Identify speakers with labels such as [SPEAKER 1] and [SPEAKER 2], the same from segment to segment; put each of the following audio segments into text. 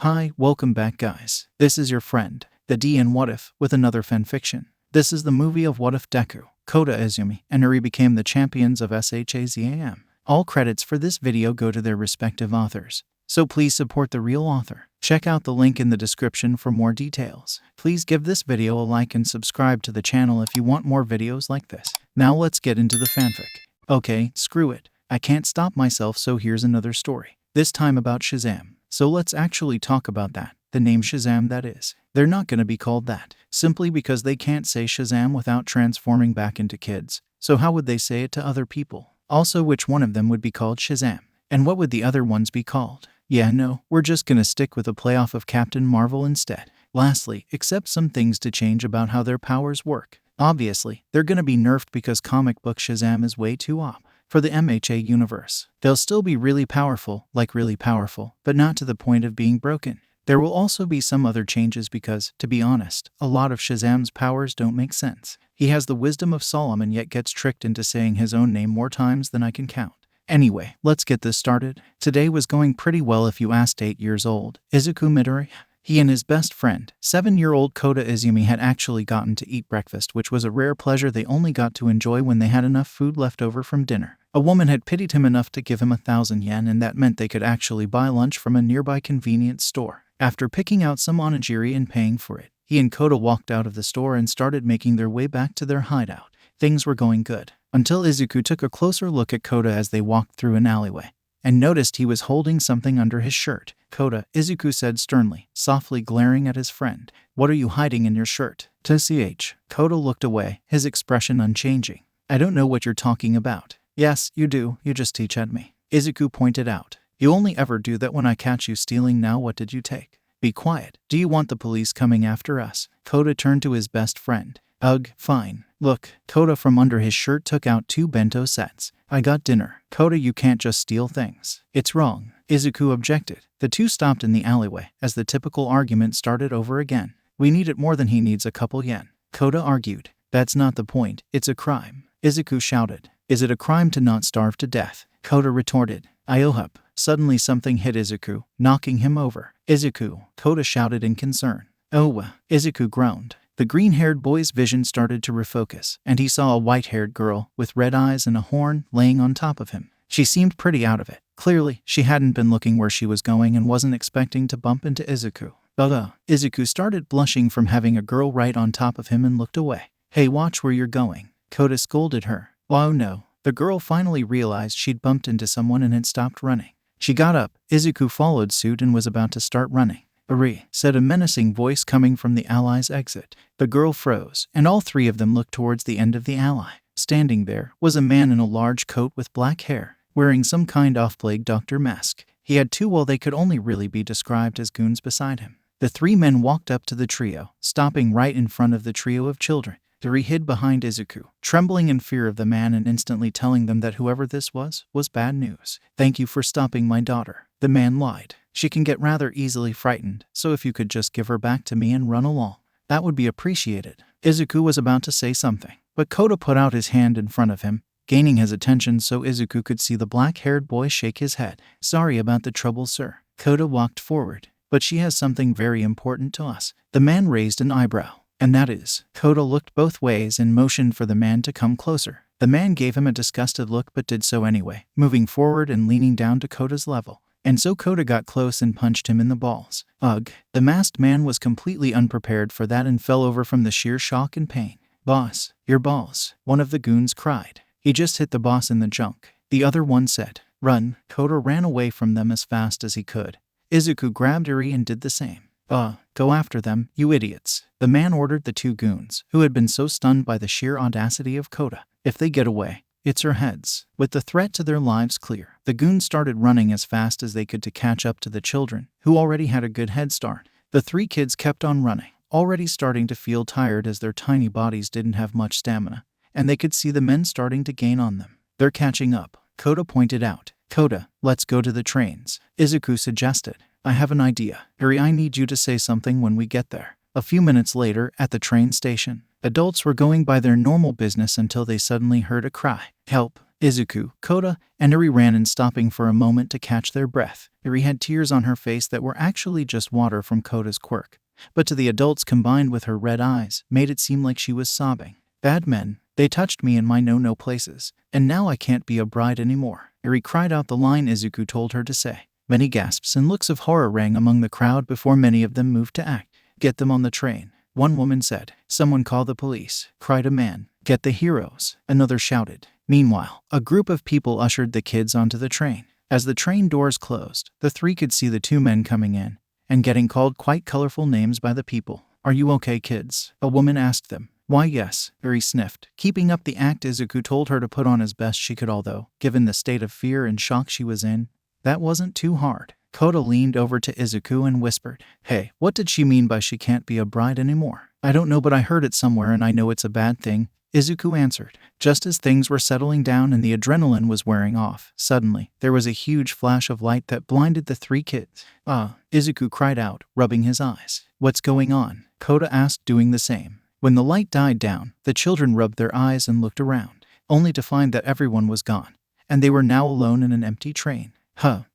[SPEAKER 1] Hi, welcome back guys. This is your friend, the D in WhatIf, with another fanfiction. This is the movie of WhatIf Deku, Kota Izumi, and Uri became the champions of SHAZAM. All credits for this video go to their respective authors, so please support the real author. Check out the link in the description for more details. Please give this video a like and subscribe to the channel if you want more videos like this. Now let's get into the fanfic. Okay, screw it. I can't stop myself, so here's another story. This time about SHAZAM. So let's actually talk about that. The name SHAZAM, that is. They're not going to be called that, simply because they can't say SHAZAM without transforming back into kids. So how would they say it to other people? Also, which one of them would be called SHAZAM? And what would the other ones be called? Yeah, no, we're just gonna stick with a playoff of Captain Marvel instead. Lastly, accept some things to change about how their powers work. Obviously, they're gonna be nerfed because comic book SHAZAM is way too OP for the MHA universe. They'll still be really powerful, but not to the point of being broken. There will also be some other changes because, to be honest, a lot of SHAZAM's powers don't make sense. He has the wisdom of Solomon yet gets tricked into saying his own name more times than I can count. Anyway, let's get this started. Today was going pretty well if you asked 8 years old Izuku Midori. He and his best friend, 7-year-old Kota Izumi, had actually gotten to eat breakfast, which was a rare pleasure they only got to enjoy when they had enough food left over from dinner. A woman had pitied him enough to give him 1,000 yen, and that meant they could actually buy lunch from a nearby convenience store. After picking out some onigiri and paying for it, he and Kota walked out of the store and started making their way back to their hideout. Things were going good, until Izuku took a closer look at Kota as they walked through an alleyway, and noticed he was holding something under his shirt. Kota, Izuku said sternly, softly glaring at his friend. What are you hiding in your shirt? TCH. Kota looked away, his expression unchanging. I don't know what you're talking about. Yes, you do, you just teach at me. Izuku pointed out. You only ever do that when I catch you stealing. Now what did you take? Be quiet. Do you want the police coming after us? Kota turned to his best friend. Ugh, fine. Look, Kota from under his shirt took out 2 bento sets. I got dinner. Kota, you can't just steal things. It's wrong. Izuku objected. The two stopped in the alleyway as the typical argument started over again. We need it more than he needs a couple yen. Kota argued. That's not the point. It's a crime. Izuku shouted. Is it a crime to not starve to death? Kota retorted. Iohup. Suddenly something hit Izuku, knocking him over. Izuku, Kota shouted in concern. Oh, Izuku groaned. The green-haired boy's vision started to refocus, and he saw a white-haired girl with red eyes and a horn laying on top of him. She seemed pretty out of it. Clearly, she hadn't been looking where she was going and wasn't expecting to bump into Izuku. Izuku started blushing from having a girl right on top of him and looked away. Hey, watch where you're going. Kota scolded her. Oh no. The girl finally realized she'd bumped into someone and had stopped running. She got up. Izuku followed suit and was about to start running. Uri, said a menacing voice coming from the allies' exit. The girl froze, and all 3 of them looked towards the end of the alley. Standing there was a man in a large coat with black hair, wearing some kind of plague doctor mask. He had 2 they could only really be described as goons beside him. The 3 men walked up to the trio, stopping right in front of the trio of children. Uri hid behind Izuku, trembling in fear of the man and instantly telling them that whoever this was bad news. Thank you for stopping my daughter. The man lied. She can get rather easily frightened, so if you could just give her back to me and run along, that would be appreciated. Izuku was about to say something, but Kota put out his hand in front of him, gaining his attention so Izuku could see the black-haired boy shake his head. Sorry about the trouble, sir. Kota walked forward. But she has something very important to us. The man raised an eyebrow. And that is. Kota looked both ways and motioned for the man to come closer. The man gave him a disgusted look but did so anyway, moving forward and leaning down to Kota's level. And so Kota got close and punched him in the balls. Ugh. The masked man was completely unprepared for that and fell over from the sheer shock and pain. Boss, your balls, one of the goons cried. He just hit the boss in the junk, the other one said. Run. Kota ran away from them as fast as he could. Izuku grabbed Uri and did the same. Go after them, you idiots. The man ordered the 2 goons, who had been so stunned by the sheer audacity of Kota. If they get away, it's our heads. With the threat to their lives clear, the goons started running as fast as they could to catch up to the children, who already had a good head start. The 3 kids kept on running, already starting to feel tired as their tiny bodies didn't have much stamina, and they could see the men starting to gain on them. They're catching up, Kota pointed out. Kota, let's go to the trains, Izuku suggested. I have an idea. Uri, I need you to say something when we get there. A few minutes later, at the train station, adults were going by their normal business until they suddenly heard a cry. Help! Izuku, Kota, and Eri ran in, stopping for a moment to catch their breath. Eri had tears on her face that were actually just water from Kota's quirk, but to the adults, combined with her red eyes, made it seem like she was sobbing. Bad men, they touched me in my no-no places, and now I can't be a bride anymore. Eri cried out the line Izuku told her to say. Many gasps and looks of horror rang among the crowd before many of them moved to act. Get them on the train, one woman said. Someone call the police, cried a man. Get the heroes, another shouted. Meanwhile, a group of people ushered the kids onto the train. As the train doors closed, the three could see the two men coming in and getting called quite colorful names by the people. Are you okay, kids? A woman asked them. Why, yes, Eri sniffed. Keeping up the act, Izuku told her to put on as best she could, although, given the state of fear and shock she was in, that wasn't too hard. Kota leaned over to Izuku and whispered, Hey, what did she mean by she can't be a bride anymore? I don't know, but I heard it somewhere and I know it's a bad thing, Izuku answered. Just as things were settling down and the adrenaline was wearing off, suddenly, there was a huge flash of light that blinded the three kids. Izuku cried out, rubbing his eyes. What's going on? Kota asked, doing the same. When the light died down, the children rubbed their eyes and looked around, only to find that everyone was gone, and they were now alone in an empty train.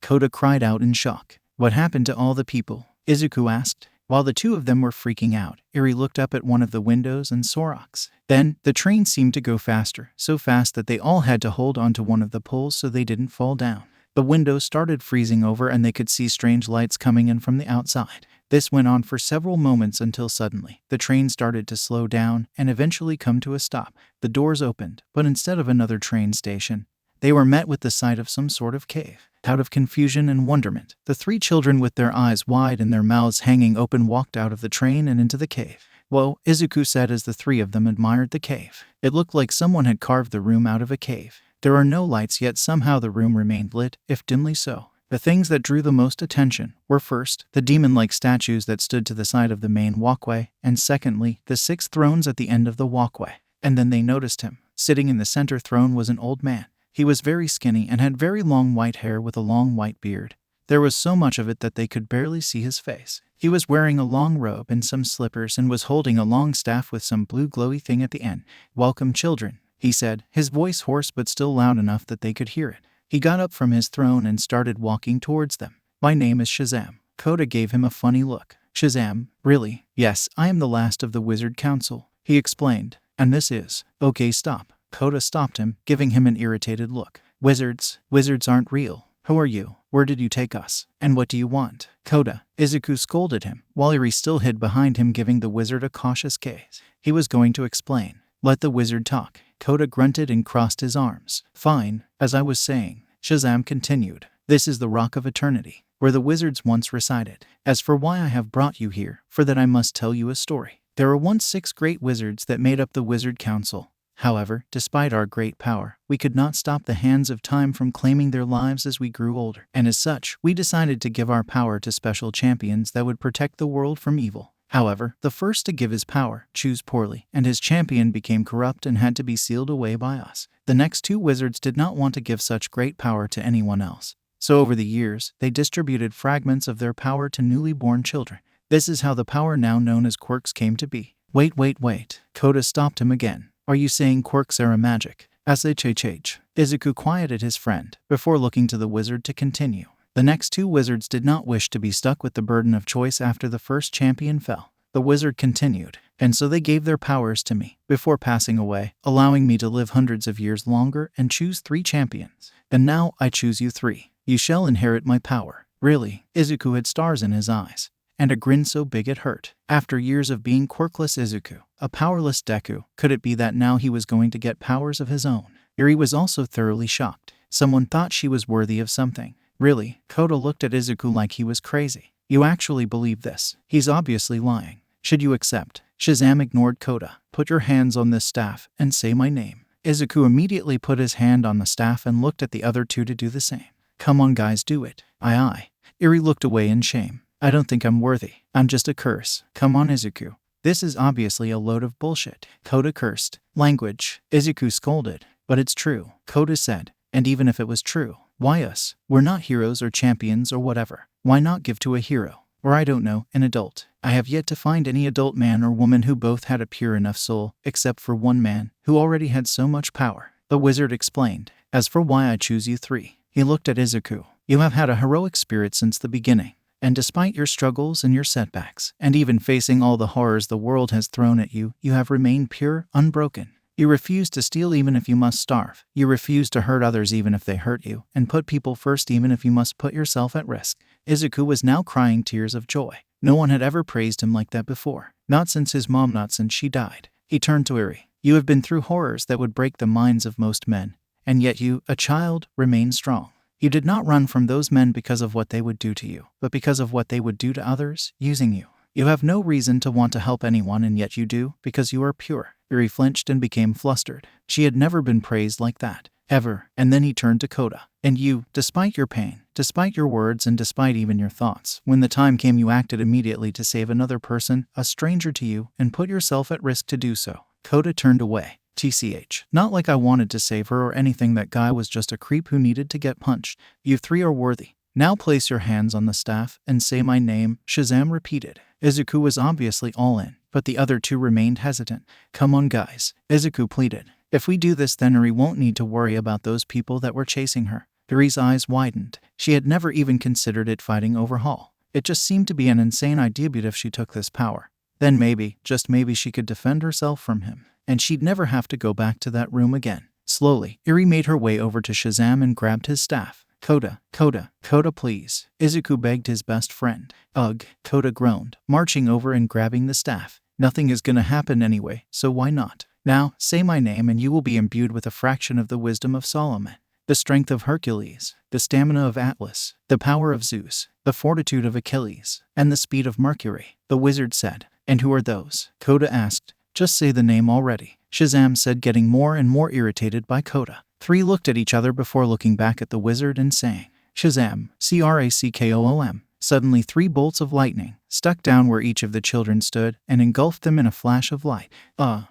[SPEAKER 1] Kota cried out in shock. What happened to all the people? Izuku asked. While the two of them were freaking out, Eri looked up at one of the windows and saw rocks. Then, the train seemed to go faster, so fast that they all had to hold onto one of the poles so they didn't fall down. The windows started freezing over and they could see strange lights coming in from the outside. This went on for several moments until suddenly, the train started to slow down and eventually come to a stop. The doors opened, but instead of another train station, they were met with the sight of some sort of cave. Out of confusion and wonderment, the three children, with their eyes wide and their mouths hanging open, walked out of the train and into the cave. Whoa, Izuku said as the three of them admired the cave. It looked like someone had carved the room out of a cave. There are no lights, yet somehow the room remained lit, if dimly so. The things that drew the most attention were first, the demon-like statues that stood to the side of the main walkway, and secondly, the 6 thrones at the end of the walkway. And then they noticed him. Sitting in the center throne was an old man. He was very skinny and had very long white hair with a long white beard. There was so much of it that they could barely see his face. He was wearing a long robe and some slippers and was holding a long staff with some blue glowy thing at the end. Welcome, children, he said, his voice hoarse but still loud enough that they could hear it. He got up from his throne and started walking towards them. My name is SHAZAM. Kota gave him a funny look. SHAZAM? Really? Yes, I am the last of the Wizard Council, he explained. And this is... Okay, stop. Kota stopped him, giving him an irritated look. Wizards aren't real. Who are you? Where did you take us? And what do you want? Kota, Izuku scolded him, while Eri still hid behind him, giving the wizard a cautious gaze. He was going to explain. Let the wizard talk. Kota grunted and crossed his arms. Fine, as I was saying, SHAZAM continued. This is the Rock of Eternity, where the wizards once resided. As for why I have brought you here, for that I must tell you a story. There were once 6 great wizards that made up the Wizard Council. However, despite our great power, we could not stop the hands of time from claiming their lives as we grew older. And as such, we decided to give our power to special champions that would protect the world from evil. However, the first to give his power chose poorly, and his champion became corrupt and had to be sealed away by us. The next 2 wizards did not want to give such great power to anyone else. So over the years, they distributed fragments of their power to newly born children. This is how the power now known as quirks came to be. Wait. Kota stopped him again. Are you saying quirks are a magic? SHHH. Izuku quieted his friend, before looking to the wizard to continue. The next 2 wizards did not wish to be stuck with the burden of choice after the first champion fell. The wizard continued, and so they gave their powers to me, before passing away, allowing me to live hundreds of years longer and choose 3 champions. And now I choose you 3. You shall inherit my power. Really? Izuku had stars in his eyes, and a grin so big it hurt. After years of being quirkless Izuku, a powerless Deku, could it be that now he was going to get powers of his own? Eri was also thoroughly shocked. Someone thought she was worthy of something. Really? Kota looked at Izuku like he was crazy. You actually believe this? He's obviously lying. Should you accept? SHAZAM ignored Kota. Put your hands on this staff and say my name. Izuku immediately put his hand on the staff and looked at the other 2 to do the same. Come on guys, do it. Aye. Eri looked away in shame. I don't think I'm worthy. I'm just a curse. Come on, Izuku. This is obviously a load of bullshit. Kota cursed. Language. Izuku scolded. But it's true, Kota said. And even if it was true, why us? We're not heroes or champions or whatever. Why not give to a hero? Or I don't know, an adult. I have yet to find any adult man or woman who both had a pure enough soul, except for one man, who already had so much power. The wizard explained. As for why I choose you three, he looked at Izuku. You have had a heroic spirit since the beginning. And despite your struggles and your setbacks, and even facing all the horrors the world has thrown at you, you have remained pure, unbroken. You refuse to steal even if you must starve. You refuse to hurt others even if they hurt you, and put people first even if you must put yourself at risk. Izuku was now crying tears of joy. No one had ever praised him like that before. Not since his mom, not since she died. He turned to Eri. You have been through horrors that would break the minds of most men, and yet you, a child, remain strong. You did not run from those men because of what they would do to you, but because of what they would do to others, using you. You have no reason to want to help anyone, and yet you do, because you are pure. Eri flinched and became flustered. She had never been praised like that, ever. And then he turned to Kota. And you, despite your pain, despite your words, and despite even your thoughts, when the time came you acted immediately to save another person, a stranger to you, and put yourself at risk to do so. Kota turned away. TCH. Not like I wanted to save her or anything, that guy was just a creep who needed to get punched. You three are worthy. Now place your hands on the staff and say my name, SHAZAM repeated. Izuku was obviously all in, but the other two remained hesitant. Come on guys, Izuku pleaded. If we do this, then Eri won't need to worry about those people that were chasing her. Eri's eyes widened. She had never even considered it fighting overhaul. It just seemed to be an insane idea, but if she took this power, then maybe, just maybe, she could defend herself from him. And she'd never have to go back to that room again. Slowly, Eri made her way over to SHAZAM and grabbed his staff. Kota, please, Izuku begged his best friend. Ugh, Kota groaned, marching over and grabbing the staff. Nothing is gonna happen anyway, so why not? Now, say my name and you will be imbued with a fraction of the wisdom of Solomon, the strength of Hercules, the stamina of Atlas, the power of Zeus, the fortitude of Achilles, and the speed of Mercury, the wizard said. And who are those? Kota asked. Just say the name already, SHAZAM said, getting more and more irritated by Kota. Three looked at each other before looking back at the wizard and saying, SHAZAM, CRACKOOM. Suddenly 3 bolts of lightning stuck down where each of the children stood and engulfed them in a flash of light.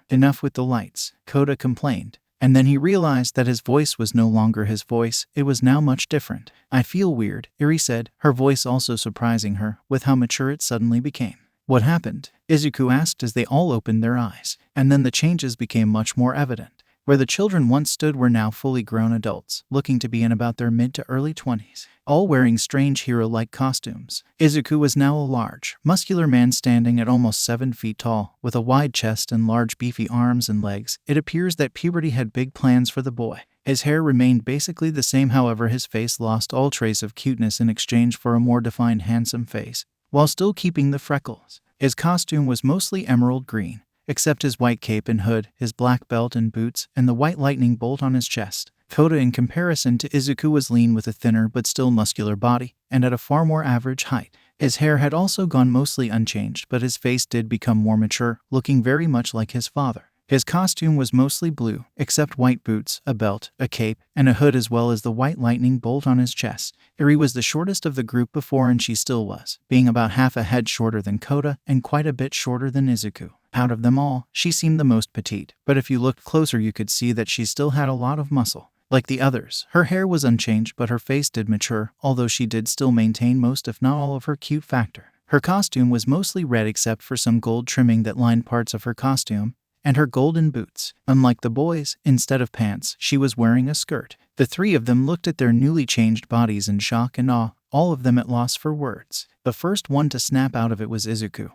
[SPEAKER 1] Enough with the lights, Kota complained. And then he realized that his voice was no longer his voice, it was now much different. I feel weird, Eri said, her voice also surprising her with how mature it suddenly became. What happened? Izuku asked as they all opened their eyes, and then the changes became much more evident. Where the children once stood were now fully grown adults, looking to be in about their mid to early 20s, all wearing strange hero-like costumes. Izuku was now a large, muscular man standing at almost 7 feet tall, with a wide chest and large beefy arms and legs. It appears that puberty had big plans for the boy. His hair remained basically the same, however his face lost all trace of cuteness in exchange for a more defined handsome face, while still keeping the freckles. His costume was mostly emerald green, except his white cape and hood, his black belt and boots, and the white lightning bolt on his chest. Kota, in comparison to Izuku, was lean with a thinner but still muscular body, and at a far more average height. His hair had also gone mostly unchanged, but his face did become more mature, looking very much like his father. His costume was mostly blue, except white boots, a belt, a cape, and a hood, as well as the white lightning bolt on his chest. Eri was the shortest of the group before, and she still was, being about half a head shorter than Kota and quite a bit shorter than Izuku. Out of them all, she seemed the most petite, but if you looked closer you could see that she still had a lot of muscle. Like the others, her hair was unchanged, but her face did mature, although she did still maintain most if not all of her cute factor. Her costume was mostly red except for some gold trimming that lined parts of her costume, and her golden boots. Unlike the boys, instead of pants, she was wearing a skirt. The 3 of them looked at their newly changed bodies in shock and awe, all of them at loss for words. The first one to snap out of it was Izuku,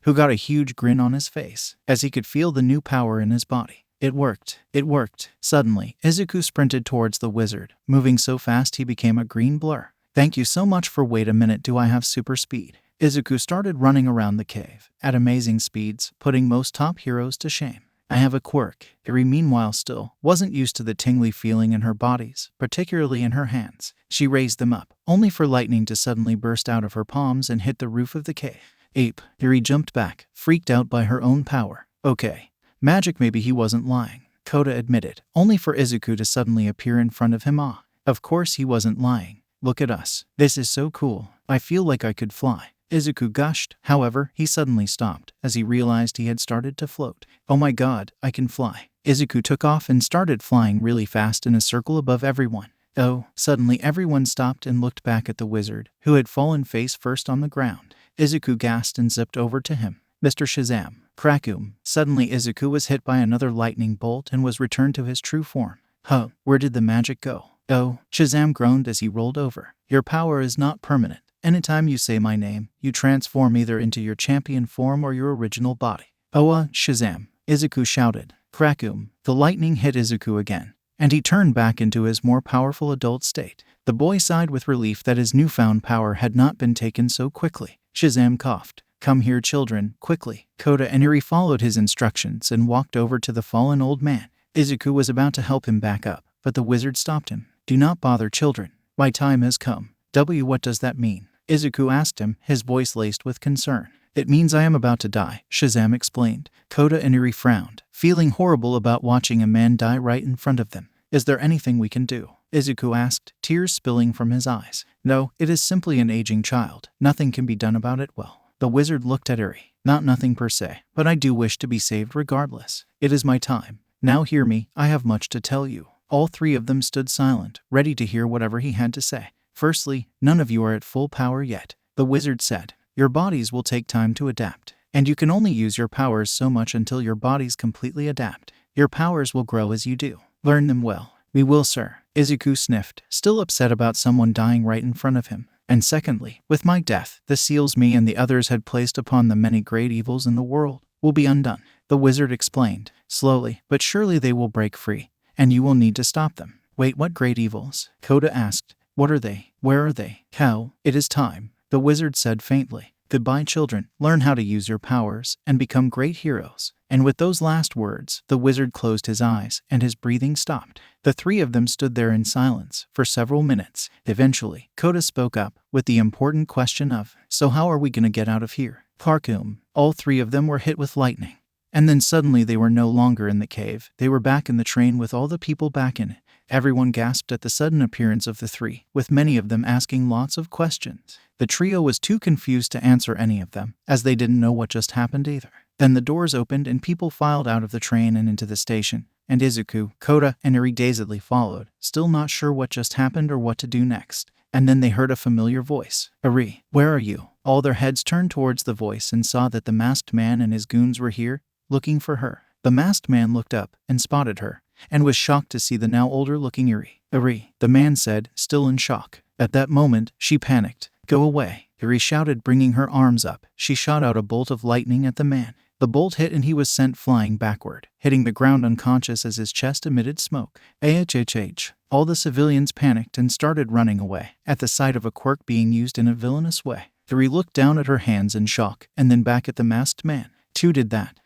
[SPEAKER 1] who got a huge grin on his face, as he could feel the new power in his body. It worked. It worked. Suddenly, Izuku sprinted towards the wizard, moving so fast he became a green blur. Thank you so much for wait a minute, do I have super speed? Izuku started running around the cave at amazing speeds, putting most top heroes to shame. I have a quirk. Eri, meanwhile, still wasn't used to the tingly feeling in her bodies, particularly in her hands. She raised them up, only for lightning to suddenly burst out of her palms and hit the roof of the cave. Ape. Eri jumped back, freaked out by her own power. Okay. Magic, maybe he wasn't lying, Kota admitted, only for Izuku to suddenly appear in front of him. Of course he wasn't lying. Look at us. This is so cool. I feel like I could fly. Izuku gushed. However, he suddenly stopped as he realized he had started to float. Oh my god, I can fly. Izuku took off and started flying really fast in a circle above everyone. Oh, suddenly everyone stopped and looked back at the wizard, who had fallen face first on the ground. Izuku gasped and zipped over to him. Mr. SHAZAM, Krakum. Suddenly Izuku was hit by another lightning bolt and was returned to his true form. Huh, where did the magic go? Oh, SHAZAM groaned as he rolled over. Your power is not permanent. Anytime you say my name, you transform either into your champion form or your original body. Oh, SHAZAM, Izuku shouted. Crack'um, the lightning hit Izuku again, and he turned back into his more powerful adult state. The boy sighed with relief that his newfound power had not been taken so quickly. SHAZAM coughed. Come here, children, quickly. Kota and Eri followed his instructions and walked over to the fallen old man. Izuku was about to help him back up, but the wizard stopped him. Do not bother, children. My time has come. What does that mean? Izuku asked him, his voice laced with concern. It means I am about to die, SHAZAM explained. Kota and Eri frowned, feeling horrible about watching a man die right in front of them. Is there anything we can do? Izuku asked, tears spilling from his eyes. No, it is simply an aging child. Nothing can be done about it. Well, the wizard looked at Eri. Nothing per se, but I do wish to be saved regardless. It is my time. Now hear me, I have much to tell you. All three of them stood silent, ready to hear whatever he had to say. Firstly, none of you are at full power yet, the wizard said. Your bodies will take time to adapt, and you can only use your powers so much until your bodies completely adapt. Your powers will grow as you do. Learn them well. We will, sir. Izuku sniffed, still upset about someone dying right in front of him. And secondly, with my death, the seals me and the others had placed upon the many great evils in the world will be undone. The wizard explained. Slowly, but surely they will break free, and you will need to stop them. Wait, what great evils? Kota asked. What are they? Where are they? How? It is time, the wizard said faintly. Goodbye, children. Learn how to use your powers and become great heroes. And with those last words, the wizard closed his eyes and his breathing stopped. The three of them stood there in silence for several minutes. Eventually, Kota spoke up with the important question of, so how are we going to get out of here? Parkum. All three of them were hit with lightning. And then suddenly they were no longer in the cave. They were back in the train with all the people back in it. Everyone gasped at the sudden appearance of the three, with many of them asking lots of questions. The trio was too confused to answer any of them, as they didn't know what just happened either. Then the doors opened and people filed out of the train and into the station, and Izuku, Kota, and Eri dazedly followed, still not sure what just happened or what to do next. And then they heard a familiar voice. Eri, where are you? All their heads turned towards the voice and saw that the masked man and his goons were here, looking for her. The masked man looked up and spotted her, and was shocked to see the now older-looking Eri. Eri, the man said, still in shock. At that moment, she panicked. Go away, Eri shouted, bringing her arms up. She shot out a bolt of lightning at the man. The bolt hit and he was sent flying backward, hitting the ground unconscious as his chest emitted smoke. AHHH. All the civilians panicked and started running away at the sight of a quirk being used in a villainous way. Eri looked down at her hands in shock and then back at the masked man. Two did that.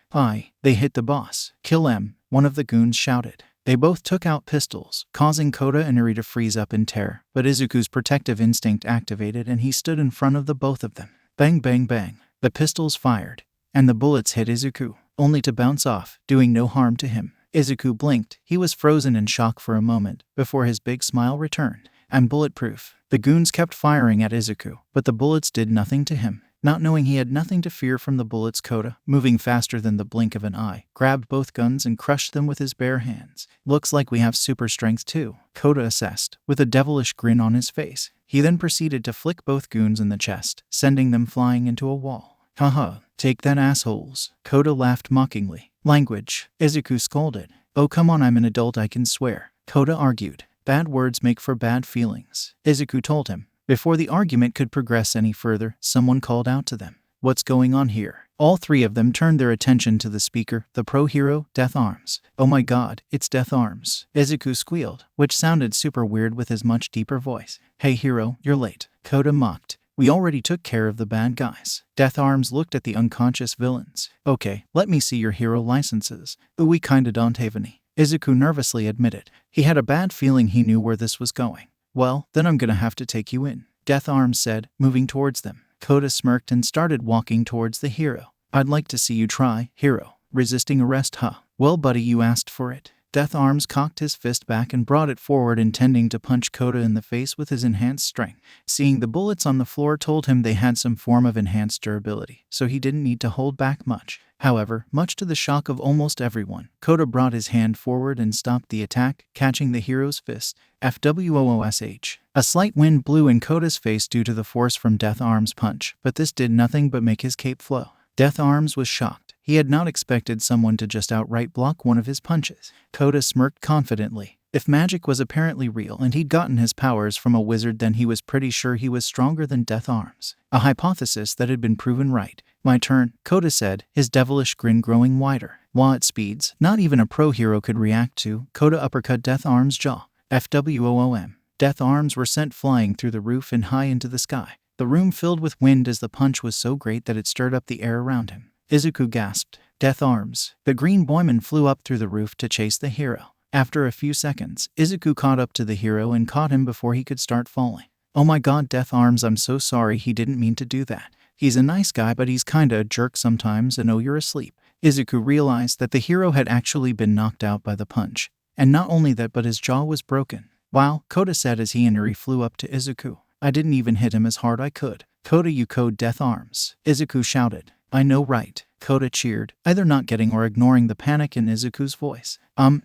[SPEAKER 1] They hit the boss. Kill him, one of the goons shouted. They both took out pistols, causing Kota and Eri to freeze up in terror, but Izuku's protective instinct activated and he stood in front of the both of them. Bang, bang, bang. The pistols fired, and the bullets hit Izuku, only to bounce off, doing no harm to him. Izuku blinked. He was frozen in shock for a moment, before his big smile returned. I'm bulletproof. The goons kept firing at Izuku, but the bullets did nothing to him. Not knowing he had nothing to fear from the bullets, Kota, moving faster than the blink of an eye, grabbed both guns and crushed them with his bare hands. Looks like we have super strength too, Kota assessed, with a devilish grin on his face. He then proceeded to flick both goons in the chest, sending them flying into a wall. Haha, take that, assholes. Kota laughed mockingly. Language, Izuku scolded. Oh come on, I'm an adult, I can swear, Kota argued. Bad words make for bad feelings, Izuku told him. Before the argument could progress any further, someone called out to them. What's going on here? All three of them turned their attention to the speaker, the pro hero, Death Arms. Oh my god, it's Death Arms, Izuku squealed, which sounded super weird with his much deeper voice. Hey hero, you're late, Kota mocked. We already took care of the bad guys. Death Arms looked at the unconscious villains. Okay, let me see your hero licenses. We kinda don't have any, Izuku nervously admitted. He had a bad feeling he knew where this was going. Well, then I'm gonna have to take you in, Death Arms said, moving towards them. Kota smirked and started walking towards the hero. I'd like to see you try, hero. Resisting arrest, huh? Well, buddy, you asked for it. Death Arms cocked his fist back and brought it forward, intending to punch Kota in the face with his enhanced strength. Seeing the bullets on the floor told him they had some form of enhanced durability, so he didn't need to hold back much. However, much to the shock of almost everyone, Kota brought his hand forward and stopped the attack, catching the hero's fist. FWOOSH. A slight wind blew in Kota's face due to the force from Death Arms' punch, but this did nothing but make his cape flow. Death Arms was shocked. He had not expected someone to just outright block one of his punches. Kota smirked confidently. If magic was apparently real and he'd gotten his powers from a wizard, then he was pretty sure he was stronger than Death Arms. A hypothesis that had been proven right. My turn, Kota said, his devilish grin growing wider. While at speeds not even a pro hero could react to, Kota uppercut Death Arms' jaw. FWOOM. Death Arms were sent flying through the roof and high into the sky. The room filled with wind as the punch was so great that it stirred up the air around him. Izuku gasped. Death Arms. The green boyman flew up through the roof to chase the hero. After a few seconds, Izuku caught up to the hero and caught him before he could start falling. Oh my god, Death Arms, I'm so sorry, he didn't mean to do that. He's a nice guy, but he's kinda a jerk sometimes, and oh, you're asleep. Izuku realized that the hero had actually been knocked out by the punch. And not only that, but his jaw was broken. Wow, Kota said as he and Eri flew up to Izuku. I didn't even hit him as hard I could. Kota, you code Death Arms. Izuku shouted. I know, right? Kota cheered, either not getting or ignoring the panic in Izuku's voice.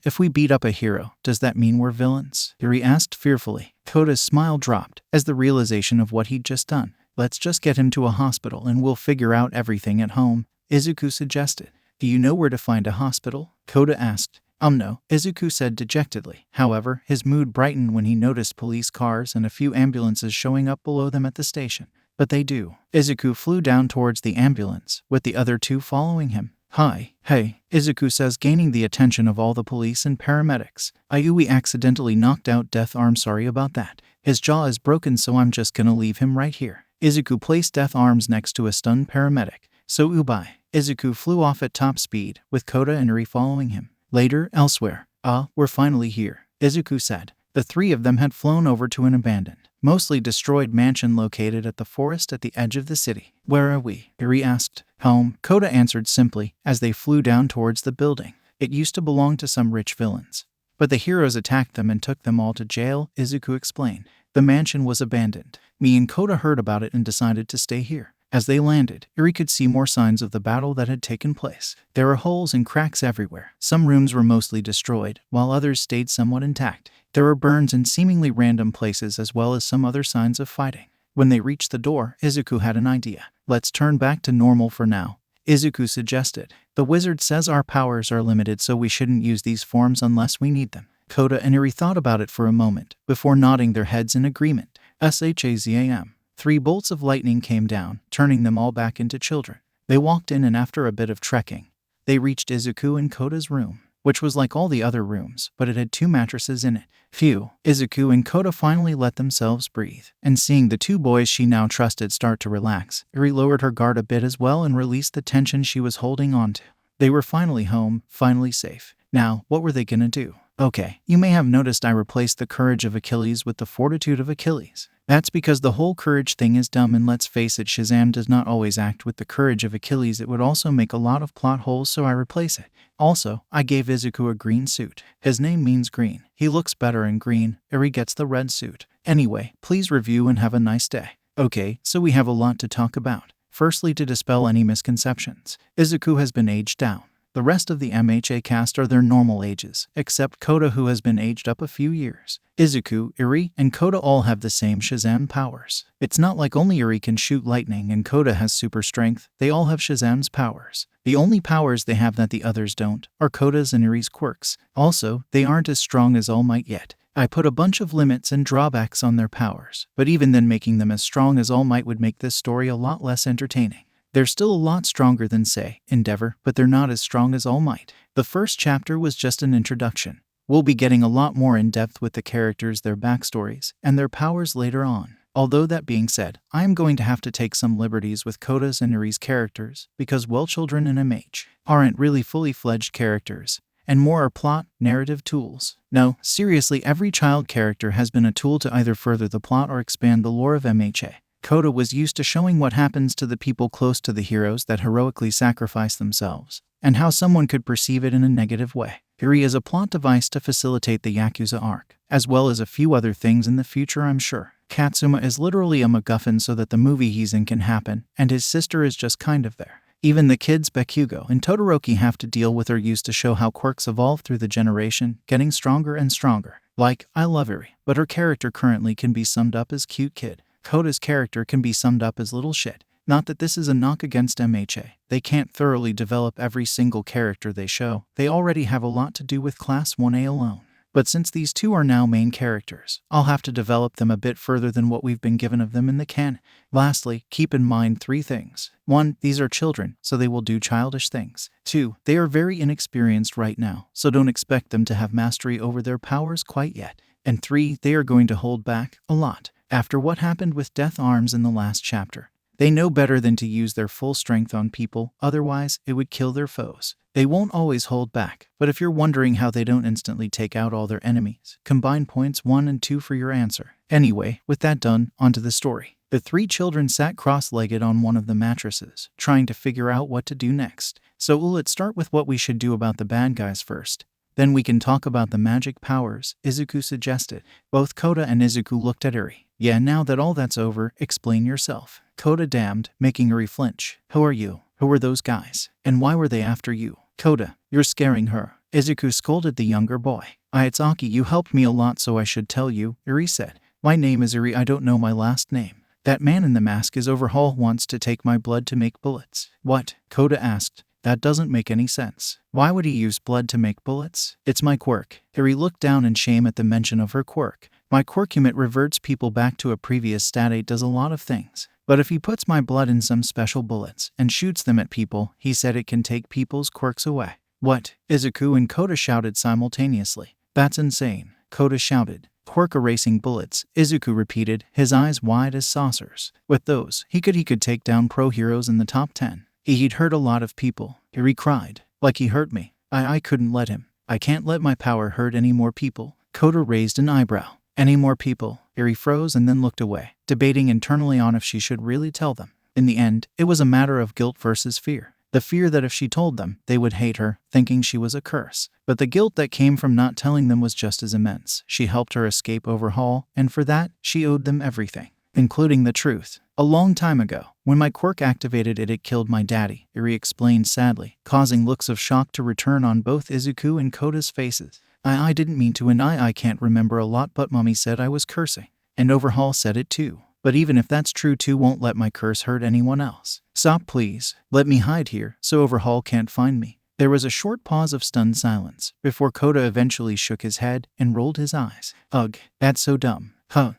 [SPEAKER 1] If we beat up a hero, does that mean we're villains? Eri asked fearfully. Kota's smile dropped as the realization of what he'd just done. Let's just get him to a hospital and we'll figure out everything at home, Izuku suggested. Do you know where to find a hospital? Kota asked. No, Izuku said dejectedly. However, his mood brightened when he noticed police cars and a few ambulances showing up below them at the station. But they do. Izuku flew down towards the ambulance, with the other two following him. Hi. Hey, Izuku says, gaining the attention of all the police and paramedics. Ayui accidentally knocked out Death Arms, sorry about that. His jaw is broken, so I'm just gonna leave him right here. Izuku placed Death Arms next to a stunned paramedic. So bye. Izuku flew off at top speed, with Kota and Eri following him. Later, elsewhere. We're finally here, Izuku said. The three of them had flown over to an abandoned, mostly destroyed mansion located at the forest at the edge of the city. Where are we? Eri asked. Home, Kota answered simply, as they flew down towards the building. It used to belong to some rich villains. But the heroes attacked them and took them all to jail, Izuku explained. The mansion was abandoned. Me and Kota heard about it and decided to stay here. As they landed, Eri could see more signs of the battle that had taken place. There were holes and cracks everywhere. Some rooms were mostly destroyed, while others stayed somewhat intact. There were burns in seemingly random places as well as some other signs of fighting. When they reached the door, Izuku had an idea. Let's turn back to normal for now, Izuku suggested. The wizard says our powers are limited, so we shouldn't use these forms unless we need them. Kota and Eri thought about it for a moment, before nodding their heads in agreement. SHAZAM. 3 bolts of lightning came down, turning them all back into children. They walked in, and after a bit of trekking, they reached Izuku and Kota's room, which was like all the other rooms, but it had 2 mattresses in it. Phew, Izuku and Kota finally let themselves breathe, and seeing the 2 boys she now trusted start to relax, Eri lowered her guard a bit as well and released the tension she was holding on to. They were finally home, finally safe. Now, what were they gonna do? Okay, you may have noticed I replaced the courage of Achilles with the fortitude of Achilles. That's because the whole courage thing is dumb, and let's face it, SHAZAM does not always act with the courage of Achilles. It would also make a lot of plot holes, so I replace it. Also, I gave Izuku a green suit. His name means green. He looks better in green. Eri gets the red suit. Anyway, please review and have a nice day. Okay, so we have a lot to talk about. Firstly, to dispel any misconceptions, Izuku has been aged down. The rest of the MHA cast are their normal ages, except Kota, who has been aged up a few years. Izuku, Eri, and Kota all have the same SHAZAM powers. It's not like only Eri can shoot lightning and Kota has super strength. They all have SHAZAM's powers. The only powers they have that the others don't are Kota's and Eri's quirks. Also, they aren't as strong as All Might yet. I put a bunch of limits and drawbacks on their powers, but even then, making them as strong as All Might would make this story a lot less entertaining. They're still a lot stronger than, say, Endeavor, but they're not as strong as All Might. The first chapter was just an introduction. We'll be getting a lot more in depth with the characters, their backstories, and their powers later on. Although that being said, I am going to have to take some liberties with Kota's and Eri's characters, because, well, children in MH aren't really fully fledged characters, and more are plot, narrative tools. No, seriously, every child character has been a tool to either further the plot or expand the lore of MHA. Kota was used to showing what happens to the people close to the heroes that heroically sacrifice themselves, and how someone could perceive it in a negative way. Eri is a plot device to facilitate the Yakuza arc, as well as a few other things in the future, I'm sure. Katsuma is literally a MacGuffin so that the movie he's in can happen, and his sister is just kind of there. Even the kids Bakugo and Todoroki have to deal with her used to show how quirks evolve through the generation, getting stronger and stronger. Like, I love Eri, but her character currently can be summed up as cute kid. Kota's character can be summed up as little shit. Not that this is a knock against MHA. They can't thoroughly develop every single character they show. They already have a lot to do with Class 1A alone. But since these two are now main characters, I'll have to develop them a bit further than what we've been given of them in the canon. Lastly, keep in mind 3 things. 1. These are children, so they will do childish things. 2. They are very inexperienced right now, so don't expect them to have mastery over their powers quite yet. And 3. They are going to hold back a lot after what happened with Death Arms in the last chapter. They know better than to use their full strength on people, otherwise it would kill their foes. They won't always hold back, but if you're wondering how they don't instantly take out all their enemies, combine points 1 and 2 for your answer. Anyway, with that done, onto the story. The 3 children sat cross-legged on one of the mattresses, trying to figure out what to do next. So let's start with what we should do about the bad guys first. Then we can talk about the magic powers, Izuku suggested. Both Kota and Izuku looked at Eri. Yeah, now that all that's over, explain yourself. Kota damned, making Eri flinch. Who are you? Who were those guys? And why were they after you? Kota, you're scaring her. Izuku scolded the younger boy. It's Aki, you helped me a lot, so I should tell you, Eri said. My name is Eri, I don't know my last name. That man in the mask is Overhaul, wants to take my blood to make bullets. What? Kota asked. That doesn't make any sense. Why would he use blood to make bullets? It's my quirk. Eri looked down in shame at the mention of her quirk. My quirk unit reverts people back to a previous stat. It does a lot of things. But if he puts my blood in some special bullets and shoots them at people, he said it can take people's quirks away. What? Izuku and Kota shouted simultaneously. That's insane, Kota shouted. Quirk erasing bullets, Izuku repeated, his eyes wide as saucers. With those, he could take down pro heroes in the top 10. He'd hurt a lot of people, Eri cried. Like he hurt me. I couldn't let him. I can't let my power hurt any more people. Kota raised an eyebrow. Any more people? Eri froze and then looked away, debating internally on if she should really tell them. In the end, it was a matter of guilt versus fear. The fear that if she told them, they would hate her, thinking she was a curse. But the guilt that came from not telling them was just as immense. She helped her escape Overhaul, and for that, she owed them everything, including the truth. A long time ago, when my quirk activated it killed my daddy, Eri explained sadly, causing looks of shock to return on both Izuku and Kota's faces. I didn't mean to, and I can't remember a lot, but Mommy said I was cursing. And Overhaul said it too. But even if that's true too, won't let my curse hurt anyone else. Stop please. Let me hide here, so Overhaul can't find me. There was a short pause of stunned silence, before Kota eventually shook his head and rolled his eyes. Ugh, that's so dumb.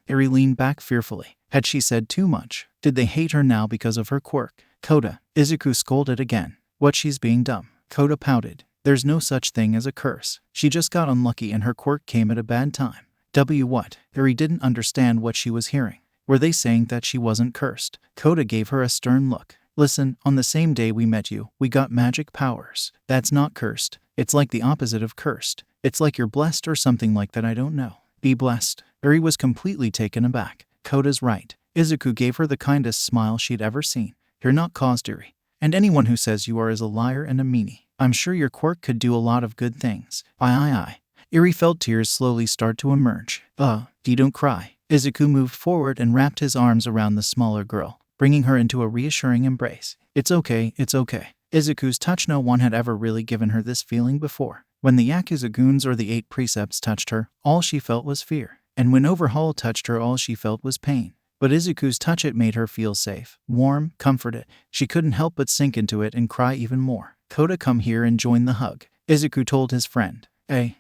[SPEAKER 1] Eri leaned back fearfully. Had she said too much? Did they hate her now because of her quirk? Kota, Izuku scolded again. What, she's being dumb? Kota pouted. There's no such thing as a curse. She just got unlucky and her quirk came at a bad time. What? Eri didn't understand what she was hearing. Were they saying that she wasn't cursed? Kota gave her a stern look. Listen, on the same day we met you, we got magic powers. That's not cursed. It's like the opposite of cursed. It's like you're blessed or something like that, I don't know. Be blessed. Eri was completely taken aback. Kota's right. Izuku gave her the kindest smile she'd ever seen. You're not caused, Eri. And anyone who says you are is a liar and a meanie. I'm sure your quirk could do a lot of good things. Aye. Eri felt tears slowly start to emerge. Don't cry. Izuku moved forward and wrapped his arms around the smaller girl, bringing her into a reassuring embrace. It's okay. Izuku's touch, no one had ever really given her this feeling before. When the Yakuza goons or the 8 precepts touched her, all she felt was fear. And when Overhaul touched her, all she felt was pain. But Izuku's touch, it made her feel safe, warm, comforted. She couldn't help but sink into it and cry even more. Kota, come here and join the hug, Izuku told his friend.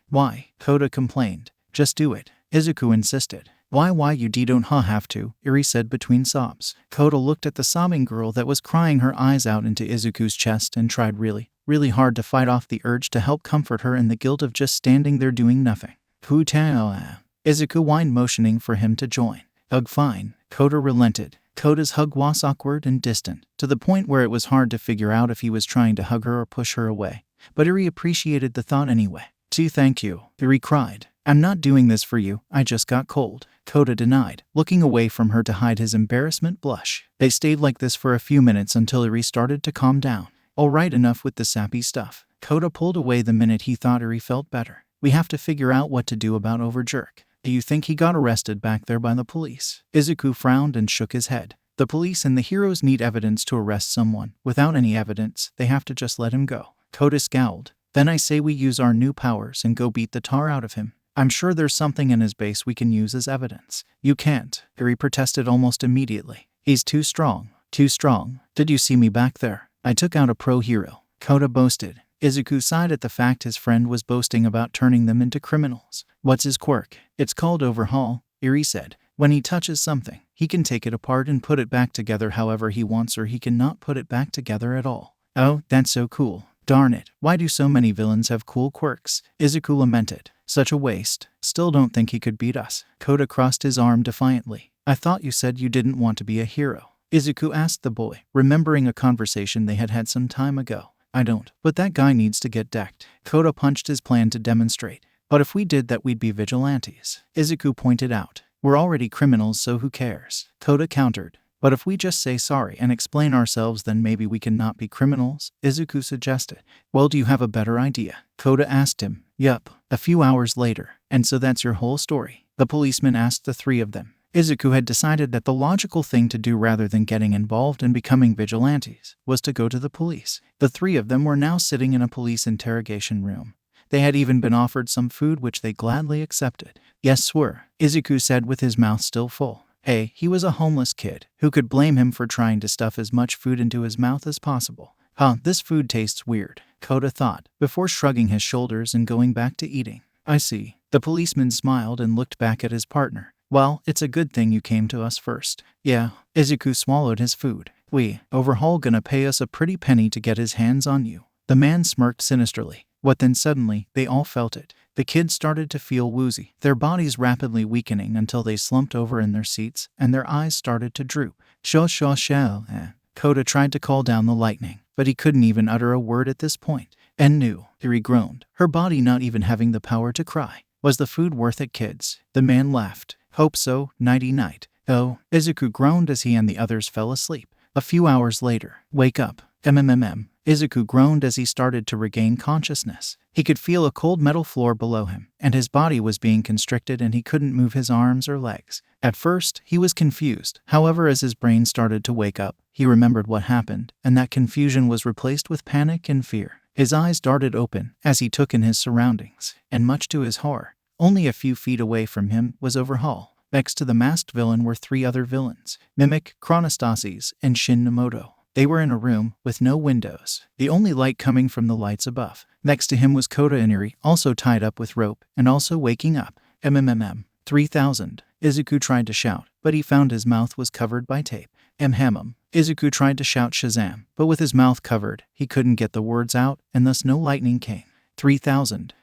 [SPEAKER 1] Why? Kota complained. Just do it, Izuku insisted. Why you don't have to, Eri said between sobs. Kota looked at the sobbing girl that was crying her eyes out into Izuku's chest and tried really hard to fight off the urge to help comfort her and the guilt of just standing there doing nothing. Izuku whined, motioning for him to join. Ugh, fine, Kota relented. Kota's hug was awkward and distant, to the point where it was hard to figure out if he was trying to hug her or push her away. But Eri appreciated the thought anyway. Thank you, Eri cried. I'm not doing this for you, I just got cold. Kota denied, looking away from her to hide his embarrassment blush. They stayed like this for a few minutes until Eri started to calm down. All right, enough with the sappy stuff. Kota pulled away the minute he thought Eri felt better. We have to figure out what to do about Overjerk. Do you think he got arrested back there by the police? Izuku frowned and shook his head. The police and the heroes need evidence to arrest someone. Without any evidence, they have to just let him go. Kota scowled. Then I say we use our new powers and go beat the tar out of him. I'm sure there's something in his base we can use as evidence. You can't, Eri protested almost immediately. He's too strong. Did you see me back there? I took out a pro hero, Kota boasted. Izuku sighed at the fact his friend was boasting about turning them into criminals. What's his quirk? It's called overhaul, Eri said. When he touches something, he can take it apart and put it back together however he wants, or he cannot put it back together at all. Oh, that's so cool. Darn it, why do so many villains have cool quirks? Izuku lamented. Such a waste. Still don't think he could beat us. Kota crossed his arm defiantly. I thought you said you didn't want to be a hero. Izuku asked the boy, remembering a conversation they had had some time ago. I don't, but that guy needs to get decked. Kota punched his plan to demonstrate. But if we did that, we'd be vigilantes. Izuku pointed out. We're already criminals, so who cares? Kota countered. But if we just say sorry and explain ourselves, then maybe we can not be criminals, Izuku suggested. Well, do you have a better idea? Kota asked him. Yup. A few hours later. And so that's your whole story? The policeman asked the three of them. Izuku had decided that the logical thing to do rather than getting involved and becoming vigilantes was to go to the police. The three of them were now sitting in a police interrogation room. They had even been offered some food which they gladly accepted. Yes, sir, Izuku said with his mouth still full. Hey, he was a homeless kid. Who could blame him for trying to stuff as much food into his mouth as possible? Huh, this food tastes weird, Kota thought, before shrugging his shoulders and going back to eating. I see. The policeman smiled and looked back at his partner. Well, it's a good thing you came to us first. Yeah, Izuku swallowed his food. Overhaul gonna pay us a pretty penny to get his hands on you. The man smirked sinisterly. What then? Suddenly, they all felt it. The kids started to feel woozy, their bodies rapidly weakening until they slumped over in their seats, and their eyes started to droop. Kota tried to call down the lightning, but he couldn't even utter a word at this point. And knew, Eri groaned, her body not even having the power to cry. Was the food worth it, kids? The man laughed. Hope so, nighty-night. Oh, Izuku groaned as he and the others fell asleep. A few hours later, wake up. Izuku groaned as he started to regain consciousness. He could feel a cold metal floor below him, and his body was being constricted and he couldn't move his arms or legs. At first, he was confused. However, as his brain started to wake up, he remembered what happened, and that confusion was replaced with panic and fear. His eyes darted open as he took in his surroundings, and much to his horror, only a few feet away from him was Overhaul. Next to the masked villain were three other villains, Mimic, Chronostasis, and Shin Nomoto. They were in a room with no windows, the only light coming from the lights above. Next to him was Kota Inari, also tied up with rope, and also waking up. 3000. Izuku tried to shout, but he found his mouth was covered by tape. Izuku tried to shout Shazam, but with his mouth covered, he couldn't get the words out, and thus no lightning came. 3000.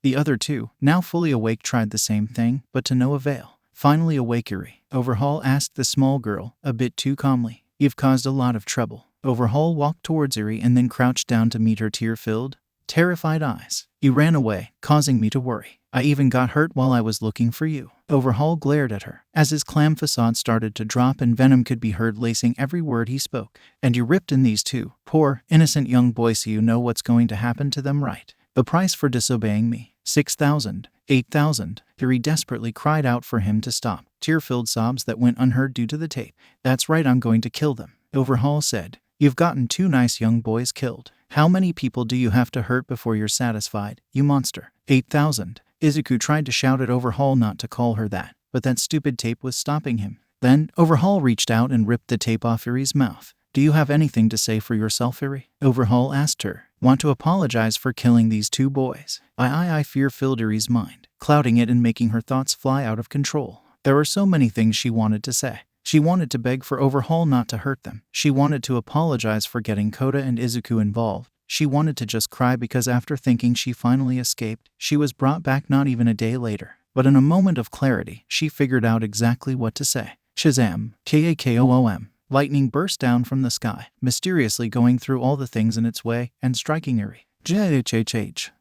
[SPEAKER 1] The other two, now fully awake, tried the same thing, but to no avail. Finally awake, Eri. Overhaul asked the small girl, a bit too calmly. You've caused a lot of trouble. Overhaul walked towards Eri and then crouched down to meet her tear-filled, terrified eyes. You ran away, causing me to worry. I even got hurt while I was looking for you. Overhaul glared at her, as his clam facade started to drop and venom could be heard lacing every word he spoke. And you ripped in these two, poor, innocent young boys, so you know what's going to happen to them, right? The price for disobeying me. 6,000. 8,000. Eri desperately cried out for him to stop, tear-filled sobs that went unheard due to the tape. That's right, I'm going to kill them, Overhaul said. You've gotten two nice young boys killed. How many people do you have to hurt before you're satisfied, you monster? 8,000. Izuku tried to shout at Overhaul not to call her that, but that stupid tape was stopping him. Then, Overhaul reached out and ripped the tape off Eri's mouth. Do you have anything to say for yourself, Eri? Overhaul asked her. Want to apologize for killing these two boys? I fear filled Eri's mind, clouding it and making her thoughts fly out of control. There were so many things she wanted to say. She wanted to beg for Overhaul not to hurt them. She wanted to apologize for getting Kota and Izuku involved. She wanted to just cry because after thinking she finally escaped, she was brought back not even a day later. But in a moment of clarity, she figured out exactly what to say. Shazam! Kakoom! Lightning burst down from the sky, mysteriously going through all the things in its way and striking Eri.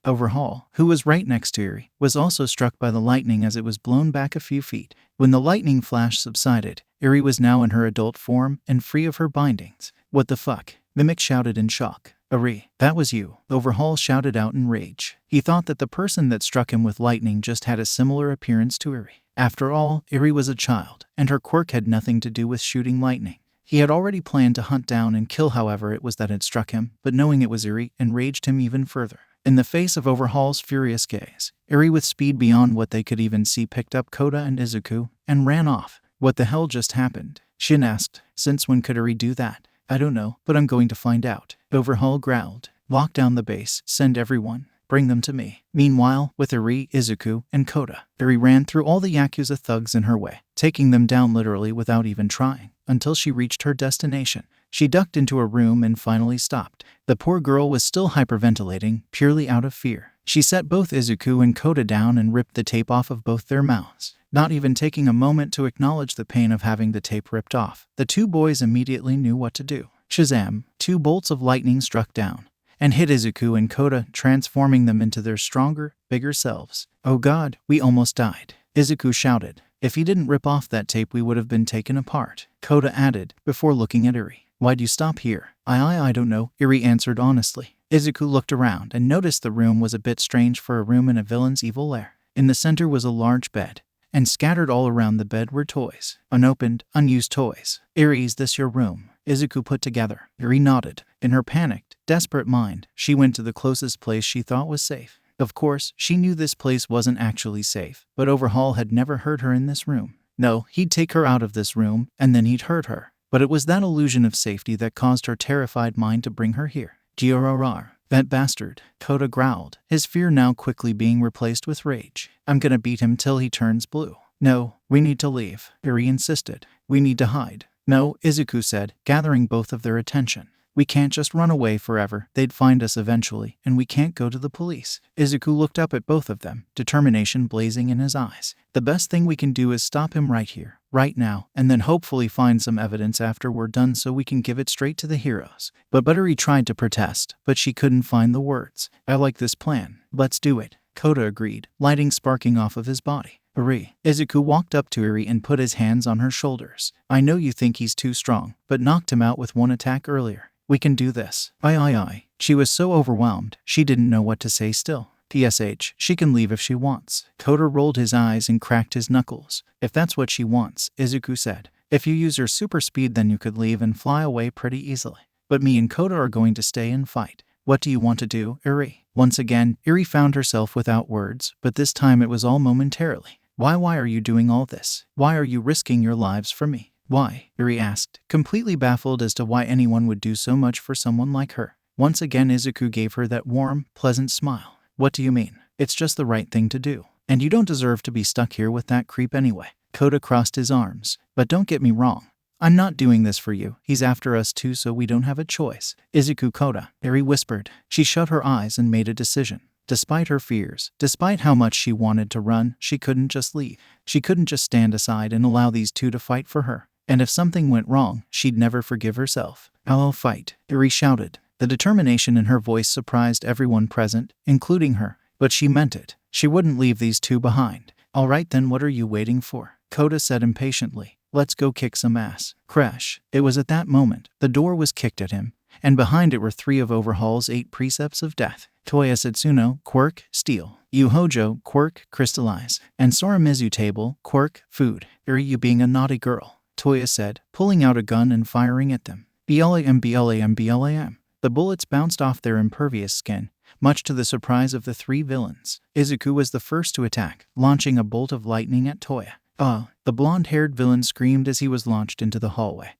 [SPEAKER 1] Overhaul, who was right next to Eri, was also struck by the lightning as it was blown back a few feet. When the lightning flash subsided, Eri was now in her adult form and free of her bindings. What the fuck? Mimic shouted in shock. Eri, that was you, Overhaul shouted out in rage. He thought that the person that struck him with lightning just had a similar appearance to Eri. After all, Eri was a child, and her quirk had nothing to do with shooting lightning. He had already planned to hunt down and kill however it was that had struck him, but knowing it was Eri enraged him even further. In the face of Overhaul's furious gaze, Eri with speed beyond what they could even see picked up Kota and Izuku and ran off. What the hell just happened? Shin asked. Since when could Eri do that? I don't know, but I'm going to find out. Overhaul growled. Lock down the base. Send everyone. Bring them to me. Meanwhile, with Eri, Izuku, and Kota, Eri ran through all the Yakuza thugs in her way, taking them down literally without even trying, until she reached her destination. She ducked into a room and finally stopped. The poor girl was still hyperventilating, purely out of fear. She set both Izuku and Kota down and ripped the tape off of both their mouths, not even taking a moment to acknowledge the pain of having the tape ripped off. The two boys immediately knew what to do. SHAZAM! 2 bolts of lightning struck down and hit Izuku and Kota, transforming them into their stronger, bigger selves. Oh God, we almost died. Izuku shouted. If he didn't rip off that tape, we would have been taken apart. Kota added, before looking at Eri. Why'd you stop here? I don't know, Eri answered honestly. Izuku looked around and noticed the room was a bit strange for a room in a villain's evil lair. In the center was a large bed, and scattered all around the bed were toys. Unopened, unused toys. Eri, is this your room? Izuku put together. Eri nodded. In her panicked, desperate mind, she went to the closest place she thought was safe. Of course, she knew this place wasn't actually safe, but Overhaul had never hurt her in this room. No, he'd take her out of this room, and then he'd hurt her. But it was that illusion of safety that caused her terrified mind to bring her here. Giororar. That bastard, Kota growled, his fear now quickly being replaced with rage. I'm gonna beat him till he turns blue. No, we need to leave, Eri insisted. We need to hide. No, Izuku said, gathering both of their attention. We can't just run away forever. They'd find us eventually, and we can't go to the police. Izuku looked up at both of them, determination blazing in his eyes. The best thing we can do is stop him right here, right now, and then hopefully find some evidence after we're done so we can give it straight to the heroes. But Buttery tried to protest, but she couldn't find the words. I like this plan. Let's do it, Kota agreed, lighting sparking off of his body. Eri. Izuku walked up to Eri and put his hands on her shoulders. I know you think he's too strong, but knocked him out with one attack earlier. We can do this. Aye. She was so overwhelmed, she didn't know what to say still. PSH, she can leave if she wants. Kota rolled his eyes and cracked his knuckles. If that's what she wants, Izuku said. If you use your super speed, then you could leave and fly away pretty easily. But me and Kota are going to stay and fight. What do you want to do, Eri? Once again, Eri found herself without words, but this time it was all momentarily. Why are you doing all this? Why are you risking your lives for me? Why? Eri asked, completely baffled as to why anyone would do so much for someone like her. Once again, Izuku gave her that warm, pleasant smile. What do you mean? It's just the right thing to do. And you don't deserve to be stuck here with that creep anyway. Kota crossed his arms. But don't get me wrong. I'm not doing this for you. He's after us too, so we don't have a choice. Izuku, Kota, Eri whispered. She shut her eyes and made a decision. Despite her fears, despite how much she wanted to run, she couldn't just leave. She couldn't just stand aside and allow these two to fight for her. And if something went wrong, she'd never forgive herself. I'll fight, Eri shouted. The determination in her voice surprised everyone present, including her. But she meant it. She wouldn't leave these two behind. All right then, what are you waiting for? Kota said impatiently. Let's go kick some ass. Crash. It was at that moment the door was kicked at him, and behind it were 3 of Overhaul's 8 precepts of death. Toya Setsuno, quirk, steal. Yu Hojo, quirk, crystallize. And Soramizu table, quirk, food. Eri, you being a naughty girl, Toya said, pulling out a gun and firing at them. BLAM. The bullets bounced off their impervious skin, much to the surprise of the 3 villains. Izuku was the first to attack, launching a bolt of lightning at Toya. The blonde-haired villain screamed as he was launched into the hallway,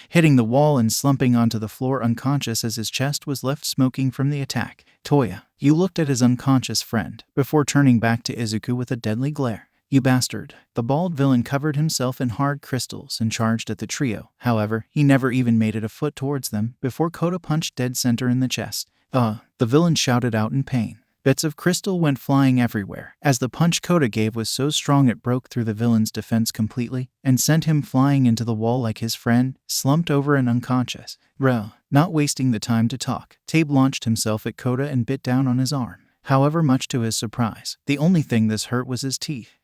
[SPEAKER 1] hitting the wall and slumping onto the floor unconscious as his chest was left smoking from the attack. Toya, you looked at his unconscious friend, before turning back to Izuku with a deadly glare. You bastard. The bald villain covered himself in hard crystals and charged at the trio. However, he never even made it a foot towards them before Kota punched dead center in the chest. The villain shouted out in pain. Bits of crystal went flying everywhere, as the punch Kota gave was so strong it broke through the villain's defense completely and sent him flying into the wall like his friend, slumped over and unconscious. Not wasting the time to talk, Tabe launched himself at Kota and bit down on his arm. However, much to his surprise, the only thing this hurt was his teeth.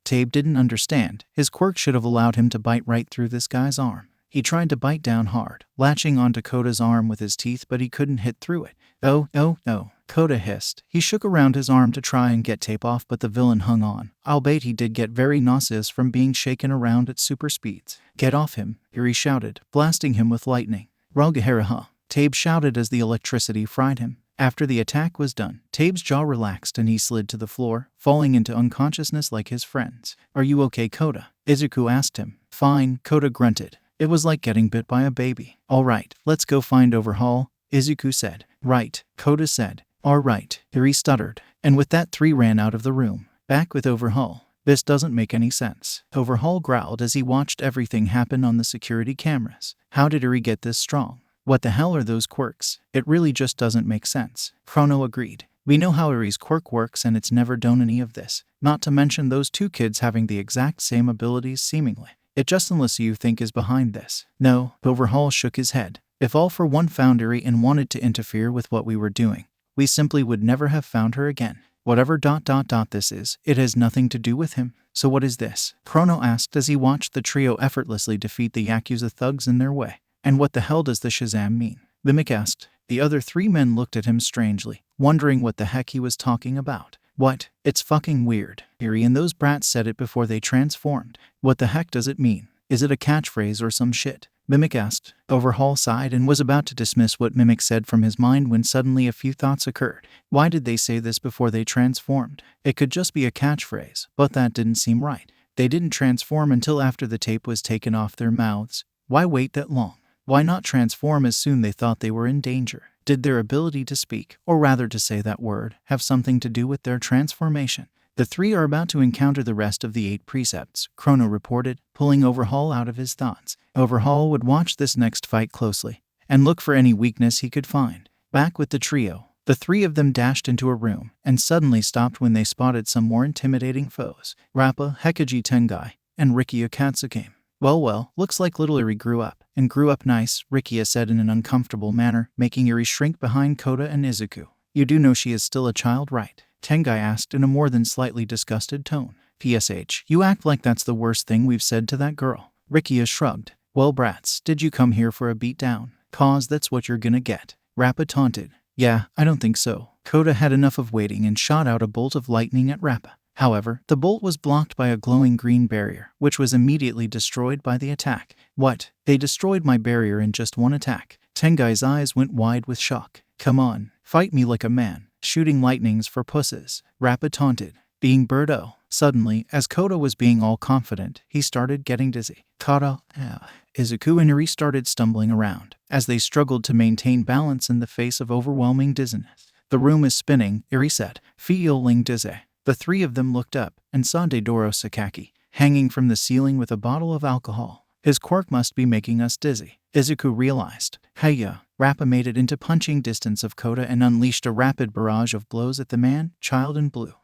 [SPEAKER 1] Tabe didn't understand. His quirk should have allowed him to bite right through this guy's arm. He tried to bite down hard, latching onto Kota's arm with his teeth, but he couldn't hit through it. Oh, no. Kota hissed. He shook around his arm to try and get Tape off, but the villain hung on. Albeit he did get very nauseous from being shaken around at super speeds. Get off him, Eri shouted, blasting him with lightning. Rogaharaha, Tabe shouted as the electricity fried him. After the attack was done, Tabe's jaw relaxed and he slid to the floor, falling into unconsciousness like his friends. Are you okay, Kota? Izuku asked him. Fine, Kota grunted. It was like getting bit by a baby. All right, let's go find Overhaul. Izuku said. Right, Kota said. Alright, Eri stuttered, and with that 3 ran out of the room. Back with Overhaul. This doesn't make any sense. Overhaul growled as he watched everything happen on the security cameras. How did Eri get this strong? What the hell are those quirks? It really just doesn't make sense. Chrono agreed. We know how Eri's quirk works and it's never done any of this. Not to mention those 2 kids having the exact same abilities seemingly. It just unless you think is behind this. No, Overhaul shook his head. If All for One found Eri and wanted to interfere with what we were doing, we simply would never have found her again. Whatever ... this is, it has nothing to do with him. So what is this? Chrono asked as he watched the trio effortlessly defeat the Yakuza thugs in their way. And what the hell does the SHAZAM mean? Mimic asked. The other 3 men looked at him strangely, wondering what the heck he was talking about. What? It's fucking weird. Eri and those brats said it before they transformed. What the heck does it mean? Is it a catchphrase or some shit? Mimic asked. Overhaul sighed and was about to dismiss what Mimic said from his mind when suddenly a few thoughts occurred. Why did they say this before they transformed? It could just be a catchphrase, but that didn't seem right. They didn't transform until after the tape was taken off their mouths. Why wait that long? Why not transform as soon they thought they were in danger? Did their ability to speak, or rather to say that word, have something to do with their transformation? The 3 are about to encounter the rest of the 8 precepts, Chrono reported, pulling Overhaul out of his thoughts. Overhaul would watch this next fight closely, and look for any weakness he could find. Back with the trio, the 3 of them dashed into a room, and suddenly stopped when they spotted some more intimidating foes. Rappa, Hekiji Tengai, and Rikia Katsukame. Well, looks like little Eri grew up, and grew up nice, Rikia said in an uncomfortable manner, making Eri shrink behind Kota and Izuku. You do know she is still a child, right? Tengai asked in a more than slightly disgusted tone. PSH, you act like that's the worst thing we've said to that girl. Rikia shrugged. Well, brats, did you come here for a beatdown? 'Cause that's what you're gonna get. Rappa taunted. Yeah, I don't think so. Kota had enough of waiting and shot out a bolt of lightning at Rappa. However, the bolt was blocked by a glowing green barrier, which was immediately destroyed by the attack. What? They destroyed my barrier in just one attack. Tengai's eyes went wide with shock. Come on, fight me like a man. Shooting lightnings for pusses. Rappa taunted. Being Birdo. Suddenly, as Kota was being all confident, he started getting dizzy. Izuku and Eri started stumbling around, as they struggled to maintain balance in the face of overwhelming dizziness. The room is spinning, Eri said, feeling dizzy. The 3 of them looked up, and saw Deidoro Sakaki, hanging from the ceiling with a bottle of alcohol. His quirk must be making us dizzy. Izuku realized. Heya. Rappa made it into punching distance of Kota and unleashed a rapid barrage of blows at the man-child in blue.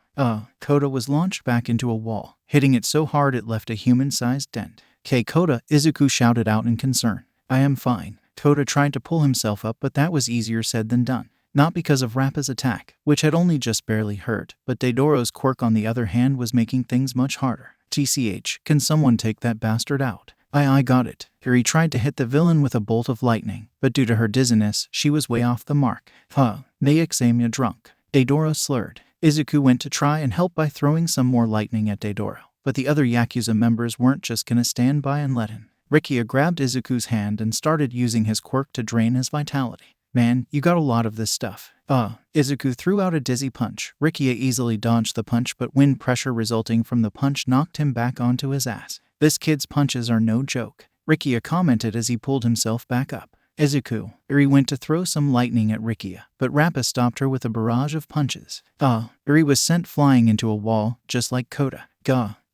[SPEAKER 1] Kota was launched back into a wall, hitting it so hard it left a human-sized dent. Kota, Izuku shouted out in concern. I am fine. Kota tried to pull himself up, but that was easier said than done. Not because of Rappa's attack, which had only just barely hurt, but Deidoro's quirk on the other hand was making things much harder. TCH, can someone take that bastard out? I got it. Eri tried to hit the villain with a bolt of lightning, but due to her dizziness, she was way off the mark. Naixamia drunk. Deidoro slurred. Izuku went to try and help by throwing some more lightning at Deidoro, but the other Yakuza members weren't just gonna stand by and let him. Rikia grabbed Izuku's hand and started using his quirk to drain his vitality. Man, you got a lot of this stuff. Izuku threw out a dizzy punch. Rikia easily dodged the punch, but wind pressure resulting from the punch knocked him back onto his ass. This kid's punches are no joke, Rikia commented as he pulled himself back up. Izuku. Eri went to throw some lightning at Rikia, but Rappa stopped her with a barrage of punches. Eri was sent flying into a wall, just like Kota.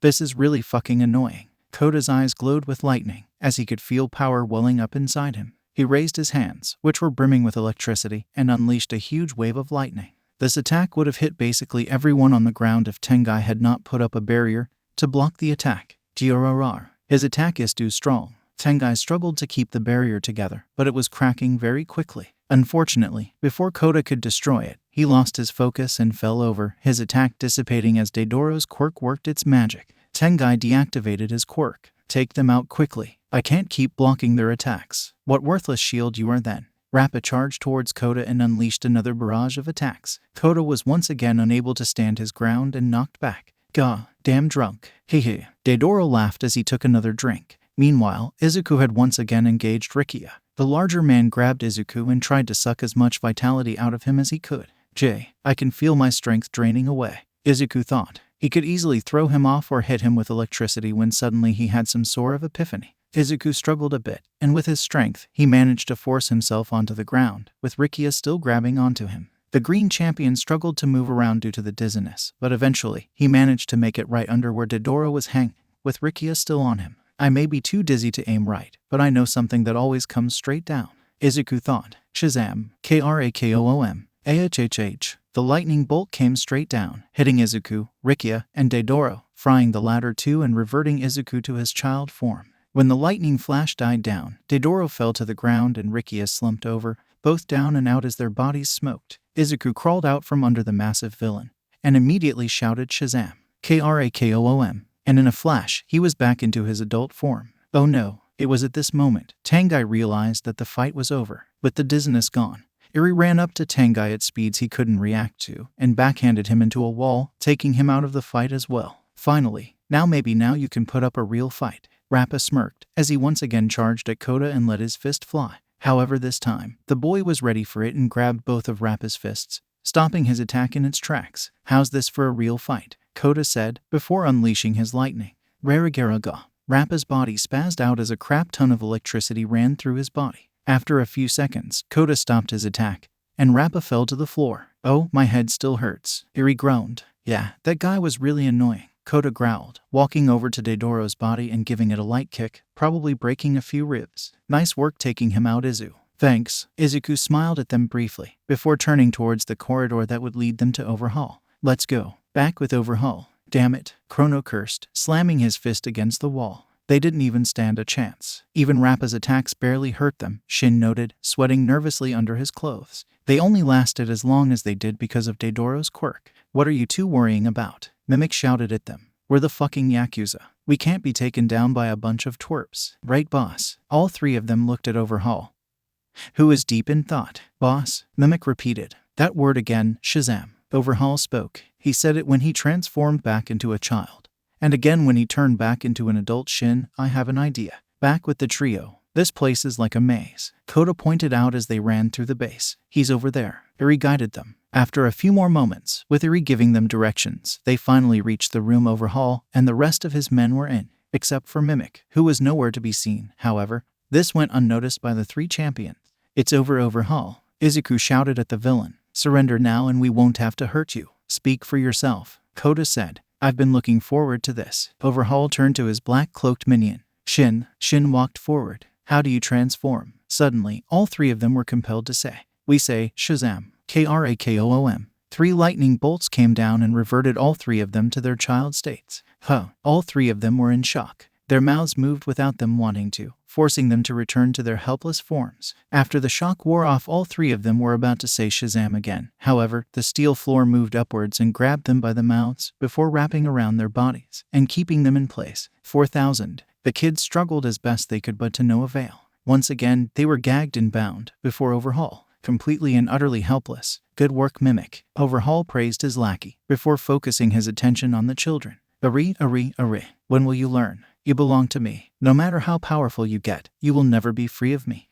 [SPEAKER 1] This is really fucking annoying. Kota's eyes glowed with lightning, as he could feel power welling up inside him. He raised his hands, which were brimming with electricity, and unleashed a huge wave of lightning. This attack would have hit basically everyone on the ground if Tengai had not put up a barrier to block the attack. His attack is too strong. Tengai struggled to keep the barrier together, but it was cracking very quickly. Unfortunately, before Kota could destroy it, he lost his focus and fell over, his attack dissipating as Deidoro's quirk worked its magic. Tengai deactivated his quirk. Take them out quickly. I can't keep blocking their attacks. What worthless shield you are then. Rappa charged towards Kota and unleashed another barrage of attacks. Kota was once again unable to stand his ground and knocked back. Damn drunk. Hehe. Deidoro laughed as he took another drink. Meanwhile, Izuku had once again engaged Rikia. The larger man grabbed Izuku and tried to suck as much vitality out of him as he could. I can feel my strength draining away, Izuku thought. He could easily throw him off or hit him with electricity when suddenly he had some sort of epiphany. Izuku struggled a bit, and with his strength, he managed to force himself onto the ground, with Rikia still grabbing onto him. The green champion struggled to move around due to the dizziness, but eventually, he managed to make it right under where Deidoro was hanging, with Rikia still on him. I may be too dizzy to aim right, but I know something that always comes straight down, Izuku thought. SHAZAM, KRAKOOM, AHHH. The lightning bolt came straight down, hitting Izuku, Rikia, and Deidoro, frying the latter too and reverting Izuku to his child form. When the lightning flash died down, Deidoro fell to the ground and Rikia slumped over, both down and out as their bodies smoked. Izuku crawled out from under the massive villain, and immediately shouted SHAZAM, KRAKOOM, and in a flash, he was back into his adult form. Oh no, it was at this moment, Tengai realized that the fight was over. With the dizziness gone, Eri ran up to Tengai at speeds he couldn't react to, and backhanded him into a wall, taking him out of the fight as well. Finally, now you can put up a real fight. Rappa smirked, as he once again charged at Kota and let his fist fly. However, this time, the boy was ready for it and grabbed both of Rappa's fists, stopping his attack in its tracks. How's this for a real fight? Kota said, before unleashing his lightning. Raragaraga. Rappa's body spazzed out as a crap ton of electricity ran through his body. After a few seconds, Kota stopped his attack, and Rappa fell to the floor. Oh, my head still hurts. Eri groaned. Yeah, that guy was really annoying, Kota growled, walking over to Deidoro's body and giving it a light kick, probably breaking a few ribs. Nice work taking him out, Izu. Thanks. Izuku smiled at them briefly, before turning towards the corridor that would lead them to Overhaul. Let's go. Back with Overhaul. Damn it, Chrono cursed, slamming his fist against the wall. They didn't even stand a chance. Even Rappa's attacks barely hurt them, Shin noted, sweating nervously under his clothes. They only lasted as long as they did because of Deidoro's quirk. What are you two worrying about? Mimic shouted at them. We're the fucking Yakuza. We can't be taken down by a bunch of twerps. Right, boss? All three of them looked at Overhaul, who was deep in thought. Boss? Mimic repeated. That word again, SHAZAM. Overhaul spoke. He said it when he transformed back into a child. And again when he turned back into an adult. Shin, I have an idea. Back with the trio. This place is like a maze, Kota pointed out as they ran through the base. He's over there. Eri guided them. After a few more moments, with Eri giving them directions, they finally reached the room Overhaul, and the rest of his men were in, except for Mimic, who was nowhere to be seen. However, this went unnoticed by the three champions. It's over, Overhaul. Izuku shouted at the villain. Surrender now and we won't have to hurt you. Speak for yourself, Kota said. I've been looking forward to this. Overhaul turned to his black-cloaked minion. Shin walked forward. How do you transform? Suddenly, all three of them were compelled to say. We say, SHAZAM, KRAKOOM. 3 lightning bolts came down and reverted all three of them to their child states. All three of them were in shock. Their mouths moved without them wanting to, forcing them to return to their helpless forms. After the shock wore off, all three of them were about to say SHAZAM again. However, the steel floor moved upwards and grabbed them by the mouths, before wrapping around their bodies and keeping them in place. 4,000. The kids struggled as best they could, but to no avail. Once again, they were gagged and bound, before Overhaul, completely and utterly helpless. Good work, Mimic. Overhaul praised his lackey, before focusing his attention on the children. Eri. When will you learn? You belong to me. No matter how powerful you get, you will never be free of me.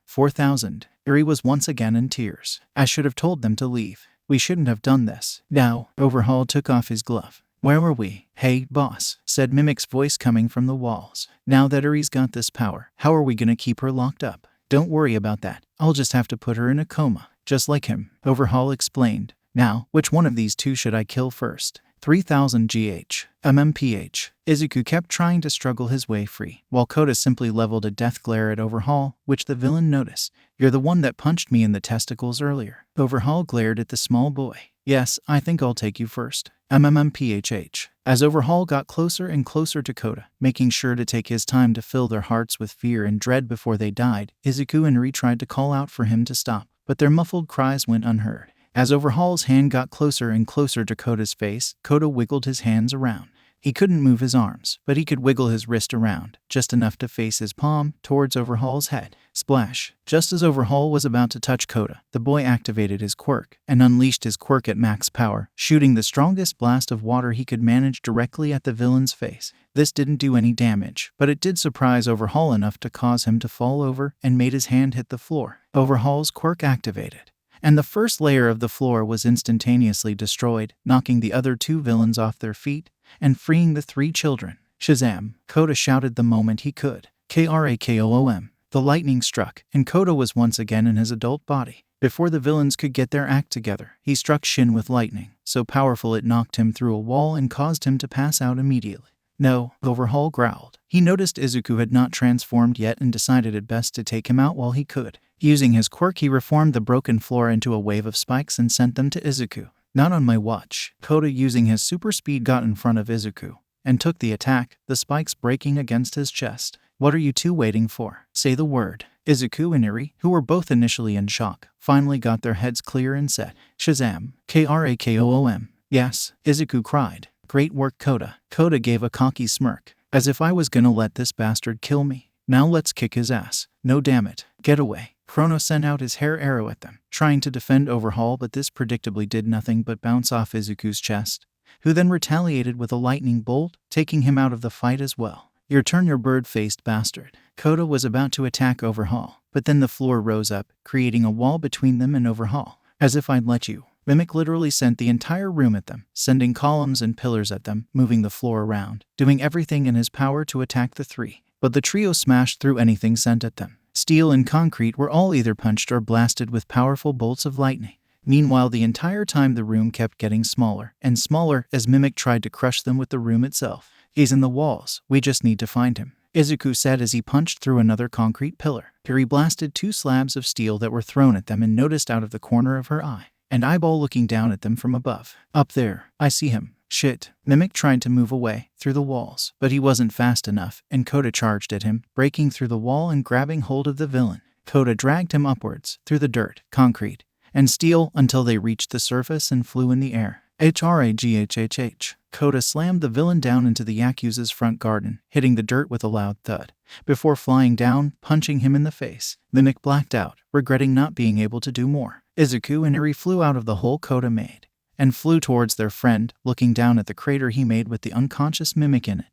[SPEAKER 1] 4,000. Eri was once again in tears. I should have told them to leave. We shouldn't have done this. Now, Overhaul took off his glove. Where were we? Hey, boss, said Mimic's voice coming from the walls. Now that Eri's got this power, how are we gonna keep her locked up? Don't worry about that. I'll just have to put her in a coma, just like him, Overhaul explained. Now, which one of these two should I kill first? 3,000 GH. Izuku kept trying to struggle his way free, while Kota simply leveled a death glare at Overhaul, which the villain noticed. You're the one that punched me in the testicles earlier. Overhaul glared at the small boy. Yes, I think I'll take you first. As Overhaul got closer and closer to Kota, making sure to take his time to fill their hearts with fear and dread before they died, Izuku and Eri tried to call out for him to stop, but their muffled cries went unheard. As Overhaul's hand got closer and closer to Kota's face, Kota wiggled his hands around. He couldn't move his arms, but he could wiggle his wrist around, just enough to face his palm towards Overhaul's head. Splash! Just as Overhaul was about to touch Kota, the boy activated his quirk and unleashed his quirk at max power, shooting the strongest blast of water he could manage directly at the villain's face. This didn't do any damage, but it did surprise Overhaul enough to cause him to fall over and made his hand hit the floor. Overhaul's quirk activated, and the first layer of the floor was instantaneously destroyed, knocking the other 2 villains off their feet and freeing the 3 children. Shazam! Kota shouted the moment he could. Krakoom! The lightning struck, and Kota was once again in his adult body. Before the villains could get their act together, he struck Shin with lightning, so powerful it knocked him through a wall and caused him to pass out immediately. No, Overhaul growled. He noticed Izuku had not transformed yet and decided it best to take him out while he could. Using his quirk, he reformed the broken floor into a wave of spikes and sent them to Izuku. Not on my watch. Kota, using his super speed, got in front of Izuku and took the attack, the spikes breaking against his chest. What are you two waiting for? Say the word. Izuku and Eri, who were both initially in shock, finally got their heads clear and said, Shazam! Krakoom! Yes, Izuku cried. Great work, Kota. Kota gave a cocky smirk. As if I was gonna let this bastard kill me. Now let's kick his ass. No, damn it. Get away. Chrono sent out his hair arrow at them, trying to defend Overhaul, but this predictably did nothing but bounce off Izuku's chest, who then retaliated with a lightning bolt, taking him out of the fight as well. Your turn, you bird-faced bastard. Kota was about to attack Overhaul, but then the floor rose up, creating a wall between them and Overhaul. As if I'd let you. Mimic literally sent the entire room at them, sending columns and pillars at them, moving the floor around, doing everything in his power to attack the three. But the trio smashed through anything sent at them. Steel and concrete were all either punched or blasted with powerful bolts of lightning. Meanwhile, the entire time the room kept getting smaller and smaller as Mimic tried to crush them with the room itself. He's in the walls. We just need to find him, Izuku said as he punched through another concrete pillar. He blasted 2 slabs of steel that were thrown at them and noticed out of the corner of her eye an eyeball looking down at them from above. Up there, I see him. Shit. Mimic tried to move away through the walls, but he wasn't fast enough, and Kota charged at him, breaking through the wall and grabbing hold of the villain. Kota dragged him upwards through the dirt, concrete, and steel until they reached the surface and flew in the air. HRAGHHH. Kota slammed the villain down into the Yakuza's front garden, hitting the dirt with a loud thud, before flying down, punching him in the face. Mimic blacked out, regretting not being able to do more. Izuku and Eri flew out of the hole Kota made, and flew towards their friend, looking down at the crater he made with the unconscious Mimic in it.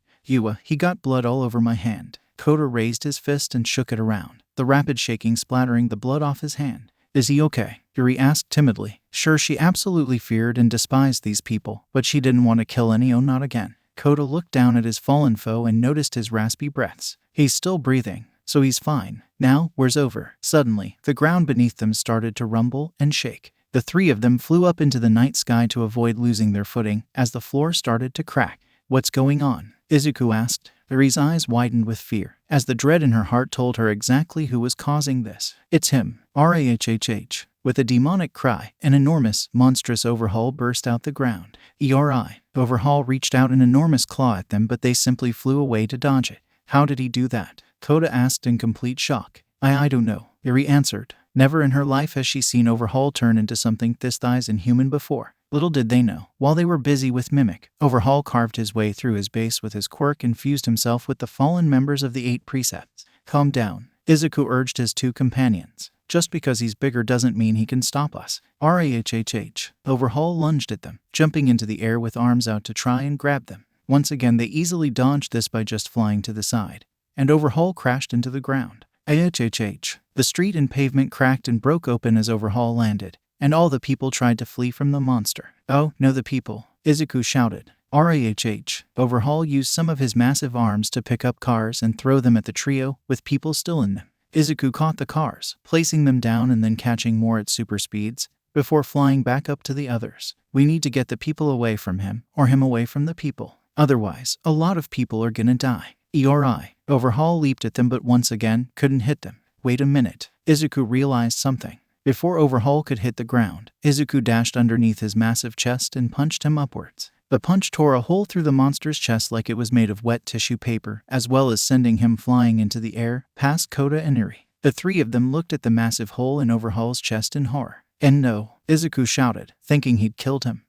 [SPEAKER 1] He got blood all over my hand. Kota raised his fist and shook it around, the rapid shaking splattering the blood off his hand. Is he okay? Yuri asked timidly. Sure, she absolutely feared and despised these people, but she didn't want to kill any. Oh, not again. Kota looked down at his fallen foe and noticed his raspy breaths. He's still breathing, so he's fine. Now, where's over? Suddenly, the ground beneath them started to rumble and shake. The three of them flew up into the night sky to avoid losing their footing as the floor started to crack. What's going on? Izuku asked. Yuri's eyes widened with fear, as the dread in her heart told her exactly who was causing this. It's him. RAHHH. With a demonic cry, an enormous, monstrous Overhaul burst out the ground. ERI. Overhaul reached out an enormous claw at them, but they simply flew away to dodge it. How did he do that? Kota asked in complete shock. I don't know, Yuri answered. Never in her life has she seen Overhaul turn into something this size inhuman before. Little did they know, while they were busy with Mimic, Overhaul carved his way through his base with his quirk and fused himself with the fallen members of the 8 precepts. Calm down, Izuku urged his 2 companions. Just because he's bigger doesn't mean he can stop us. RAHHH. Overhaul lunged at them, jumping into the air with arms out to try and grab them. Once again, they easily dodged this by just flying to the side, and Overhaul crashed into the ground. AHHH. The street and pavement cracked and broke open as Overhaul landed, and all the people tried to flee from the monster. Oh, no, the people, Izuku shouted. RAHH. Overhaul used some of his massive arms to pick up cars and throw them at the trio, with people still in them. Izuku caught the cars, placing them down and then catching more at super speeds, before flying back up to the others. We need to get the people away from him, or him away from the people. Otherwise, a lot of people are gonna die. ERI. Overhaul leaped at them but once again couldn't hit them. Wait a minute. Izuku realized something. Before Overhaul could hit the ground, Izuku dashed underneath his massive chest and punched him upwards. The punch tore a hole through the monster's chest like it was made of wet tissue paper, as well as sending him flying into the air, past Kota and Eri. The 3 of them looked at the massive hole in Overhaul's chest in horror. And no, Izuku shouted, thinking he'd killed him.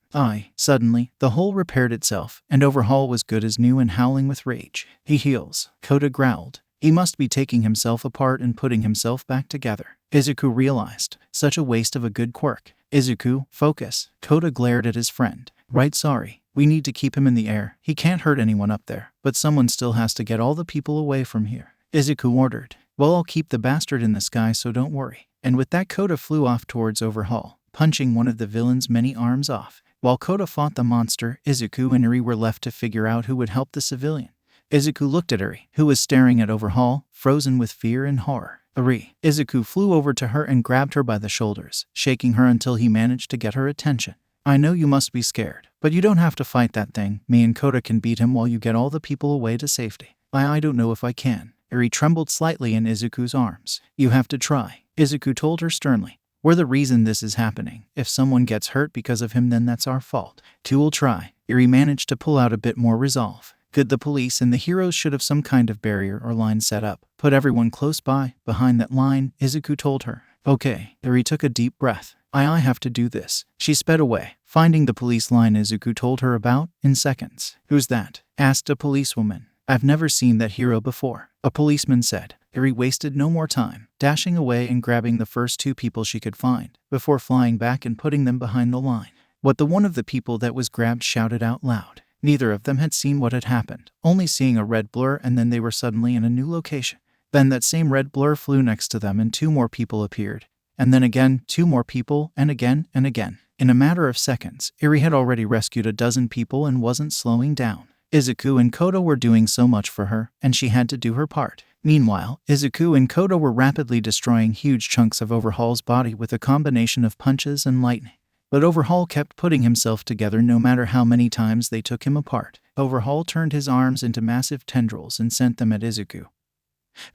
[SPEAKER 1] Suddenly, the hole repaired itself, and Overhaul was good as new and howling with rage. He heals, Kota growled. He must be taking himself apart and putting himself back together. Izuku realized. Such a waste of a good quirk. Izuku, focus. Kota glared at his friend. Right, sorry. We need to keep him in the air. He can't hurt anyone up there, but someone still has to get all the people away from here. Izuku ordered. Well, I'll keep the bastard in the sky, so don't worry. And with that, Kota flew off towards Overhaul, punching one of the villain's many arms off. While Kota fought the monster, Izuku and Eri were left to figure out who would help the civilian. Izuku looked at Eri, who was staring at Overhaul, frozen with fear and horror. Eri. Izuku flew over to her and grabbed her by the shoulders, shaking her until he managed to get her attention. I know you must be scared, but you don't have to fight that thing. Me and Kota can beat him while you get all the people away to safety. I don't know if I can. Eri trembled slightly in Izuku's arms. You have to try, Izuku told her sternly. We're the reason this is happening. If someone gets hurt because of him, then that's our fault. We'll try. Eri managed to pull out a bit more resolve. Good, the police and the heroes should have some kind of barrier or line set up. Put everyone close by, behind that line, Izuku told her. Okay. Eri took a deep breath. I have to do this. She sped away, finding the police line Izuku told her about in seconds. Who's that? Asked a policewoman. I've never seen that hero before, a policeman said. Eri wasted no more time, dashing away and grabbing the first two people she could find, before flying back and putting them behind the line. What the one of the people that was grabbed shouted out loud. Neither of them had seen what had happened, only seeing a red blur, and then they were suddenly in a new location. Then that same red blur flew next to them and two more people appeared. And then again, two more people, and again and again. In a matter of seconds, Eri had already rescued a dozen people and wasn't slowing down. Izuku and Kota were doing so much for her, and she had to do her part. Meanwhile, Izuku and Kota were rapidly destroying huge chunks of Overhaul's body with a combination of punches and lightning. But Overhaul kept putting himself together no matter how many times they took him apart. Overhaul turned his arms into massive tendrils and sent them at Izuku,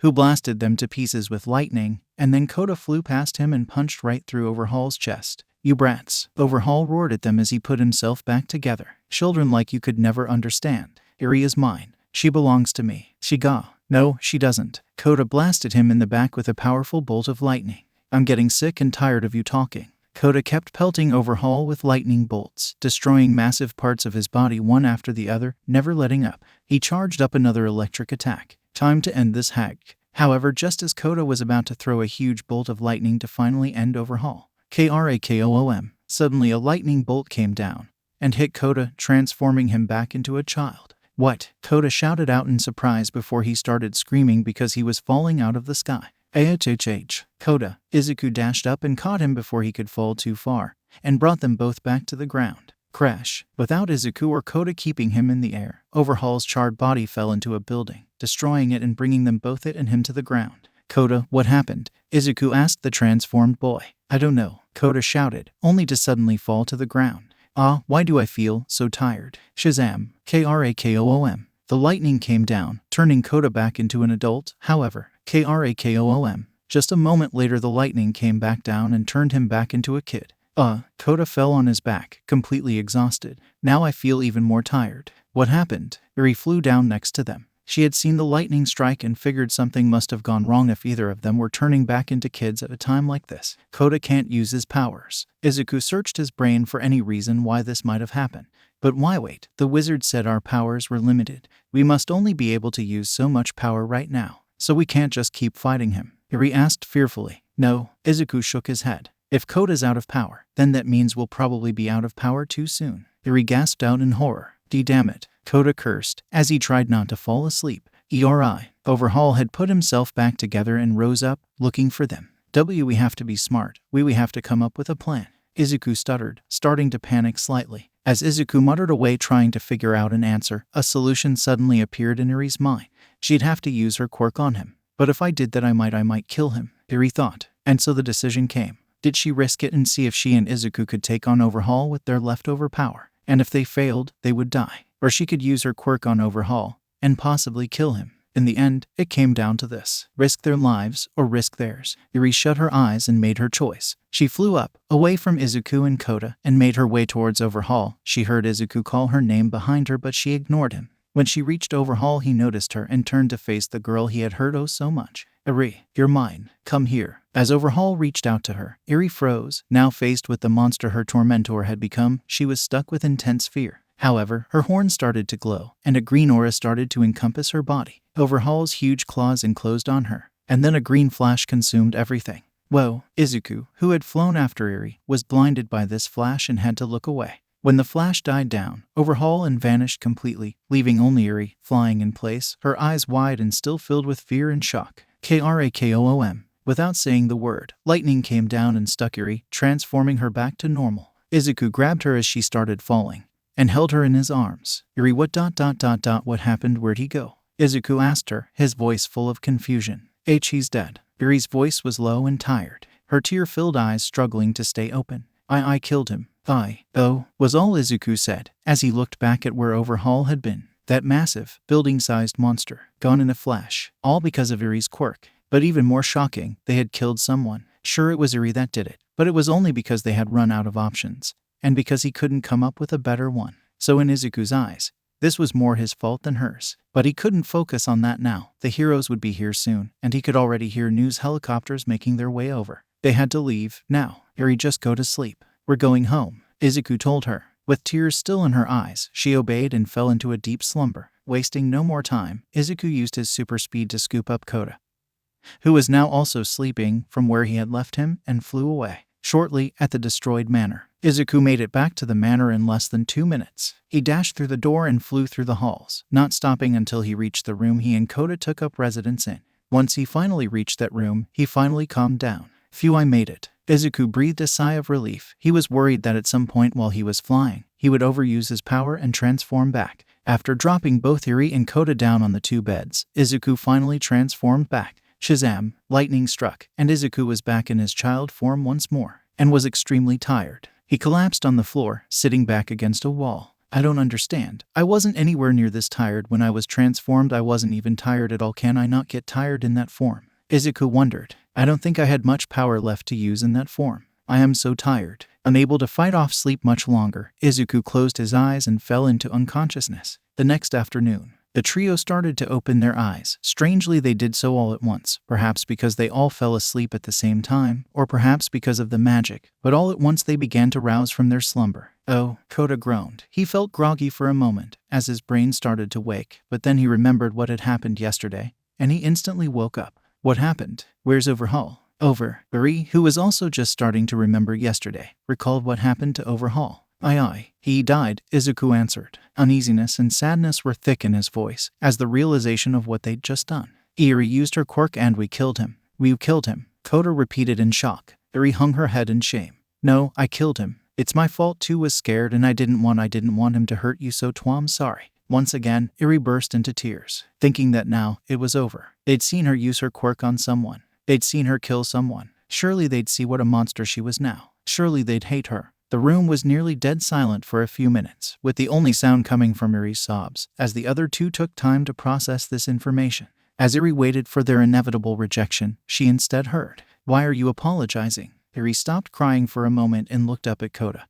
[SPEAKER 1] who blasted them to pieces with lightning, and then Kota flew past him and punched right through Overhaul's chest. You brats, Overhaul roared at them as he put himself back together. Children like you could never understand. Eri is mine. She belongs to me. No, she doesn't. Kota blasted him in the back with a powerful bolt of lightning. I'm getting sick and tired of you talking. Kota kept pelting Overhaul with lightning bolts, destroying massive parts of his body one after the other, never letting up. He charged up another electric attack. Time to end this hack. However, just as Kota was about to throw a huge bolt of lightning to finally end Overhaul, KRAKOOM, suddenly a lightning bolt came down and hit Kota, transforming him back into a child. What? Kota shouted out in surprise before he started screaming because he was falling out of the sky. Kota. Izuku dashed up and caught him before he could fall too far, and brought them both back to the ground. Crash. Without Izuku or Kota keeping him in the air, Overhaul's charred body fell into a building, destroying it and bringing them both it and him to the ground. Kota, what happened? Izuku asked the transformed boy. I don't know, Kota shouted, only to suddenly fall to the ground. Why do I feel so tired? SHAZAM. KRAKOOM. The lightning came down, turning Kota back into an adult, however. KRAKOOM. Just a moment later the lightning came back down and turned him back into a kid. Kota fell on his back, completely exhausted. Now I feel even more tired. What happened? Eri flew down next to them. She had seen the lightning strike and figured something must have gone wrong if either of them were turning back into kids at a time like this. Kota can't use his powers. Izuku searched his brain for any reason why this might have happened. But why wait? The wizard said our powers were limited. We must only be able to use so much power right now, so we can't just keep fighting him. Eri asked fearfully. No, Izuku shook his head. If Kota's out of power, then that means we'll probably be out of power too soon. Eri gasped out in horror. Damn it, Kota cursed, as he tried not to fall asleep. Overhaul had put himself back together and rose up, looking for them. We have to be smart. We have to come up with a plan. Izuku stuttered, starting to panic slightly. As Izuku muttered away trying to figure out an answer, a solution suddenly appeared in Eri's mind. She'd have to use her quirk on him. But if I did that I might kill him, Eri thought. And so the decision came. Did she risk it and see if she and Izuku could take on Overhaul with their leftover power? And if they failed, they would die. Or she could use her quirk on Overhaul and possibly kill him. In the end, it came down to this. Risk their lives or risk theirs. Eri shut her eyes and made her choice. She flew up, away from Izuku and Kota, and made her way towards Overhaul. She heard Izuku call her name behind her, but she ignored him. When she reached Overhaul, he noticed her and turned to face the girl he had hurt so much. Eri, you're mine. Come here. As Overhaul reached out to her, Eri froze. Now faced with the monster her tormentor had become, she was stuck with intense fear. However, her horns started to glow, and a green aura started to encompass her body. Overhaul's huge claws enclosed on her, and then a green flash consumed everything. Whoa! Izuku, who had flown after Eri, was blinded by this flash and had to look away. When the flash died down, Overhaul and vanished completely, leaving only Eri, flying in place, her eyes wide and still filled with fear and shock. KRAKOOM. Without saying the word, lightning came down and stuck Eri, transforming her back to normal. Izuku grabbed her as she started falling, and held her in his arms. Eri, what happened? Where'd he go? Izuku asked her, his voice full of confusion. He's dead. Yuri's voice was low and tired, her tear-filled eyes struggling to stay open. I killed him. Oh, was all Izuku said, as he looked back at where Overhaul had been. That massive, building-sized monster, gone in a flash, all because of Yuri's quirk. But even more shocking, they had killed someone. Sure, it was Yuri that did it, but it was only because they had run out of options, and because he couldn't come up with a better one. So in Izuku's eyes, this was more his fault than hers. But he couldn't focus on that now. The heroes would be here soon, and he could already hear news helicopters making their way over. They had to leave, now. Yuri, just go to sleep. We're going home, Izuku told her. With tears still in her eyes, she obeyed and fell into a deep slumber. Wasting no more time, Izuku used his super speed to scoop up Kota, who was now also sleeping, from where he had left him, and flew away. Shortly, at the destroyed manor, Izuku made it back to the manor in less than 2 minutes. He dashed through the door and flew through the halls, not stopping until he reached the room he and Kota took up residence in. Once he finally reached that room, he finally calmed down. Phew, I made it. Izuku breathed a sigh of relief. He was worried that at some point while he was flying, he would overuse his power and transform back. After dropping both Yuri and Kota down on the 2 beds, Izuku finally transformed back. SHAZAM, lightning struck, and Izuku was back in his child form once more, and was extremely tired. He collapsed on the floor, sitting back against a wall. I don't understand. I wasn't anywhere near this tired when I was transformed. I wasn't even tired at all. Can I not get tired in that form? Izuku wondered. I don't think I had much power left to use in that form. I am so tired. Unable to fight off sleep much longer, Izuku closed his eyes and fell into unconsciousness. The next afternoon, the trio started to open their eyes. Strangely, they did so all at once, perhaps because they all fell asleep at the same time, or perhaps because of the magic, but all at once they began to rouse from their slumber. Oh, Kota groaned. He felt groggy for a moment, as his brain started to wake, but then he remembered what had happened yesterday, and he instantly woke up. What happened? Where's Overhaul? Yuri, who was also just starting to remember yesterday, recalled what happened to Overhaul. He died, Izuku answered. Uneasiness and sadness were thick in his voice, as the realization of what they'd just done. Yuri used her quirk and we killed him. We killed him, Kota repeated in shock. Yuri hung her head in shame. No, I killed him. It's my fault too. Was scared and I didn't want him to hurt you, so I'm sorry. Once again, Yuri burst into tears, thinking that now it was over. They'd seen her use her quirk on someone. They'd seen her kill someone. Surely they'd see what a monster she was now. Surely they'd hate her. The room was nearly dead silent for a few minutes, with the only sound coming from Yuri's sobs, as the other two took time to process this information. As Yuri waited for their inevitable rejection, she instead heard, "Why are you apologizing?" Yuri stopped crying for a moment and looked up at Kota,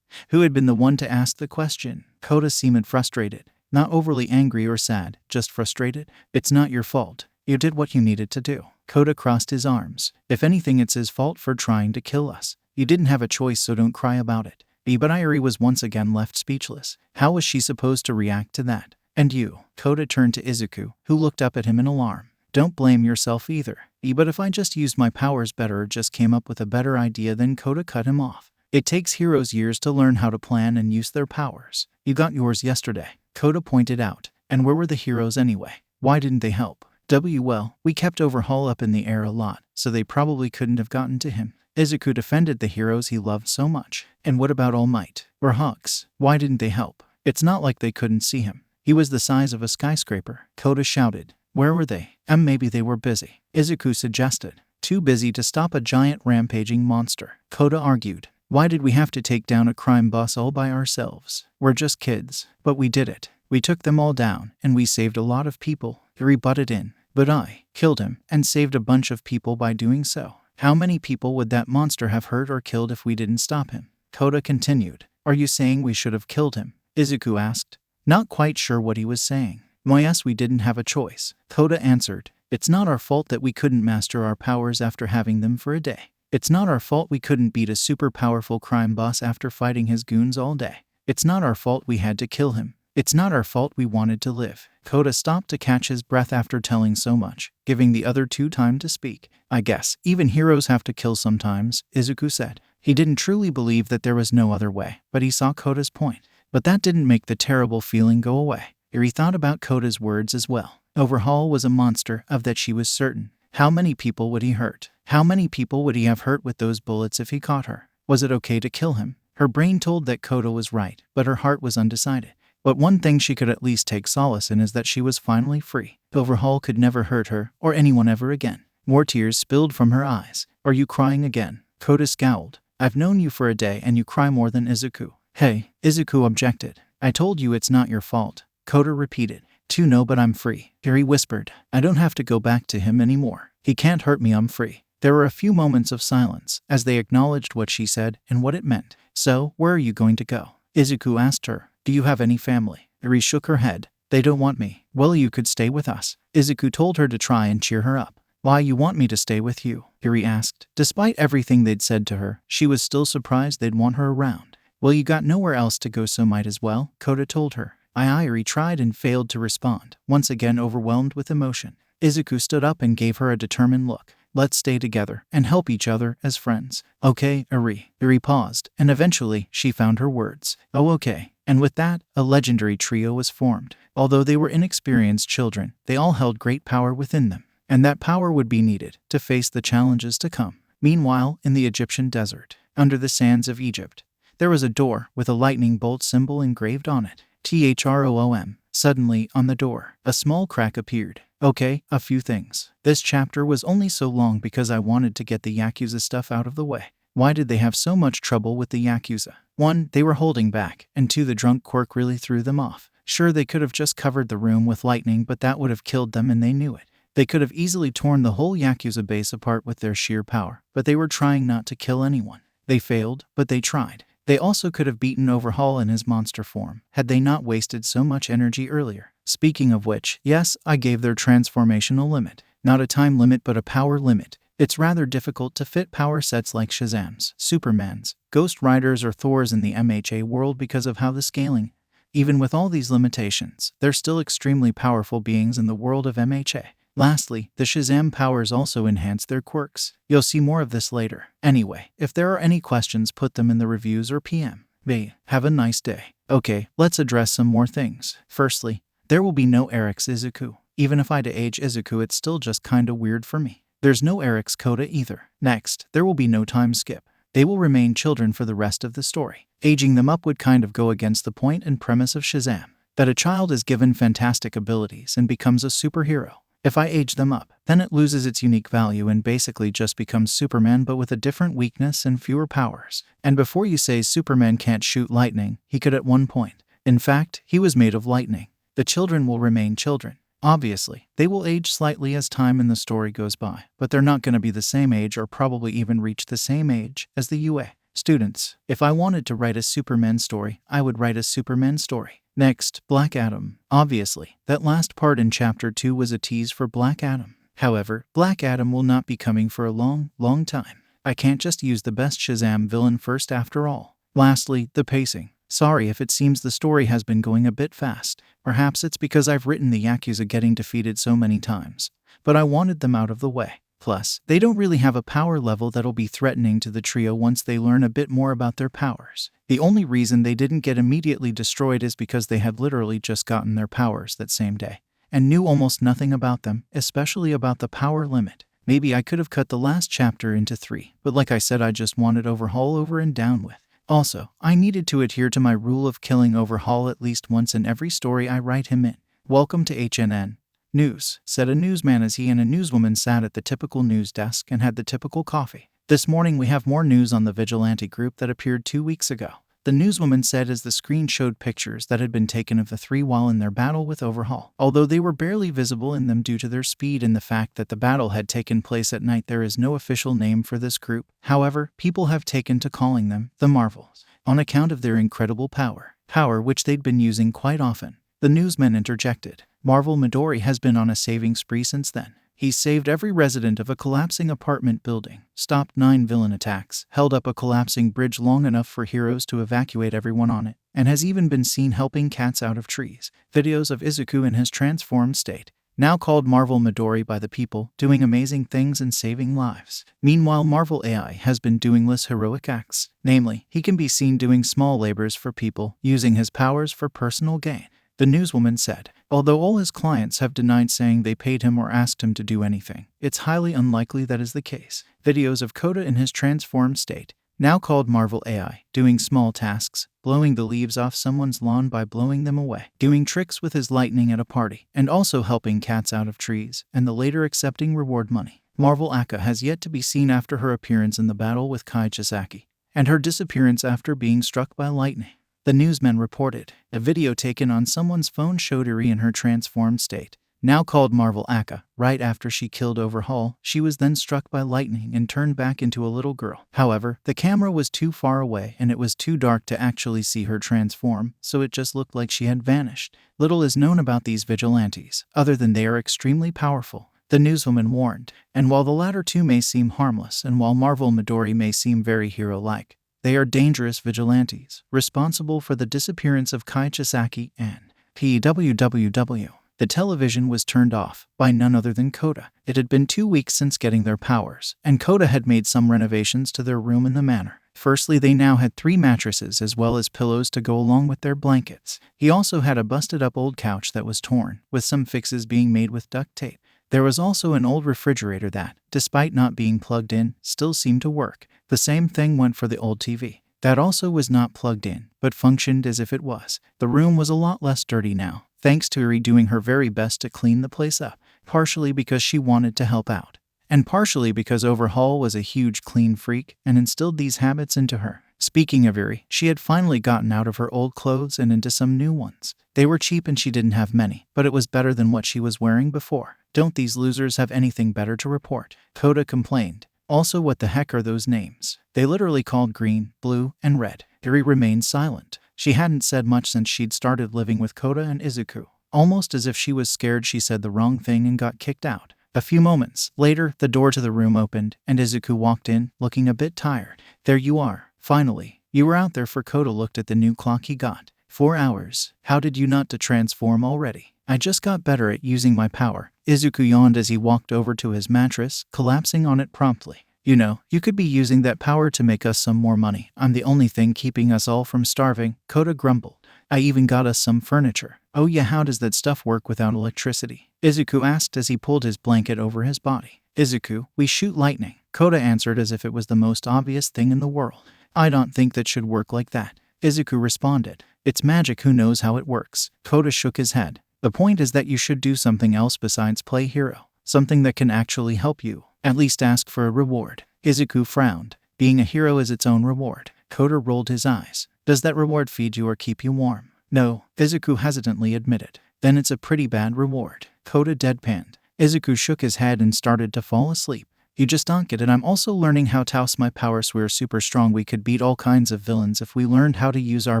[SPEAKER 1] who had been the one to ask the question. Kota seemed frustrated, not overly angry or sad, just frustrated. It's not your fault. You did what you needed to do. Kota crossed his arms. If anything, it's his fault for trying to kill us. You didn't have a choice, so don't cry about it. But Yuri was once again left speechless. How was she supposed to react to that? And you? Kota turned to Izuku, who looked up at him in alarm. Don't blame yourself either. But if I just used my powers better or just came up with a better idea, then Kota cut him off. It takes heroes years to learn how to plan and use their powers. You got yours yesterday, Kota pointed out. And where were the heroes anyway? Why didn't they help? Well, we kept Overhaul up in the air a lot, so they probably couldn't have gotten to him. Izuku defended the heroes he loved so much. And what about All Might? Or Hawks? Why didn't they help? It's not like they couldn't see him. He was the size of a skyscraper, Kota shouted. Where were they? Maybe they were busy, Izuku suggested. Too busy to stop a giant rampaging monster, Kota argued. Why did we have to take down a crime boss all by ourselves? We're just kids. But we did it. We took them all down, and we saved a lot of people, Yuri butted in. But I killed him, and saved a bunch of people by doing so. How many people would that monster have hurt or killed if we didn't stop him? Kota continued. Are you saying we should have killed him? Izuku asked. Not quite sure what he was saying. Yes, we didn't have a choice, Kota answered. It's not our fault that we couldn't master our powers after having them for a day. It's not our fault we couldn't beat a super powerful crime boss after fighting his goons all day. It's not our fault we had to kill him. It's not our fault we wanted to live. Kota stopped to catch his breath after telling so much, giving the other two time to speak. I guess even heroes have to kill sometimes, Izuku said. He didn't truly believe that there was no other way, but he saw Kota's point. But that didn't make the terrible feeling go away. Yuri thought about Kota's words as well. Overhaul was a monster, of that she was certain. How many people would he hurt? How many people would he have hurt with those bullets if he caught her? Was it okay to kill him? Her brain told that Kota was right, but her heart was undecided. But one thing she could at least take solace in is that she was finally free. Overhaul could never hurt her or anyone ever again. More tears spilled from her eyes. Are you crying again? Kota scowled. I've known you for a day and you cry more than Izuku. Hey, Izuku objected. I told you it's not your fault. Kota repeated. To know, but I'm free. Harry whispered. I don't have to go back to him anymore. He can't hurt me, I'm free. There were a few moments of silence as they acknowledged what she said and what it meant. So, where are you going to go? Izuku asked her. Do you have any family? Eri shook her head. They don't want me. Well, you could stay with us. Izuku told her to try and cheer her up. Why you want me to stay with you? Eri asked. Despite everything they'd said to her, she was still surprised they'd want her around. Well, you got nowhere else to go, so might as well, Kota told her. Eri tried and failed to respond, once again overwhelmed with emotion. Izuku stood up and gave her a determined look. Let's stay together and help each other as friends. Okay, Eri. Eri paused, and eventually she found her words. Oh, okay. And with that, a legendary trio was formed. Although they were inexperienced children, they all held great power within them, and that power would be needed to face the challenges to come. Meanwhile, in the Egyptian desert, under the sands of Egypt, there was a door with a lightning bolt symbol engraved on it. THROOM. Suddenly, on the door, a small crack appeared. Okay, a few things. This chapter was only so long because I wanted to get the Yakuza stuff out of the way. Why did they have so much trouble with the Yakuza? 1. They were holding back, and 2. The drunk quirk really threw them off. Sure, they could have just covered the room with lightning, but that would have killed them and they knew it. They could have easily torn the whole Yakuza base apart with their sheer power, but they were trying not to kill anyone. They failed, but they tried. They also could have beaten Overhaul in his monster form, had they not wasted so much energy earlier. Speaking of which, yes, I gave their transformation a limit. Not a time limit, but a power limit. It's rather difficult to fit power sets like Shazam's, Superman's, Ghost Rider's, or Thor's in the MHA world because of how the scaling. Even with all these limitations, they're still extremely powerful beings in the world of MHA. Lastly, the Shazam powers also enhance their quirks. You'll see more of this later. Anyway, if there are any questions, put them in the reviews or PM. Bye. Have a nice day. Okay, let's address some more things. Firstly, there will be no Eric's Izuku. Even if I de-age Izuku, it's still just kinda weird for me. There's no Eric's Kota either. Next, there will be no time skip. They will remain children for the rest of the story. Aging them up would kind of go against the point and premise of Shazam, that a child is given fantastic abilities and becomes a superhero. If I age them up, then it loses its unique value and basically just becomes Superman but with a different weakness and fewer powers. And before you say Superman can't shoot lightning, he could at one point. In fact, he was made of lightning. The children will remain children. Obviously, they will age slightly as time in the story goes by, but they're not going to be the same age or probably even reach the same age as the UA students. If I wanted to write a Superman story, I would write a Superman story. Next, Black Adam. Obviously, that last part in Chapter 2 was a tease for Black Adam. However, Black Adam will not be coming for a long, long time. I can't just use the best Shazam villain first after all. Lastly, the pacing. Sorry if it seems the story has been going a bit fast. Perhaps it's because I've written the Yakuza getting defeated so many times. But I wanted them out of the way. Plus, they don't really have a power level that'll be threatening to the trio once they learn a bit more about their powers. The only reason they didn't get immediately destroyed is because they had literally just gotten their powers that same day, and knew almost nothing about them, especially about the power limit. Maybe I could have cut the last chapter into 3, but like I said, I just wanted Overhaul over and down with. Also, I needed to adhere to my rule of killing Overhaul at least once in every story I write him in. Welcome to HNN News, said a newsman as he and a newswoman sat at the typical news desk and had the typical coffee. This morning we have more news on the vigilante group that appeared 2 weeks ago. The newswoman said as the screen showed pictures that had been taken of the 3 while in their battle with Overhaul. Although they were barely visible in them due to their speed and the fact that the battle had taken place at night, there is no official name for this group. However, people have taken to calling them the Marvels, on account of their incredible power which they'd been using quite often. The newsman interjected. Marvel Midori has been on a saving spree since then. He's saved every resident of a collapsing apartment building, stopped 9 villain attacks, held up a collapsing bridge long enough for heroes to evacuate everyone on it, and has even been seen helping cats out of trees. Videos of Izuku in his transformed state, now called Marvel Midori by the people, doing amazing things and saving lives. Meanwhile, Marvel AI has been doing less heroic acts. Namely, he can be seen doing small labors for people, using his powers for personal gain. The newswoman said, although all his clients have denied saying they paid him or asked him to do anything, it's highly unlikely that is the case. Videos of Kota in his transformed state, now called Marvel AI, doing small tasks, blowing the leaves off someone's lawn by blowing them away, doing tricks with his lightning at a party, and also helping cats out of trees, and the later accepting reward money. Marvel Aka has yet to be seen after her appearance in the battle with Kai Chisaki, and her disappearance after being struck by lightning. The newsmen reported a video taken on someone's phone showed Eri in her transformed state, now called Marvel Aka. Right after she killed Overhaul, she was then struck by lightning and turned back into a little girl. However, the camera was too far away and it was too dark to actually see her transform, so it just looked like she had vanished. Little is known about these vigilantes, other than they are extremely powerful, the newswoman warned, and while the latter two may seem harmless and while Marvel Midori may seem very hero-like, they are dangerous vigilantes, responsible for the disappearance of Kai Chisaki and PWWW. The television was turned off by none other than Kota. It had been 2 weeks since getting their powers, and Kota had made some renovations to their room in the manor. Firstly, they now had 3 mattresses as well as pillows to go along with their blankets. He also had a busted-up old couch that was torn, with some fixes being made with duct tape. There was also an old refrigerator that, despite not being plugged in, still seemed to work. The same thing went for the old TV. That also was not plugged in, but functioned as if it was. The room was a lot less dirty now, thanks to Eri doing her very best to clean the place up, partially because she wanted to help out, and partially because Overhaul was a huge clean freak and instilled these habits into her. Speaking of Eri, she had finally gotten out of her old clothes and into some new ones. They were cheap and she didn't have many, but it was better than what she was wearing before. Don't these losers have anything better to report? Kota complained. Also, what the heck are those names? They literally called green, blue, and red. Eri remained silent. She hadn't said much since she'd started living with Kota and Izuku. Almost as if she was scared she said the wrong thing and got kicked out. A few moments later, the door to the room opened, and Izuku walked in, looking a bit tired. There you are, finally. You were out there for Kota looked at the new clock he got. 4 hours. How did you not to transform already? I just got better at using my power. Izuku yawned as he walked over to his mattress, collapsing on it promptly. You know, you could be using that power to make us some more money. I'm the only thing keeping us all from starving, Kota grumbled. I even got us some furniture. Oh yeah, how does that stuff work without electricity? Izuku asked as he pulled his blanket over his body. Izuku, we shoot lightning. Kota answered as if it was the most obvious thing in the world. I don't think that should work like that. Izuku responded. It's magic, who knows how it works? Kota shook his head. The point is that you should do something else besides play hero. Something that can actually help you. At least ask for a reward. Izuku frowned. Being a hero is its own reward. Kota rolled his eyes. Does that reward feed you or keep you warm? No, Izuku hesitantly admitted. Then it's a pretty bad reward. Kota deadpanned. Izuku shook his head and started to fall asleep. You just don't get it. I'm also learning how to use my powers. We're super strong. We could beat all kinds of villains if we learned how to use our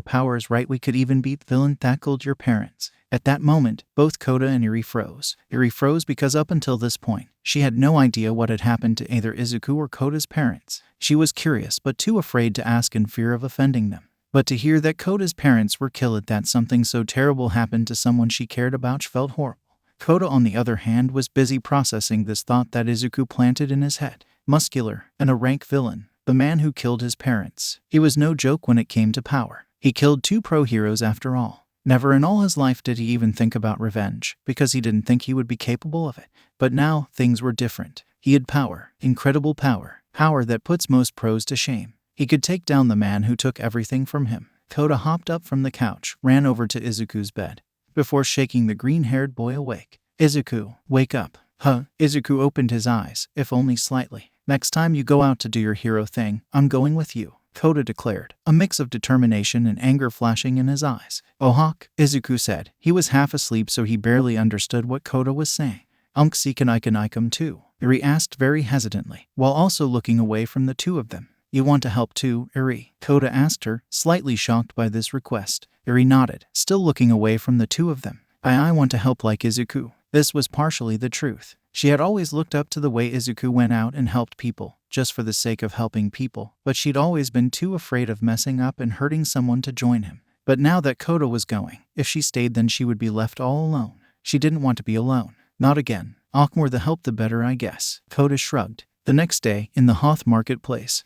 [SPEAKER 1] powers right. We could even beat the villain that killed your parents. At that moment, both Kota and Eri froze. Eri froze because up until this point, she had no idea what had happened to either Izuku or Kota's parents. She was curious but too afraid to ask in fear of offending them. But to hear that Kota's parents were killed, that something so terrible happened to someone she cared about, felt horrible. Kota, on the other hand, was busy processing this thought that Izuku planted in his head. Muscular and a rank villain, the man who killed his parents. He was no joke when it came to power. He killed 2 pro heroes after all. Never in all his life did he even think about revenge, because he didn't think he would be capable of it. But now, things were different. He had power, incredible power, power that puts most pros to shame. He could take down the man who took everything from him. Kota hopped up from the couch, ran over to Izuku's bed, before shaking the green-haired boy awake. Izuku, wake up. Huh? Izuku opened his eyes, if only slightly. Next time you go out to do your hero thing, I'm going with you, Kota declared, a mix of determination and anger flashing in his eyes. Oh hawk, Izuku said. He was half asleep so he barely understood what Kota was saying. Seekan too? Eri asked very hesitantly, while also looking away from the two of them. You want to help too, Eri? Kota asked her, slightly shocked by this request. Eri nodded, still looking away from the two of them. I want to help like Izuku. This was partially the truth. She had always looked up to the way Izuku went out and helped people, just for the sake of helping people, but she'd always been too afraid of messing up and hurting someone to join him. But now that Kota was going, if she stayed then she would be left all alone. She didn't want to be alone. Not again. More the help the better, I guess. Kota shrugged. The next day, in the Hoth marketplace,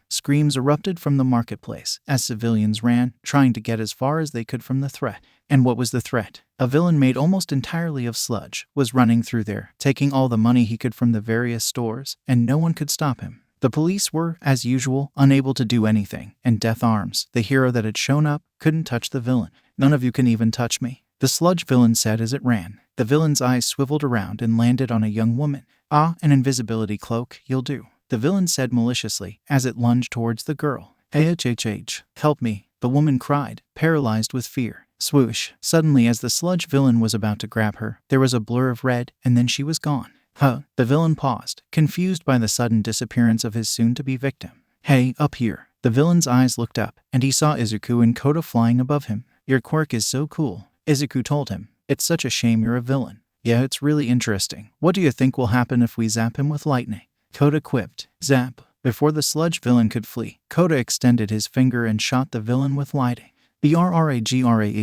[SPEAKER 1] screams erupted from the marketplace as civilians ran, trying to get as far as they could from the threat. And what was the threat? A villain made almost entirely of sludge was running through there, taking all the money he could from the various stores, and no one could stop him. The police were, as usual, unable to do anything, and Death Arms, the hero that had shown up, couldn't touch the villain. None of you can even touch me, the sludge villain said as it ran. The villain's eyes swiveled around and landed on a young woman. Ah, an invisibility cloak, you'll do, the villain said maliciously as it lunged towards the girl. HHH, help me, the woman cried, paralyzed with fear. Swoosh, suddenly as the sludge villain was about to grab her, there was a blur of red, and then she was gone. Huh, the villain paused, confused by the sudden disappearance of his soon-to-be victim. Hey, up here. The villain's eyes looked up, and he saw Izuku and Kota flying above him. Your quirk is so cool, Izuku told him. It's such a shame you're a villain. Yeah, it's really interesting. What do you think will happen if we zap him with lightning? Kota quipped. Zap. Before the sludge villain could flee, Kota extended his finger and shot the villain with lightning. BRRAGRAHGAFFF.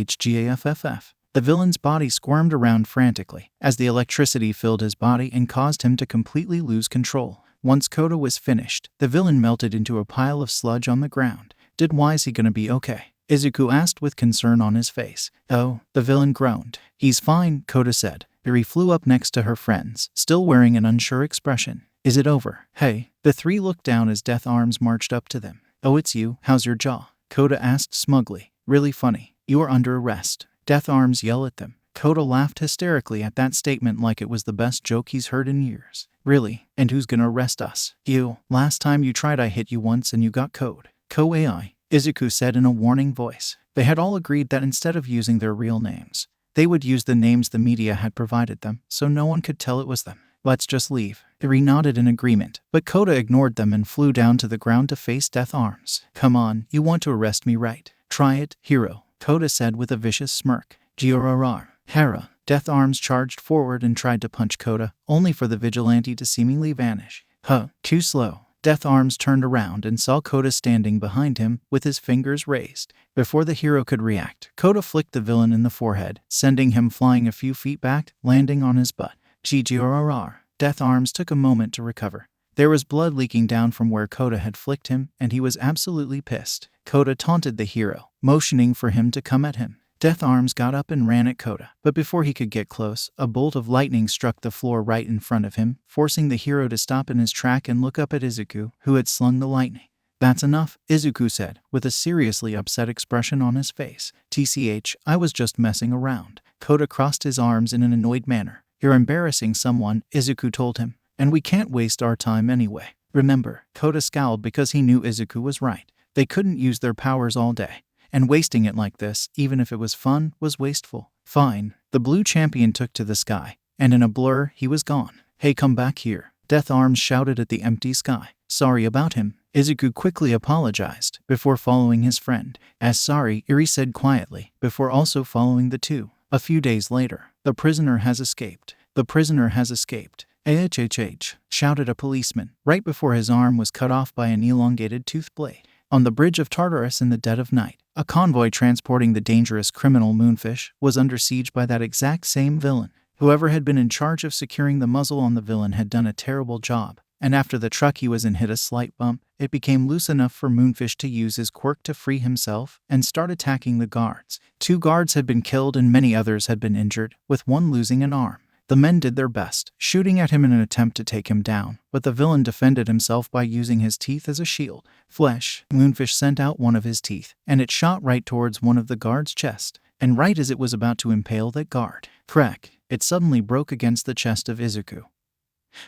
[SPEAKER 1] The villain's body squirmed around frantically as the electricity filled his body and caused him to completely lose control. Once Kota was finished, the villain melted into a pile of sludge on the ground. Why is he gonna be okay? Izuku asked with concern on his face. Oh, the villain groaned. He's fine, Kota said. Yuri flew up next to her friends, still wearing an unsure expression. Is it over? Hey. The three looked down as Death Arms marched up to them. Oh, it's you. How's your jaw? Kota asked smugly. Really funny. You are under arrest. Death Arms yelled at them. Kota laughed hysterically at that statement like it was the best joke he's heard in years. Really? And who's gonna arrest us? You. Last time you tried I hit you once and you got code. Ko-ai, Izuku said in a warning voice. They had all agreed that instead of using their real names, they would use the names the media had provided them, so no one could tell it was them. Let's just leave. Yuri nodded in agreement, but Kota ignored them and flew down to the ground to face Death Arms. Come on, you want to arrest me, right? Try it, hero, Kota said with a vicious smirk. Giorarar. Hera. Death Arms charged forward and tried to punch Kota, only for the vigilante to seemingly vanish. Huh, too slow. Death Arms turned around and saw Kota standing behind him with his fingers raised. Before the hero could react, Kota flicked the villain in the forehead, sending him flying a few feet back, landing on his butt. Giorarar. Death Arms took a moment to recover. There was blood leaking down from where Kota had flicked him, and he was absolutely pissed. Kota taunted the hero, motioning for him to come at him. Death Arms got up and ran at Kota, but before he could get close, a bolt of lightning struck the floor right in front of him, forcing the hero to stop in his track and look up at Izuku, who had slung the lightning. That's enough, Izuku said, with a seriously upset expression on his face. TCH, I was just messing around. Kota crossed his arms in an annoyed manner. You're embarrassing someone, Izuku told him, and we can't waste our time anyway. Remember, Kota scowled because he knew Izuku was right. They couldn't use their powers all day, and wasting it like this, even if it was fun, was wasteful. Fine. The blue champion took to the sky, and in a blur, he was gone. Hey, come back here. Death Arms shouted at the empty sky. Sorry about him. Izuku quickly apologized before following his friend. As sorry, Yuri said quietly, before also following the two. A few days later, the prisoner has escaped. The prisoner has escaped. HHH, shouted a policeman, right before his arm was cut off by an elongated tooth blade. On the bridge of Tartarus in the dead of night, a convoy transporting the dangerous criminal Moonfish was under siege by that exact same villain. Whoever had been in charge of securing the muzzle on the villain had done a terrible job, and after the truck he was in hit a slight bump, it became loose enough for Moonfish to use his quirk to free himself and start attacking the guards. 2 guards had been killed and many others had been injured, with one losing an arm. The men did their best, shooting at him in an attempt to take him down, but the villain defended himself by using his teeth as a shield. Flesh. Moonfish sent out one of his teeth, and it shot right towards one of the guard's chest, and right as it was about to impale that guard, crack, it suddenly broke against the chest of Izuku,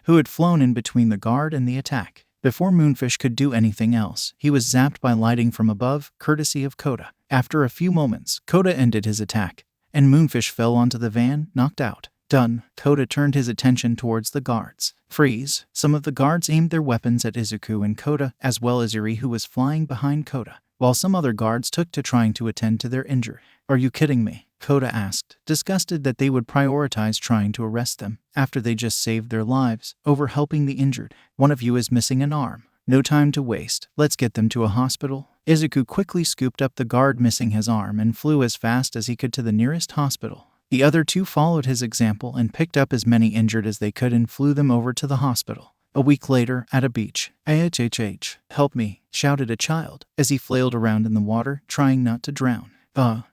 [SPEAKER 1] who had flown in between the guard and the attack. Before Moonfish could do anything else, he was zapped by lighting from above, courtesy of Kota. After a few moments, Kota ended his attack, and Moonfish fell onto the van, knocked out. Done. Kota turned his attention towards the guards. Freeze. Some of the guards aimed their weapons at Izuku and Kota, as well as Yuri, who was flying behind Kota, while some other guards took to trying to attend to their injury. Are you kidding me? Kota asked, disgusted that they would prioritize trying to arrest them, after they just saved their lives, over helping the injured. One of you is missing an arm. No time to waste. Let's get them to a hospital. Izuku quickly scooped up the guard missing his arm and flew as fast as he could to the nearest hospital. The other 2 followed his example and picked up as many injured as they could and flew them over to the hospital. A week later, at a beach, HHH, help me, shouted a child, as he flailed around in the water, trying not to drown.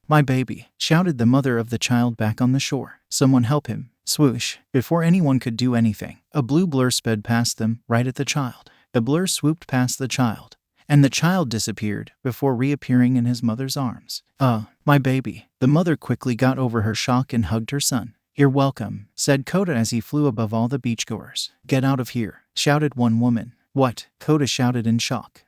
[SPEAKER 1] My baby, shouted the mother of the child back on the shore. Someone help him. Swoosh. Before anyone could do anything, a blue blur sped past them, right at the child. The blur swooped past the child, and the child disappeared before reappearing in his mother's arms. My baby. The mother quickly got over her shock and hugged her son. You're welcome, said Kota as he flew above all the beachgoers. Get out of here, shouted one woman. What? Kota shouted in shock.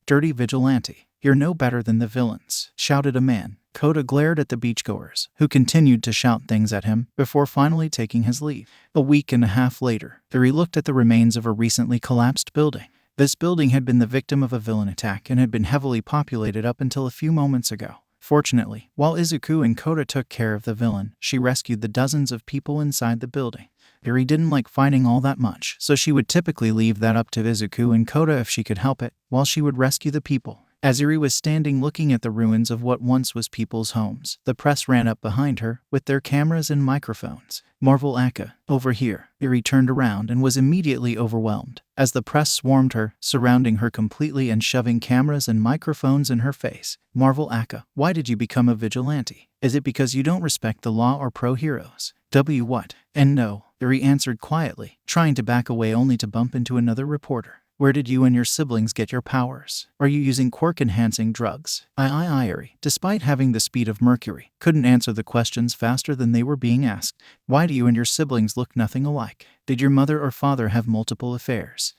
[SPEAKER 1] Dirty vigilante. You're no better than the villains, shouted a man. Kota glared at the beachgoers, who continued to shout things at him before finally taking his leave. A week and a half later, Uri looked at the remains of a recently collapsed building. This building had been the victim of a villain attack and had been heavily populated up until a few moments ago. Fortunately, while Izuku and Kota took care of the villain, she rescued the dozens of people inside the building. Uri didn't like fighting all that much, so she would typically leave that up to Izuku and Kota if she could help it, while she would rescue the people. As Uri was standing looking at the ruins of what once was people's homes, the press ran up behind her with their cameras and microphones. Marvel Aka, over here. Uri turned around and was immediately overwhelmed, as the press swarmed her, surrounding her completely and shoving cameras and microphones in her face. Marvel Aka, why did you become a vigilante? Is it because you don't respect the law or pro-heroes? What? And no, Uri answered quietly, trying to back away only to bump into another reporter. Where did you and your siblings get your powers? Are you using quirk-enhancing drugs? Uri, despite having the speed of Mercury, couldn't answer the questions faster than they were being asked. Why do you and your siblings look nothing alike? Did your mother or father have multiple affairs?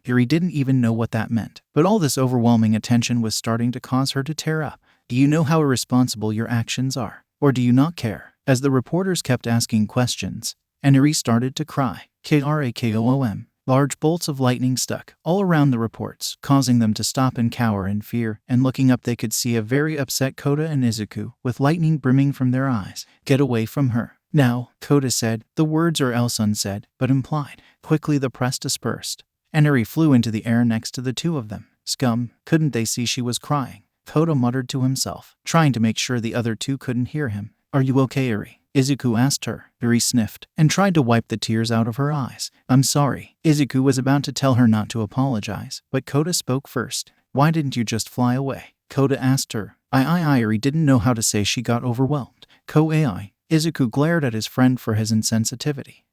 [SPEAKER 1] Uri didn't even know what that meant, but all this overwhelming attention was starting to cause her to tear up. Do you know how irresponsible your actions are? Or do you not care? As the reporters kept asking questions, and Uri started to cry. Krakom. Large bolts of lightning stuck all around the reports, causing them to stop and cower in fear, and looking up they could see a very upset Kota and Izuku, with lightning brimming from their eyes. Get away from her. Now, Kota said, the words are else unsaid, but implied. Quickly the press dispersed, and Uri flew into the air next to the two of them. Scum, couldn't they see she was crying? Kota muttered to himself, trying to make sure the other two couldn't hear him. Are you okay, Uri? Izuku asked her. Uri sniffed and tried to wipe the tears out of her eyes. I'm sorry. Izuku was about to tell her not to apologize, but Kota spoke first. Why didn't you just fly away? Kota asked her. Uri didn't know how to say she got overwhelmed. Izuku glared at his friend for his insensitivity.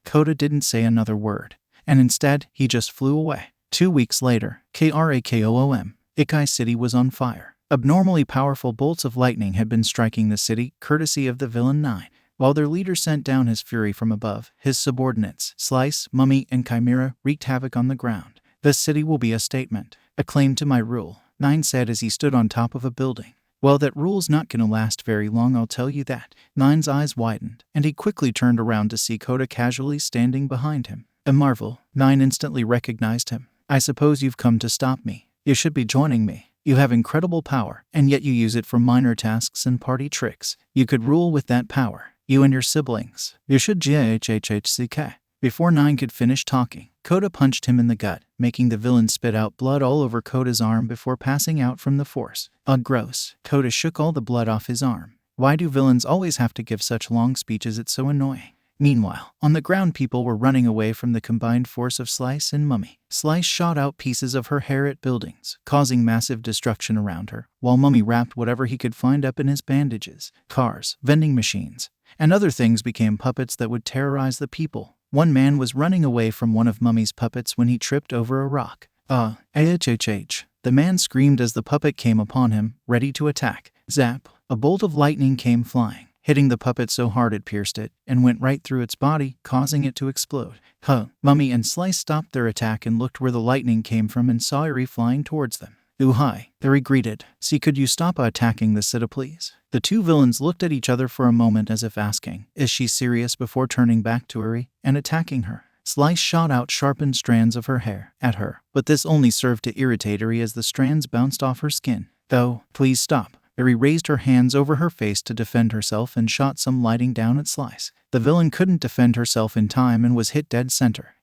[SPEAKER 1] Kota didn't say another word, and instead, he just flew away. 2 weeks later, Krakom, Ikai City was on fire. Abnormally powerful bolts of lightning had been striking the city, courtesy of the villain 9. While their leader sent down his fury from above, his subordinates, Slice, Mummy, and Chimera, wreaked havoc on the ground. The city will be a statement, a claim to my rule, 9 said as he stood on top of a building. Well, that rule's not gonna last very long, I'll tell you that. 9's eyes widened, and he quickly turned around to see Kota casually standing behind him. A marvel, 9 instantly recognized him. I suppose you've come to stop me. You should be joining me. You have incredible power, and yet you use it for minor tasks and party tricks. You could rule with that power. You and your siblings. You should GHHHCK. Before 9 could finish talking, Kota punched him in the gut, making the villain spit out blood all over Kota's arm before passing out from the force. Gross. Kota shook all the blood off his arm. Why do villains always have to give such long speeches? It's so annoying. Meanwhile, on the ground people were running away from the combined force of Slice and Mummy. Slice shot out pieces of her hair at buildings, causing massive destruction around her, while Mummy wrapped whatever he could find up in his bandages. Cars, vending machines, and other things became puppets that would terrorize the people. One man was running away from one of Mummy's puppets when he tripped over a rock. The man screamed as the puppet came upon him, ready to attack. Zap! A bolt of lightning came flying, hitting the puppet so hard it pierced it, and went right through its body, causing it to explode. Mummy and Slice stopped their attack and looked where the lightning came from and saw Uri flying towards them. Hi, Uri greeted. See, could you stop attacking the city, please? The two villains looked at each other for a moment as if asking, is she serious, before turning back to Uri and attacking her. Slice shot out sharpened strands of her hair at her, but this only served to irritate Uri as the strands bounced off her skin. Please stop. Uri raised her hands over her face to defend herself and shot some lightning down at Slice. The villain couldn't defend herself in time and was hit dead center.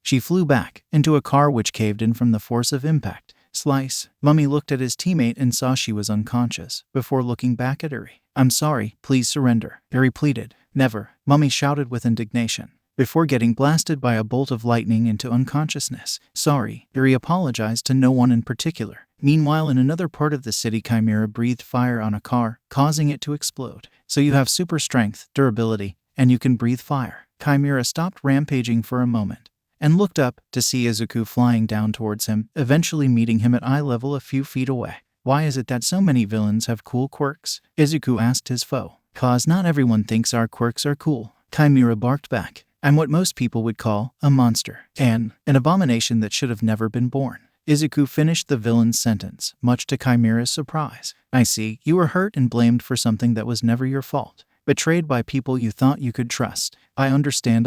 [SPEAKER 1] She flew back into a car which caved in from the force of impact. Slice. Mummy looked at his teammate and saw she was unconscious, before looking back at Uri. I'm sorry, please surrender. Uri pleaded. Never. Mummy shouted with indignation, before getting blasted by a bolt of lightning into unconsciousness. Sorry. Uri apologized to no one in particular. Meanwhile, in another part of the city, Chimera breathed fire on a car, causing it to explode. So you have super strength, durability, and you can breathe fire. Chimera stopped rampaging for a moment, and looked up to see Izuku flying down towards him, eventually meeting him at eye level a few feet away. Why is it that so many villains have cool quirks? Izuku asked his foe. Cause not everyone thinks our quirks are cool, Chimera barked back. I'm what most people would call a monster, an abomination that should have never been born. Izuku finished the villain's sentence, much to Chimera's surprise. I see, you were hurt and blamed for something that was never your fault. Betrayed by people you thought you could trust. I understand.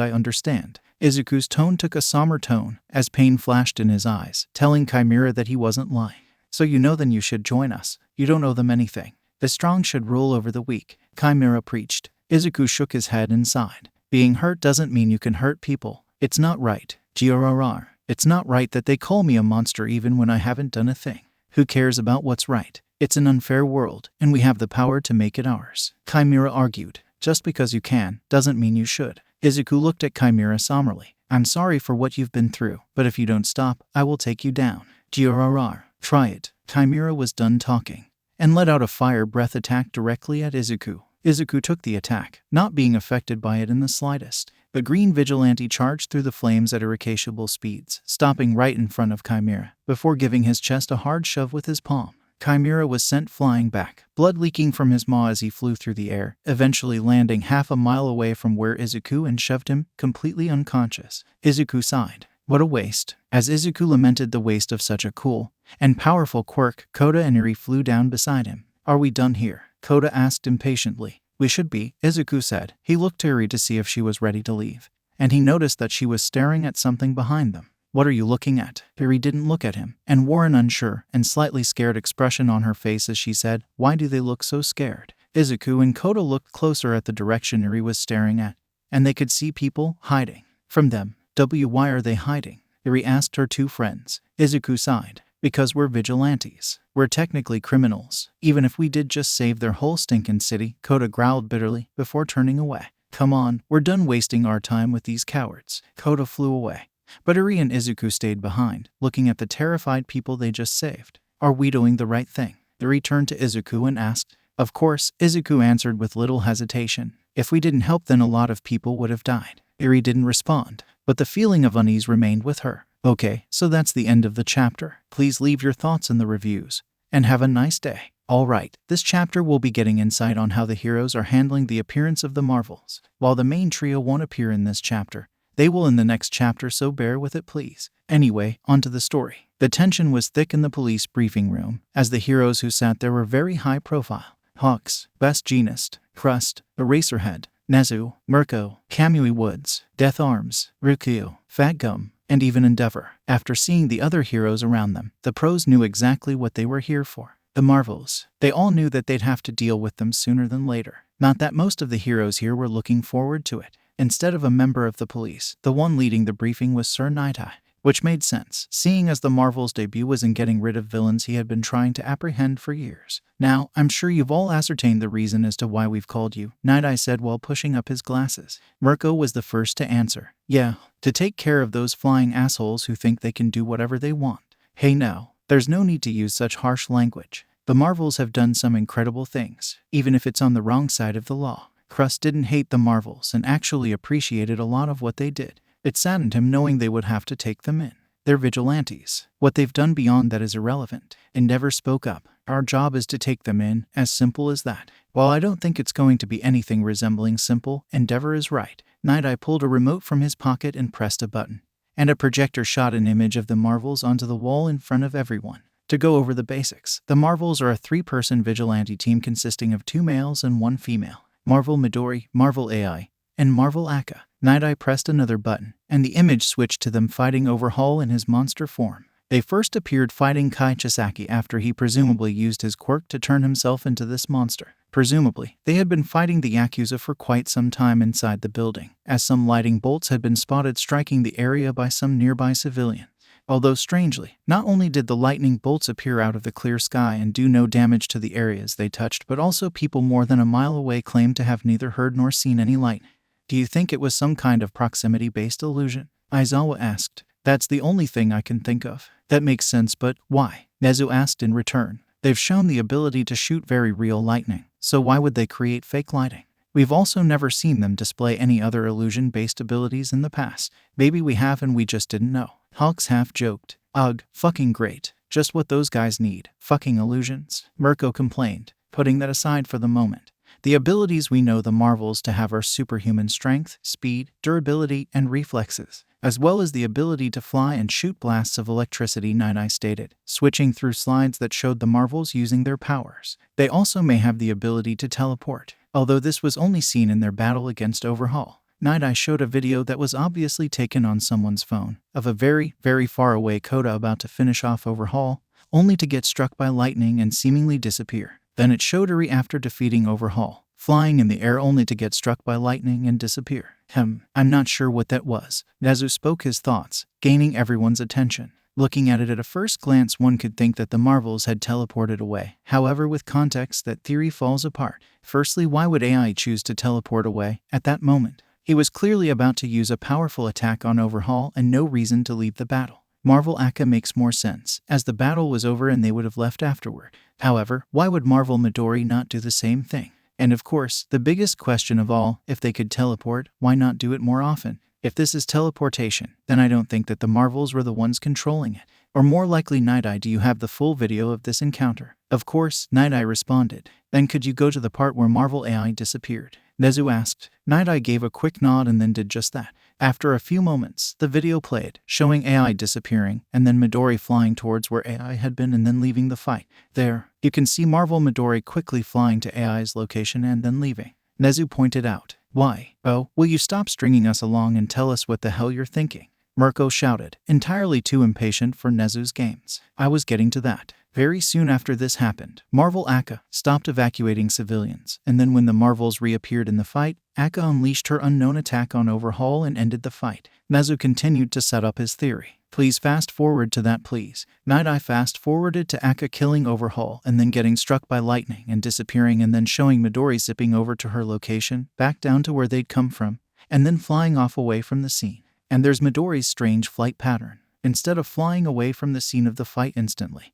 [SPEAKER 1] Izuku's tone took a somber tone, as pain flashed in his eyes, telling Chimera that he wasn't lying. So you know then you should join us. You don't owe them anything. The strong should rule over the weak, Chimera preached. Izuku shook his head and sighed. Being hurt doesn't mean you can hurt people. It's not right. Grrr. It's not right that they call me a monster even when I haven't done a thing. Who cares about what's right? It's an unfair world, and we have the power to make it ours. Chimera argued. Just because you can, doesn't mean you should. Izuku looked at Chimera somberly. I'm sorry for what you've been through, but if you don't stop, I will take you down. Grrr. Try it. Chimera was done talking, and let out a fire breath attack directly at Izuku. Izuku took the attack, not being affected by it in the slightest. The green vigilante charged through the flames at irrecoverable speeds, stopping right in front of Chimera, before giving his chest a hard shove with his palm. Chimera was sent flying back, blood leaking from his maw as he flew through the air, eventually landing half a mile away from where Izuku and shoved him, completely unconscious. Izuku sighed. What a waste. As Izuku lamented the waste of such a cool and powerful quirk, Kota and Eri flew down beside him. Are we done here? Kota asked impatiently. We should be, Izuku said. He looked to Eri to see if she was ready to leave, and he noticed that she was staring at something behind them. What are you looking at? Eri didn't look at him, and wore an unsure and slightly scared expression on her face as she said, Why do they look so scared? Izuku and Kota looked closer at the direction Eri was staring at, and they could see people hiding from them. Why are they hiding? Eri asked her two friends. Izuku sighed. Because we're vigilantes. We're technically criminals. Even if we did just save their whole stinkin' city, Kota growled bitterly, before turning away. Come on, we're done wasting our time with these cowards. Kota flew away. But Eri and Izuku stayed behind, looking at the terrified people they just saved. Are we doing the right thing? Eri turned to Izuku and asked. Of course, Izuku answered with little hesitation. If we didn't help then a lot of people would have died. Eri didn't respond, but the feeling of unease remained with her. Okay, so that's the end of the chapter. Please leave your thoughts in the reviews, and have a nice day. Alright, this chapter will be getting insight on how the heroes are handling the appearance of the Marvels. While the main trio won't appear in this chapter, they will in the next chapter, so bear with it please. Anyway, onto the story. The tension was thick in the police briefing room, as the heroes who sat there were very high profile. Hawks, Best Jeanist, Crust, Eraserhead, Nezu, Mirko, Kamui Woods, Death Arms, Ryukyu, Fat Gum, and even Endeavor. After seeing the other heroes around them, the pros knew exactly what they were here for. The Marvels. They all knew that they'd have to deal with them sooner than later. Not that most of the heroes here were looking forward to it. Instead of a member of the police, the one leading the briefing was Sir Nightai. Which made sense, seeing as the Marvel's debut was in getting rid of villains he had been trying to apprehend for years. Now, I'm sure you've all ascertained the reason as to why we've called you, Nightai said while pushing up his glasses. Mirko was the first to answer. Yeah, to take care of those flying assholes who think they can do whatever they want. Hey now, there's no need to use such harsh language. The Marvels have done some incredible things, even if it's on the wrong side of the law. Crust didn't hate the Marvels and actually appreciated a lot of what they did. It saddened him knowing they would have to take them in. They're vigilantes. What they've done beyond that is irrelevant. Endeavor spoke up. Our job is to take them in, as simple as that. While I don't think it's going to be anything resembling simple, Endeavor is right. Nightai pulled a remote from his pocket and pressed a button, and a projector shot an image of the Marvels onto the wall in front of everyone. To go over the basics, the Marvels are a 3-person vigilante team consisting of 2 males and 1 female. Marvel Midori, Marvel AI, and Marvel Akka. Nightai pressed another button, and the image switched to them fighting Overhaul in his monster form. They first appeared fighting Kai Chisaki after he presumably used his quirk to turn himself into this monster. Presumably, they had been fighting the Yakuza for quite some time inside the building, as some lightning bolts had been spotted striking the area by some nearby civilians. Although strangely, not only did the lightning bolts appear out of the clear sky and do no damage to the areas they touched, but also people more than a mile away claimed to have neither heard nor seen any lightning. Do you think it was some kind of proximity-based illusion? Aizawa asked. That's the only thing I can think of. That makes sense, but why? Nezu asked in return. They've shown the ability to shoot very real lightning, so why would they create fake lighting? We've also never seen them display any other illusion-based abilities in the past. Maybe we have and we just didn't know. Hulks half joked. Ugh, fucking great. Just what those guys need. Fucking illusions. Mirko complained. Putting that aside for the moment, the abilities we know the Marvels to have are superhuman strength, speed, durability, and reflexes, as well as the ability to fly and shoot blasts of electricity, Night Eye stated, switching through slides that showed the Marvels using their powers. They also may have the ability to teleport, although this was only seen in their battle against Overhaul. Night Eye showed a video that was obviously taken on someone's phone, of a very, very far away Kota about to finish off Overhaul, only to get struck by lightning and seemingly disappear. Then it showed Eri after defeating Overhaul, flying in the air only to get struck by lightning and disappear. I'm not sure what that was. Nezu spoke his thoughts, gaining everyone's attention. Looking at it at a first glance, one could think that the Marvels had teleported away. However, with context, that theory falls apart. Firstly, why would AI choose to teleport away at that moment? He was clearly about to use a powerful attack on Overhaul and no reason to leave the battle. Marvel Aka makes more sense, as the battle was over and they would have left afterward. However, why would Marvel Midori not do the same thing? And of course, the biggest question of all, if they could teleport, why not do it more often? If this is teleportation, then I don't think that the Marvels were the ones controlling it. Or more likely, Night Eye, do you have the full video of this encounter? Of course, Night Eye responded. Then could you go to the part where Marvel AI disappeared? Nezu asked. Night Eye gave a quick nod and then did just that. After a few moments, the video played, showing AI disappearing, and then Midori flying towards where AI had been and then leaving the fight. There, you can see Marvel Midori quickly flying to AI's location and then leaving. Nezu pointed out. Why? Oh, will you stop stringing us along and tell us what the hell you're thinking? Mirko shouted, entirely too impatient for Nezu's games. I was getting to that. Very soon after this happened, Marvel Aka stopped evacuating civilians, and then when the Marvels reappeared in the fight, Aka unleashed her unknown attack on Overhaul and ended the fight. Nezu continued to set up his theory. Please fast forward to that, please. Night Eye fast forwarded to Aka killing Overhaul and then getting struck by lightning and disappearing, and then showing Midori zipping over to her location, back down to where they'd come from, and then flying off away from the scene. And there's Midori's strange flight pattern. Instead of flying away from the scene of the fight instantly,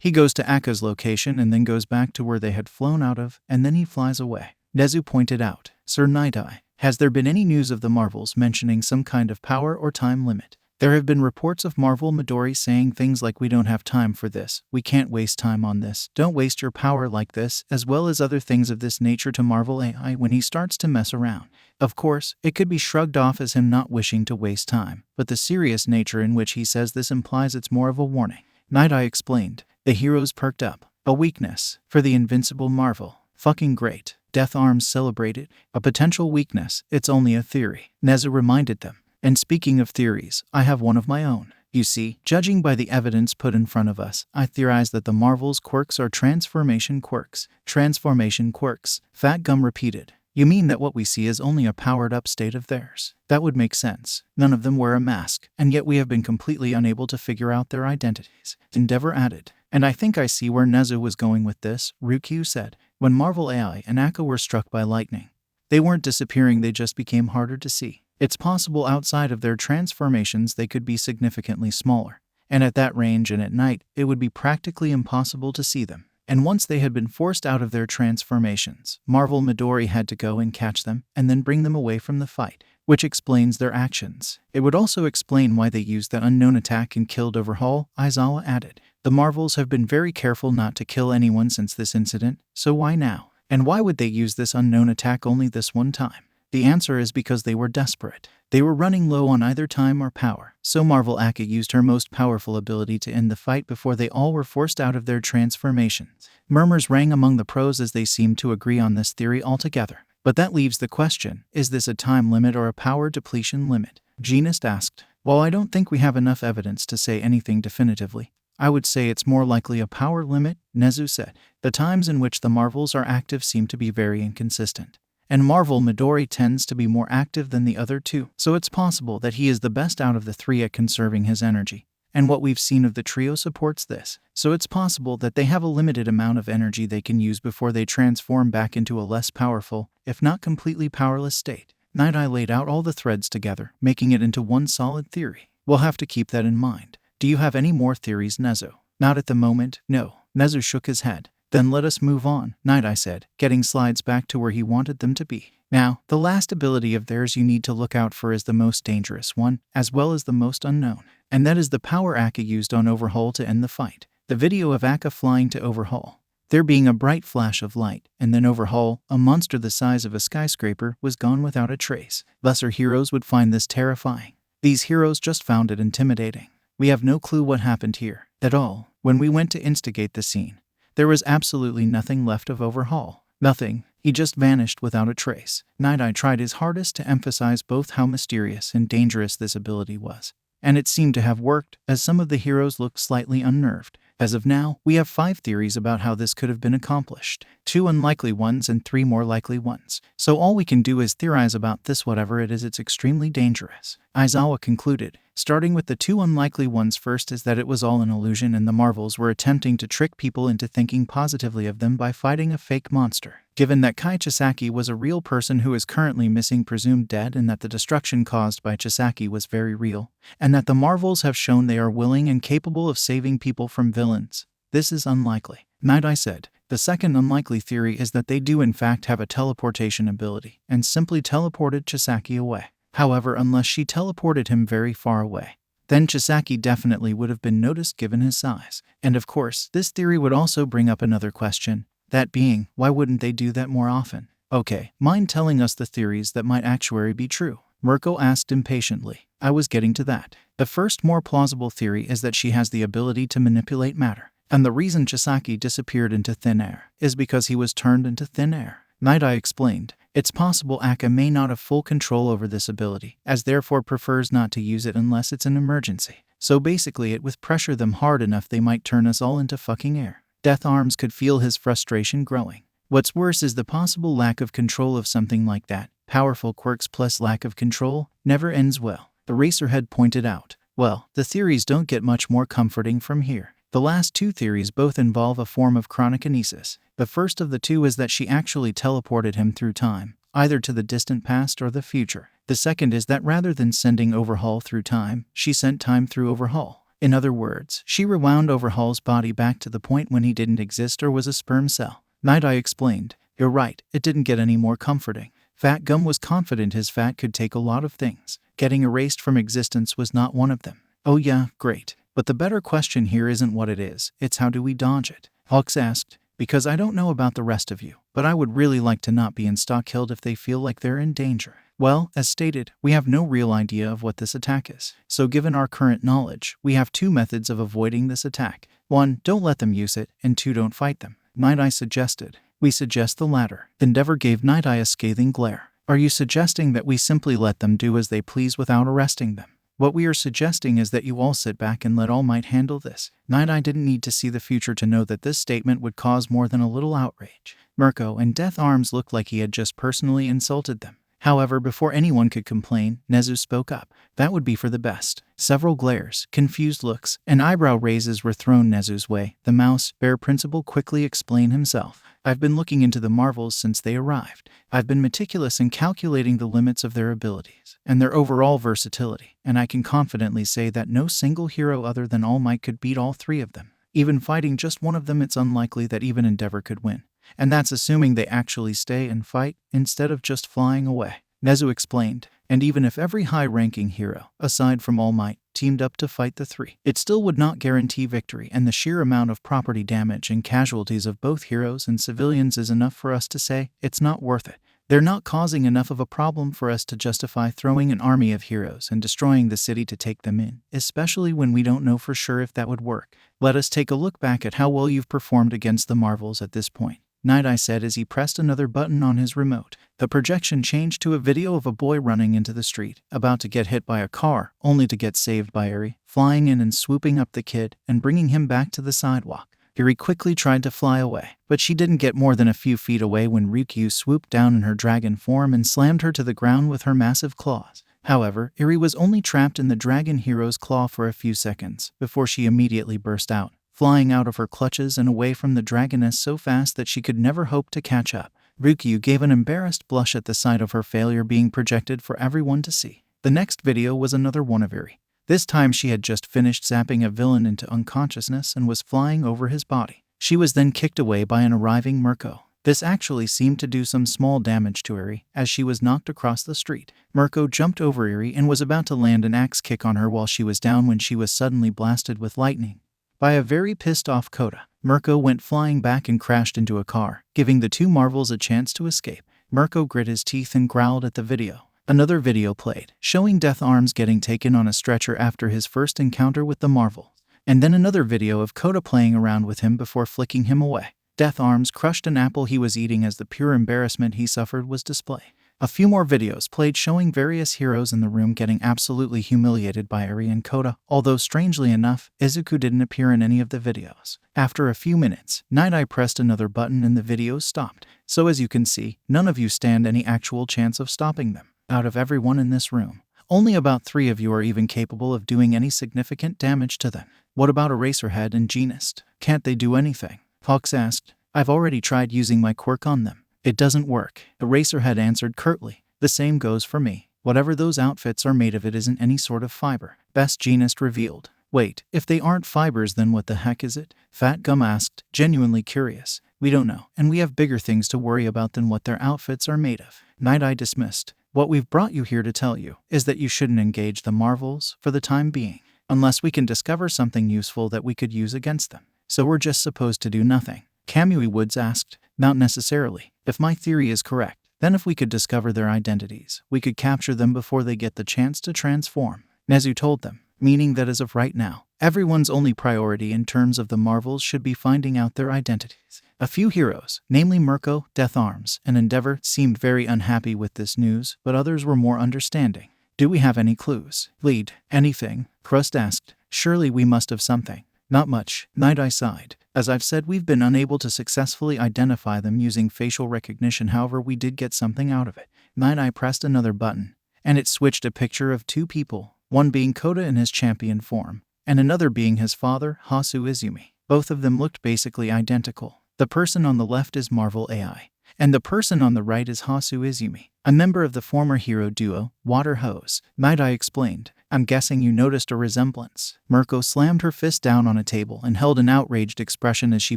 [SPEAKER 1] he goes to Aka's location and then goes back to where they had flown out of, and then he flies away. Nezu pointed out, Sir Night Eye, has there been any news of the Marvels mentioning some kind of power or time limit? There have been reports of Marvel Midori saying things like, we don't have time for this, we can't waste time on this, don't waste your power like this, as well as other things of this nature to Marvel AI when he starts to mess around. Of course, it could be shrugged off as him not wishing to waste time, but the serious nature in which he says this implies it's more of a warning. Night Eye explained. The heroes perked up. A weakness for the invincible Marvel. Fucking great. Death Arms celebrated. A potential weakness, it's only a theory. Nezu reminded them. And speaking of theories, I have one of my own. You see, judging by the evidence put in front of us, I theorize that the Marvel's quirks are transformation quirks. Transformation quirks. Fat Gum repeated. You mean that what we see is only a powered-up state of theirs? That would make sense. None of them wear a mask, and yet we have been completely unable to figure out their identities. Endeavor added. And I think I see where Nezu was going with this, Ryukyu said. When Marvel AI and Aka were struck by lightning, they weren't disappearing, they just became harder to see. It's possible outside of their transformations they could be significantly smaller, and at that range and at night, it would be practically impossible to see them. And once they had been forced out of their transformations, Marvel Midori had to go and catch them and then bring them away from the fight, which explains their actions. It would also explain why they used the unknown attack and killed Overhaul, Aizawa added. The Marvels have been very careful not to kill anyone since this incident, so why now? And why would they use this unknown attack only this one time? The answer is because they were desperate. They were running low on either time or power, so Marvel Aka used her most powerful ability to end the fight before they all were forced out of their transformations. Murmurs rang among the pros as they seemed to agree on this theory altogether. But that leaves the question, is this a time limit or a power depletion limit? Genist asked. While I don't think we have enough evidence to say anything definitively, I would say it's more likely a power limit, Nezu said. The times in which the Marvels are active seem to be very inconsistent. And Marvel Midori tends to be more active than the other two, so it's possible that he is the best out of the three at conserving his energy. And what we've seen of the trio supports this, so it's possible that they have a limited amount of energy they can use before they transform back into a less powerful, if not completely powerless state. Night Eye laid out all the threads together, making it into one solid theory. We'll have to keep that in mind. Do you have any more theories, Nezu? Not at the moment, no. Nezu shook his head. Then let us move on, Night Eye said, getting slides back to where he wanted them to be. Now, the last ability of theirs you need to look out for is the most dangerous one, as well as the most unknown. And that is the power Akka used on Overhaul to end the fight. The video of Akka flying to Overhaul, there being a bright flash of light, and then Overhaul, a monster the size of a skyscraper, was gone without a trace. Lesser heroes would find this terrifying. These heroes just found it intimidating. We have no clue what happened here at all. When we went to instigate the scene, there was absolutely nothing left of Overhaul. Nothing. He just vanished without a trace. Night Eye tried his hardest to emphasize both how mysterious and dangerous this ability was. And it seemed to have worked, as some of the heroes looked slightly unnerved. As of now, we have 5 theories about how this could have been accomplished. 2 unlikely ones and 3 more likely ones. So all we can do is theorize about this. Whatever it is, it's extremely dangerous. Aizawa concluded, starting with the 2 unlikely ones first, is that it was all an illusion and the Marvels were attempting to trick people into thinking positively of them by fighting a fake monster. Given that Kai Chisaki was a real person who is currently missing, presumed dead, and that the destruction caused by Chisaki was very real, and that the Marvels have shown they are willing and capable of saving people from villains, this is unlikely. Night Eye said, the second unlikely theory is that they do in fact have a teleportation ability, and simply teleported Chisaki away. However, unless she teleported him very far away, then Chisaki definitely would have been noticed given his size. And of course, this theory would also bring up another question. That being, why wouldn't they do that more often? Okay, mind telling us the theories that might actually be true? Mirko asked impatiently. I was getting to that. The first, more plausible theory is that she has the ability to manipulate matter. And the reason Chisaki disappeared into thin air is because he was turned into thin air. Night Eye explained. It's possible Akka may not have full control over this ability, as therefore prefers not to use it unless it's an emergency. So basically it would pressure them hard enough they might turn us all into fucking air. Death Arms could feel his frustration growing. What's worse is the possible lack of control of something like that. Powerful quirks plus lack of control never ends well. The Racerhead pointed out. Well, the theories don't get much more comforting from here. The last 2 theories both involve a form of chronokinesis. The first of the 2 is that she actually teleported him through time, either to the distant past or the future. The second is that rather than sending Overhaul through time, she sent time through Overhaul. In other words, she rewound Overhaul's body back to the point when he didn't exist or was a sperm cell. Night Eye explained. You're right, it didn't get any more comforting. Fat Gum was confident his fat could take a lot of things. Getting erased from existence was not one of them. Oh yeah, great. But the better question here isn't what it is, it's how do we dodge it? Hawks asked. Because I don't know about the rest of you, but I would really like to not be in Stockhill if they feel like they're in danger. Well, as stated, we have no real idea of what this attack is. So given our current knowledge, we have 2 methods of avoiding this attack. 1, don't let them use it, and 2, don't fight them. Night Eye suggested. We suggest the latter. Endeavor gave Night Eye a scathing glare. Are you suggesting that we simply let them do as they please without arresting them? What we are suggesting is that you all sit back and let All Might handle this. Night Eye didn't need to see the future to know that this statement would cause more than a little outrage. Mirko and Death Arms looked like he had just personally insulted them. However, before anyone could complain, Nezu spoke up. That would be for the best. Several glares, confused looks, and eyebrow raises were thrown Nezu's way. The mouse bear principal quickly explained himself. I've been looking into the Marvels since they arrived. I've been meticulous in calculating the limits of their abilities and their overall versatility, and I can confidently say that no single hero other than All Might could beat all 3 of them. Even fighting just one of them, it's unlikely that even Endeavor could win. And that's assuming they actually stay and fight, instead of just flying away. Nezu explained, and even if every high-ranking hero, aside from All Might, teamed up to fight the 3, it still would not guarantee victory, and the sheer amount of property damage and casualties of both heroes and civilians is enough for us to say, it's not worth it. They're not causing enough of a problem for us to justify throwing an army of heroes and destroying the city to take them in, especially when we don't know for sure if that would work. Let us take a look back at how well you've performed against the Marvels at this point. Night Eye said as he pressed another button on his remote. The projection changed to a video of a boy running into the street, about to get hit by a car, only to get saved by Eri, flying in and swooping up the kid and bringing him back to the sidewalk. Eri quickly tried to fly away, but she didn't get more than a few feet away when Ryukyu swooped down in her dragon form and slammed her to the ground with her massive claws. However, Eri was only trapped in the dragon hero's claw for a few seconds, before she immediately burst out, flying out of her clutches and away from the dragoness so fast that she could never hope to catch up. Ryukyu gave an embarrassed blush at the sight of her failure being projected for everyone to see. The next video was another one of Eri. This time she had just finished zapping a villain into unconsciousness and was flying over his body. She was then kicked away by an arriving Mirko. This actually seemed to do some small damage to Eri, as she was knocked across the street. Mirko jumped over Eri and was about to land an axe kick on her while she was down when she was suddenly blasted with lightning by a very pissed-off Kota. Mirko went flying back and crashed into a car, giving the two marvels a chance to escape. Mirko grit his teeth and growled at the video. Another video played, showing Death Arms getting taken on a stretcher after his first encounter with the marvel. And then another video of Kota playing around with him before flicking him away. Death Arms crushed an apple he was eating as the pure embarrassment he suffered was displayed. A few more videos played showing various heroes in the room getting absolutely humiliated by Eri and Kota, although strangely enough, Izuku didn't appear in any of the videos. After a few minutes, Night Eye pressed another button and the videos stopped. So as you can see, none of you stand any actual chance of stopping them. Out of everyone in this room, only about 3 of you are even capable of doing any significant damage to them. What about Eraserhead and Genist? Can't they do anything? Fox asked. I've already tried using my quirk on them. It doesn't work. Eraserhead answered curtly. The same goes for me. Whatever those outfits are made of, it isn't any sort of fiber. Best Genist revealed. Wait, if they aren't fibers, then what the heck is it? Fat Gum asked, genuinely curious. We don't know, and we have bigger things to worry about than what their outfits are made of. Night Eye dismissed. What we've brought you here to tell you is that you shouldn't engage the marvels for the time being, unless we can discover something useful that we could use against them. So we're just supposed to do nothing? Kamui Woods asked. Not necessarily. If my theory is correct, then if we could discover their identities, we could capture them before they get the chance to transform. Nezu told them, meaning that as of right now, everyone's only priority in terms of the marvels should be finding out their identities. A few heroes, namely Mirko, Death Arms, and Endeavor, seemed very unhappy with this news, but others were more understanding. Do we have any clues? Lead, anything? Crust asked. Surely we must have something. Not much, Night Eye sighed. As I've said, we've been unable to successfully identify them using facial recognition, however we did get something out of it. Night Eye pressed another button, and it switched a picture of 2 people, one being Kota in his champion form, and another being his father, Hasu Izumi. Both of them looked basically identical. The person on the left is Marvel AI, and the person on the right is Hasu Izumi, a member of the former hero duo, Water Hose. Night Eye explained. I'm guessing you noticed a resemblance. Mirko slammed her fist down on a table and held an outraged expression as she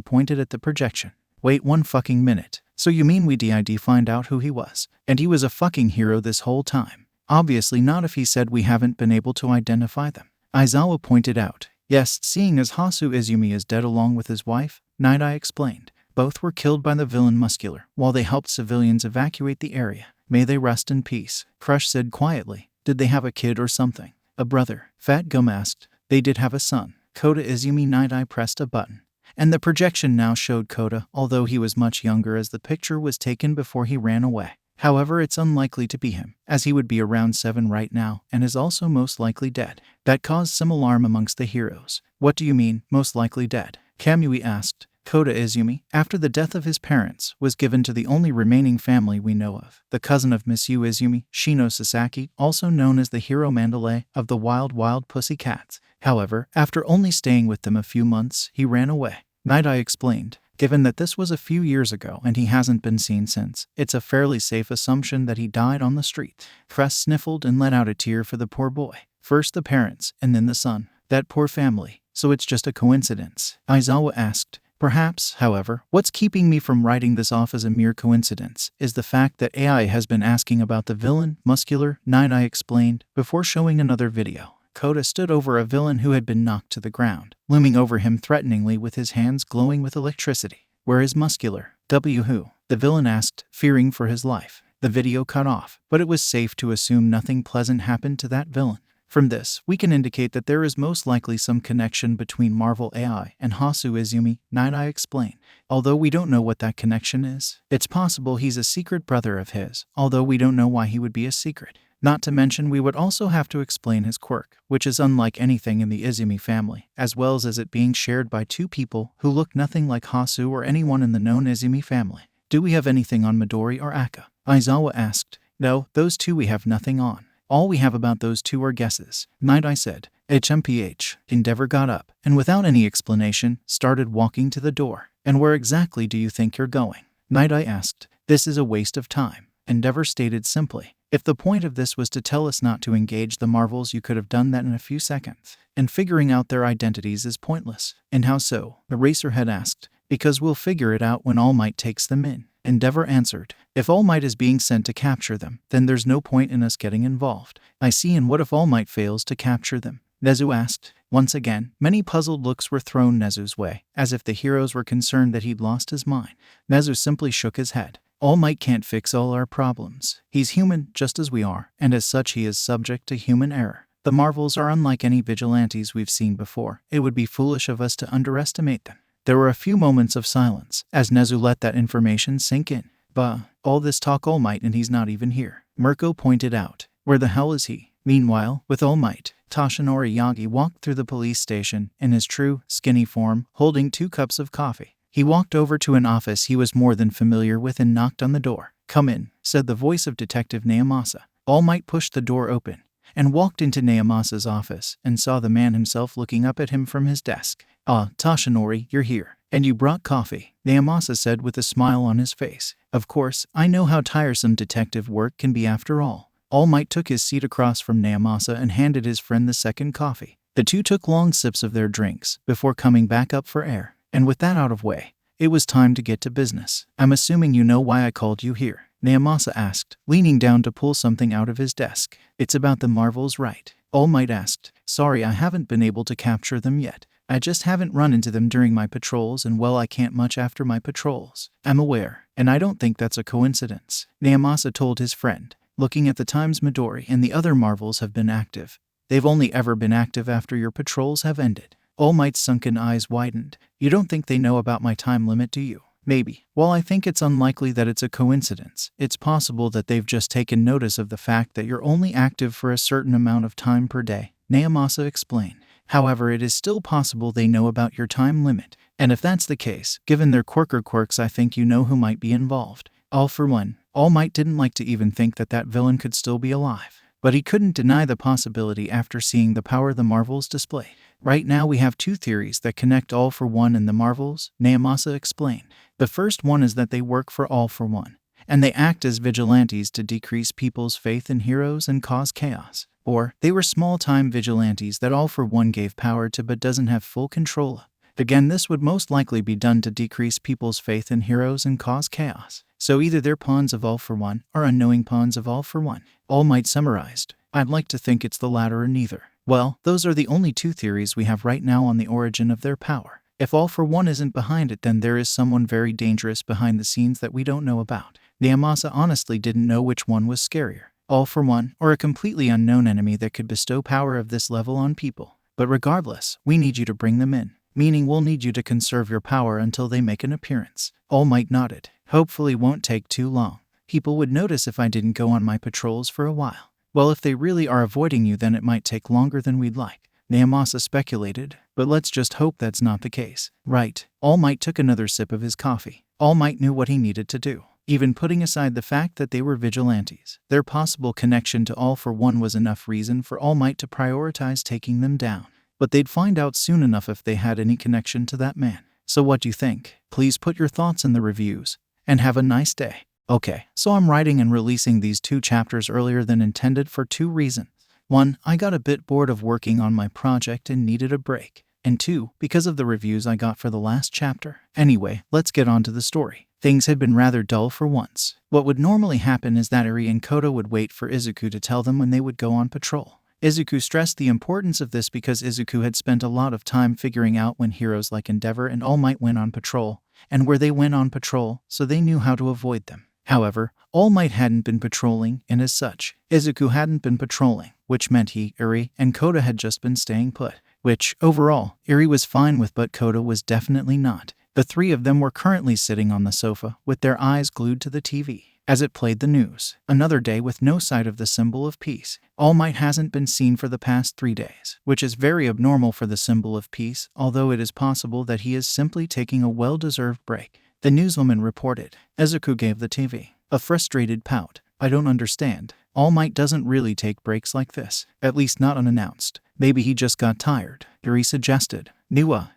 [SPEAKER 1] pointed at the projection. Wait 1 fucking minute. So you mean we did find out who he was? And he was a fucking hero this whole time? Obviously not if he said we haven't been able to identify them. Aizawa pointed out. Yes, seeing as Hasu Izumi is dead along with his wife, Night Eye explained. Both were killed by the villain Muscular, while they helped civilians evacuate the area. May they rest in peace. Crush said quietly. Did they have a kid or something? A brother? Fat Gum asked. They did have a son. Kota Izumi. Night Eye pressed a button, and the projection now showed Kota, although he was much younger as the picture was taken before he ran away. However, it's unlikely to be him, as he would be around 7 right now and is also most likely dead. That caused some alarm amongst the heroes. What do you mean, most likely dead? Kamui asked. Kota Izumi, after the death of his parents, was given to the only remaining family we know of, the cousin of Miss Yu Izumi, Shino Sasaki, also known as the hero Mandalay of the Wild Pussycats. However, after only staying with them a few months, he ran away. Night Eye explained. Given that this was a few years ago and he hasn't been seen since, it's a fairly safe assumption that he died on the street. Cress sniffled and let out a tear for the poor boy. First the parents, and then the son. That poor family. So it's just a coincidence? Aizawa asked. Perhaps, however, what's keeping me from writing this off as a mere coincidence is the fact that AI has been asking about the villain, Muscular, Night Eye explained, before showing another video. Kota stood over a villain who had been knocked to the ground, looming over him threateningly with his hands glowing with electricity. Where is Muscular? Who? The villain asked, fearing for his life. The video cut off, but it was safe to assume nothing pleasant happened to that villain. From this, we can indicate that there is most likely some connection between Marvel AI and Hasu Izumi, Night Eye explained. Although we don't know what that connection is, it's possible he's a secret brother of his, although we don't know why he would be a secret. Not to mention, we would also have to explain his quirk, which is unlike anything in the Izumi family, as well as it being shared by 2 people who look nothing like Hasu or anyone in the known Izumi family. Do we have anything on Midori or Akka? Aizawa asked. No, those 2 we have nothing on. All we have about those 2 are guesses. Night Eye said. HMPH. Endeavor got up, and without any explanation, started walking to the door. And where exactly do you think you're going? Night Eye asked. This is a waste of time. Endeavor stated simply. If the point of this was to tell us not to engage the marvels, you could have done that in a few seconds. And figuring out their identities is pointless. And how so? Eraserhead asked. Because we'll figure it out when All Might takes them in. Endeavor answered. If All Might is being sent to capture them, then there's no point in us getting involved. I see, and what if All Might fails to capture them? Nezu asked. Once again, many puzzled looks were thrown Nezu's way, as if the heroes were concerned that he'd lost his mind. Nezu simply shook his head. All Might can't fix all our problems. He's human, just as we are, and as such he is subject to human error. The Marvels are unlike any vigilantes we've seen before. It would be foolish of us to underestimate them. There were a few moments of silence, as Nezu let that information sink in. Bah, all this talk All Might and he's not even here, Mirko pointed out. Where the hell is he? Meanwhile, with All Might, Toshinori Yagi walked through the police station in his true, skinny form, holding 2 cups of coffee. He walked over to an office he was more than familiar with and knocked on the door. Come in, said the voice of Detective Naomasa. All Might pushed the door open and walked into Naomasa's office and saw the man himself looking up at him from his desk. Ah, Toshinori, you're here. And you brought coffee, Naomasa said with a smile on his face. Of course, I know how tiresome detective work can be after all. All Might took his seat across from Naomasa and handed his friend the second coffee. The two took long sips of their drinks before coming back up for air. And with that out of way, it was time to get to business. I'm assuming you know why I called you here, Naomasa asked, leaning down to pull something out of his desk. It's about the Marvels, right? All Might asked. Sorry, I haven't been able to capture them yet. I just haven't run into them during my patrols, and well, I can't much after my patrols. I'm aware, and I don't think that's a coincidence, Naomasa told his friend. Looking at the times Midori and the other Marvels have been active, they've only ever been active after your patrols have ended. All Might's sunken eyes widened. You don't think they know about my time limit, do you? Maybe. While I think it's unlikely that it's a coincidence, it's possible that they've just taken notice of the fact that you're only active for a certain amount of time per day, Naomasa explained. However, it is still possible they know about your time limit. And if that's the case, given their quirks, I think you know who might be involved. All for one, All Might didn't like to even think that that villain could still be alive. But he couldn't deny the possibility after seeing the power the Marvels display. Right now we have 2 theories that connect All for One and the Marvels, Naomasa explained. The first one is that they work for All for One, and they act as vigilantes to decrease people's faith in heroes and cause chaos. Or, they were small-time vigilantes that All for One gave power to but doesn't have full control. Again, this would most likely be done to decrease people's faith in heroes and cause chaos. So either they're pawns of All for One, or unknowing pawns of All for One. All Might summarized. I'd like to think it's the latter or neither. Well, those are the only 2 theories we have right now on the origin of their power. If All for One isn't behind it, then there is someone very dangerous behind the scenes that we don't know about. Naomasa honestly didn't know which one was scarier. All for One, or a completely unknown enemy that could bestow power of this level on people. But regardless, we need you to bring them in. Meaning we'll need you to conserve your power until they make an appearance. All Might nodded. Hopefully won't take too long. People would notice if I didn't go on my patrols for a while. Well, if they really are avoiding you, then it might take longer than we'd like, Naomasa speculated. But let's just hope that's not the case. Right. All Might took another sip of his coffee. All Might knew what he needed to do. Even putting aside the fact that they were vigilantes, their possible connection to All for One was enough reason for All Might to prioritize taking them down. But they'd find out soon enough if they had any connection to that man. So what do you think? Please put your thoughts in the reviews. And have a nice day. Okay, so I'm writing and releasing these 2 chapters earlier than intended for 2 reasons. 1, I got a bit bored of working on my project and needed a break. And 2, because of the reviews I got for the last chapter. Anyway, let's get on to the story. Things had been rather dull for once. What would normally happen is that Eri and Kota would wait for Izuku to tell them when they would go on patrol. Izuku stressed the importance of this because Izuku had spent a lot of time figuring out when heroes like Endeavor and All Might went on patrol, and where they went on patrol, so they knew how to avoid them. However, All Might hadn't been patrolling, and as such, Izuku hadn't been patrolling, which meant he, Eri, and Kota had just been staying put. Which, overall, Eri was fine with, but Kota was definitely not. The 3 of them were currently sitting on the sofa, with their eyes glued to the TV, as it played the news. Another day with no sight of the symbol of peace. All Might hasn't been seen for the past 3 days, which is very abnormal for the symbol of peace, although it is possible that he is simply taking a well-deserved break. The newswoman reported. Izuku gave the TV a frustrated pout. I don't understand. All Might doesn't really take breaks like this, at least not unannounced. Maybe he just got tired, Eri suggested.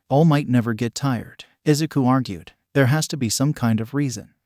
[SPEAKER 1] All Might never get tired, Izuku argued. There has to be some kind of reason.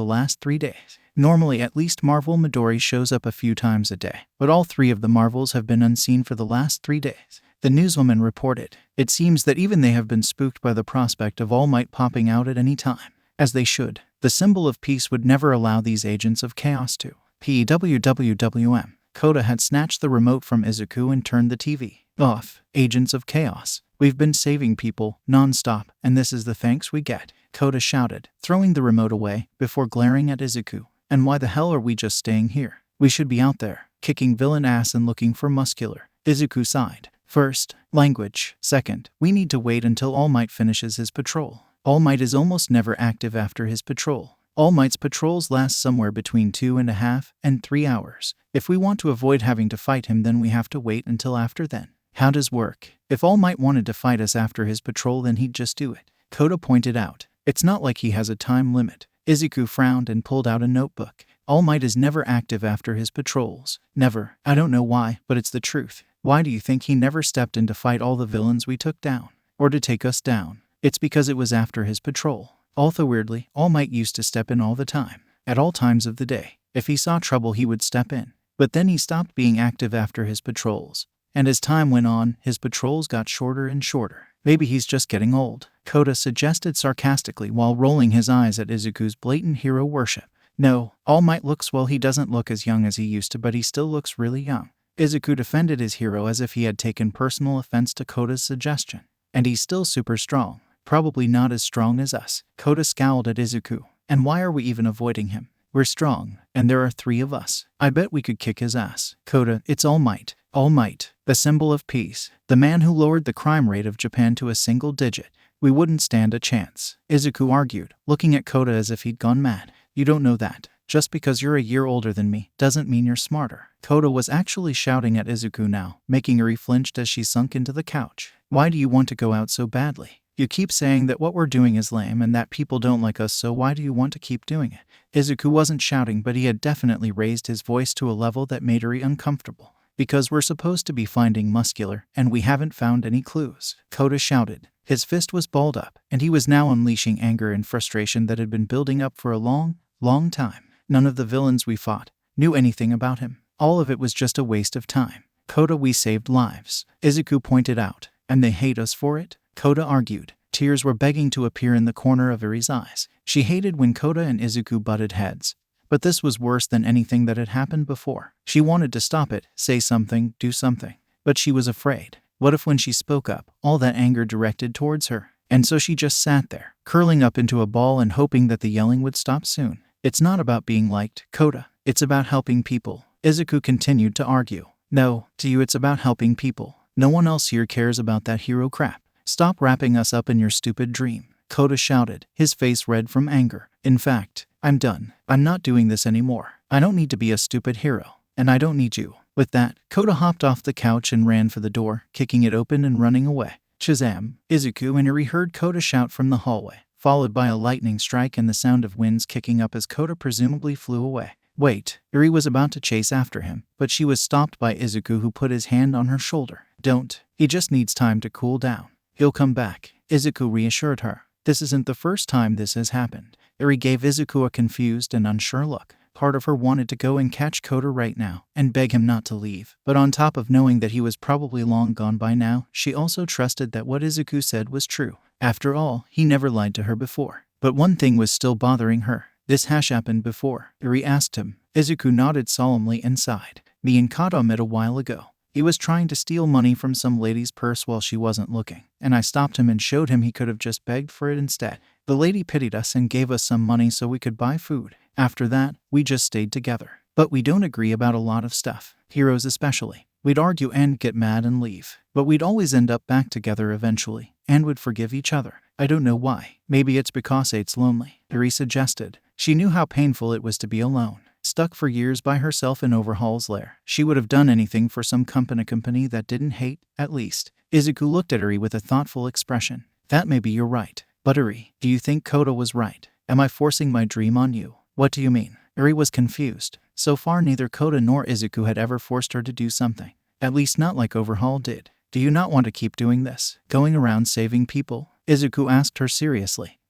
[SPEAKER 1] the last 3 days. Normally, at least Marvel Midori shows up a few times a day, but all 3 of the Marvels have been unseen for the last 3 days. The newswoman reported, "It seems that even they have been spooked by the prospect of All Might popping out at any time." As they should. The symbol of peace would never allow these agents of chaos to. PWWWM. Kota had snatched the remote from Izuku and turned the TV off. Agents of chaos. We've been saving people, non-stop, and this is the thanks we get, Kota shouted, throwing the remote away, before glaring at Izuku. And why the hell are we just staying here? We should be out there, kicking villain ass and looking for muscular. Izuku sighed. First, language. Second, we need to wait until All Might finishes his patrol. All Might is almost never active after his patrol. All Might's patrols last somewhere between 2.5 and 3 hours. If we want to avoid having to fight him, then we have to wait until after then. How does work? If All Might wanted to fight us after his patrol, then he'd just do it, Kota pointed out. It's not like he has a time limit. Izuku frowned and pulled out a notebook. All Might is never active after his patrols. Never. I don't know why, but it's the truth. Why do you think he never stepped in to fight all the villains we took down? Or to take us down? It's because it was after his patrol. Although weirdly, All Might used to step in all the time. At all times of the day. If he saw trouble, he would step in. But then he stopped being active after his patrols. And as time went on, his patrols got shorter and shorter. Maybe he's just getting old, Kota suggested sarcastically while rolling his eyes at Izuku's blatant hero worship. No, All Might looks, well, he doesn't look as young as he used to, but he still looks really young. Izuku defended his hero as if he had taken personal offense to Kota's suggestion. And he's still super strong. Probably not as strong as us. Kota scowled at Izuku. And why are we even avoiding him? We're strong, and there are 3 of us. I bet we could kick his ass. Kota, it's All Might. All Might, the symbol of peace. The man who lowered the crime rate of Japan to a single digit. We wouldn't stand a chance, Izuku argued, looking at Kota as if he'd gone mad. You don't know that. Just because you're a year older than me doesn't mean you're smarter. Kota was actually shouting at Izuku now, making her flinched as she sunk into the couch. Why do you want to go out so badly? You keep saying that what we're doing is lame and that people don't like us, so why do you want to keep doing it? Izuku wasn't shouting, but he had definitely raised his voice to a level that made her uncomfortable. Because we're supposed to be finding muscular, and we haven't found any clues, Kota shouted. His fist was balled up, and he was now unleashing anger and frustration that had been building up for a long, long time. None of the villains we fought knew anything about him. All of it was just a waste of time. Kota, we saved lives, Izuku pointed out. And they hate us for it? Kota argued. Tears were begging to appear in the corner of Iri's eyes. She hated when Kota and Izuku butted heads. But this was worse than anything that had happened before. She wanted to stop it, say something, do something. But she was afraid. What if when she spoke up, all that anger directed towards her? And so she just sat there, curling up into a ball and hoping that the yelling would stop soon. It's not about being liked, Kota. It's about helping people. Izuku continued to argue. No, to you it's about helping people. No one else here cares about that hero crap. Stop wrapping us up in your stupid dream, Kota shouted, his face red from anger. In fact, I'm done. I'm not doing this anymore. I don't need to be a stupid hero. And I don't need you. With that, Kota hopped off the couch and ran for the door, kicking it open and running away. SHAZAM! Izuku and Iri heard Kota shout from the hallway, followed by a lightning strike and the sound of winds kicking up as Kota presumably flew away. Wait, Iri was about to chase after him, but she was stopped by Izuku, who put his hand on her shoulder. Don't. He just needs time to cool down. He'll come back, Izuku reassured her. This isn't the first time this has happened. Iri gave Izuku a confused and unsure look. Part of her wanted to go and catch Kota right now and beg him not to leave. But on top of knowing that he was probably long gone by now, she also trusted that what Izuku said was true. After all, he never lied to her before. But one thing was still bothering her. This has happened before, Iri asked him. Izuku nodded solemnly and sighed. Me and Kota met a while ago. He was trying to steal money from some lady's purse while she wasn't looking, and I stopped him and showed him he could have just begged for it instead. The lady pitied us and gave us some money so we could buy food. After that, we just stayed together. But we don't agree about a lot of stuff, heroes especially. We'd argue and get mad and leave, but we'd always end up back together eventually, and would forgive each other. I don't know why. Maybe it's because it's lonely, Iri suggested. She knew how painful it was to be alone. Stuck for years by herself in Overhaul's lair. She would have done anything for some company that didn't hate, at least. Izuku looked at Iri with a thoughtful expression. That maybe you're right. But Iri, do you think Kota was right? Am I forcing my dream on you? What do you mean? Iri was confused. So far neither Kota nor Izuku had ever forced her to do something. At least not like Overhaul did. Do you not want to keep doing this? Going around saving people? Izuku asked her seriously.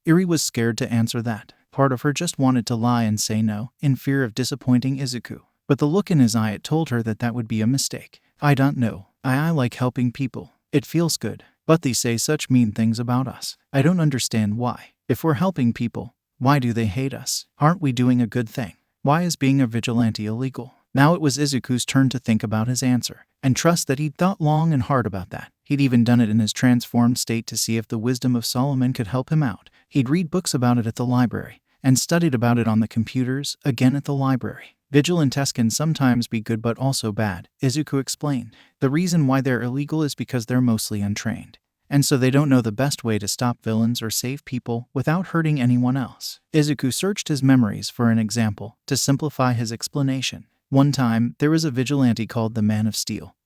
[SPEAKER 1] Eri was scared to answer that. Part of her just wanted to lie and say no, in fear of disappointing Izuku. But the look in his eye told her that that would be a mistake. I don't know. I like helping people. It feels good. But they say such mean things about us. I don't understand why. If we're helping people, why do they hate us? Aren't we doing a good thing? Why is being a vigilante illegal? Now it was Izuku's turn to think about his answer, and trust that he'd thought long and hard about that. He'd even done it in his transformed state to see if the wisdom of Solomon could help him out. He'd read books about it at the library, and studied about it on the computers, again at the library. Vigilantes can sometimes be good but also bad, Izuku explained. The reason why they're illegal is because they're mostly untrained, and so they don't know the best way to stop villains or save people without hurting anyone else. Izuku searched his memories for an example to simplify his explanation. One time, there was a vigilante called the Man of Steel,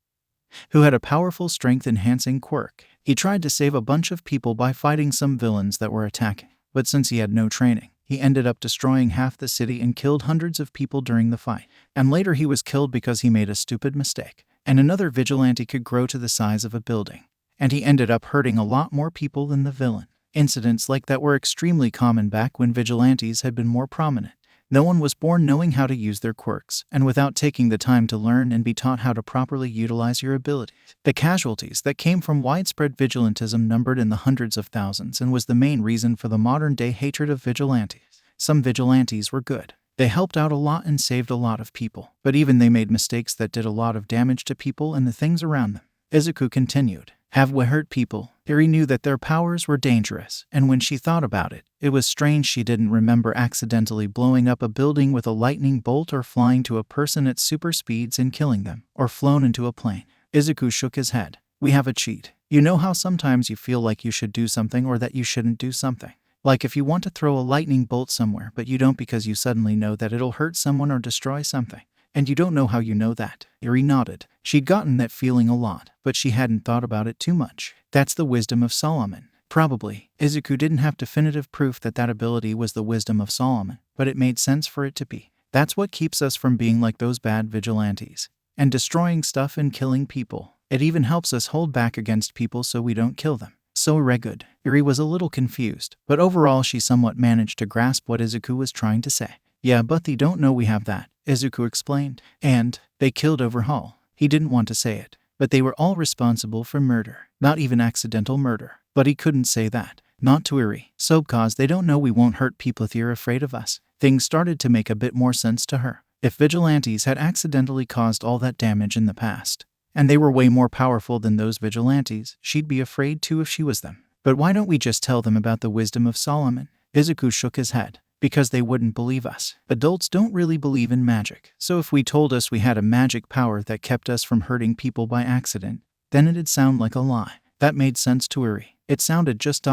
[SPEAKER 1] who had a powerful strength-enhancing quirk. He tried to save a bunch of people by fighting some villains that were attacking, but since he had no training, he ended up destroying half the city and killed hundreds of people during the fight. And later he was killed because he made a stupid mistake. And another vigilante could grow to the size of a building, and he ended up hurting a lot more people than the villain. Incidents like that were extremely common back when vigilantes had been more prominent. No one was born knowing how to use their quirks, and without taking the time to learn and be taught how to properly utilize your abilities. The casualties that came from widespread vigilantism numbered in the hundreds of thousands and was the main reason for the modern-day hatred of vigilantes. Some vigilantes were good. They helped out a lot and saved a lot of people, but even they made mistakes that did a lot of damage to people and the things around them. Izuku continued. Have we hurt people? Eri knew that their powers were dangerous, and when she thought about it, it was strange she didn't remember accidentally blowing up a building with a lightning bolt or flying to a person at super speeds and killing them, or flown into a plane. Izuku shook his head. We have a cheat. You know how sometimes you feel like you should do something or that you shouldn't do something? Like if you want to throw a lightning bolt somewhere but you don't because you suddenly know that it'll hurt someone or destroy something. And you don't know how you know that. Eri nodded. She'd gotten that feeling a lot, but she hadn't thought about it too much. That's the wisdom of Solomon. Probably, Izuku didn't have definitive proof that that ability was the wisdom of Solomon, but it made sense for it to be. That's what keeps us from being like those bad vigilantes, and destroying stuff and killing people. It even helps us hold back against people so we don't kill them. So good. Eri was a little confused, but overall she somewhat managed to grasp what Izuku was trying to say. Yeah, but they don't know we have that, Izuku explained. And they killed Overhaul. He didn't want to say it, but they were all responsible for murder. Not even accidental murder. But he couldn't say that. Not to Eri. So cause they don't know we won't hurt people if you're afraid of us. Things started to make a bit more sense to her. If vigilantes had accidentally caused all that damage in the past, and they were way more powerful than those vigilantes, she'd be afraid too if she was them. But why don't we just tell them about the wisdom of Solomon? Izuku shook his head. Because they wouldn't believe us. Adults don't really believe in magic, so if we told us we had a magic power that kept us from hurting people by accident, then it'd sound like a lie. That made sense to Eri. It sounded just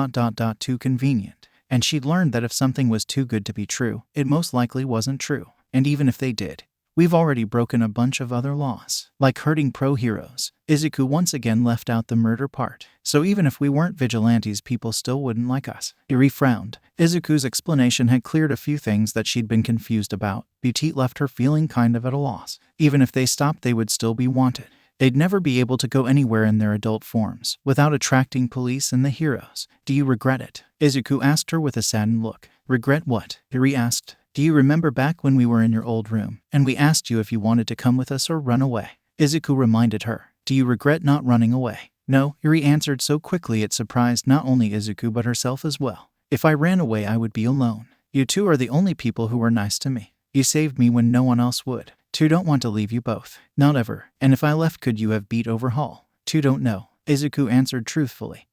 [SPEAKER 1] too convenient. And she'd learned that if something was too good to be true, it most likely wasn't true. And even if they did, we've already broken a bunch of other laws, like hurting pro-heroes. Izuku once again left out the murder part. So even if we weren't vigilantes, people still wouldn't like us. Eri frowned. Izuku's explanation had cleared a few things that she'd been confused about. Beauty left her feeling kind of at a loss. Even if they stopped, they would still be wanted. They'd never be able to go anywhere in their adult forms without attracting police and the heroes. Do you regret it? Izuku asked her with a saddened look. Regret what? Eri asked. Do you remember back when we were in your old room, and we asked you if you wanted to come with us or run away? Izuku reminded her. Do you regret not running away? No, Eri answered so quickly it surprised not only Izuku but herself as well. If I ran away, I would be alone. You two are the only people who were nice to me. You saved me when no one else would. Two don't want to leave you both. Not ever. And if I left, could you have beat Overhaul? Two don't know. Izuku answered truthfully.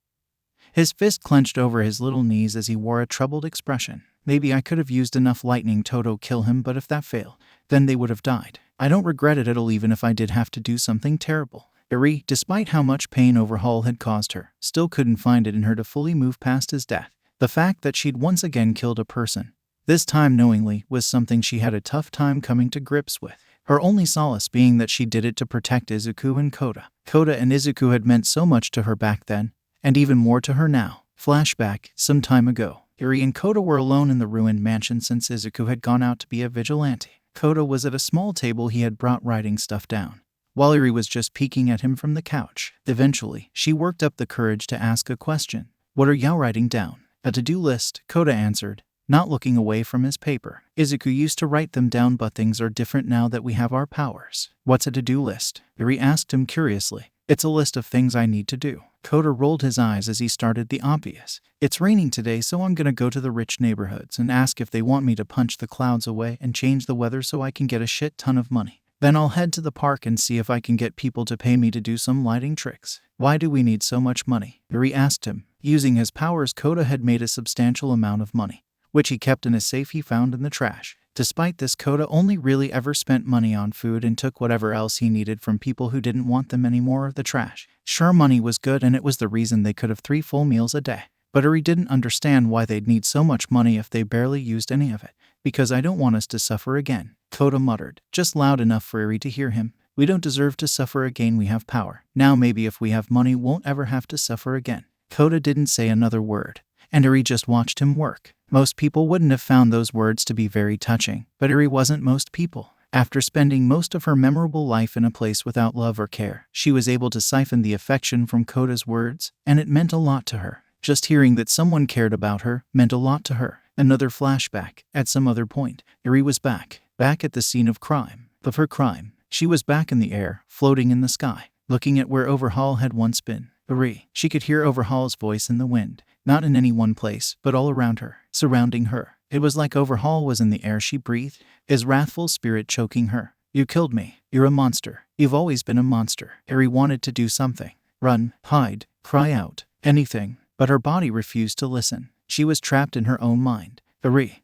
[SPEAKER 1] His fist clenched over his little knees as he wore a troubled expression. Maybe I could have used enough lightning to kill him, but if that failed, then they would have died. I don't regret it at all, even if I did have to do something terrible. Eri, despite how much pain Overhaul had caused her, still couldn't find it in her to fully move past his death. The fact that she'd once again killed a person, this time knowingly, was something she had a tough time coming to grips with. Her only solace being that she did it to protect Izuku and Kota. Kota and Izuku had meant so much to her back then, and even more to her now. Flashback, some time ago. Eri and Kota were alone in the ruined mansion since Izuku had gone out to be a vigilante. Kota was at a small table he had brought writing stuff down. while Eri was just peeking at him from the couch. Eventually, she worked up the courage to ask a question. "What are you writing down?" "A to-do list," Kota answered, not looking away from his paper. "Izuku used to write them down, but things are different now that we have our powers." "What's a to-do list?" Eri asked him curiously. "It's a list of things I need to do." Kota rolled his eyes as he started the obvious. "It's raining today, so I'm gonna go to the rich neighborhoods and ask if they want me to punch the clouds away and change the weather so I can get a shit ton of money. Then I'll head to the park and see if I can get people to pay me to do some lighting tricks." "Why do we need so much money?" Eri asked him. Using his powers, Kota had made a substantial amount of money, which he kept in a safe he found in the trash. Despite this, Kota only really ever spent money on food and took whatever else he needed from people who didn't want them anymore. The trash. Sure, money was good and it was the reason they could have 3 full meals a day. But Eri didn't understand why they'd need so much money if they barely used any of it. "Because I don't want us to suffer again," Kota muttered, just loud enough for Eri to hear him. "We don't deserve to suffer again, we have power. Now maybe if we have money, won't ever have to suffer again." Kota didn't say another word, and Eri just watched him work. Most people wouldn't have found those words to be very touching, but Eri wasn't most people. After spending most of her memorable life in a place without love or care, she was able to siphon the affection from Kota's words, and it meant a lot to her. Just hearing that someone cared about her meant a lot to her. Another flashback. At some other point, Eri was back at the scene of her crime. She was back in the air, floating in the sky, looking at where Overhaul had once been. Eri. She could hear Overhaul's voice in the wind, not in any one place, but all around her, surrounding her. It was like Overhaul was in the air she breathed, his wrathful spirit choking her. "You killed me. You're a monster. You've always been a monster." Eri wanted to do something. Run, hide, cry out, anything. But her body refused to listen. She was trapped in her own mind. Eri.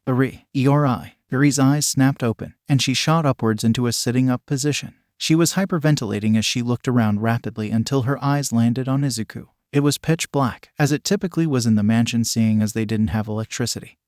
[SPEAKER 1] Eri's eyes snapped open, and she shot upwards into a sitting-up position. She was hyperventilating as she looked around rapidly until her eyes landed on Izuku. It was pitch black, as it typically was in the mansion, seeing as they didn't have electricity.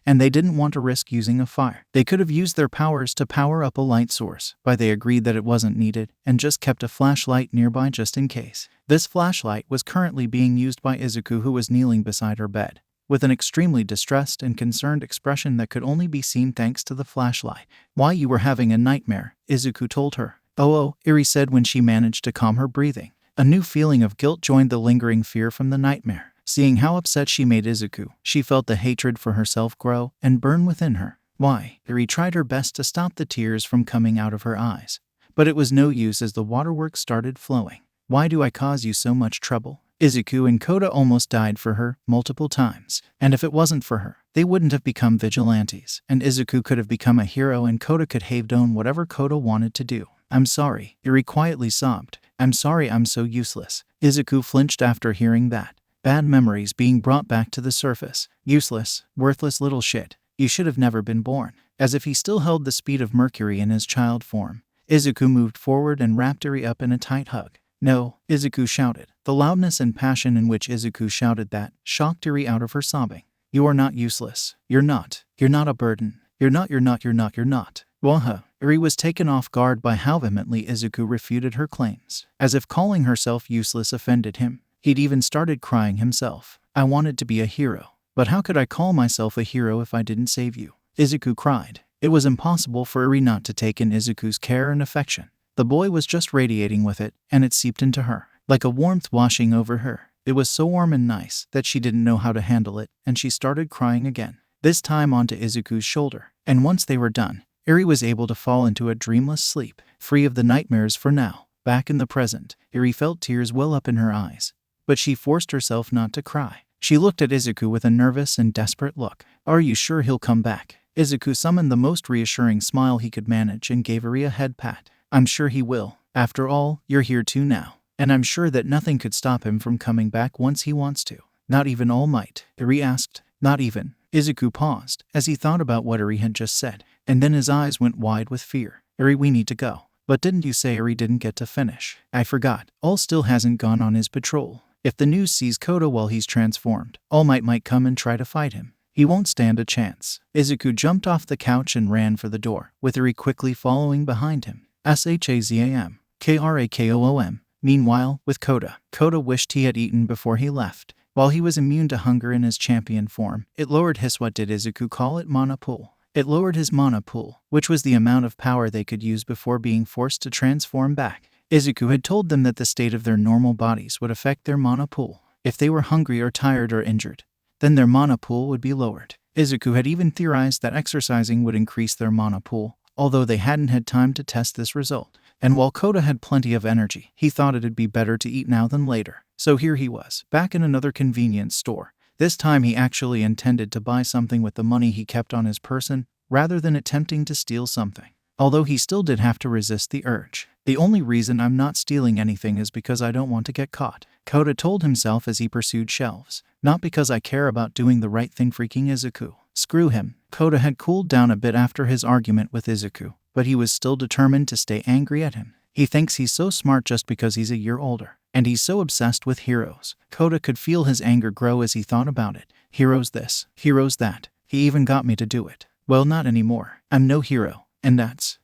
[SPEAKER 1] And they didn't want to risk using a fire. They could have used their powers to power up a light source, but they agreed that it wasn't needed, and just kept a flashlight nearby just in case. This flashlight was currently being used by Izuku, who was kneeling beside her bed, with an extremely distressed and concerned expression that could only be seen thanks to the flashlight. "Why, you were having a nightmare," Izuku told her. "Oh," Eri said when she managed to calm her breathing. A new feeling of guilt joined the lingering fear from the nightmare. Seeing how upset she made Izuku, she felt the hatred for herself grow and burn within her. "Why?" Eri tried her best to stop the tears from coming out of her eyes, but it was no use as the waterworks started flowing. "Why do I cause you so much trouble?" Izuku and Kota almost died for her multiple times, and if it wasn't for her, they wouldn't have become vigilantes, and Izuku could have become a hero and Kota could have done whatever Kota wanted to do. "I'm sorry," Eri quietly sobbed. "I'm sorry, I'm so useless." Izuku flinched after hearing that. Bad memories being brought back to the surface. "Useless, worthless little shit. You should have never been born." As if he still held the speed of Mercury in his child form, Izuku moved forward and wrapped Eri up in a tight hug. "No," Izuku shouted. The loudness and passion in which Izuku shouted that shocked Eri out of her sobbing. "You are not useless. You're not. You're not a burden. You're not. Waha. Eri was taken off guard by how vehemently Izuku refuted her claims, as if calling herself useless offended him. He'd even started crying himself. "I wanted to be a hero. But how could I call myself a hero if I didn't save you?" Izuku cried. It was impossible for Eri not to take in Izuku's care and affection. The boy was just radiating with it, and it seeped into her, like a warmth washing over her. It was so warm and nice that she didn't know how to handle it, and she started crying again, this time onto Izuku's shoulder. And once they were done, Eri was able to fall into a dreamless sleep, free of the nightmares for now. Back in the present, Eri felt tears well up in her eyes, but she forced herself not to cry. She looked at Izuku with a nervous and desperate look. "Are you sure he'll come back?" Izuku summoned the most reassuring smile he could manage and gave Eri a head pat. "I'm sure he will. After all, you're here too now. And I'm sure that nothing could stop him from coming back once he wants to." "Not even All Might?" Eri asked. "Not even." Izuku paused as he thought about what Eri had just said, and then his eyes went wide with fear. "Eri, we need to go." "But didn't you say?" Eri didn't get to finish. "I forgot. All still hasn't gone on his patrol. If the news sees Kota while he's transformed, All Might come and try to fight him. He won't stand a chance." Izuku jumped off the couch and ran for the door, with Eri quickly following behind him. SHAZAM. KRAKOOM. Meanwhile, with Kota wished he had eaten before he left. While he was immune to hunger in his champion form, it lowered his, what did Izuku call it, mana pool. It lowered his mana pool, which was the amount of power they could use before being forced to transform back. Izuku had told them that the state of their normal bodies would affect their mana pool. If they were hungry or tired or injured, then their mana pool would be lowered. Izuku had even theorized that exercising would increase their mana pool, although they hadn't had time to test this result. And while Kota had plenty of energy, he thought it'd be better to eat now than later. So here he was, back in another convenience store. This time he actually intended to buy something with the money he kept on his person, rather than attempting to steal something. Although he still did have to resist the urge. The only reason I'm not stealing anything is because I don't want to get caught, Kota told himself as he pursued shelves. Not because I care about doing the right thing. Freaking Izuku. Screw him. Kota had cooled down a bit after his argument with Izuku, but he was still determined to stay angry at him. He thinks he's so smart just because he's a year older, and he's so obsessed with heroes. Kota could feel his anger grow as he thought about it. Heroes this, heroes that. He even got me to do it. Well, not anymore. I'm no hero. And that's,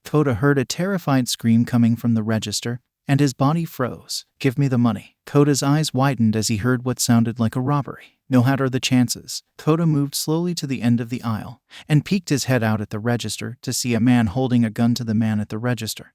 [SPEAKER 1] Kota heard a terrified scream coming from the register, and his body froze. Give me the money. Kota's eyes widened as he heard what sounded like a robbery. No matter the chances. Kota moved slowly to the end of the aisle, and peeked his head out at the register to see a man holding a gun to the man at the register,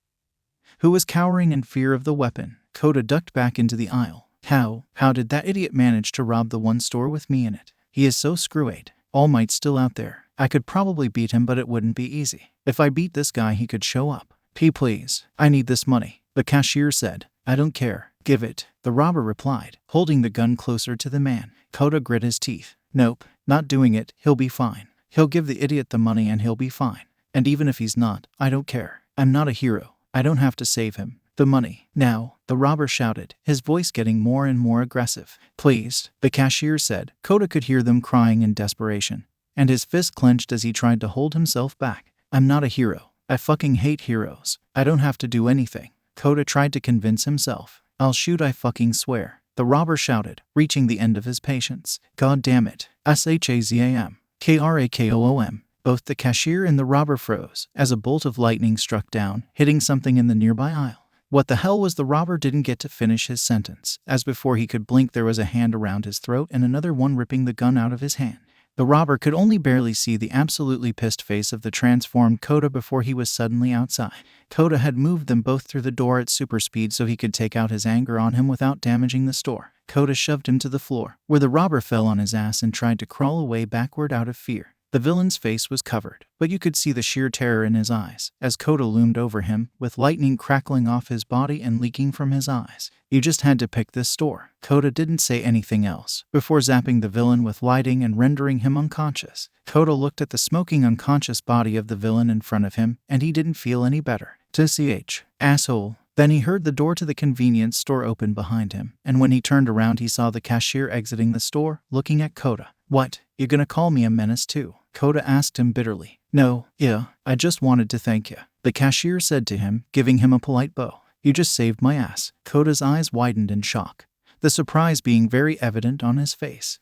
[SPEAKER 1] who was cowering in fear of the weapon. Kota ducked back into the aisle. How did that idiot manage to rob the one store with me in it? He is so screw-aid. All Might's still out there. I could probably beat him, but it wouldn't be easy. If I beat this guy, he could show up. Please. I need this money. The cashier said. I don't care. Give it. The robber replied, holding the gun closer to the man. Kota grit his teeth. Nope, not doing it. He'll be fine. He'll give the idiot the money and he'll be fine. And even if he's not, I don't care. I'm not a hero. I don't have to save him. The money. Now, the robber shouted, his voice getting more and more aggressive. Please, the cashier said. Kota could hear them crying in desperation, and his fist clenched as he tried to hold himself back. I'm not a hero. I fucking hate heroes. I don't have to do anything. Kota tried to convince himself. I'll shoot, I fucking swear. The robber shouted, reaching the end of his patience. God damn it. SHAZAM. KRAKOOM. Both the cashier and the robber froze as a bolt of lightning struck down, hitting something in the nearby aisle. What the hell was? The robber didn't get to finish his sentence, as before he could blink there was a hand around his throat and another one ripping the gun out of his hand. The robber could only barely see the absolutely pissed face of the transformed Kota before he was suddenly outside. Kota had moved them both through the door at super speed so he could take out his anger on him without damaging the store. Kota shoved him to the floor, where the robber fell on his ass and tried to crawl away backward out of fear. The villain's face was covered, but you could see the sheer terror in his eyes as Kota loomed over him, with lightning crackling off his body and leaking from his eyes. You just had to pick this store. Kota didn't say anything else before zapping the villain with lighting and rendering him unconscious. Kota looked at the smoking unconscious body of the villain in front of him, and he didn't feel any better. TCH. Asshole. Then he heard the door to the convenience store open behind him, and when he turned around he saw the cashier exiting the store, looking at Kota. What? You gonna call me a menace too? Kota asked him bitterly. No, yeah, I just wanted to thank you, the cashier said to him, giving him a polite bow. You just saved my ass. Kota's eyes widened in shock, the surprise being very evident on his face.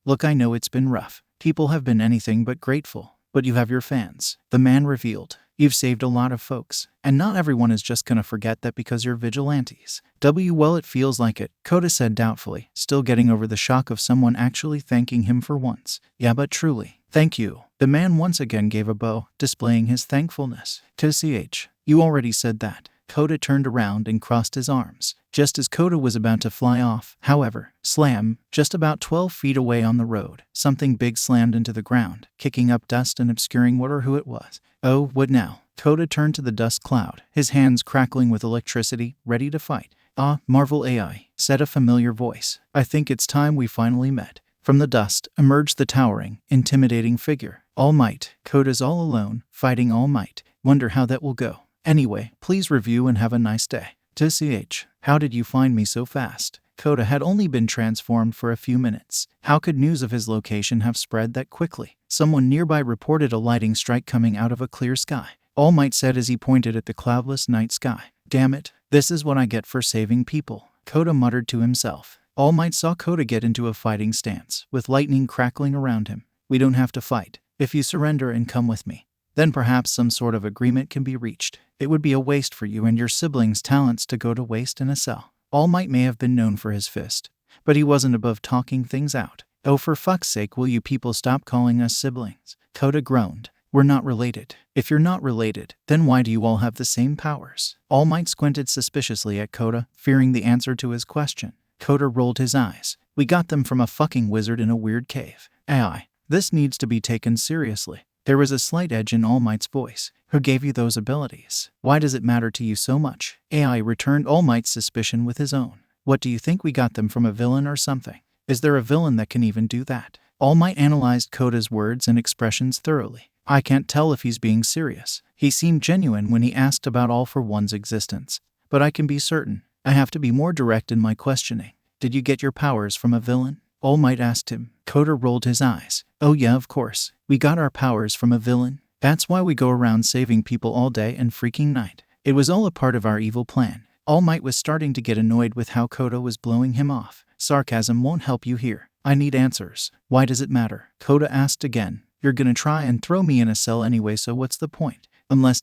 [SPEAKER 1] Look, I know it's been rough. People have been anything but grateful, but you have your fans, the man revealed. You've saved a lot of folks, and not everyone is just gonna forget that because you're vigilantes. Well, it feels like it, Kota said doubtfully, still getting over the shock of someone actually thanking him for once. Yeah, but truly. Thank you. The man once again gave a bow, displaying his thankfulness. TCH. You already said that. Kota turned around and crossed his arms. Just as Kota was about to fly off, however, slam, just about 12 feet away on the road, something big slammed into the ground, kicking up dust and obscuring what or who it was. Oh, what now? Kota turned to the dust cloud, his hands crackling with electricity, ready to fight. Ah, Marvel AI, said a familiar voice. I think it's time we finally met. From the dust emerged the towering, intimidating figure. All Might. Kota's all alone, fighting All Might. Wonder how that will go. Anyway, please review and have a nice day. TCH. How did you find me so fast? Kota had only been transformed for a few minutes. How could news of his location have spread that quickly? Someone nearby reported a lightning strike coming out of a clear sky. All Might said as he pointed at the cloudless night sky. Damn it, this is what I get for saving people, Kota muttered to himself. All Might saw Kota get into a fighting stance, with lightning crackling around him. We don't have to fight. If you surrender and come with me, then perhaps some sort of agreement can be reached. It would be a waste for you and your siblings' talents to go to waste in a cell. All Might may have been known for his fist, but he wasn't above talking things out. Oh, for fuck's sake, will you people stop calling us siblings? Kota groaned. We're not related. If you're not related, then why do you all have the same powers? All Might squinted suspiciously at Kota, fearing the answer to his question. Kota rolled his eyes. We got them from a fucking wizard in a weird cave. AI. This needs to be taken seriously. There was a slight edge in All Might's voice. Who gave you those abilities? Why does it matter to you so much? AI returned All Might's suspicion with his own. What do you think, we got them from a villain or something? Is there a villain that can even do that? All Might analyzed Kota's words and expressions thoroughly. I can't tell if he's being serious. He seemed genuine when he asked about All for One's existence. But I can be certain. I have to be more direct in my questioning. Did you get your powers from a villain? All Might asked him. Kota rolled his eyes. Oh yeah, of course. We got our powers from a villain. That's why we go around saving people all day and freaking night. It was all a part of our evil plan. All Might was starting to get annoyed with how Kota was blowing him off. Sarcasm won't help you here. I need answers. Why does it matter? Kota asked again. You're gonna try and throw me in a cell anyway, so what's the point? Unless ...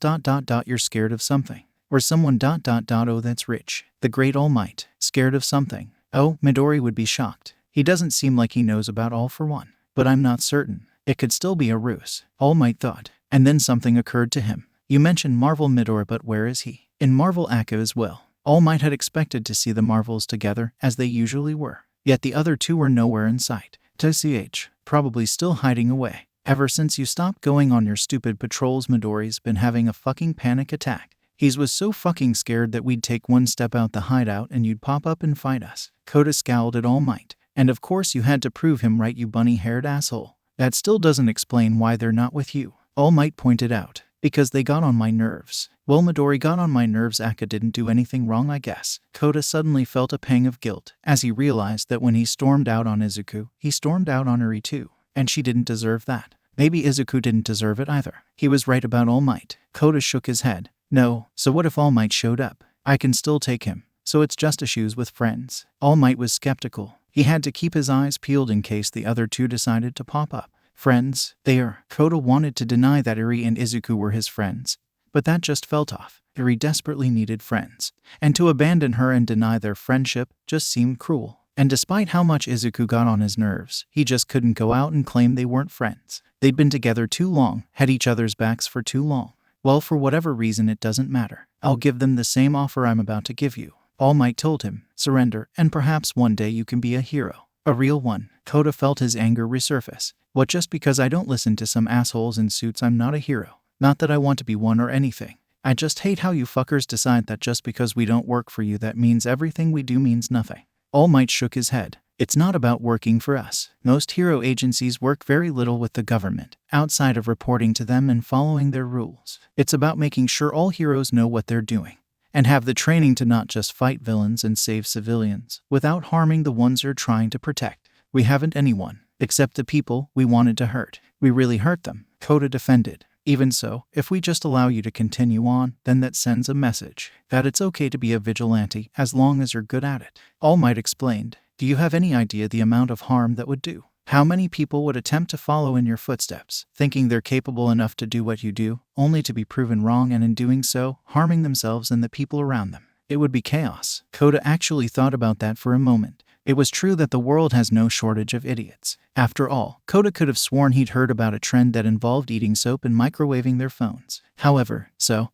[SPEAKER 1] you're scared of something. Or someone ... oh, that's rich. The great All Might. Scared of something. Oh, Midori would be shocked. He doesn't seem like he knows about All for One. But I'm not certain. It could still be a ruse. All Might thought. And then something occurred to him. You mentioned Marvel Midori, but where is he? In Marvel Aka as well. All Might had expected to see the Marvels together, as they usually were. Yet the other two were nowhere in sight. TCH. Probably still hiding away. Ever since you stopped going on your stupid patrols, Midori's been having a fucking panic attack. He was so fucking scared that we'd take one step out the hideout and you'd pop up and fight us. Kota scowled at All Might. And of course you had to prove him right, you bunny-haired asshole. That still doesn't explain why they're not with you. All Might pointed out. Because they got on my nerves. Well, Midori got on my nerves. Aka didn't do anything wrong, I guess. Kota suddenly felt a pang of guilt as he realized that when he stormed out on Izuku, he stormed out on Eri too. And she didn't deserve that. Maybe Izuku didn't deserve it either. He was right about All Might. Kota shook his head. No, so what if All Might showed up? I can still take him. So it's just issues with friends. All Might was skeptical. He had to keep his eyes peeled in case the other two decided to pop up. Friends? They are. Kota wanted to deny that Eri and Izuku were his friends. But that just felt off. Eri desperately needed friends. And to abandon her and deny their friendship just seemed cruel. And despite how much Izuku got on his nerves, he just couldn't go out and claim they weren't friends. They'd been together too long, had each other's backs for too long. Well, for whatever reason, it doesn't matter. I'll give them the same offer I'm about to give you. All Might told him. Surrender, and perhaps one day you can be a hero. A real one. Kota felt his anger resurface. What, just because I don't listen to some assholes in suits I'm not a hero? Not that I want to be one or anything. I just hate how you fuckers decide that just because we don't work for you that means everything we do means nothing. All Might shook his head. It's not about working for us. Most hero agencies work very little with the government, outside of reporting to them and following their rules. It's about making sure all heroes know what they're doing, and have the training to not just fight villains and save civilians, without harming the ones you're trying to protect. We haven't anyone, except the people we wanted to hurt. We really hurt them, Kota defended. Even so, if we just allow you to continue on, then that sends a message that it's okay to be a vigilante as long as you're good at it. All Might explained. Do you have any idea the amount of harm that would do? How many people would attempt to follow in your footsteps, thinking they're capable enough to do what you do, only to be proven wrong and in doing so, harming themselves and the people around them? It would be chaos. Kota actually thought about that for a moment. It was true that the world has no shortage of idiots. After all, Kota could have sworn he'd heard about a trend that involved eating soap and microwaving their phones. However,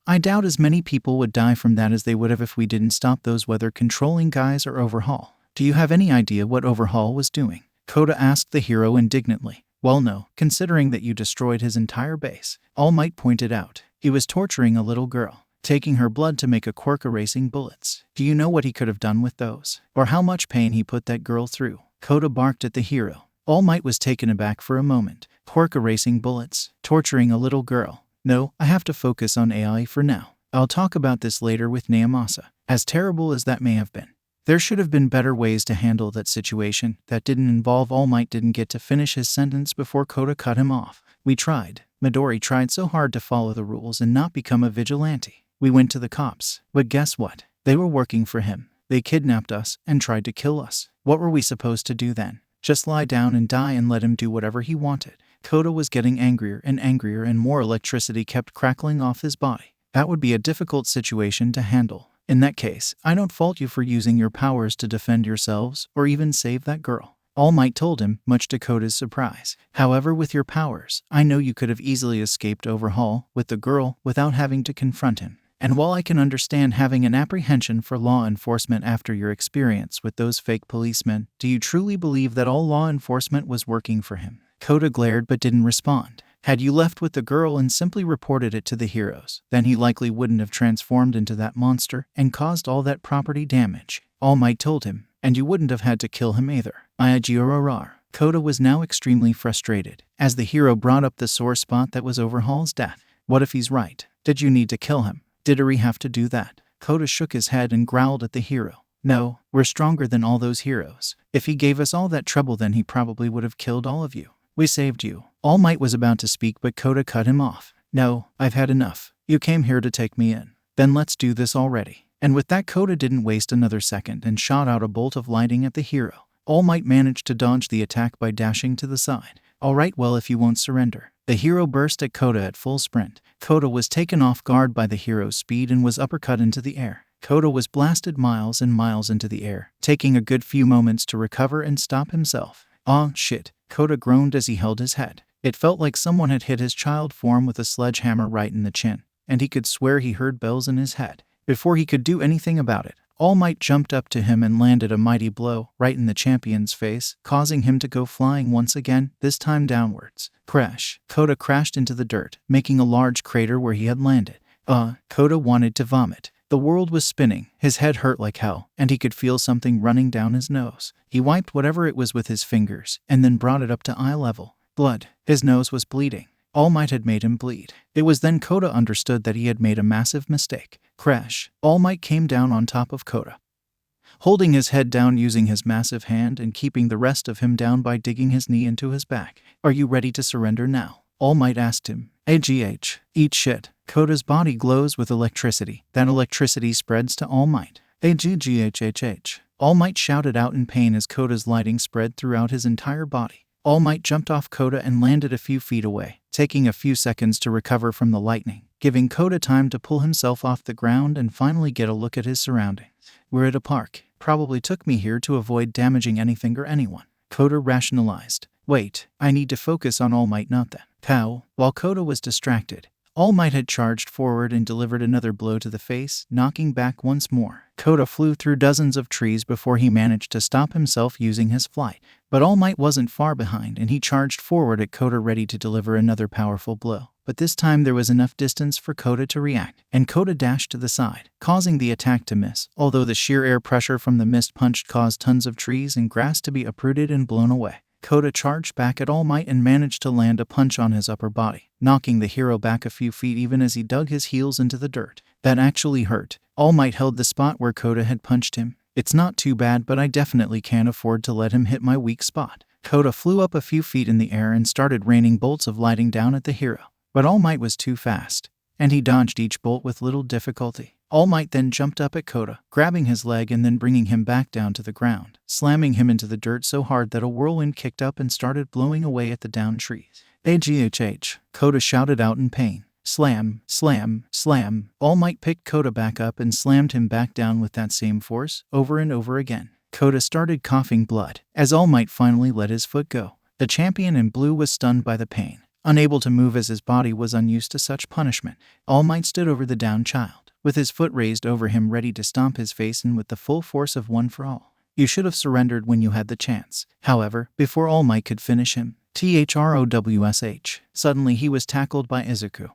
[SPEAKER 1] I doubt as many people would die from that as they would have if we didn't stop those weather-controlling guys or Overhaul. Do you have any idea what Overhaul was doing? Kota asked the hero indignantly. Well, no, considering that you destroyed his entire base. All Might pointed out. He was torturing a little girl, taking her blood to make a quirk-erasing bullets. Do you know what he could have done with those? Or how much pain he put that girl through? Kota barked at the hero. All Might was taken aback for a moment. Quirk-erasing bullets? Torturing a little girl? No, I have to focus on AI for now. I'll talk about this later with Naomasa. As terrible as that may have been, there should have been better ways to handle that situation that didn't involve. All Might didn't get to finish his sentence before Kota cut him off. We tried. Midori tried so hard to follow the rules and not become a vigilante. We went to the cops. But guess what? They were working for him. They kidnapped us and tried to kill us. What were we supposed to do then? Just lie down and die and let him do whatever he wanted? Kota was getting angrier and more electricity kept crackling off his body. That would be a difficult situation to handle. In that case, I don't fault you for using your powers to defend yourselves or even save that girl. All Might told him, much to Kota's surprise. However, with your powers, I know you could have easily escaped overhaul with the girl without having to confront him. And while I can understand having an apprehension for law enforcement after your experience with those fake policemen, do you truly believe that all law enforcement was working for him? Kota glared but didn't respond. Had you left with the girl and simply reported it to the heroes, then he likely wouldn't have transformed into that monster and caused all that property damage. All Might told him, and you wouldn't have had to kill him either. Iagororar. Kota was now extremely frustrated, as the hero brought up the sore spot that was Overhaul's death. What if he's right? Did you need to kill him? Did Eri have to do that? Kota shook his head and growled at the hero. No, we're stronger than all those heroes. If he gave us all that trouble, then he probably would have killed all of you. We saved you. All Might was about to speak, but Kota cut him off. No, I've had enough. You came here to take me in. Then let's do this already. And with that, Kota didn't waste another second and shot out a bolt of lightning at the hero. All Might managed to dodge the attack by dashing to the side. Alright, well, if you won't surrender. The hero burst at Kota at full sprint. Kota was taken off guard by the hero's speed and was uppercut into the air. Kota was blasted miles and miles into the air, taking a good few moments to recover and stop himself. Aw, shit. Kota groaned as he held his head. It felt like someone had hit his child form with a sledgehammer right in the chin, and he could swear he heard bells in his head. Before he could do anything about it, All Might jumped up to him and landed a mighty blow right in the champion's face, causing him to go flying once again, this time downwards. Crash. Kota crashed into the dirt, making a large crater where he had landed. Kota wanted to vomit. The world was spinning, his head hurt like hell, and he could feel something running down his nose. He wiped whatever it was with his fingers, and then brought it up to eye level. Blood. His nose was bleeding. All Might had made him bleed. It was then Kota understood that he had made a massive mistake. Crash. All Might came down on top of Kota, holding his head down using his massive hand and keeping the rest of him down by digging his knee into his back. Are you ready to surrender now? All Might asked him. AGH. Eat shit. Kota's body glows with electricity. That electricity spreads to All Might. AGGHHH. All Might shouted out in pain as Kota's lighting spread throughout his entire body. All Might jumped off Kota and landed a few feet away, taking a few seconds to recover from the lightning, giving Kota time to pull himself off the ground and finally get a look at his surroundings. We're at a park. Probably took me here to avoid damaging anything or anyone. Kota rationalized. Wait, I need to focus on All Might, not them. Pow. While Kota was distracted, All Might had charged forward and delivered another blow to the face, knocking back once more. Kota flew through dozens of trees before he managed to stop himself using his flight. But All Might wasn't far behind, and he charged forward at Kota ready to deliver another powerful blow. But this time there was enough distance for Kota to react, and Kota dashed to the side, causing the attack to miss, although the sheer air pressure from the missed punch caused tons of trees and grass to be uprooted and blown away. Kota charged back at All Might and managed to land a punch on his upper body, knocking the hero back a few feet even as he dug his heels into the dirt. That actually hurt. All Might held the spot where Kota had punched him. It's not too bad, but I definitely can't afford to let him hit my weak spot. Kota flew up a few feet in the air and started raining bolts of lightning down at the hero. But All Might was too fast, and he dodged each bolt with little difficulty. All Might then jumped up at Kota, grabbing his leg and then bringing him back down to the ground, slamming him into the dirt so hard that a whirlwind kicked up and started blowing away at the downed trees. AGHH. Kota shouted out in pain. Slam, slam, slam. All Might picked Kota back up and slammed him back down with that same force, over and over again. Kota started coughing blood, as All Might finally let his foot go. The champion in blue was stunned by the pain, unable to move as his body was unused to such punishment. All Might stood over the downed child, with his foot raised over him ready to stomp his face in with the full force of One for All. You should have surrendered when you had the chance. However, before All Might could finish him, THROWSH, suddenly he was tackled by Izuku,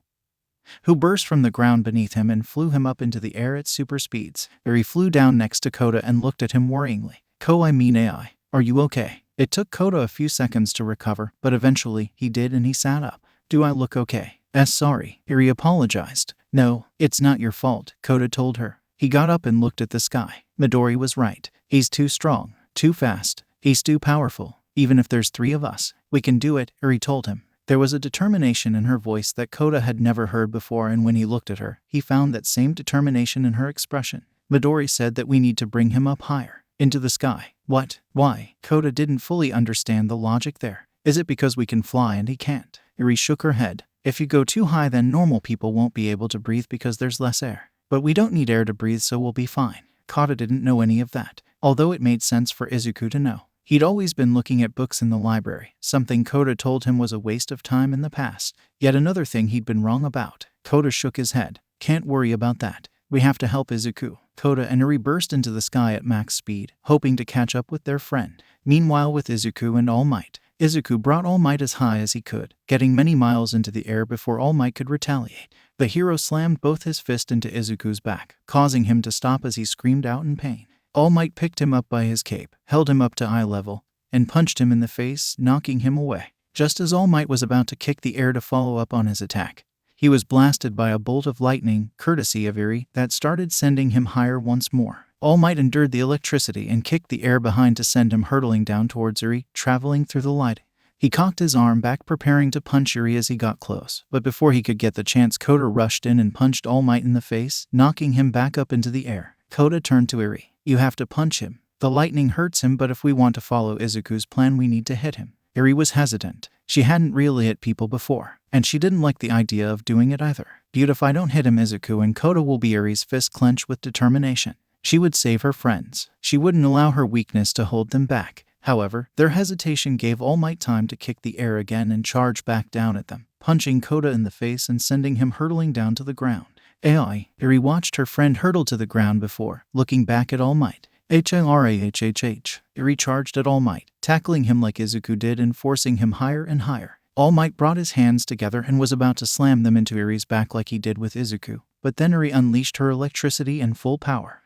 [SPEAKER 1] who burst from the ground beneath him and flew him up into the air at super speeds. He flew down next to Kota and looked at him worryingly. AI, are you okay? It took Kota a few seconds to recover, but eventually he did and he sat up. Do I look okay? Sorry. Eri apologized. No, it's not your fault, Kota told her. He got up and looked at the sky. Midori was right. He's too strong, too fast. He's too powerful. Even if there's 3 of us, we can do it, Eri told him. There was a determination in her voice that Kota had never heard before, and when he looked at her, he found that same determination in her expression. Midori said that we need to bring him up higher, into the sky. What? Why? Kota didn't fully understand the logic there. Is it because we can fly and he can't? Eri shook her head. If you go too high, then normal people won't be able to breathe because there's less air. But we don't need air to breathe, so we'll be fine. Kota didn't know any of that, although it made sense for Izuku to know. He'd always been looking at books in the library, something Kota told him was a waste of time in the past. Yet another thing he'd been wrong about. Kota shook his head. Can't worry about that. We have to help Izuku. Kota and Eri burst into the sky at max speed, hoping to catch up with their friend. Meanwhile, with Izuku and All Might, Izuku brought All Might as high as he could, getting many miles into the air before All Might could retaliate. The hero slammed both his fists into Izuku's back, causing him to stop as he screamed out in pain. All Might picked him up by his cape, held him up to eye level, and punched him in the face, knocking him away. Just as All Might was about to kick the air to follow up on his attack, he was blasted by a bolt of lightning, courtesy of Eri, that started sending him higher once more. All Might endured the electricity and kicked the air behind to send him hurtling down towards Eri, traveling through the light. He cocked his arm back, preparing to punch Eri as he got close, but before he could get the chance, Kota rushed in and punched All Might in the face, knocking him back up into the air. Kota turned to Eri. You have to punch him. The lightning hurts him, but if we want to follow Izuku's plan, we need to hit him. Eri was hesitant. She hadn't really hit people before, and she didn't like the idea of doing it either. Dude, if I don't hit him, Izuku and Kota will be. Eri's fist clenched with determination. She would save her friends. She wouldn't allow her weakness to hold them back. However, their hesitation gave All Might time to kick the air again and charge back down at them, punching Kota in the face and sending him hurtling down to the ground. Eri watched her friend hurtle to the ground before looking back at All Might. Eri charged at All Might, tackling him like Izuku did and forcing him higher and higher. All Might brought his hands together and was about to slam them into Eri's back like he did with Izuku, but then Eri unleashed her electricity and full power.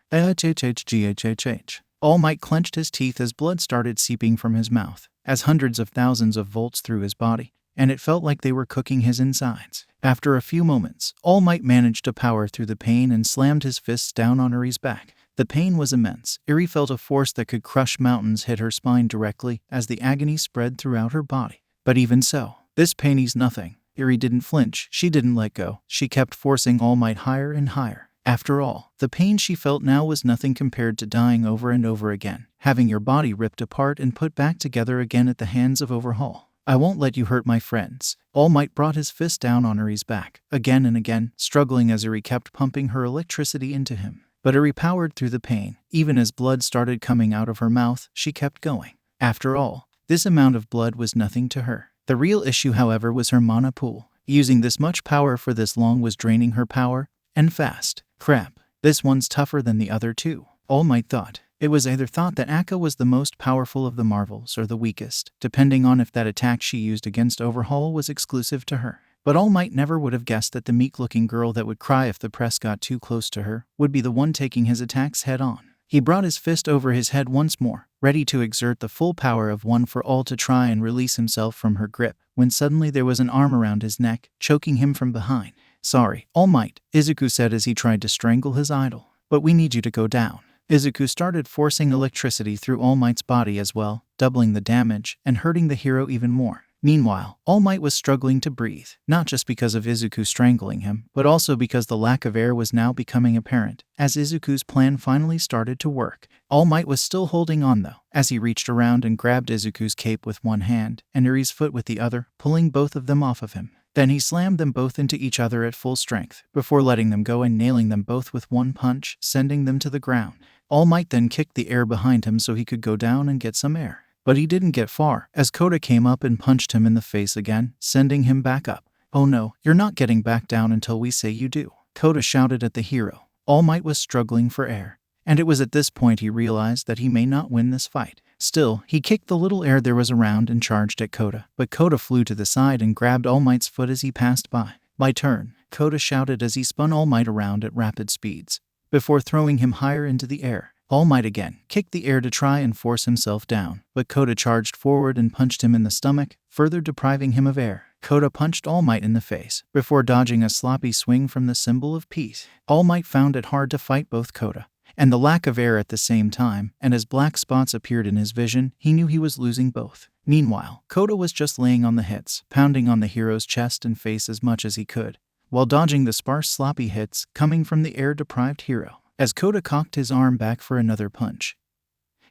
[SPEAKER 1] All Might clenched his teeth as blood started seeping from his mouth, as hundreds of thousands of volts through his body, and it felt like they were cooking his insides. After a few moments, All Might managed to power through the pain and slammed his fists down on Eri's back. The pain was immense. Eri felt a force that could crush mountains hit her spine directly as the agony spread throughout her body. But even so, this pain is nothing. Eri didn't flinch. She didn't let go. She kept forcing All Might higher and higher. After all, the pain she felt now was nothing compared to dying over and over again, having your body ripped apart and put back together again at the hands of Overhaul. I won't let you hurt my friends. All Might brought his fist down on Eri's back, again and again, struggling as Eri kept pumping her electricity into him. But Eri powered through the pain. Even as blood started coming out of her mouth, she kept going. After all, this amount of blood was nothing to her. The real issue, however, was her mana pool. Using this much power for this long was draining her power, and fast. Crap, this one's tougher than the other two, All Might thought. It was either thought that Akka was the most powerful of the Marvels or the weakest, depending on if that attack she used against Overhaul was exclusive to her. But All Might never would have guessed that the meek-looking girl that would cry if the press got too close to her would be the one taking his attacks head-on. He brought his fist over his head once more, ready to exert the full power of One for All to try and release himself from her grip, when suddenly there was an arm around his neck, choking him from behind. Sorry, All Might, Izuku said as he tried to strangle his idol. But we need you to go down. Izuku started forcing electricity through All Might's body as well, doubling the damage and hurting the hero even more. Meanwhile, All Might was struggling to breathe, not just because of Izuku strangling him, but also because the lack of air was now becoming apparent, as Izuku's plan finally started to work. All Might was still holding on though, as he reached around and grabbed Izuku's cape with one hand and Eri's foot with the other, pulling both of them off of him. Then he slammed them both into each other at full strength, before letting them go and nailing them both with one punch, sending them to the ground. All Might then kicked the air behind him so he could go down and get some air. But he didn't get far, as Kota came up and punched him in the face again, sending him back up. Oh no, you're not getting back down until we say you do, Kota shouted at the hero. All Might was struggling for air, and it was at this point he realized that he may not win this fight. Still, he kicked the little air there was around and charged at Kota, but Kota flew to the side and grabbed All Might's foot as he passed by. My turn, Kota shouted as he spun All Might around at rapid speeds, before throwing him higher into the air. All Might again kicked the air to try and force himself down, but Kota charged forward and punched him in the stomach, further depriving him of air. Kota punched All Might in the face, before dodging a sloppy swing from the symbol of peace. All Might found it hard to fight both Kota and the lack of air at the same time, and as black spots appeared in his vision, he knew he was losing both. Meanwhile, Kota was just laying on the hits, pounding on the hero's chest and face as much as he could, while dodging the sparse sloppy hits coming from the air-deprived hero. As Kota cocked his arm back for another punch,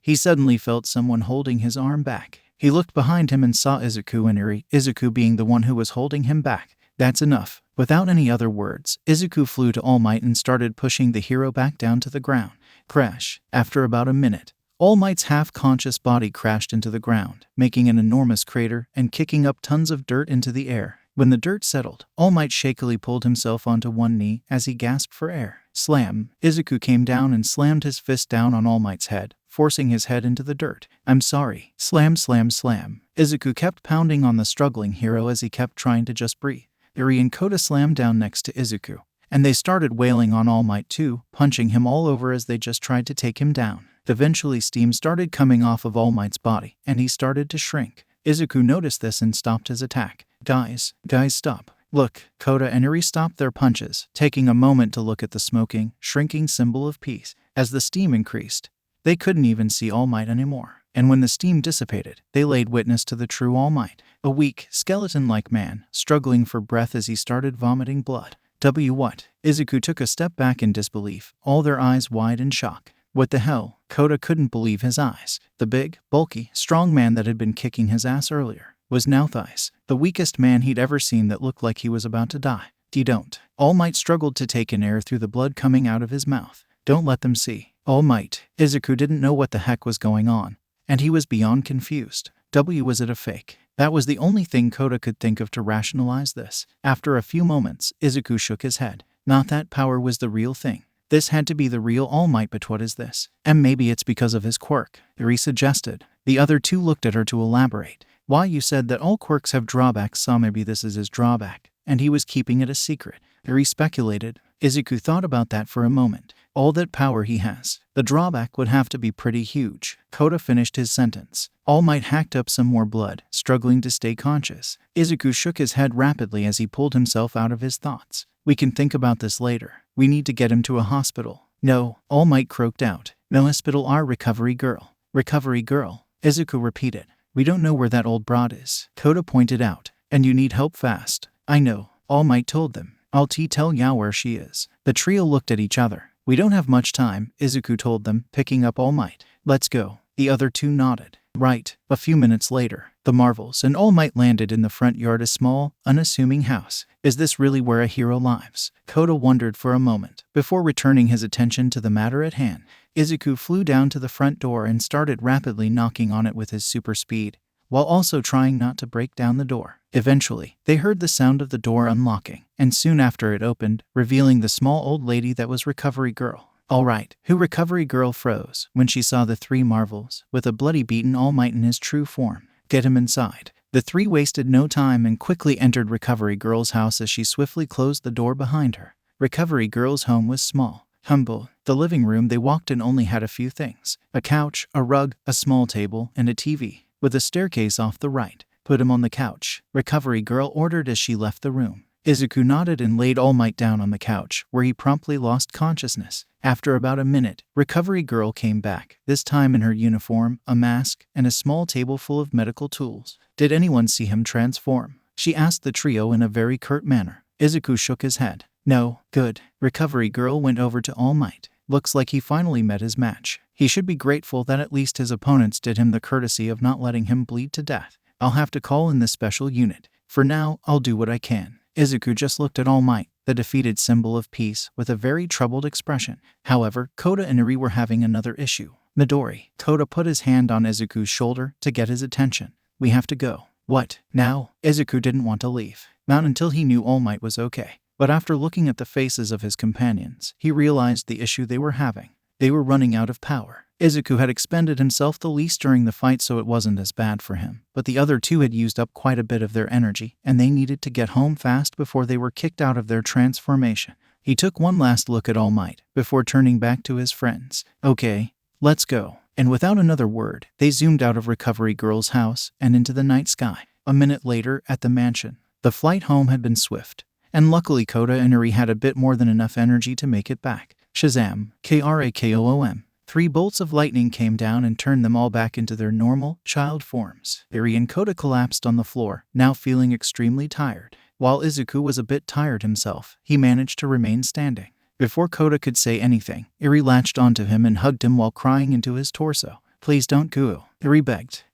[SPEAKER 1] he suddenly felt someone holding his arm back. He looked behind him and saw Izuku and Eri, Izuku being the one who was holding him back. That's enough. Without any other words, Izuku flew to All Might and started pushing the hero back down to the ground. Crash. After about a minute, All Might's half-conscious body crashed into the ground, making an enormous crater and kicking up tons of dirt into the air. When the dirt settled, All Might shakily pulled himself onto one knee as he gasped for air. Slam! Izuku came down and slammed his fist down on All Might's head, forcing his head into the dirt. I'm sorry. Slam, slam, slam. Izuku kept pounding on the struggling hero as he kept trying to just breathe. Eri and Kota slammed down next to Izuku, and they started wailing on All Might too, punching him all over as they just tried to take him down. Eventually steam started coming off of All Might's body, and he started to shrink. Izuku noticed this and stopped his attack. Guys, stop. Look, Kota and Eri stopped their punches, taking a moment to look at the smoking, shrinking symbol of peace. As the steam increased, they couldn't even see All Might anymore. And when the steam dissipated, they laid witness to the true All Might, a weak, skeleton-like man, struggling for breath as he started vomiting blood. What? Izuku took a step back in disbelief, all their eyes wide in shock. What the hell? Kota couldn't believe his eyes. The big, bulky, strong man that had been kicking his ass earlier was now Thais, the weakest man he'd ever seen that looked like he was about to die. Don't. All Might struggled to take in air through the blood coming out of his mouth. Don't let them see. All Might. Izuku didn't know what the heck was going on, and he was beyond confused. Was it a fake? That was the only thing Kota could think of to rationalize this. After a few moments, Izuku shook his head. Not that power was the real thing. This had to be the real All Might, but what is this? And maybe it's because of his quirk, Eri suggested. The other two looked at her to elaborate. Why, you said that all quirks have drawbacks, so maybe this is his drawback, and he was keeping it a secret, Eri speculated. Izuku thought about that for a moment. All that power he has, the drawback would have to be pretty huge. Kota finished his sentence. All Might hacked up some more blood, struggling to stay conscious. Izuku shook his head rapidly as he pulled himself out of his thoughts. We can think about this later. We need to get him to a hospital. No, All Might croaked out. No hospital, our recovery girl. Recovery girl, Izuku repeated. We don't know where that old broad is, Kota pointed out. And you need help fast. I know, All Might told them. I'll tell Yao where she is. The trio looked at each other. We don't have much time, Izuku told them, picking up All Might. Let's go. The other two nodded. Right. A few minutes later, the Marvels and All Might landed in the front yard, a small, unassuming house. Is this really where a hero lives? Kota wondered for a moment, before returning his attention to the matter at hand. Izuku flew down to the front door and started rapidly knocking on it with his super speed, while also trying not to break down the door. Eventually, they heard the sound of the door unlocking, and soon after it opened, revealing the small old lady that was Recovery Girl. All right, who? Recovery Girl froze when she saw the three Marvels, with a bloody beaten All Might in his true form. Get him inside. The three wasted no time and quickly entered Recovery Girl's house as she swiftly closed the door behind her. Recovery Girl's home was small, humble. The living room they walked in only had a few things: a couch, a rug, a small table, and a TV, with a staircase off the right. Put him on the couch, Recovery Girl ordered as she left the room. Izuku nodded and laid All Might down on the couch, where he promptly lost consciousness. After about a minute, Recovery Girl came back, this time in her uniform, a mask, and a small table full of medical tools. Did anyone see him transform? She asked the trio in a very curt manner. Izuku shook his head. No. Good. Recovery Girl went over to All Might. Looks like he finally met his match. He should be grateful that at least his opponents did him the courtesy of not letting him bleed to death. I'll have to call in the special unit. For now, I'll do what I can. Izuku just looked at All Might, the defeated symbol of peace, with a very troubled expression. However, Kota and Eri were having another issue. Midori. Kota put his hand on Izuku's shoulder to get his attention. We have to go. What? Now? Izuku didn't want to leave. Not until he knew All Might was okay. But after looking at the faces of his companions, he realized the issue they were having. They were running out of power. Izuku had expended himself the least during the fight, so it wasn't as bad for him. But the other two had used up quite a bit of their energy, and they needed to get home fast before they were kicked out of their transformation. He took one last look at All Might, before turning back to his friends. Okay, let's go. And without another word, they zoomed out of Recovery Girl's house and into the night sky. A minute later, at the mansion, the flight home had been swift. And luckily Kota and Eri had a bit more than enough energy to make it back. SHAZAM, KRAKOOM. 3 bolts of lightning came down and turned them all back into their normal, child forms. Eri and Kota collapsed on the floor, now feeling extremely tired. While Izuku was a bit tired himself, he managed to remain standing. Before Kota could say anything, Eri latched onto him and hugged him while crying into his torso. Please don't go, Eri begged.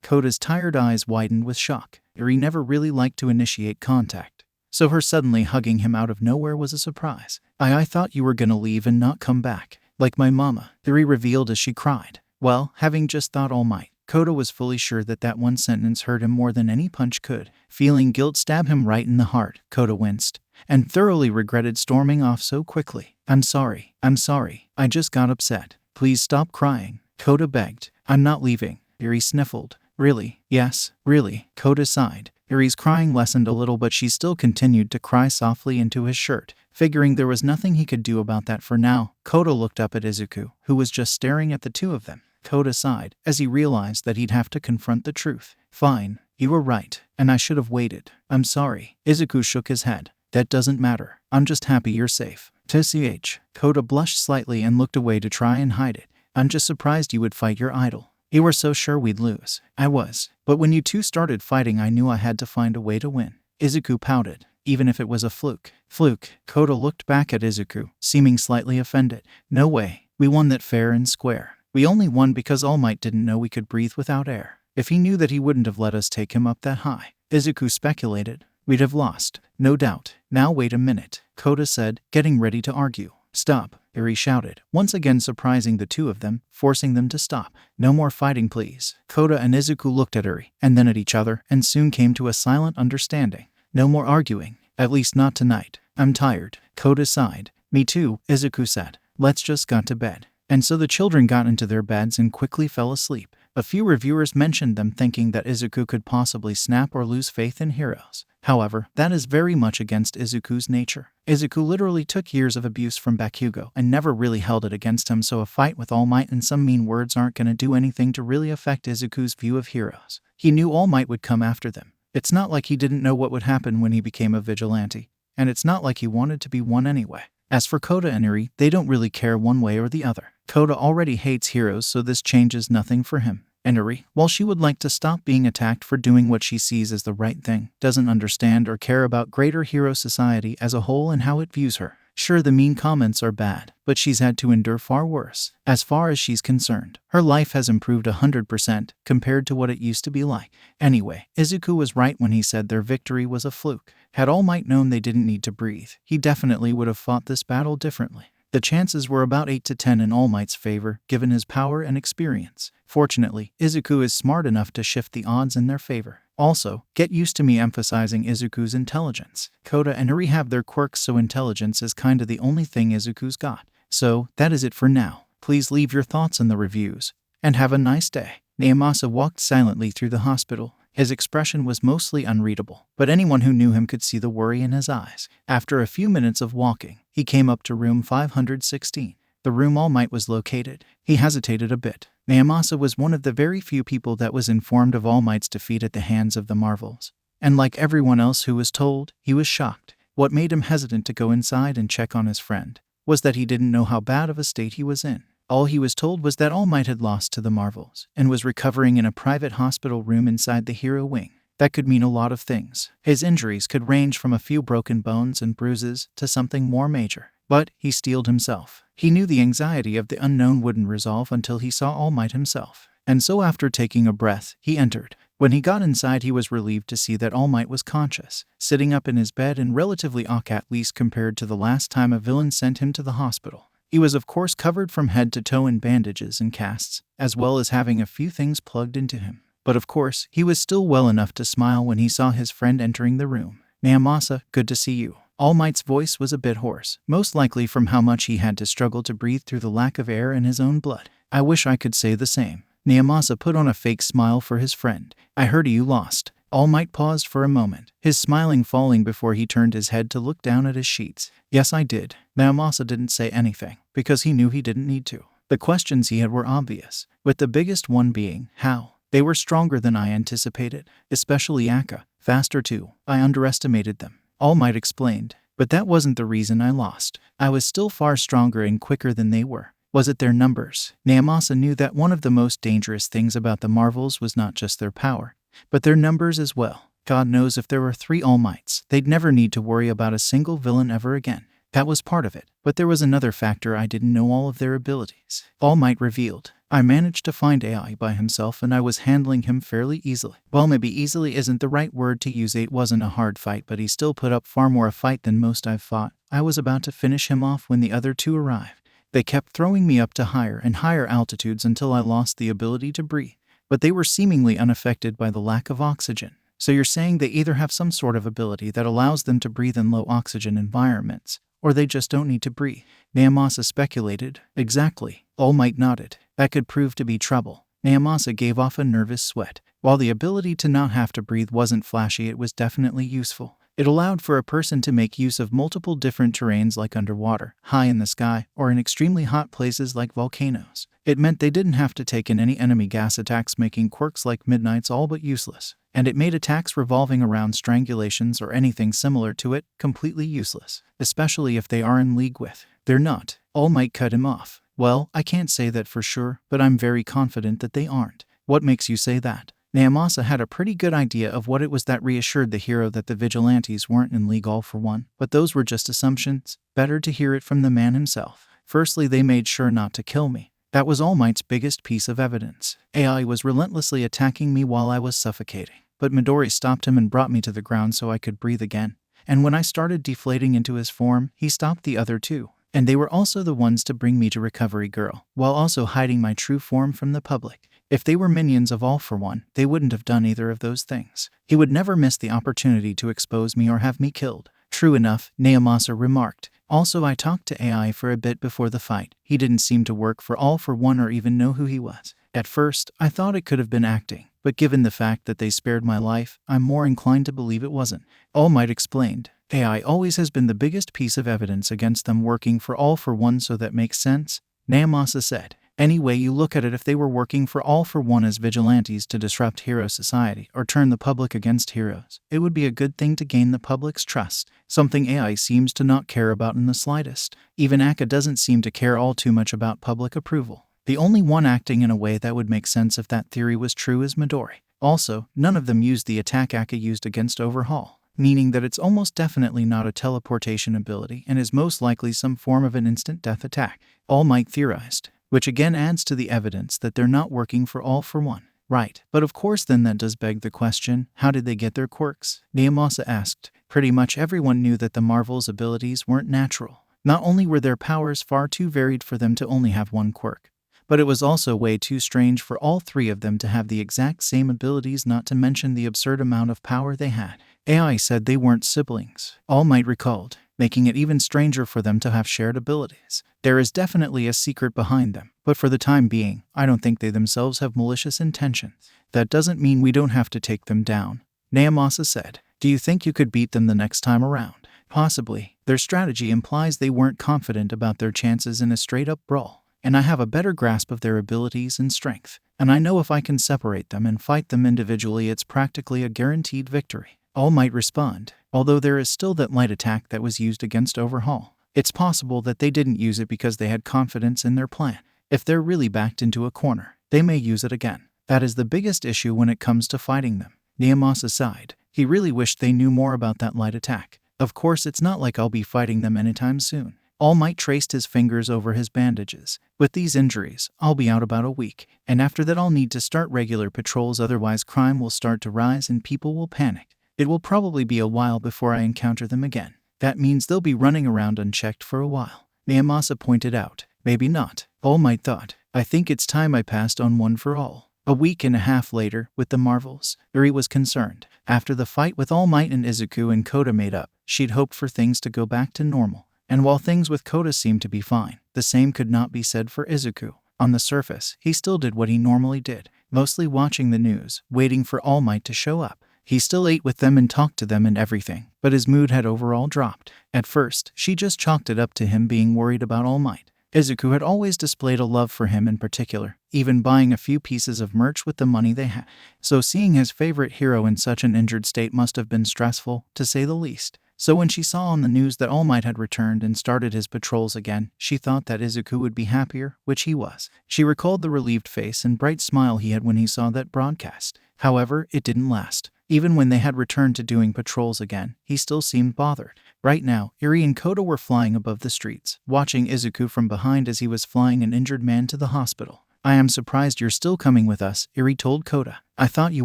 [SPEAKER 1] Kota's tired eyes widened with shock. Eri never really liked to initiate contact, so her suddenly hugging him out of nowhere was a surprise. I thought you were gonna leave and not come back. Like my mama, Eri revealed as she cried. Well, having just thought All Might, Kota was fully sure that that one sentence hurt him more than any punch could. Feeling guilt stab him right in the heart, Kota winced, and thoroughly regretted storming off so quickly. I'm sorry. I just got upset. Please stop crying, Kota begged. I'm not leaving. Eri sniffled. Really? Yes, really, Kota sighed. Eri's crying lessened a little, but she still continued to cry softly into his shirt. Figuring there was nothing he could do about that for now, Kota looked up at Izuku, who was just staring at the two of them. Kota sighed, as he realized that he'd have to confront the truth. Fine, you were right, and I should have waited. I'm sorry. Izuku shook his head. That doesn't matter. I'm just happy you're safe. TCH. Kota blushed slightly and looked away to try and hide it. I'm just surprised you would fight your idol. You were so sure we'd lose. I was. But when you two started fighting, I knew I had to find a way to win. Izuku pouted. Even if it was a fluke. Fluke. Kota looked back at Izuku, seeming slightly offended. No way. We won that fair and square. We only won because All Might didn't know we could breathe without air. If he knew that, he wouldn't have let us take him up that high. Izuku speculated. We'd have lost. No doubt. Now wait a minute, Kota said, getting ready to argue. Stop, Eri shouted, once again surprising the two of them, forcing them to stop. No more fighting, please. Kota and Izuku looked at Eri, and then at each other, and soon came to a silent understanding. No more arguing. At least not tonight. I'm tired. Kota sighed. Me too, Izuku said. Let's just go to bed. And so the children got into their beds and quickly fell asleep. A few reviewers mentioned them, thinking that Izuku could possibly snap or lose faith in heroes. However, that is very much against Izuku's nature. Izuku literally took years of abuse from Bakugo and never really held it against him, so a fight with All Might and some mean words aren't gonna do anything to really affect Izuku's view of heroes. He knew All Might would come after them. It's not like he didn't know what would happen when he became a vigilante, and it's not like he wanted to be one anyway. As for Kota and Eri, they don't really care one way or the other. Kota already hates heroes, so this changes nothing for him. And Eri, while she would like to stop being attacked for doing what she sees as the right thing, doesn't understand or care about greater hero society as a whole and how it views her. Sure, the mean comments are bad, but she's had to endure far worse. As far as she's concerned, her life has improved 100% compared to what it used to be like. Anyway, Izuku was right when he said their victory was a fluke. Had All Might known they didn't need to breathe, he definitely would have fought this battle differently. The chances were about 8 to 10 in All Might's favor, given his power and experience. Fortunately, Izuku is smart enough to shift the odds in their favor. Also, get used to me emphasizing Izuku's intelligence. Kota and Eri have their quirks, so intelligence is kinda the only thing Izuku's got. So, that is it for now. Please leave your thoughts in the reviews. And have a nice day. Naomasa walked silently through the hospital. His expression was mostly unreadable, but anyone who knew him could see the worry in his eyes. After a few minutes of walking, he came up to room 516, the room All Might was located. He hesitated a bit. Naomasa was one of the very few people that was informed of All Might's defeat at the hands of the Marvels. And like everyone else who was told, he was shocked. What made him hesitant to go inside and check on his friend was that he didn't know how bad of a state he was in. All he was told was that All Might had lost to the Marvels and was recovering in a private hospital room inside the hero wing. That could mean a lot of things. His injuries could range from a few broken bones and bruises to something more major. But he steeled himself. He knew the anxiety of the unknown wouldn't resolve until he saw All Might himself. And so after taking a breath, he entered. When he got inside, he was relieved to see that All Might was conscious, sitting up in his bed and relatively okay, at least compared to the last time a villain sent him to the hospital. He was of course covered from head to toe in bandages and casts, as well as having a few things plugged into him. But of course, he was still well enough to smile when he saw his friend entering the room. Naomasa, good to see you. All Might's voice was a bit hoarse, most likely from how much he had to struggle to breathe through the lack of air in his own blood. I wish I could say the same. Naomasa put on a fake smile for his friend. I heard you lost. All Might paused for a moment, his smiling falling before he turned his head to look down at his sheets. Yes, I did. Naomasa didn't say anything, because he knew he didn't need to. The questions he had were obvious, with the biggest one being, how? They were stronger than I anticipated, especially Akka. Faster too. I underestimated them. All Might explained. But that wasn't the reason I lost. I was still far stronger and quicker than they were. Was it their numbers? Naomasa knew that one of the most dangerous things about the Marvels was not just their power, but their numbers as well. God knows if there were 3 All Mights, they'd never need to worry about a single villain ever again. That was part of it, but there was another factor. I didn't know all of their abilities. All Might revealed. I managed to find AI by himself and I was handling him fairly easily. Well, maybe easily isn't the right word to use. It wasn't a hard fight, but he still put up far more a fight than most I've fought. I was about to finish him off when the other 2 arrived. They kept throwing me up to higher and higher altitudes until I lost the ability to breathe. But they were seemingly unaffected by the lack of oxygen. So you're saying they either have some sort of ability that allows them to breathe in low oxygen environments, or they just don't need to breathe. Naomasa speculated. Exactly. All Might nodded. That could prove to be trouble. Naomasa gave off a nervous sweat. While the ability to not have to breathe wasn't flashy, it was definitely useful. It allowed for a person to make use of multiple different terrains like underwater, high in the sky, or in extremely hot places like volcanoes. It meant they didn't have to take in any enemy gas attacks, making quirks like Midnight's all but useless. And it made attacks revolving around strangulations or anything similar to it completely useless, especially if they are in league with. They're not. All Might cut him off. Well, I can't say that for sure, but I'm very confident that they aren't. What makes you say that? Naomasa had a pretty good idea of what it was that reassured the hero that the vigilantes weren't in league all for one, but those were just assumptions. Better to hear it from the man himself. Firstly, they made sure not to kill me. That was All Might's biggest piece of evidence. AI was relentlessly attacking me while I was suffocating, but Midori stopped him and brought me to the ground so I could breathe again. And when I started deflating into his form, he stopped the other two. And they were also the ones to bring me to Recovery Girl, while also hiding my true form from the public. If they were minions of All for One, they wouldn't have done either of those things. He would never miss the opportunity to expose me or have me killed. True enough, Naomasa remarked. Also, I talked to AI for a bit before the fight. He didn't seem to work for All for One or even know who he was. At first, I thought it could have been acting, but given the fact that they spared my life, I'm more inclined to believe it wasn't. All Might explained. AI always has been the biggest piece of evidence against them working for All for One, so that makes sense, Naomasa said. Any way you look at it, if they were working for All for One as vigilantes to disrupt hero society or turn the public against heroes, it would be a good thing to gain the public's trust, something AI seems to not care about in the slightest. Even Akka doesn't seem to care all too much about public approval. The only one acting in a way that would make sense if that theory was true is Midori. Also, none of them used the attack Akka used against Overhaul, meaning that it's almost definitely not a teleportation ability and is most likely some form of an instant death attack, All Might theorized. Which again adds to the evidence that they're not working for All for One. Right, but of course then that does beg the question, how did they get their quirks? Naomasa asked. Pretty much everyone knew that the Marvel's abilities weren't natural. Not only were their powers far too varied for them to only have one quirk, but it was also way too strange for all three of them to have the exact same abilities, not to mention the absurd amount of power they had. AI said they weren't siblings, All Might recalled, making it even stranger for them to have shared abilities. There is definitely a secret behind them, but for the time being, I don't think they themselves have malicious intentions. That doesn't mean we don't have to take them down, Naomasa said. Do you think you could beat them the next time around? Possibly. Their strategy implies they weren't confident about their chances in a straight-up brawl, and I have a better grasp of their abilities and strength, and I know if I can separate them and fight them individually, it's practically a guaranteed victory. All Might respond, although there is still that light attack that was used against Overhaul. It's possible that they didn't use it because they had confidence in their plan. If they're really backed into a corner, they may use it again. That is the biggest issue when it comes to fighting them. Naomasa sighed. He really wished they knew more about that light attack. Of course, it's not like I'll be fighting them anytime soon. All Might traced his fingers over his bandages. With these injuries, I'll be out about a week, and after that I'll need to start regular patrols, otherwise crime will start to rise and people will panic. It will probably be a while before I encounter them again. That means they'll be running around unchecked for a while, Naomasa pointed out. Maybe not, All Might thought. I think it's time I passed on one for all. A week and a half later, with the Marvels, Uri was concerned. After the fight with All Might and Izuku and Kota made up, she'd hoped for things to go back to normal. And while things with Kota seemed to be fine, the same could not be said for Izuku. On the surface, he still did what he normally did, mostly watching the news, waiting for All Might to show up. He still ate with them and talked to them and everything, but his mood had overall dropped. At first, she just chalked it up to him being worried about All Might. Izuku had always displayed a love for him in particular, even buying a few pieces of merch with the money they had. So seeing his favorite hero in such an injured state must have been stressful, to say the least. So when she saw on the news that All Might had returned and started his patrols again, she thought that Izuku would be happier, which he was. She recalled the relieved face and bright smile he had when he saw that broadcast. However, it didn't last. Even when they had returned to doing patrols again, he still seemed bothered. Right now, Iri and Kota were flying above the streets, watching Izuku from behind as he was flying an injured man to the hospital. I am surprised you're still coming with us, Iri told Kota. I thought you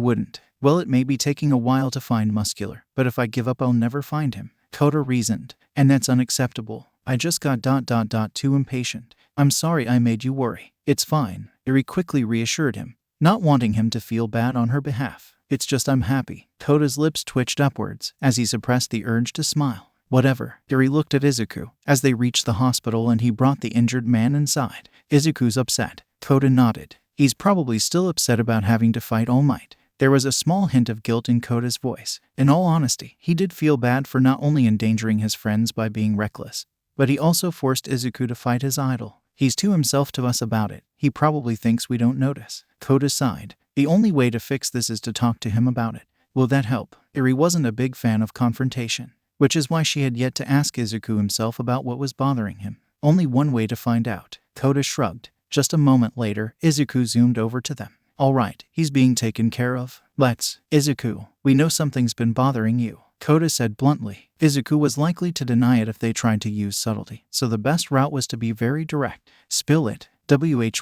[SPEAKER 1] wouldn't. Well, it may be taking a while to find Muscular, but if I give up I'll never find him, Kota reasoned. And that's unacceptable. I just got too impatient. I'm sorry I made you worry. It's fine, Eri quickly reassured him, not wanting him to feel bad on her behalf. It's just I'm happy. Kota's lips twitched upwards as he suppressed the urge to smile. Whatever. Eri looked at Izuku as they reached the hospital and he brought the injured man inside. Izuku's upset. Kota nodded. He's probably still upset about having to fight All Might. There was a small hint of guilt in Kota's voice. In all honesty, he did feel bad for not only endangering his friends by being reckless, but he also forced Izuku to fight his idol. He's too himself to us about it. He probably thinks we don't notice. Kota sighed. The only way to fix this is to talk to him about it. Will that help? Eri wasn't a big fan of confrontation, which is why she had yet to ask Izuku himself about what was bothering him. Only one way to find out. Kota shrugged. Just a moment later, Izuku zoomed over to them. All right, he's being taken care of. Let's. Izuku, we know something's been bothering you, Kota said bluntly. Izuku was likely to deny it if they tried to use subtlety, so the best route was to be very direct. Spill it.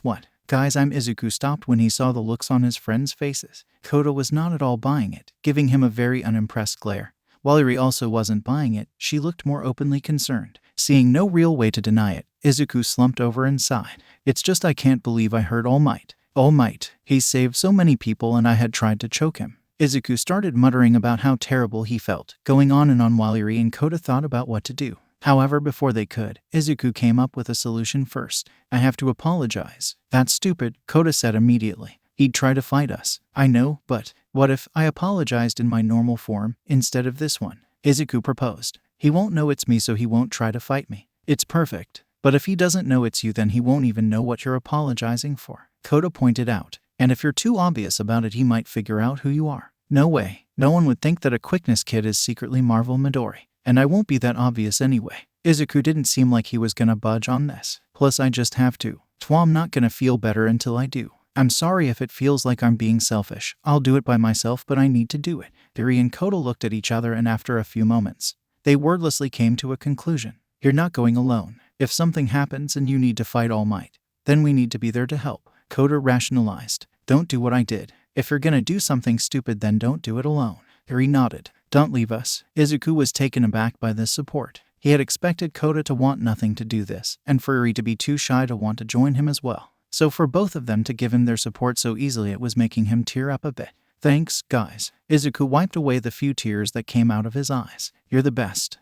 [SPEAKER 1] What? Guys, I'm Izuku stopped when he saw the looks on his friends' faces. Kota was not at all buying it, giving him a very unimpressed glare. While Eri also wasn't buying it, she looked more openly concerned. Seeing no real way to deny it, Izuku slumped over and sighed. It's just I can't believe I hurt All Might. All Might. He saved so many people and I had tried to choke him. Izuku started muttering about how terrible he felt, going on and on while Eri and Kota thought about what to do. However, before they could, Izuku came up with a solution first. I have to apologize. That's stupid, Kota said immediately. He'd try to fight us. I know, but what if I apologized in my normal form instead of this one? Izuku proposed. He won't know it's me, so he won't try to fight me. It's perfect. But if he doesn't know it's you, then he won't even know what you're apologizing for, Kota pointed out. And if you're too obvious about it, he might figure out who you are. No way. No one would think that a quickness kid is secretly Marvel Midori. And I won't be that obvious anyway. Izuku didn't seem like he was gonna budge on this. Plus I just have to. I'm not gonna feel better until I do. I'm sorry if it feels like I'm being selfish. I'll do it by myself, but I need to do it. Eri and Kota looked at each other and after a few moments, they wordlessly came to a conclusion. You're not going alone. If something happens and you need to fight All Might, then we need to be there to help. Kota rationalized. Don't do what I did. If you're gonna do something stupid, then don't do it alone. Eri nodded. Don't leave us. Izuku was taken aback by this support. He had expected Kota to want nothing to do this, and for Eri to be too shy to want to join him as well. So for both of them to give him their support so easily, it was making him tear up a bit. Thanks, guys. Izuku wiped away the few tears that came out of his eyes. You're the best.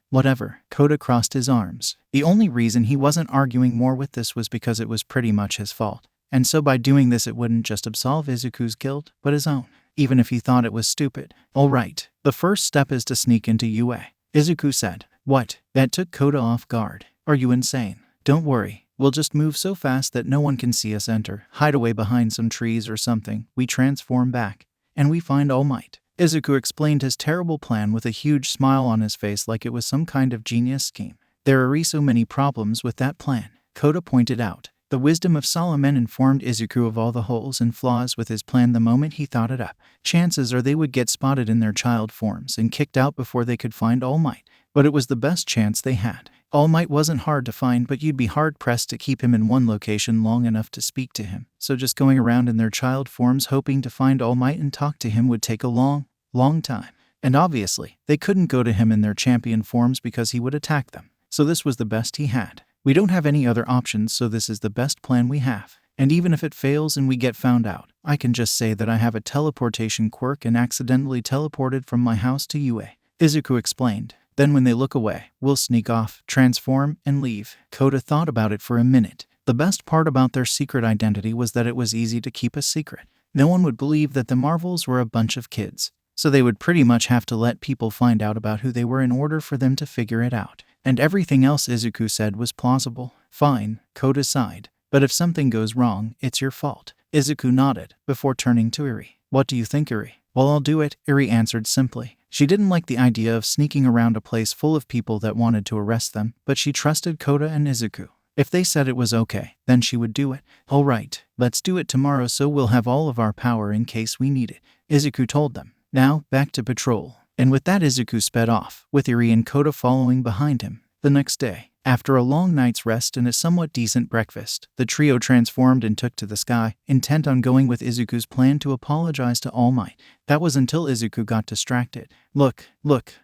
[SPEAKER 1] Whatever. Kota crossed his arms. The only reason he wasn't arguing more with this was because it was pretty much his fault. And so by doing this, it wouldn't just absolve Izuku's guilt, but his own. Even if he thought it was stupid. All right. The first step is to sneak into UA, Izuku said. What? That took Kota off guard. Are you insane? Don't worry. We'll just move so fast that no one can see us enter, hide away behind some trees or something, we transform back, and we find All Might. Izuku explained his terrible plan with a huge smile on his face like it was some kind of genius scheme. There are so many problems with that plan, Kota pointed out. The wisdom of Solomon informed Izuku of all the holes and flaws with his plan the moment he thought it up. Chances are they would get spotted in their child forms and kicked out before they could find All Might. But it was the best chance they had. All Might wasn't hard to find, but you'd be hard-pressed to keep him in one location long enough to speak to him. So just going around in their child forms hoping to find All Might and talk to him would take a long time. And obviously, they couldn't go to him in their champion forms because he would attack them. So this was the best he had. We don't have any other options, so this is the best plan we have. And even if it fails and we get found out, I can just say that I have a teleportation quirk and accidentally teleported from my house to UA, Izuku explained. Then when they look away, we'll sneak off, transform, and leave. Kota thought about it for a minute. The best part about their secret identity was that it was easy to keep a secret. No one would believe that the Marvels were a bunch of kids. So they would pretty much have to let people find out about who they were in order for them to figure it out. And everything else Izuku said was plausible. Fine, Kota sighed. But if something goes wrong, it's your fault. Izuku nodded, before turning to Eri. What do you think, Eri? Well, I'll do it, Eri answered simply. She didn't like the idea of sneaking around a place full of people that wanted to arrest them, but she trusted Kota and Izuku. If they said it was okay, then she would do it. All right, let's do it tomorrow so we'll have all of our power in case we need it, Izuku told them. Now, back to patrol. And with that, Izuku sped off, with Eri and Kota following behind him. The next day, after a long night's rest and a somewhat decent breakfast, the trio transformed and took to the sky, intent on going with Izuku's plan to apologize to All Might. That was until Izuku got distracted. Look,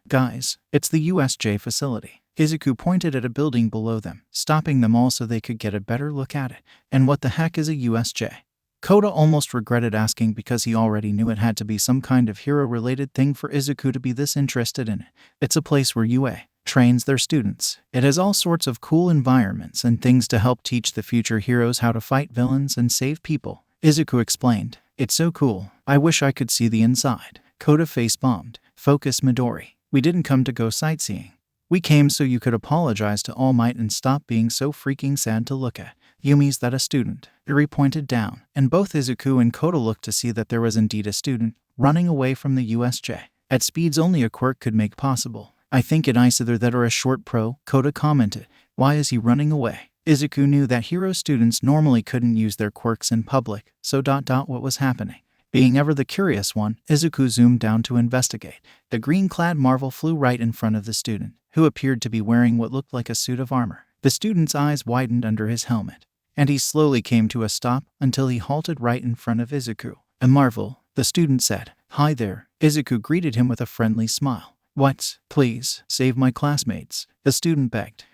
[SPEAKER 1] guys, it's the USJ facility. Izuku pointed at a building below them, stopping them all so they could get a better look at it. And what the heck is a USJ? Kota almost regretted asking because he already knew it had to be some kind of hero-related thing for Izuku to be this interested in it. It's a place where UA trains their students. It has all sorts of cool environments and things to help teach the future heroes how to fight villains and save people. Izuku explained. It's so cool. I wish I could see the inside. Kota face-bombed. Focus, Midori. We didn't come to go sightseeing. We came so you could apologize to All Might and stop being so freaking sad to look at. Yumi's that a student? Eri pointed down, and both Izuku and Kota looked to see that there was indeed a student, running away from the USJ. At speeds only a quirk could make possible. I think it is either that or a short pro, Kota commented. Why is he running away? Izuku knew that hero students normally couldn't use their quirks in public, so what was happening? Being ever the curious one, Izuku zoomed down to investigate. The green-clad marvel flew right in front of the student, who appeared to be wearing what looked like a suit of armor. The student's eyes widened under his helmet, and he slowly came to a stop until he halted right in front of Izuku. A marvel, the student said. Hi there. Izuku greeted him with a friendly smile. What? Please, save my classmates, the student begged.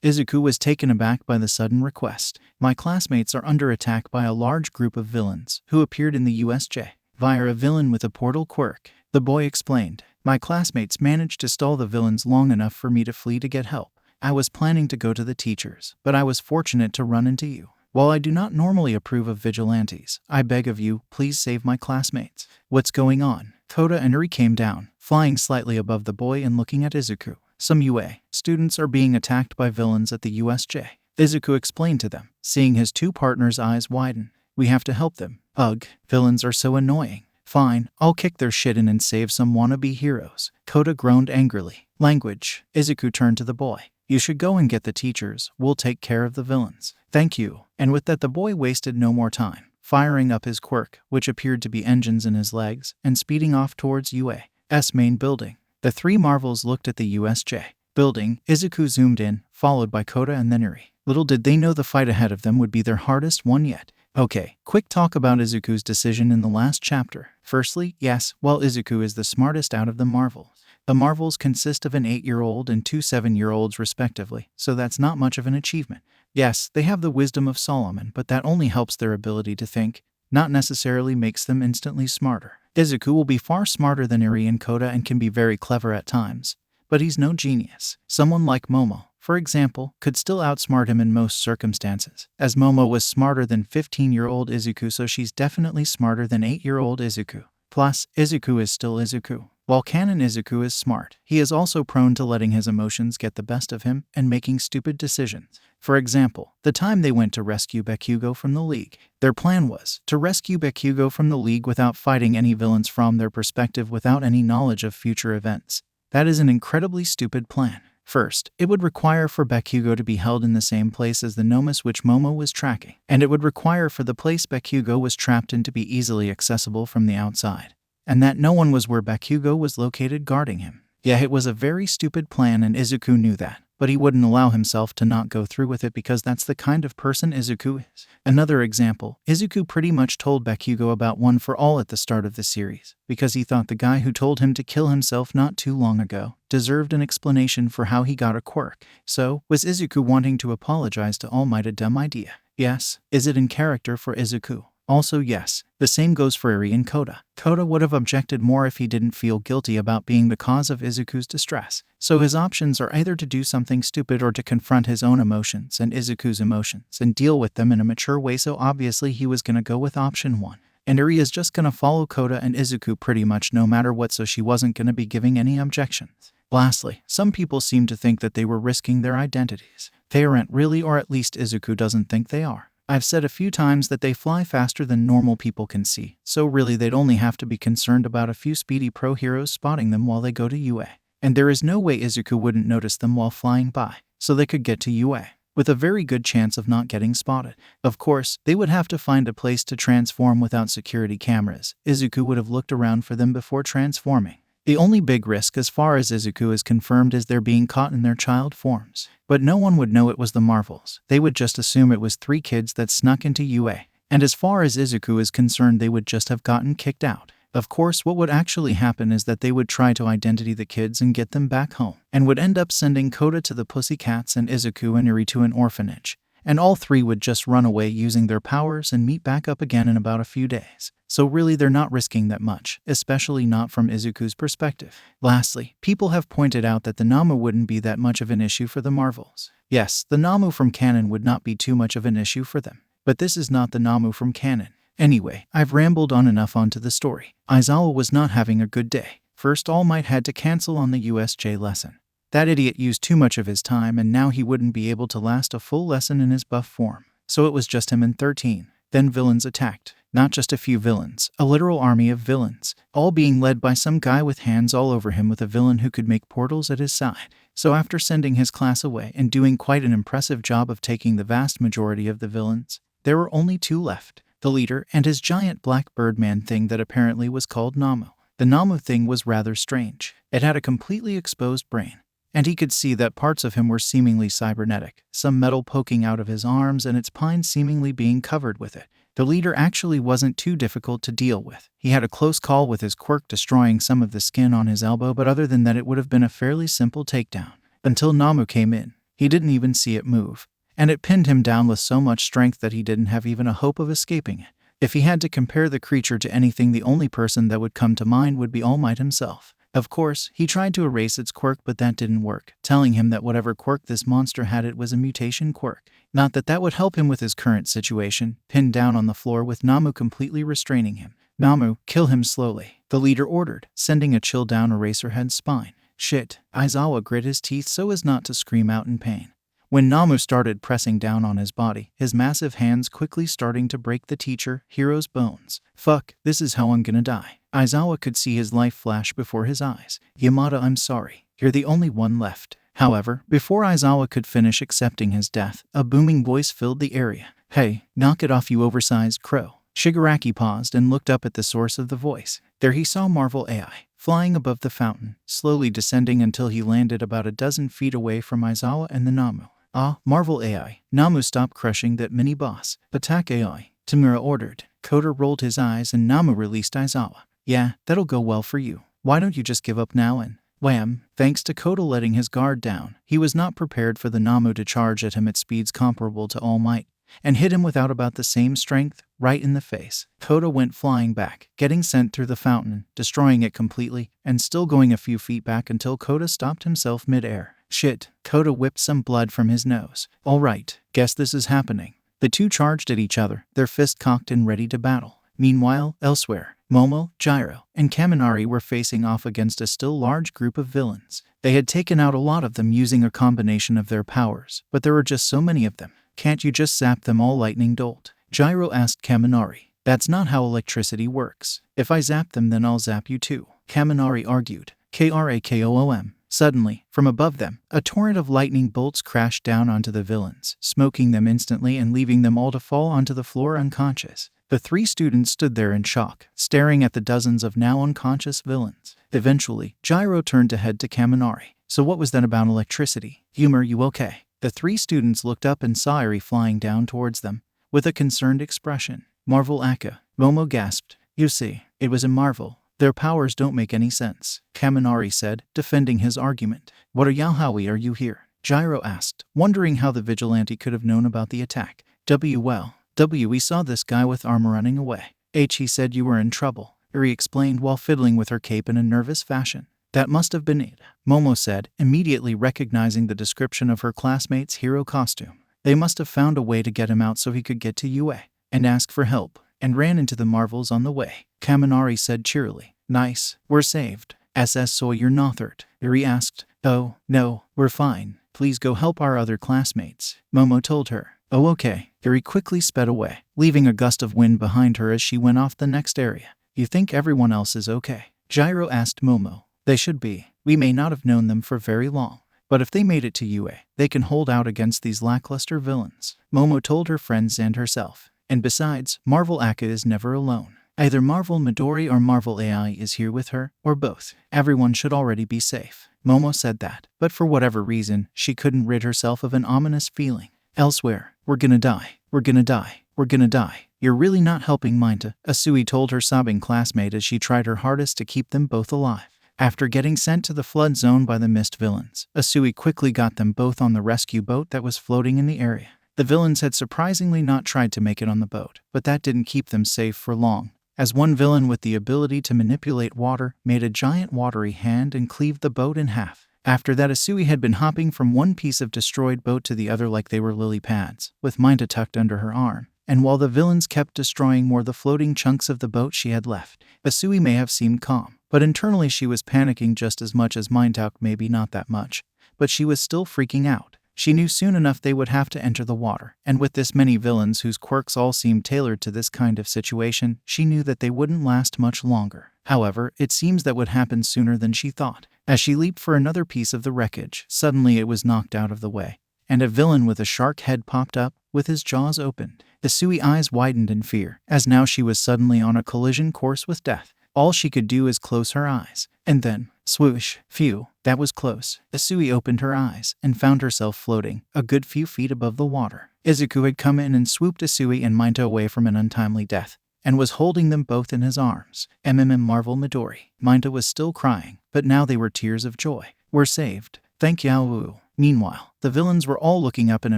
[SPEAKER 1] Izuku was taken aback by the sudden request. My classmates are under attack by a large group of villains who appeared in the USJ via a villain with a portal quirk. The boy explained. My classmates managed to stall the villains long enough for me to flee to get help. I was planning to go to the teachers, but I was fortunate to run into you. While I do not normally approve of vigilantes, I beg of you, please save my classmates. What's going on? Kota and Eri came down, flying slightly above the boy and looking at Izuku. Some UA students are being attacked by villains at the USJ. Izuku explained to them, seeing his two partners' eyes widen. We have to help them. Ugh, villains are so annoying. Fine, I'll kick their shit in and save some wannabe heroes. Kota groaned angrily. Language. Izuku turned to the boy. You should go and get the teachers. We'll take care of the villains. Thank you. And with that the boy wasted no more time, firing up his quirk, which appeared to be engines in his legs, and speeding off towards UA's main building. The three marvels looked at the USJ building. Izuku zoomed in, followed by Kota and then Eri. Little did they know the fight ahead of them would be their hardest one yet. Okay, quick talk about Izuku's decision in the last chapter. Firstly, yes, while Izuku is the smartest out of the marvels, the marvels consist of an 8-year-old and 2 7-year-olds respectively, so that's not much of an achievement. Yes, they have the wisdom of Solomon, but that only helps their ability to think, not necessarily makes them instantly smarter. Izuku will be far smarter than Eri and Kota and can be very clever at times, but he's no genius. Someone like Momo, for example, could still outsmart him in most circumstances, as Momo was smarter than 15-year-old Izuku, so she's definitely smarter than 8-year-old Izuku. Plus, Izuku is still Izuku. While canon Izuku is smart, he is also prone to letting his emotions get the best of him and making stupid decisions. For example, the time they went to rescue Bakugo from the League. Their plan was to rescue Bakugo from the League without fighting any villains from their perspective without any knowledge of future events. That is an incredibly stupid plan. First, it would require for Bakugo to be held in the same place as the Nomus which Momo was tracking, and it would require for the place Bakugo was trapped in to be easily accessible from the outside, and that no one was where Bakugo was located guarding him. Yeah, it was a very stupid plan and Izuku knew that, but he wouldn't allow himself to not go through with it because that's the kind of person Izuku is. Another example, Izuku pretty much told Bakugo about One for All at the start of the series, because he thought the guy who told him to kill himself not too long ago deserved an explanation for how he got a quirk. So, was Izuku wanting to apologize to All Might a dumb idea? Yes. Is it in character for Izuku? Also yes. The same goes for Eri and Kota. Kota would have objected more if he didn't feel guilty about being the cause of Izuku's distress. So his options are either to do something stupid or to confront his own emotions and Izuku's emotions and deal with them in a mature way, so obviously he was gonna go with option 1. And Eri is just gonna follow Kota and Izuku pretty much no matter what, so she wasn't gonna be giving any objections. Lastly, some people seem to think that they were risking their identities. They aren't really, or at least Izuku doesn't think they are. I've said a few times that they fly faster than normal people can see, so really they'd only have to be concerned about a few speedy pro heroes spotting them while they go to UA. And there is no way Izuku wouldn't notice them while flying by, so they could get to UA, with a very good chance of not getting spotted. Of course, they would have to find a place to transform without security cameras. Izuku would have looked around for them before transforming. The only big risk as far as Izuku is confirmed is their being caught in their child forms. But no one would know it was the Marvels. They would just assume it was 3 kids that snuck into UA. And as far as Izuku is concerned, they would just have gotten kicked out. Of course, what would actually happen is that they would try to identity the kids and get them back home, and would end up sending Kota to the Pussycats and Izuku and Eri to an orphanage. And all three would just run away using their powers and meet back up again in about a few days. So really they're not risking that much, especially not from Izuku's perspective. Lastly, people have pointed out that the Namu wouldn't be that much of an issue for the Marvels. Yes, the Namu from canon would not be too much of an issue for them. But this is not the Namu from canon. Anyway, I've rambled on enough onto the story. Aizawa was not having a good day. First, All Might had to cancel on the USJ lesson. That idiot used too much of his time and now he wouldn't be able to last a full lesson in his buff form. So it was just him and 13. Then villains attacked. Not just a few villains, a literal army of villains, all being led by some guy with hands all over him with a villain who could make portals at his side. So after sending his class away and doing quite an impressive job of taking the vast majority of the villains, there were only two left. The leader and his giant black birdman thing that apparently was called Namu. The Namu thing was rather strange. It had a completely exposed brain, and he could see that parts of him were seemingly cybernetic, some metal poking out of his arms and its spine seemingly being covered with it. The leader actually wasn't too difficult to deal with. He had a close call with his quirk destroying some of the skin on his elbow, but other than that it would have been a fairly simple takedown. Until Namu came in. He didn't even see it move, and it pinned him down with so much strength that he didn't have even a hope of escaping it. If he had to compare the creature to anything, the only person that would come to mind would be All Might himself. Of course, he tried to erase its quirk, but that didn't work, telling him that whatever quirk this monster had, it was a mutation quirk. Not that that would help him with his current situation, pinned down on the floor with Namu completely restraining him. Namu, kill him slowly, the leader ordered, sending a chill down Eraserhead's spine. Shit, Aizawa grit his teeth so as not to scream out in pain. When Namu started pressing down on his body, his massive hands quickly starting to break the teacher, Hiro's bones. Fuck, this is how I'm gonna die. Aizawa could see his life flash before his eyes. Yamada, I'm sorry. You're the only one left. However, before Aizawa could finish accepting his death, a booming voice filled the area. Hey, knock it off, you oversized crow. Shigaraki paused and looked up at the source of the voice. There he saw Marvel AI, flying above the fountain, slowly descending until he landed about a dozen feet away from Aizawa and the Namu. Ah, Marvel AI. Namu, stop crushing that mini-boss. Attack AI. Tamura ordered. Kota rolled his eyes and Namu released Aizawa. Yeah, that'll go well for you. Why don't you just give up now and... Wham! Thanks to Kota letting his guard down, he was not prepared for the Namu to charge at him at speeds comparable to All Might, and hit him without about the same strength, right in the face. Kota went flying back, getting sent through the fountain, destroying it completely, and still going a few feet back until Kota stopped himself mid-air. Shit, Kota whipped some blood from his nose. Alright, guess this is happening. The two charged at each other, their fists cocked and ready to battle. Meanwhile, elsewhere, Momo, Gyro, and Kaminari were facing off against a still large group of villains. They had taken out a lot of them using a combination of their powers, but there were just so many of them. Can't you just zap them all, lightning dolt? Gyro asked Kaminari. That's not how electricity works. If I zap them, then I'll zap you too, Kaminari argued. Krakoom. Suddenly, from above them, a torrent of lightning bolts crashed down onto the villains, smoking them instantly and leaving them all to fall onto the floor unconscious. The three students stood there in shock, staring at the dozens of now unconscious villains. Eventually, Gyro turned to head to Kaminari. So what was that about electricity? Humor, you okay? The three students looked up and saw Eri flying down towards them, with a concerned expression. Marvel Aka. Momo gasped. You see, it was a marvel. Their powers don't make any sense, Kaminari said, defending his argument. What are Yaohawi are you here? Gyro asked, wondering how the vigilante could have known about the attack. We saw this guy with armor running away. He said you were in trouble, Eri explained while fiddling with her cape in a nervous fashion. That must have been it, Momo said, immediately recognizing the description of her classmate's hero costume. They must have found a way to get him out so he could get to UA and ask for help, and ran into the Marvels on the way, Kaminari said cheerily. Nice, we're saved. So you're not hurt? Eri asked. Oh, no, we're fine. Please go help our other classmates, Momo told her. Oh, okay. Eri quickly sped away, leaving a gust of wind behind her as she went off the next area. You think everyone else is okay? Gyro asked Momo. They should be. We may not have known them for very long, but if they made it to UA, they can hold out against these lackluster villains, Momo told her friends and herself. And besides, Marvel Aka is never alone. Either Marvel Midori or Marvel AI is here with her, or both. Everyone should already be safe. Momo said that, but for whatever reason, she couldn't rid herself of an ominous feeling. Elsewhere, we're gonna die. We're gonna die. We're gonna die. You're really not helping Minta, Asui told her sobbing classmate as she tried her hardest to keep them both alive. After getting sent to the flood zone by the mist villains, Asui quickly got them both on the rescue boat that was floating in the area. The villains had surprisingly not tried to make it on the boat, but that didn't keep them safe for long, as one villain with the ability to manipulate water made a giant watery hand and cleaved the boat in half. After that, Asui had been hopping from one piece of destroyed boat to the other like they were lily pads, with Minta tucked under her arm. And while the villains kept destroying more the floating chunks of the boat she had left, Asui may have seemed calm, but internally she was panicking just as much as Minta, maybe not that much, but she was still freaking out. She knew soon enough they would have to enter the water, and with this many villains whose quirks all seemed tailored to this kind of situation, she knew that they wouldn't last much longer. However, it seems that would happen sooner than she thought. As she leaped for another piece of the wreckage, suddenly it was knocked out of the way, and a villain with a shark head popped up, with his jaws opened. Isui's eyes widened in fear, as now she was suddenly on a collision course with death. All she could do is close her eyes, and then, swoosh, phew, that was close. Isui opened her eyes, and found herself floating, a good few feet above the water. Izuku had come in and swooped Isui and Minta away from an untimely death, and was holding them both in his arms. Marvel Midori. Minta was still crying, but now they were tears of joy. We're saved. Thank Yaowu. Meanwhile, the villains were all looking up in a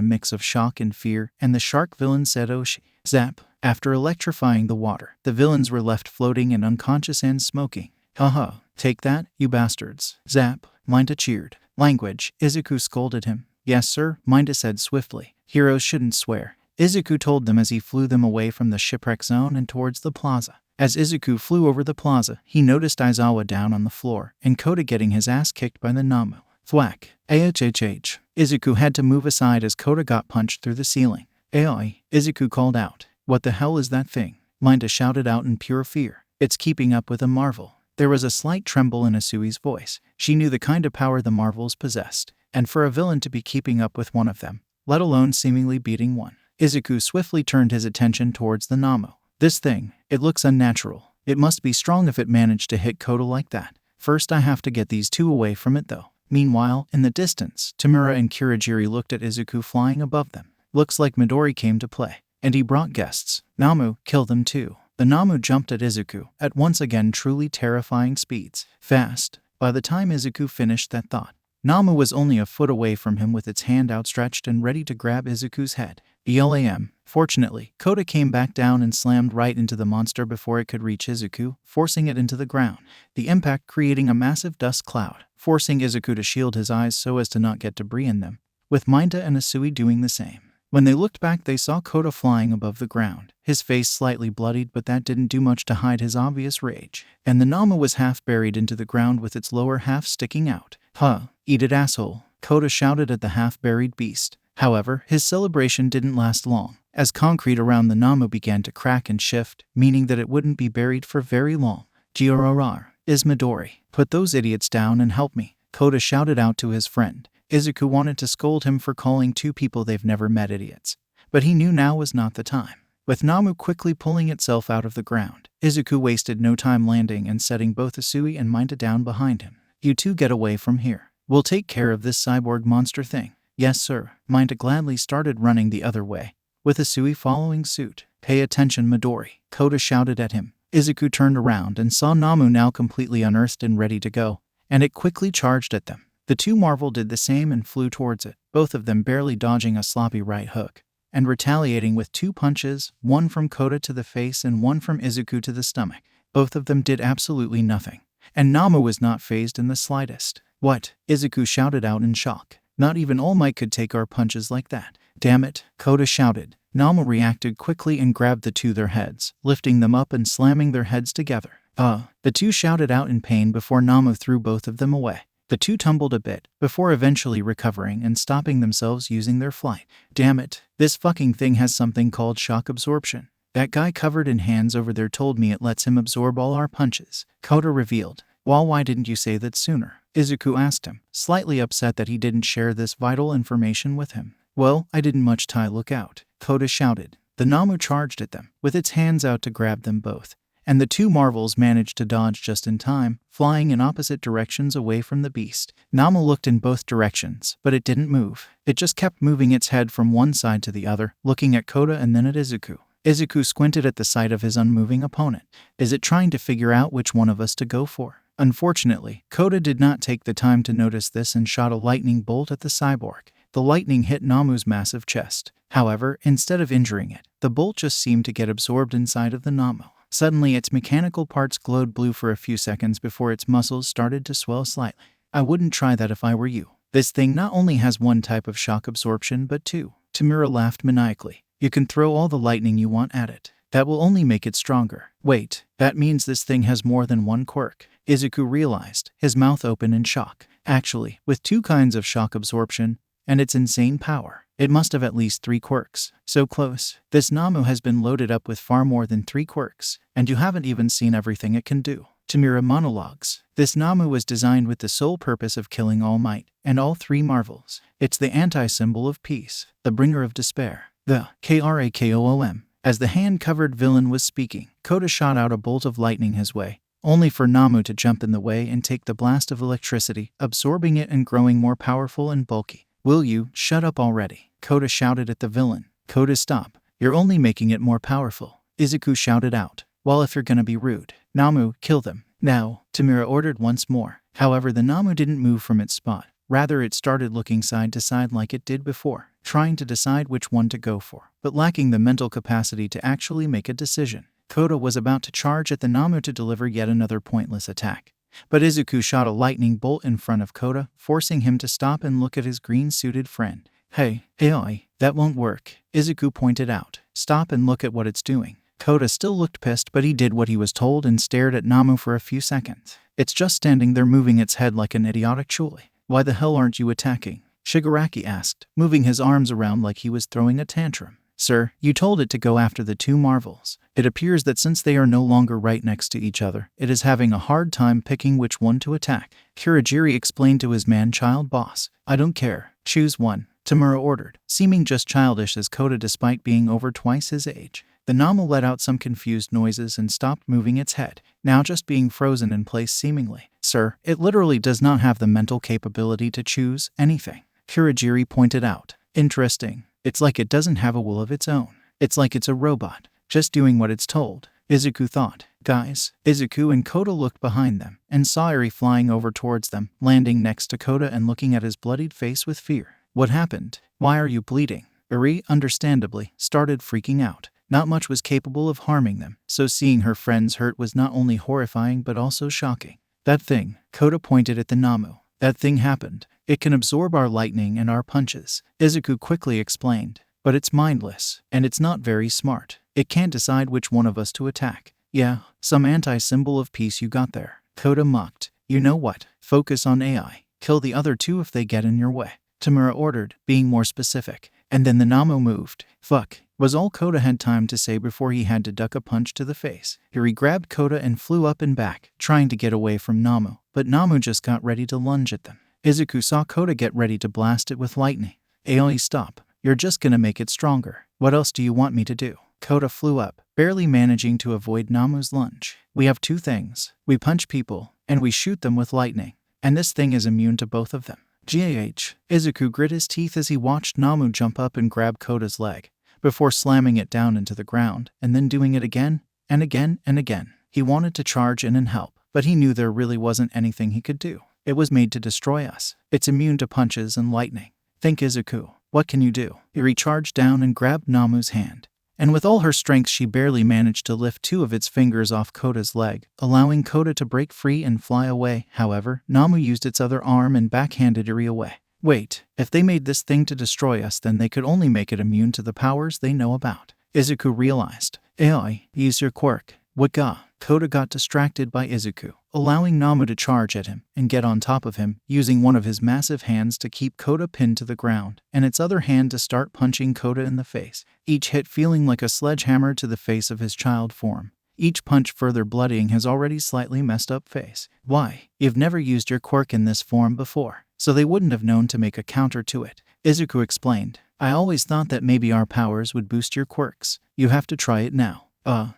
[SPEAKER 1] mix of shock and fear, and the shark villain said Oshi. Zap. After electrifying the water, the villains were left floating and unconscious and smoking. Haha, take that, you bastards. Zap. Minta cheered. Language, Izuku scolded him. Yes sir, Minta said swiftly. Heroes shouldn't swear. Izuku told them as he flew them away from the shipwreck zone and towards the plaza. As Izuku flew over the plaza, he noticed Aizawa down on the floor, and Kota getting his ass kicked by the Namu. Thwack. AHHH. Izuku had to move aside as Kota got punched through the ceiling. Aoi, Izuku called out. What the hell is that thing? Minta shouted out in pure fear. It's keeping up with a marvel. There was a slight tremble in Isui's voice. She knew the kind of power the marvels possessed, and for a villain to be keeping up with one of them, let alone seemingly beating one. Izuku swiftly turned his attention towards the Namu. This thing, it looks unnatural. It must be strong if it managed to hit Kota like that. First I have to get these two away from it though. Meanwhile, in the distance, Tamura and Kurogiri looked at Izuku flying above them. Looks like Midori came to play. And he brought guests. Namu, kill them too. The Namu jumped at Izuku, at once again truly terrifying speeds. Fast. By the time Izuku finished that thought, Namu was only a foot away from him with its hand outstretched and ready to grab Izuku's head. ELAM. Fortunately, Kota came back down and slammed right into the monster before it could reach Izuku, forcing it into the ground. The impact creating a massive dust cloud, forcing Izuku to shield his eyes so as to not get debris in them, with Minta and Isui doing the same. When they looked back, they saw Kota flying above the ground, his face slightly bloodied, but that didn't do much to hide his obvious rage. And the Namu was half buried into the ground with its lower half sticking out. Huh, eat it asshole, Kota shouted at the half-buried beast. However, his celebration didn't last long, as concrete around the Namu began to crack and shift, meaning that it wouldn't be buried for very long. Giororar, is Midori. Put those idiots down and help me, Kota shouted out to his friend. Izuku wanted to scold him for calling two people they've never met idiots, but he knew now was not the time. With Namu quickly pulling itself out of the ground, Izuku wasted no time landing and setting both Isui and Minta down behind him. You two get away from here. We'll take care of this cyborg monster thing. Yes sir. Minta gladly started running the other way, with Isui following suit. Pay attention Midori, Kota shouted at him. Izuku turned around and saw Namu now completely unearthed and ready to go, and it quickly charged at them. The two Marvel did the same and flew towards it, both of them barely dodging a sloppy right hook, and retaliating with two punches, one from Kota to the face and one from Izuku to the stomach. Both of them did absolutely nothing, and Namu was not fazed in the slightest. What? Izuku shouted out in shock. Not even All Might could take our punches like that. Damn it, Kota shouted. Namu reacted quickly and grabbed the two their heads, lifting them up and slamming their heads together. The two shouted out in pain before Namu threw both of them away. The two tumbled a bit, before eventually recovering and stopping themselves using their flight. Damn it, this fucking thing has something called shock absorption. That guy covered in hands over there told me it lets him absorb all our punches, Kota revealed. Well, why didn't you say that sooner? Izuku asked him, slightly upset that he didn't share this vital information with him. Well, I didn't much look out, Kota shouted. The Namu charged at them, with its hands out to grab them both, and the two Marvels managed to dodge just in time, flying in opposite directions away from the beast. Namu looked in both directions, but it didn't move. It just kept moving its head from one side to the other, looking at Kota and then at Izuku. Izuku squinted at the sight of his unmoving opponent. Is it trying to figure out which one of us to go for? Unfortunately, Kota did not take the time to notice this and shot a lightning bolt at the cyborg. The lightning hit Namu's massive chest. However, instead of injuring it, the bolt just seemed to get absorbed inside of the Namu. Suddenly, its mechanical parts glowed blue for a few seconds before its muscles started to swell slightly. I wouldn't try that if I were you. This thing not only has one type of shock absorption but two. Tamura laughed maniacally. You can throw all the lightning you want at it. That will only make it stronger. Wait, that means this thing has more than one quirk. Izuku realized, his mouth open in shock. Actually, with two kinds of shock absorption and its insane power, it must have at least 3 quirks. So close. This Namu has been loaded up with far more than 3 quirks, and you haven't even seen everything it can do. Tamura monologues. This Namu was designed with the sole purpose of killing All Might and all 3 marvels. It's the anti-symbol of peace, the bringer of despair, the Krakom. As the hand-covered villain was speaking, Kota shot out a bolt of lightning his way, only for Namu to jump in the way and take the blast of electricity, absorbing it and growing more powerful and bulky. Will you shut up already? Kota shouted at the villain. Kota, stop. You're only making it more powerful. Izuku shouted out. Well, if you're gonna be rude. Namu, kill them. Now, Tamura ordered once more. However, the Namu didn't move from its spot. Rather, it started looking side to side like it did before, trying to decide which one to go for, but lacking the mental capacity to actually make a decision. Kota was about to charge at the Namu to deliver yet another pointless attack. But Izuku shot a lightning bolt in front of Kota, forcing him to stop and look at his green-suited friend. Hey, Aoi, that won't work, Izuku pointed out. Stop and look at what it's doing. Kota still looked pissed, but he did what he was told and stared at Namu for a few seconds. It's just standing there moving its head like an idiotic chuli. Why the hell aren't you attacking? Shigaraki asked, moving his arms around like he was throwing a tantrum. Sir, you told it to go after the 2 marvels. It appears that since they are no longer right next to each other, it is having a hard time picking which one to attack. Kurogiri explained to his man-child boss. I don't care. Choose one, Tamura ordered, seeming just childish as Kota despite being over twice his age. The Namu let out some confused noises and stopped moving its head, now just being frozen in place seemingly. Sir, it literally does not have the mental capability to choose anything, Kurogiri pointed out. Interesting. It's like it doesn't have a will of its own. It's like it's a robot, just doing what it's told, Izuku thought. Guys, Izuku and Kota looked behind them, and saw Eri flying over towards them, landing next to Kota and looking at his bloodied face with fear. What happened? Why are you bleeding? Eri, understandably, started freaking out. Not much was capable of harming them, so seeing her friends hurt was not only horrifying but also shocking. That thing, Kota pointed at the Namu. That thing happened. It can absorb our lightning and our punches, Izuku quickly explained. But it's mindless, and it's not very smart. It can't decide which one of us to attack. Yeah, some anti-symbol of peace you got there, Kota mocked. You know what? Focus on AI. Kill the other 2 if they get in your way, Tamura ordered, being more specific. And then the Namu moved. Fuck, was all Kota had time to say before he had to duck a punch to the face. Eri grabbed Kota and flew up and back, trying to get away from Namu, but Namu just got ready to lunge at them. Izuku saw Kota get ready to blast it with lightning. Aoi, stop. You're just gonna make it stronger. What else do you want me to do? Kota flew up, barely managing to avoid Namu's lunge. We have 2 things. We punch people, and we shoot them with lightning. And this thing is immune to both of them. GAH. Izuku grit his teeth as he watched Namu jump up and grab Kota's leg, before slamming it down into the ground, and then doing it again, and again, and again. He wanted to charge in and help, but he knew there really wasn't anything he could do. It was made to destroy us. It's immune to punches and lightning. Think, Izuku. What can you do? Eri charged down and grabbed Namu's hand, and with all her strength she barely managed to lift 2 of its fingers off Kota's leg, allowing Kota to break free and fly away. However, Namu used its other arm and backhanded Eri away. Wait, if they made this thing to destroy us, then they could only make it immune to the powers they know about, Izuku realized. Aoi, use your quirk. What ga? Kota got distracted by Izuku, allowing Namu to charge at him and get on top of him, using one of his massive hands to keep Kota pinned to the ground, and its other hand to start punching Kota in the face, each hit feeling like a sledgehammer to the face of his child form. Each punch further bloodying his already slightly messed up face. Why? You've never used your quirk in this form before, so they wouldn't have known to make a counter to it, Izuku explained. I always thought that maybe our powers would boost your quirks. You have to try it now.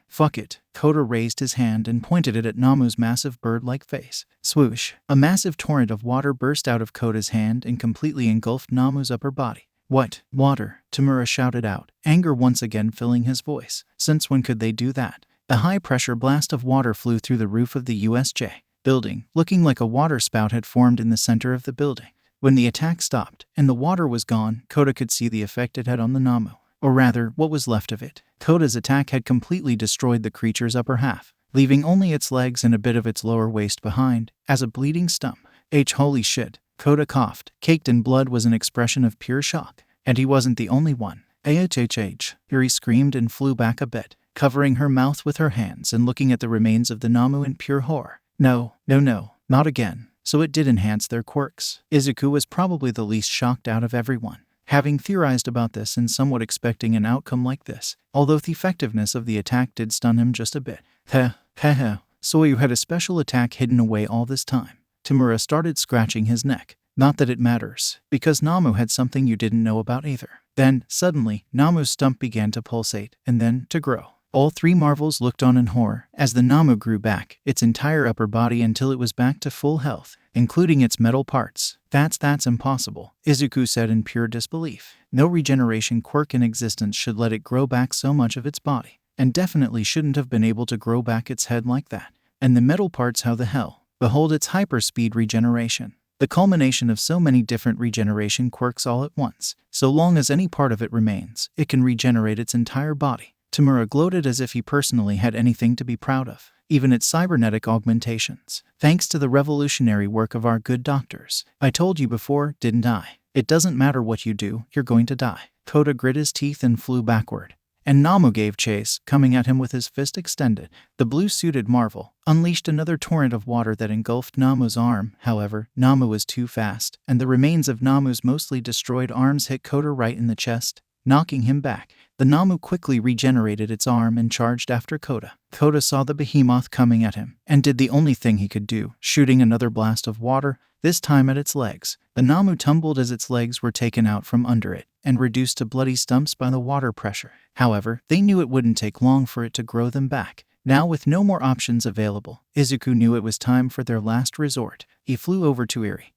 [SPEAKER 1] Fuck it. Kota raised his hand and pointed it at Namu's massive bird-like face. Swoosh. A massive torrent of water burst out of Kota's hand and completely engulfed Namu's upper body. What? Water? Tamura shouted out, anger once again filling his voice. Since when could they do that? A high-pressure blast of water flew through the roof of the USJ building, looking like a water spout had formed in the center of the building. When the attack stopped and the water was gone, Kota could see the effect it had on the Namu. Or rather, what was left of it. Kota's attack had completely destroyed the creature's upper half, leaving only its legs and a bit of its lower waist behind, as a bleeding stump. Holy shit. Kota coughed. Caked in blood was an expression of pure shock. And he wasn't the only one. Yuri screamed and flew back a bit, covering her mouth with her hands and looking at the remains of the Namu in pure horror. No, not again. So it did enhance their quirks. Izuku was probably the least shocked out of everyone, having theorized about this and somewhat expecting an outcome like this, although the effectiveness of the attack did stun him just a bit. So you had a special attack hidden away all this time. Tamura started scratching his neck. Not that it matters, because Namu had something you didn't know about either. Then, suddenly, Namu's stump began to pulsate, and then to grow. All three marvels looked on in horror as the Namu grew back, its entire upper body until it was back to full health, including its metal parts. That's impossible, Izuku said in pure disbelief. No regeneration quirk in existence should let it grow back so much of its body, and definitely shouldn't have been able to grow back its head like that. And the metal parts, how the hell? Behold its hyperspeed regeneration. The culmination of so many different regeneration quirks all at once. So long as any part of it remains, it can regenerate its entire body. Tamura gloated as if he personally had anything to be proud of, even its cybernetic augmentations. Thanks to the revolutionary work of our good doctors. I told you before, didn't I? It doesn't matter what you do, you're going to die. Kota grit his teeth and flew backward. And Namu gave chase, coming at him with his fist extended. The blue-suited marvel unleashed another torrent of water that engulfed Namu's arm. However, Namu was too fast, and the remains of Namu's mostly destroyed arms hit Kota right in the chest, knocking him back. The Namu quickly regenerated its arm and charged after Kota. Kota saw the behemoth coming at him, and did the only thing he could do, shooting another blast of water, this time at its legs. The Namu tumbled as its legs were taken out from under it, and reduced to bloody stumps by the water pressure. However, they knew it wouldn't take long for it to grow them back. Now, with no more options available, Izuku knew it was time for their last resort. He flew over to Eri,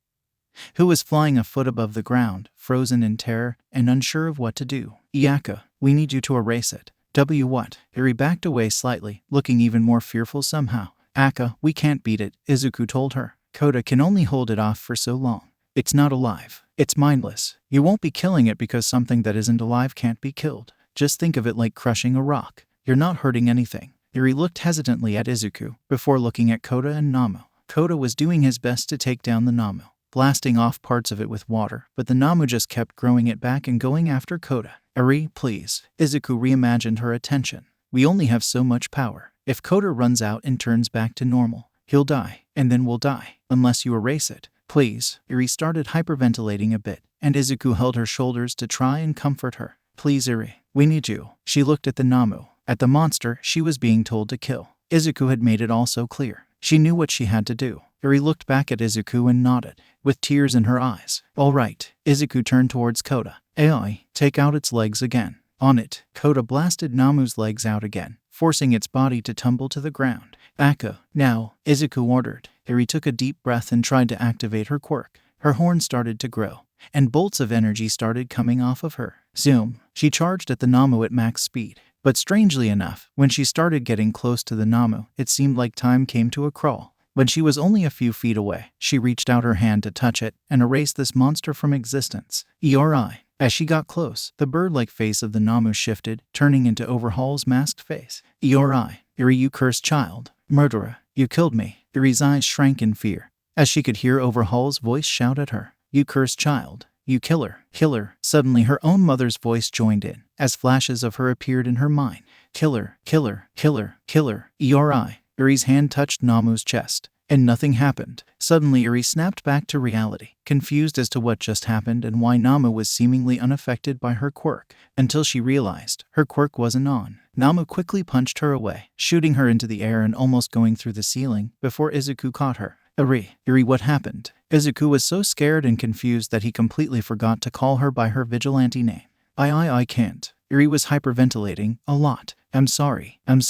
[SPEAKER 1] who was flying a foot above the ground, frozen in terror and unsure of what to do. Iyaka, we need you to erase it. What? Eri backed away slightly, looking even more fearful somehow. Aka, we can't beat it, Izuku told her. Kota can only hold it off for so long. It's not alive. It's mindless. You won't be killing it because something that isn't alive can't be killed. Just think of it like crushing a rock. You're not hurting anything. Eri looked hesitantly at Izuku, before looking at Kota and Namu. Kota was doing his best to take down the Namu, blasting off parts of it with water, but the Namu just kept growing it back and going after Kota. Eri, please. Izuku reimagined her attention. We only have so much power. If Kota runs out and turns back to normal, he'll die, and then we'll die, unless you erase it. Please. Eri started hyperventilating a bit, and Izuku held her shoulders to try and comfort her. Please, Eri, we need you. She looked at the Namu, at the monster she was being told to kill. Izuku had made it all so clear. She knew what she had to do. Eri looked back at Izuku and nodded, with tears in her eyes. All right. Izuku turned towards Kota. Ai, take out its legs again. On it, Kota blasted Namu's legs out again, forcing its body to tumble to the ground. Aka, now, Izuku ordered. Eri took a deep breath and tried to activate her quirk. Her horn started to grow, and bolts of energy started coming off of her. Zoom. She charged at the Namu at max speed. But strangely enough, when she started getting close to the Namu, it seemed like time came to a crawl. When she was only a few feet away, she reached out her hand to touch it and erase this monster from existence. Eri. As she got close, the bird-like face of the Namu shifted, turning into Overhaul's masked face. Eri, you cursed child. Murderer, you killed me. Eri's eyes shrank in fear, as she could hear Overhaul's voice shout at her. You cursed child. You killer. Killer. Suddenly her own mother's voice joined in, as flashes of her appeared in her mind. Killer. Killer. Killer. Killer. Eri. Eri's hand touched Namu's chest, and nothing happened. Suddenly Eri snapped back to reality, confused as to what just happened and why Namu was seemingly unaffected by her quirk, until she realized her quirk wasn't on. Namu quickly punched her away, shooting her into the air and almost going through the ceiling before Izuku caught her. Eri, what happened? Izuku was so scared and confused that he completely forgot to call her by her vigilante name. I can't. Eri was hyperventilating a lot. I'm sorry. Izuku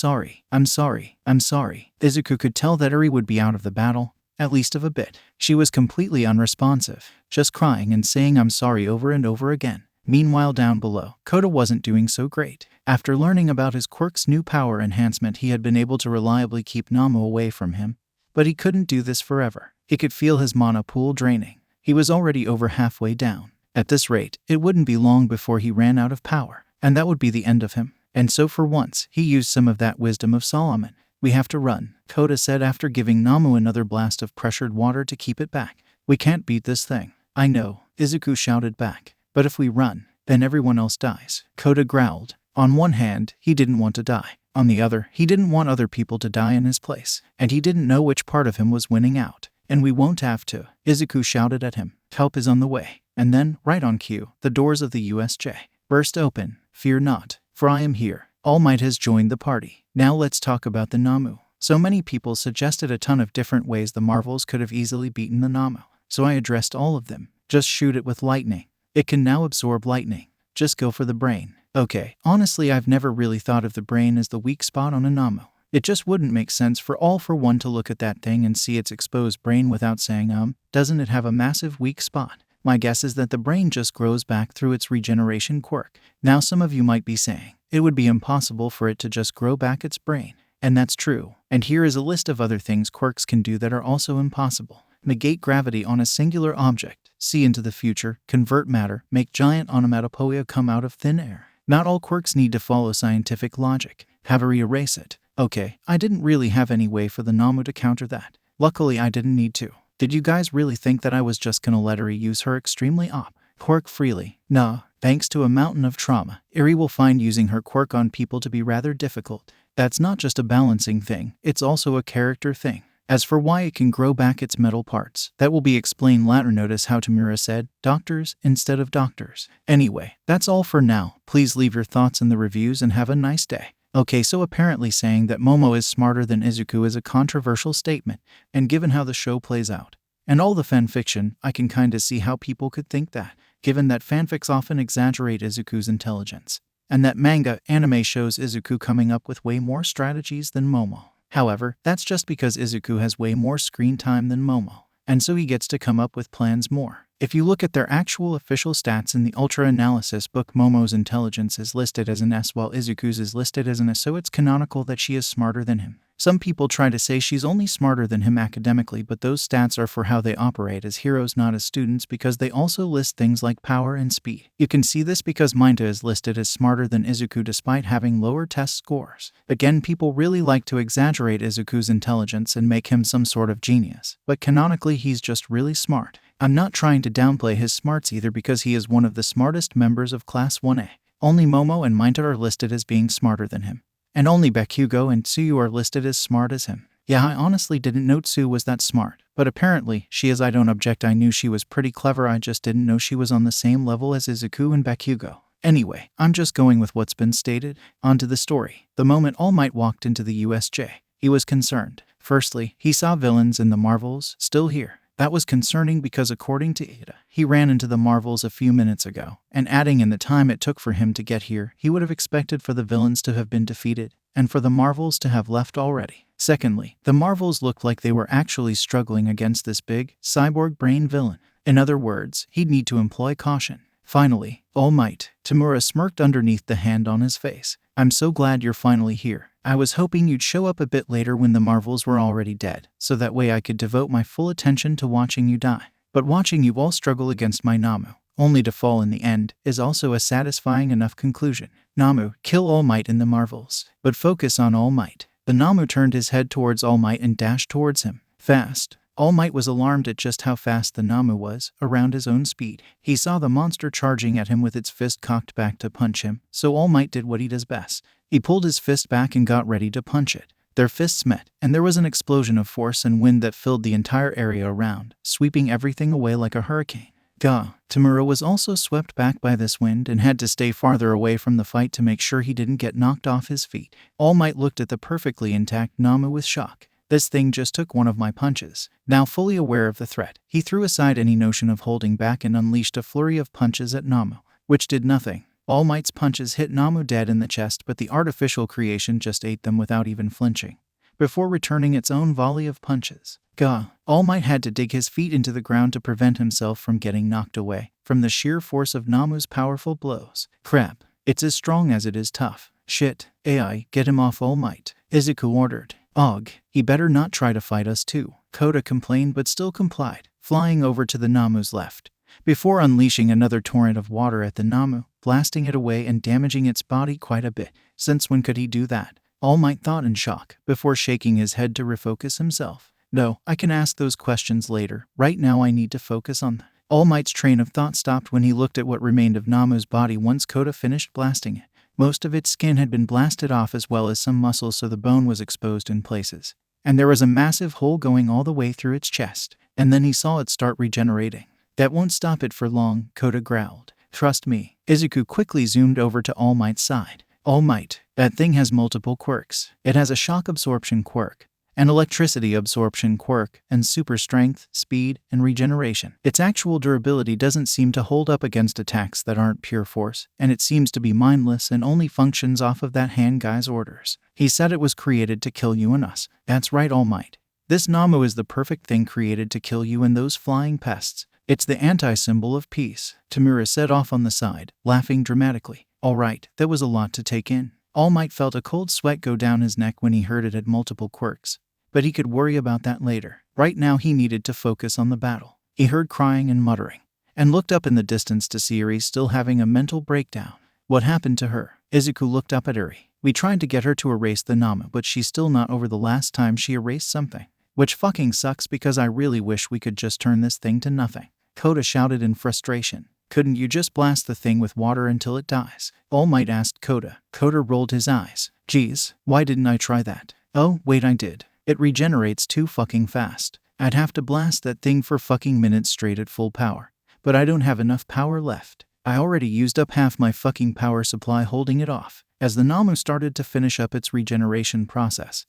[SPEAKER 1] could tell that Eri would be out of the battle, at least of a bit. She was completely unresponsive, just crying and saying I'm sorry over and over again. Meanwhile down below, Kota wasn't doing so great. After learning about his quirk's new power enhancement, he had been able to reliably keep Namu away from him. But he couldn't do this forever. He could feel his mana pool draining. He was already over halfway down. At this rate, it wouldn't be long before he ran out of power, and that would be the end of him. And so for once, he used some of that wisdom of Solomon. "We have to run," Kota said after giving Namu another blast of pressured water to keep it back. "We can't beat this thing." "I know," Izuku shouted back. "But if we run, then everyone else dies," Kota growled. On one hand, he didn't want to die. On the other, he didn't want other people to die in his place. And he didn't know which part of him was winning out. "And we won't have to," Izuku shouted at him. "Help is on the way." And then, right on cue, the doors of the USJ burst open. "Fear not, for I am here. All Might has joined the party. Now let's talk about the Namu." So many people suggested a ton of different ways the Marvels could have easily beaten the Namu. So I addressed all of them. Just shoot it with lightning. It can now absorb lightning. Just go for the brain. Okay, honestly I've never really thought of the brain as the weak spot on a Namu. It just wouldn't make sense for all for one to look at that thing and see its exposed brain without saying, doesn't it have a massive weak spot? My guess is that the brain just grows back through its regeneration quirk. Now some of you might be saying, it would be impossible for it to just grow back its brain. And that's true. And here is a list of other things quirks can do that are also impossible. Negate gravity on a singular object, see into the future, convert matter, make giant onomatopoeia come out of thin air. Not all quirks need to follow scientific logic. Have a erase it. Okay, I didn't really have any way for the Namu to counter that. Luckily I didn't need to. Did you guys really think that I was just gonna let Eri use her extremely quirk freely? Nah, thanks to a mountain of trauma, Eri will find using her quirk on people to be rather difficult. That's not just a balancing thing, it's also a character thing. As for why it can grow back its metal parts, that will be explained later. Notice how Tamura said, doctors instead of doctors. Anyway, that's all for now. Please leave your thoughts in the reviews and have a nice day. Okay, so apparently saying that Momo is smarter than Izuku is a controversial statement, and given how the show plays out, and all the fanfiction, I can kinda see how people could think that, given that fanfics often exaggerate Izuku's intelligence, and that manga, anime shows Izuku coming up with way more strategies than Momo. However, that's just because Izuku has way more screen time than Momo, and so he gets to come up with plans more. If you look at their actual official stats in the Ultra Analysis book, Momo's intelligence is listed as an S while Izuku's is listed as an S, so it's canonical that she is smarter than him. Some people try to say she's only smarter than him academically, but those stats are for how they operate as heroes, not as students, because they also list things like power and speed. You can see this because Minta is listed as smarter than Izuku despite having lower test scores. Again, people really like to exaggerate Izuku's intelligence and make him some sort of genius, but canonically he's just really smart. I'm not trying to downplay his smarts either because he is one of the smartest members of Class 1A. Only Momo and Minta are listed as being smarter than him. And only Bakugo and Tsuyu are listed as smart as him. Yeah, I honestly didn't know Tsu was that smart, but apparently she is. I don't object, I knew she was pretty clever, I just didn't know she was on the same level as Izuku and Bakugo. Anyway, I'm just going with what's been stated. On to the story. The moment All Might walked into the USJ, he was concerned. Firstly, he saw villains in the Marvels still here. That was concerning because according to Ada, he ran into the Marvels a few minutes ago, and adding in the time it took for him to get here, he would have expected for the villains to have been defeated, and for the Marvels to have left already. Secondly, the Marvels looked like they were actually struggling against this big, cyborg brain villain. In other words, he'd need to employ caution. Finally, All Might. Tamura smirked underneath the hand on his face. I'm so glad you're finally here. I was hoping you'd show up a bit later when the Marvels were already dead, so that way I could devote my full attention to watching you die. But watching you all struggle against my Namu, only to fall in the end, is also a satisfying enough conclusion. Namu, kill All Might in the Marvels, but focus on All Might. The Namu turned his head towards All Might and dashed towards him. Fast. All Might was alarmed at just how fast the Namu was, around his own speed. He saw the monster charging at him with its fist cocked back to punch him, so All Might did what he does best. He pulled his fist back and got ready to punch it. Their fists met, and there was an explosion of force and wind that filled the entire area around, sweeping everything away like a hurricane. Gah! Tamura was also swept back by this wind and had to stay farther away from the fight to make sure he didn't get knocked off his feet. All Might looked at the perfectly intact Namu with shock. This thing just took one of my punches. Now fully aware of the threat, he threw aside any notion of holding back and unleashed a flurry of punches at Namu, which did nothing. All Might's punches hit Namu dead in the chest, but the artificial creation just ate them without even flinching, before returning its own volley of punches. Gah. All Might had to dig his feet into the ground to prevent himself from getting knocked away from the sheer force of Namu's powerful blows. Crap. It's as strong as it is tough. Shit. AI, get him off, All Might, Izuku ordered. Og, he better not try to fight us too. Kota complained but still complied, flying over to the Namu's left, before unleashing another torrent of water at the Namu, blasting it away and damaging its body quite a bit. Since when could he do that? All Might thought in shock, before shaking his head to refocus himself. No, I can ask those questions later. Right now I need to focus on that. All Might's train of thought stopped when he looked at what remained of Namu's body once Kota finished blasting it. Most of its skin had been blasted off as well as some muscles, so the bone was exposed in places. And there was a massive hole going all the way through its chest. And then he saw it start regenerating. That won't stop it for long, Kota growled. Trust me. Izuku quickly zoomed over to All Might's side. All Might, that thing has multiple quirks. It has a shock absorption quirk, an electricity absorption quirk, and super strength, speed, and regeneration. Its actual durability doesn't seem to hold up against attacks that aren't pure force, and it seems to be mindless and only functions off of that hand guy's orders. He said it was created to kill you and us. That's right, All Might. This Namu is the perfect thing created to kill you and those flying pests. It's the anti-symbol of peace, Tamura said off on the side, laughing dramatically. All right, that was a lot to take in. All Might felt a cold sweat go down his neck when he heard it had multiple quirks. But he could worry about that later. Right now he needed to focus on the battle. He heard crying and muttering, and looked up in the distance to see Eri still having a mental breakdown. What happened to her? Izuku looked up at Eri. We tried to get her to erase the Namu, but she's still not over the last time she erased something. Which fucking sucks because I really wish we could just turn this thing to nothing. Kota shouted in frustration. Couldn't you just blast the thing with water until it dies? All Might asked Kota. Kota rolled his eyes. Geez, why didn't I try that? Oh, wait, I did. It regenerates too fucking fast. I'd have to blast that thing for fucking minutes straight at full power. But I don't have enough power left. I already used up half my fucking power supply holding it off. As the Namu started to finish up its regeneration process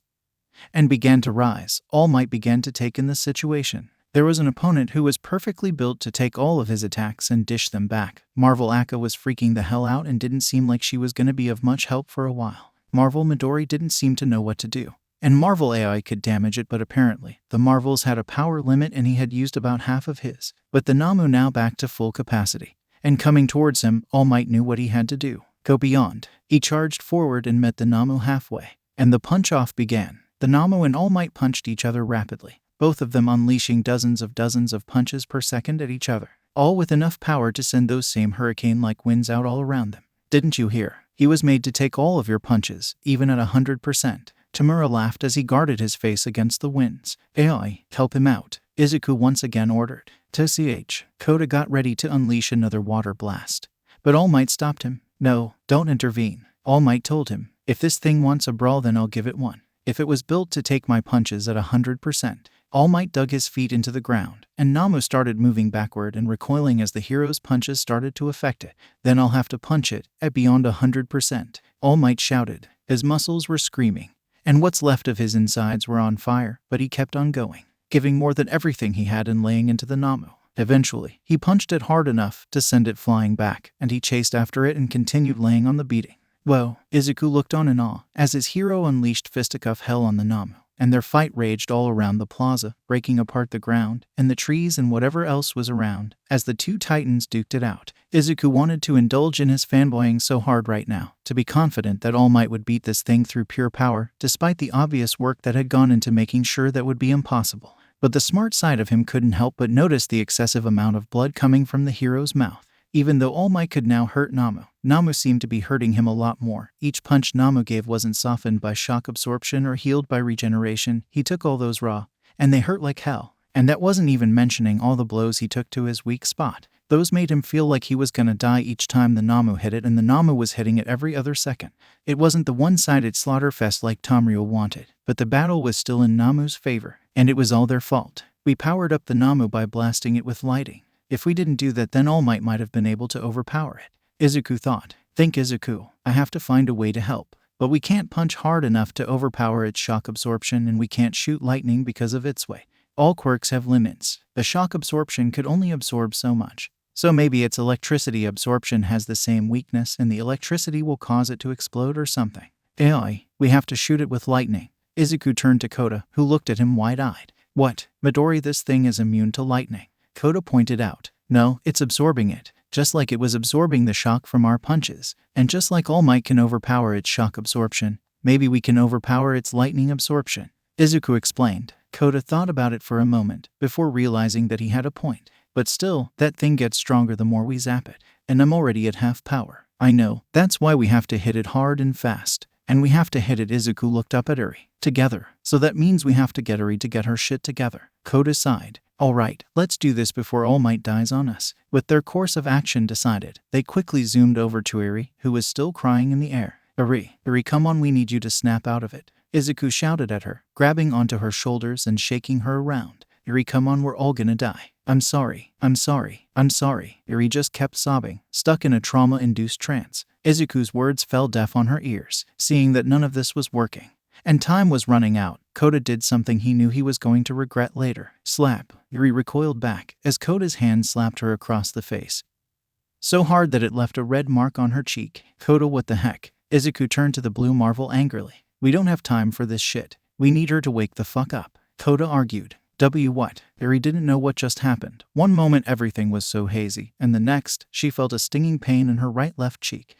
[SPEAKER 1] and began to rise, All Might began to take in the situation. There was an opponent who was perfectly built to take all of his attacks and dish them back. Marvel Akka was freaking the hell out and didn't seem like she was going to be of much help for a while. Marvel Midori didn't seem to know what to do. And Marvel AI could damage it, but apparently, the Marvels had a power limit and he had used about half of his. But the Namu now back to full capacity. And coming towards him, All Might knew what he had to do. Go beyond. He charged forward and met the Namu halfway. And the punch-off began. The Namu and All Might punched each other rapidly, both of them unleashing dozens of punches per second at each other, all with enough power to send those same hurricane-like winds out all around them. Didn't you hear? He was made to take all of your punches, even at 100%. Tamura laughed as he guarded his face against the winds. AI, help him out, Izuku once again ordered. TCH, Kota got ready to unleash another water blast. But All Might stopped him. No, don't intervene. All Might told him, if this thing wants a brawl then I'll give it one. If it was built to take my punches at 100%. All Might dug his feet into the ground, and Namu started moving backward and recoiling as the hero's punches started to affect it. Then I'll have to punch it at beyond 100%. All Might shouted. His muscles were screaming, and what's left of his insides were on fire, but he kept on going, giving more than everything he had and laying into the Namu. Eventually, he punched it hard enough to send it flying back, and he chased after it and continued laying on the beating. Whoa, Izuku looked on in awe as his hero unleashed fisticuff hell on the Namu, and their fight raged all around the plaza, breaking apart the ground and the trees and whatever else was around as the two titans duked it out. Izuku wanted to indulge in his fanboying so hard right now, to be confident that All Might would beat this thing through pure power, despite the obvious work that had gone into making sure that would be impossible. But the smart side of him couldn't help but notice the excessive amount of blood coming from the hero's mouth. Even though All Might could now hurt Namu, Namu seemed to be hurting him a lot more. Each punch Namu gave wasn't softened by shock absorption or healed by regeneration. He took all those raw, and they hurt like hell. And that wasn't even mentioning all the blows he took to his weak spot. Those made him feel like he was gonna die each time the Namu hit it, and the Namu was hitting it every other second. It wasn't the one-sided slaughterfest like Tamriel wanted, but the battle was still in Namu's favor, and it was all their fault. We powered up the Namu by blasting it with lighting. If we didn't do that, then All Might might have been able to overpower it. Izuku thought. Think, Izuku. I have to find a way to help. But we can't punch hard enough to overpower its shock absorption, and we can't shoot lightning because of its weight. All quirks have limits. The shock absorption could only absorb so much. So maybe its electricity absorption has the same weakness and the electricity will cause it to explode or something. AI, we have to shoot it with lightning. Izuku turned to Kota, who looked at him wide-eyed. What? Midori, this thing is immune to lightning, Kota pointed out. No, it's absorbing it, just like it was absorbing the shock from our punches. And just like All Might can overpower its shock absorption, maybe we can overpower its lightning absorption, Izuku explained. Kota thought about it for a moment before realizing that he had a point. But still, that thing gets stronger the more we zap it, and I'm already at half power. I know, that's why we have to hit it hard and fast. And we have to hit it. Izuku looked up at Eri. Together. So that means we have to get Eri to get her shit together. Kota sighed. Alright, let's do this before All Might dies on us. With their course of action decided, they quickly zoomed over to Eri, who was still crying in the air. Eri, come on, we need you to snap out of it, Izuku shouted at her, grabbing onto her shoulders and shaking her around. Eri, come on, we're all gonna die. I'm sorry. Eri just kept sobbing, stuck in a trauma-induced trance. Izuku's words fell deaf on her ears, seeing that none of this was working. And time was running out. Kota did something he knew he was going to regret later. Slap. Eri recoiled back as Kota's hand slapped her across the face, so hard that it left a red mark on her cheek. Kota, what the heck? Izuku turned to the blue marvel angrily. We don't have time for this shit. We need her to wake the fuck up, Kota argued. What? Eri didn't know what just happened. One moment everything was so hazy, and the next, she felt a stinging pain in her right-left cheek.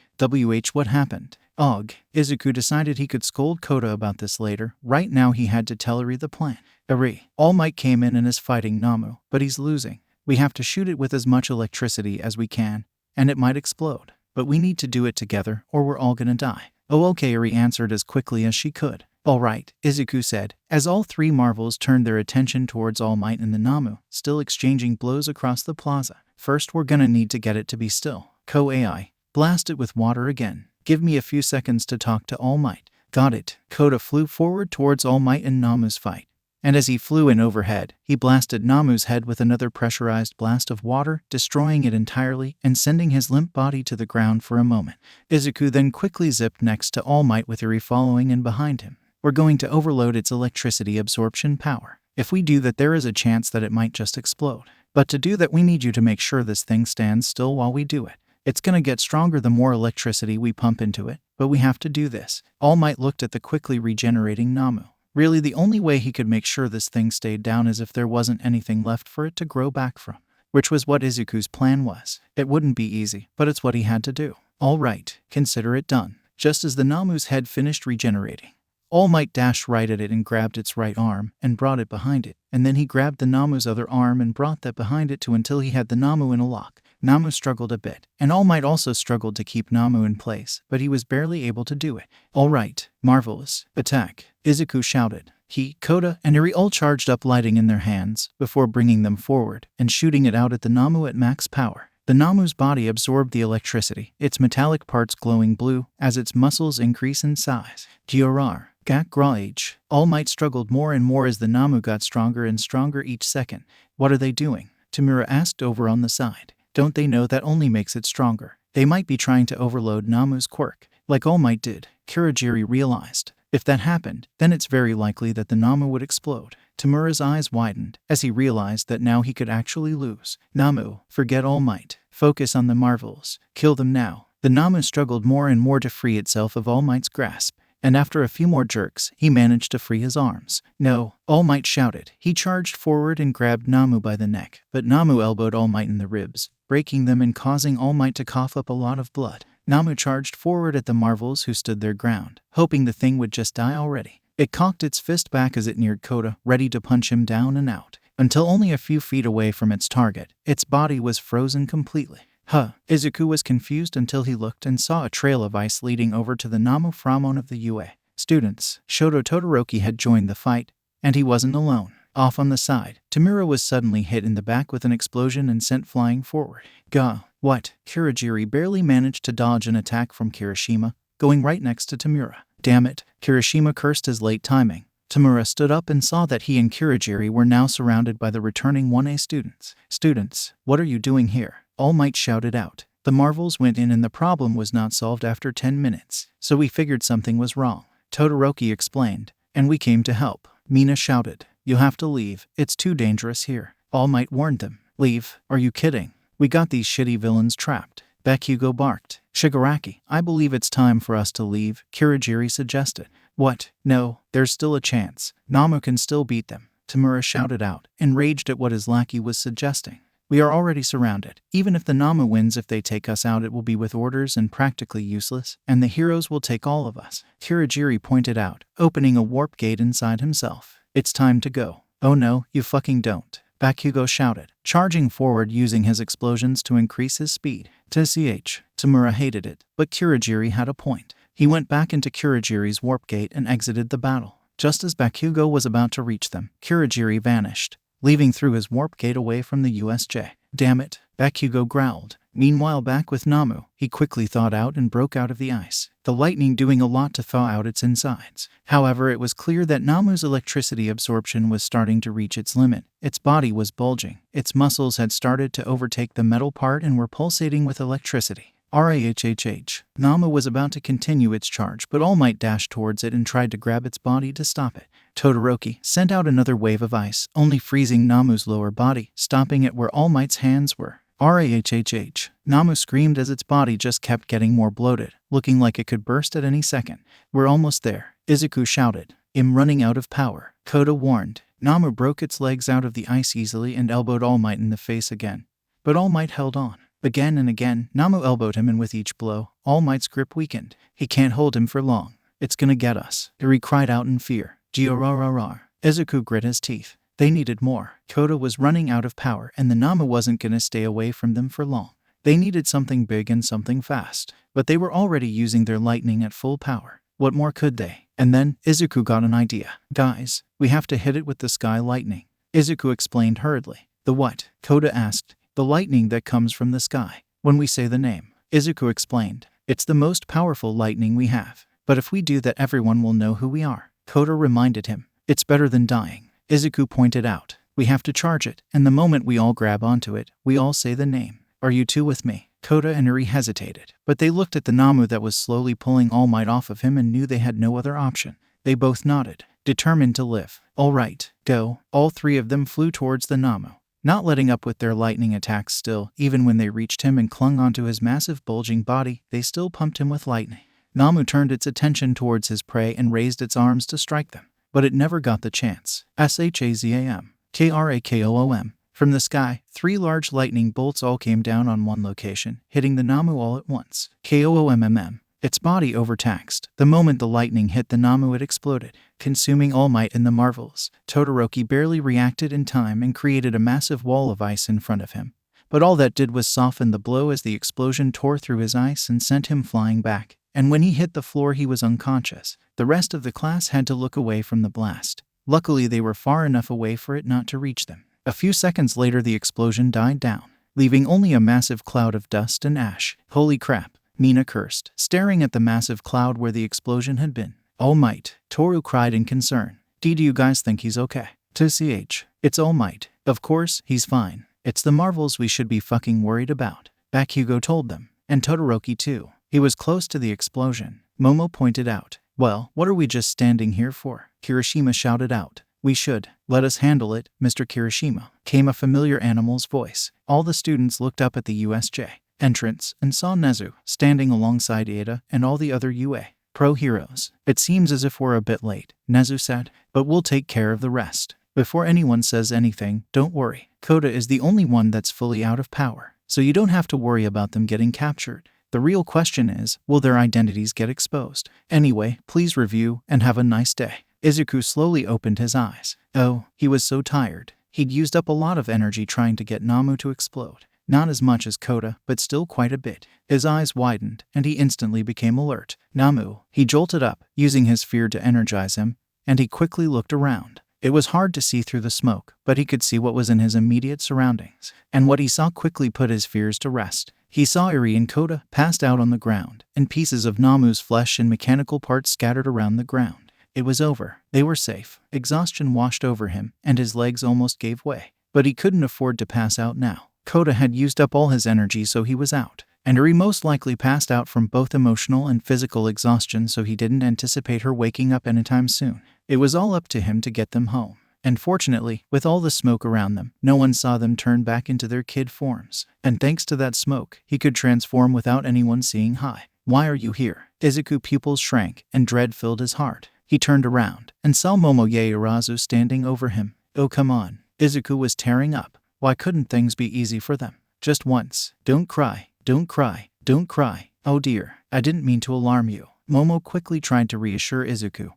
[SPEAKER 1] What happened? Ugh. Izuku decided he could scold Kota about this later. Right now he had to tell Eri the plan. Eri, All Might came in and is fighting Namu, but he's losing. We have to shoot it with as much electricity as we can, and it might explode. But we need to do it together, or we're all gonna die. Oh okay, Eri answered as quickly as she could. Alright, Izuku said, as all three marvels turned their attention towards All Might and the Namu, still exchanging blows across the plaza. First we're gonna need to get it to be still. Ko-ai, blast it with water again. Give me a few seconds to talk to All Might. Got it. Kota flew forward towards All Might and Namu's fight. And as he flew in overhead, he blasted Namu's head with another pressurized blast of water, destroying it entirely and sending his limp body to the ground for a moment. Izuku then quickly zipped next to All Might with Eri following in behind him. We're going to overload its electricity absorption power. If we do that, there is a chance that it might just explode. But to do that, we need you to make sure this thing stands still while we do it. It's gonna get stronger the more electricity we pump into it, but we have to do this. All Might looked at the quickly regenerating Namu. Really, the only way he could make sure this thing stayed down is if there wasn't anything left for it to grow back from, which was what Izuku's plan was. It wouldn't be easy, but it's what he had to do. All right, consider it done. Just as the Namu's head finished regenerating, All Might dashed right at it and grabbed its right arm and brought it behind it, and then he grabbed the Namu's other arm and brought that behind it too until he had the Namu in a lock. Namu struggled a bit, and All Might also struggled to keep Namu in place, but he was barely able to do it. All right, marvelous, attack, Izuku shouted. He, Kota, and Eri all charged up lighting in their hands before bringing them forward and shooting it out at the Namu at max power. The Namu's body absorbed the electricity, its metallic parts glowing blue as its muscles increase in size. Gr. Gak Grah. All Might struggled more and more as the Namu got stronger and stronger each second. What are they doing? Tamura asked over on the side. Don't they know that only makes it stronger? They might be trying to overload Namu's quirk, like All Might did, Kurogiri realized. If that happened, then it's very likely that the Namu would explode. Tamura's eyes widened as he realized that now he could actually lose. Namu, forget All Might. Focus on the marvels. Kill them now. The Namu struggled more and more to free itself of All Might's grasp, and after a few more jerks, he managed to free his arms. No, All Might shouted. He charged forward and grabbed Namu by the neck, but Namu elbowed All Might in the ribs, breaking them and causing All Might to cough up a lot of blood. Namu charged forward at the marvels who stood their ground, hoping the thing would just die already. It cocked its fist back as it neared Kota, ready to punch him down and out. Until only a few feet away from its target, its body was frozen completely. Izuku was confused until he looked and saw a trail of ice leading over to the Namu Framon of the UA. Students, Shoto Todoroki had joined the fight, and he wasn't alone. Off on the side, Tamura was suddenly hit in the back with an explosion and sent flying forward. Gah, what? Kurogiri barely managed to dodge an attack from Kirishima, going right next to Tamura. Damn it, Kirishima cursed his late timing. Tamura stood up and saw that he and Kurogiri were now surrounded by the returning 1A students. Students, what are you doing here? All Might shouted out. The marvels went in and the problem was not solved after 10 minutes, so we figured something was wrong. Todoroki explained, and we came to help. Mina shouted. You'll have to leave, it's too dangerous here. All Might warned them. Leave? Are you kidding? We got these shitty villains trapped. Bakugo barked. Shigaraki, I believe it's time for us to leave, Kurogiri suggested. What? No, there's still a chance. Namu can still beat them. Tamura shouted out, enraged at what his lackey was suggesting. We are already surrounded. Even if the Namu wins, if they take us out, it will be with orders and practically useless, and the heroes will take all of us, Kurogiri pointed out, opening a warp gate inside himself. It's time to go. Oh no, you fucking don't, Bakugo shouted, charging forward using his explosions to increase his speed. Tamura hated it, but Kurogiri had a point. He went back into Kurogiri's warp gate and exited the battle. Just as Bakugo was about to reach them, Kurogiri vanished, leaving through his warp gate away from the USJ. Damn it, Bakugo growled. Meanwhile, back with Namu, he quickly thawed out and broke out of the ice, the lightning doing a lot to thaw out its insides. However, it was clear that Namu's electricity absorption was starting to reach its limit. Its body was bulging. Its muscles had started to overtake the metal part and were pulsating with electricity. Rahhh. Namu was about to continue its charge, but All Might dashed towards it and tried to grab its body to stop it. Todoroki sent out another wave of ice, only freezing Namu's lower body, stopping it where All Might's hands were. Rahhh. Namu screamed as its body just kept getting more bloated, looking like it could burst at any second. We're almost there, Izuku shouted. I'm running out of power, Kota warned. Namu broke its legs out of the ice easily and elbowed All Might in the face again. But All Might held on. Again and again, Namu elbowed him, and with each blow, All Might's grip weakened. He can't hold him for long. It's gonna get us, Eri cried out in fear. Gyorararar. Izuku grit his teeth. They needed more. Kota was running out of power, and the Namu wasn't gonna stay away from them for long. They needed something big and something fast. But they were already using their lightning at full power. What more could they? And then, Izuku got an idea. Guys, we have to hit it with the sky lightning, Izuku explained hurriedly. The what? Kota asked. The lightning that comes from the sky. When we say the name, Izuku explained. It's the most powerful lightning we have. But if we do that, everyone will know who we are, Kota reminded him. It's better than dying, Izuku pointed out. We have to charge it, and the moment we all grab onto it, we all say the name. Are you two with me? Kota and Eri hesitated, but they looked at the Namu that was slowly pulling All Might off of him and knew they had no other option. They both nodded, determined to live. All right, go. All three of them flew towards the Namu, not letting up with their lightning attacks still. Even when they reached him and clung onto his massive bulging body, they still pumped him with lightning. Namu turned its attention towards his prey and raised its arms to strike them, but it never got the chance. SHAZAM. KRAKOOM. From the sky, 3 large lightning bolts all came down on one location, hitting the Namu all at once. KOOMMM. Its body overtaxed. The moment the lightning hit the Namu, it exploded, consuming All Might and the Marvels. Todoroki barely reacted in time and created a massive wall of ice in front of him. But all that did was soften the blow as the explosion tore through his ice and sent him flying back. And when he hit the floor, he was unconscious. The rest of the class had to look away from the blast. Luckily, they were far enough away for it not to reach them. A few seconds later, the explosion died down, leaving only a massive cloud of dust and ash. Holy crap, Mina cursed, staring at the massive cloud where the explosion had been. All Might, Toru cried in concern. Do you guys think he's okay? It's All Might. Of course, he's fine. It's the Marvels we should be fucking worried about, Bakugo told them. And Todoroki too. He was close to the explosion, Momo pointed out. Well, what are we just standing here for? Kirishima shouted out. We should. Let us handle it, Mr. Kirishima, came a familiar animal's voice. All the students looked up at the USJ entrance and saw Nezu standing alongside Ada and all the other UA pro heroes. It seems as if we're a bit late, Nezu said, but we'll take care of the rest. Before anyone says anything, don't worry. Kota is the only one that's fully out of power, so you don't have to worry about them getting captured. The real question is, will their identities get exposed? Anyway, please review and have a nice day. Izuku slowly opened his eyes. Oh, he was so tired. He'd used up a lot of energy trying to get Namu to explode. Not as much as Kota, but still quite a bit. His eyes widened, and he instantly became alert. Namu. He jolted up, using his fear to energize him, and he quickly looked around. It was hard to see through the smoke, but he could see what was in his immediate surroundings. And what he saw quickly put his fears to rest. He saw Eri and Kota passed out on the ground, and pieces of Namu's flesh and mechanical parts scattered around the ground. It was over. They were safe. Exhaustion washed over him, and his legs almost gave way. But he couldn't afford to pass out now. Kota had used up all his energy, so he was out. And Eri most likely passed out from both emotional and physical exhaustion, so he didn't anticipate her waking up anytime soon. It was all up to him to get them home. And fortunately, with all the smoke around them, no one saw them turn back into their kid forms. And thanks to that smoke, he could transform without anyone seeing. Hi. Why are you here? Izuku's pupils shrank, and dread filled his heart. He turned around and saw Momo Yaoyorozu standing over him. Oh come on. Izuku was tearing up. Why couldn't things be easy for them? Just once. Don't cry. Don't cry. Don't cry. Oh dear. I didn't mean to alarm you. Momo quickly tried to reassure Izuku,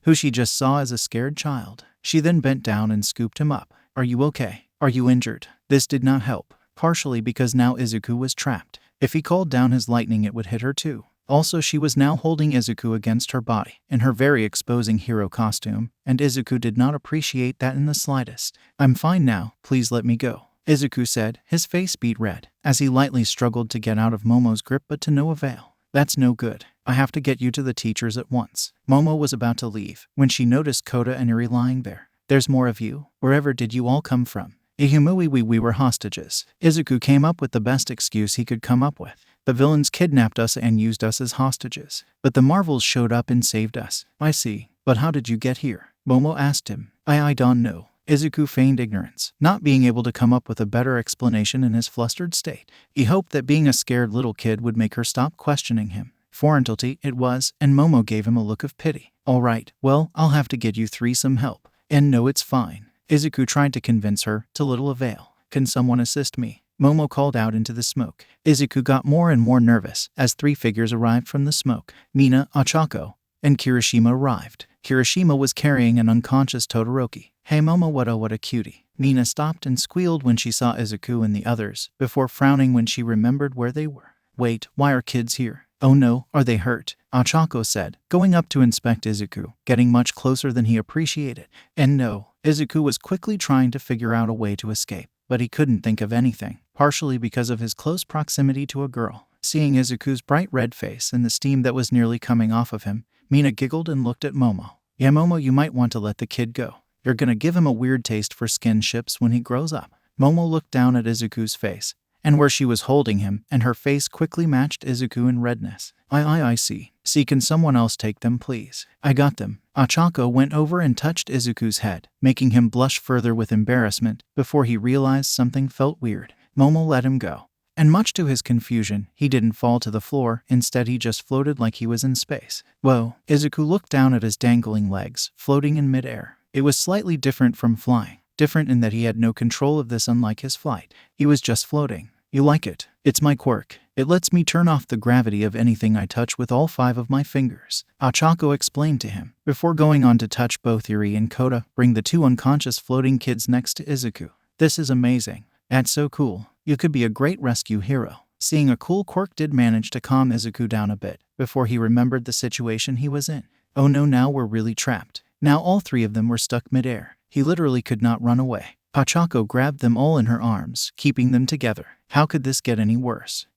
[SPEAKER 1] who she just saw as a scared child. She then bent down and scooped him up. Are you okay? Are you injured? This did not help, partially because now Izuku was trapped. If he called down his lightning, it would hit her too. Also, she was now holding Izuku against her body in her very exposing hero costume, and Izuku did not appreciate that in the slightest. I'm fine now, please let me go, Izuku said, his face beet red, as he lightly struggled to get out of Momo's grip, but to no avail. That's no good. I have to get you to the teachers at once. Momo was about to leave when she noticed Kota and Eri lying there. There's more of you? Wherever did you all come from? We were hostages. Izuku came up with the best excuse he could come up with. The villains kidnapped us and used us as hostages. But the Marvels showed up and saved us. I see. But how did you get here? Momo asked him. I don't know. Izuku feigned ignorance, not being able to come up with a better explanation in his flustered state. He hoped that being a scared little kid would make her stop questioning him. For until it was, and Momo gave him a look of pity. All right, well, I'll have to get you three some help. And no, it's fine. Izuku tried to convince her, to little avail. Can someone assist me? Momo called out into the smoke. Izuku got more and more nervous as three figures arrived from the smoke. Mina, Ochako, and Kirishima arrived. Kirishima was carrying an unconscious Todoroki. Hey Momo, what a cutie. Mina stopped and squealed when she saw Izuku and the others, before frowning when she remembered where they were. Wait, why are kids here? Oh no, are they hurt? Ochako said, going up to inspect Izuku, getting much closer than he appreciated. And no, Izuku was quickly trying to figure out a way to escape, but he couldn't think of anything, partially because of his close proximity to a girl. Seeing Izuku's bright red face and the steam that was nearly coming off of him, Mina giggled and looked at Momo. Yeah Momo, you might want to let the kid go. You're gonna give him a weird taste for skin ships when he grows up. Momo looked down at Izuku's face, and where she was holding him, and her face quickly matched Izuku in redness. I see. See, can someone else take them, please? I got them. Ochako went over and touched Izuku's head, making him blush further with embarrassment, before he realized something felt weird. Momo let him go. And much to his confusion, he didn't fall to the floor, instead he just floated like he was in space. Whoa, Izuku looked down at his dangling legs, floating in midair. It was slightly different from flying. Different in that he had no control of this, unlike his flight. He was just floating. You like it? It's my quirk. It lets me turn off the gravity of anything I touch with all 5 of my fingers, Ochako explained to him, before going on to touch both Eri and Kota, bring the 2 unconscious floating kids next to Izuku. This is amazing. That's so cool. You could be a great rescue hero. Seeing a cool quirk did manage to calm Izuku down a bit, before he remembered the situation he was in. Oh no, now we're really trapped. Now all 3 of them were stuck midair. He literally could not run away. Ochako grabbed them all in her arms, keeping them together. How could this get any worse?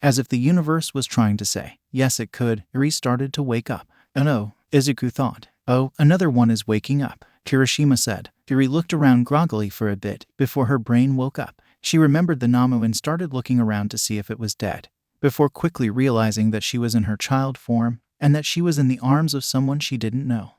[SPEAKER 1] As if the universe was trying to say, yes it could. Eri started to wake up. Oh no, Izuku thought. Oh, another one is waking up, Kirishima said. Eri looked around groggily for a bit, before her brain woke up. She remembered the Namu and started looking around to see if it was dead, before quickly realizing that she was in her child form, and that she was in the arms of someone she didn't know.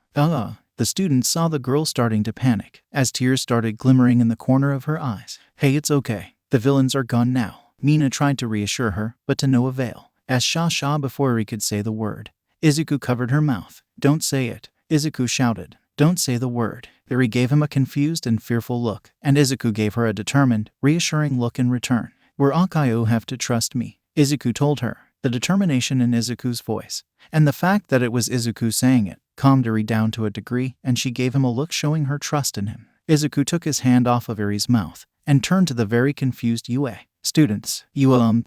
[SPEAKER 1] The students saw the girl starting to panic, as tears started glimmering in the corner of her eyes. Hey, it's okay. The villains are gone now. Mina tried to reassure her, but to no avail. As Sha before Eri could say the word, Izuku covered her mouth. Don't say it, Izuku shouted. Don't say the word. Eri gave him a confused and fearful look, and Izuku gave her a determined, reassuring look in return. We're Akayo, have to trust me, Izuku told her. The determination in Izuku's voice, and the fact that it was Izuku saying it, calmed Eri down to a degree, and she gave him a look showing her trust in him. Izuku took his hand off of Eri's mouth, and turned to the very confused Yue. Students,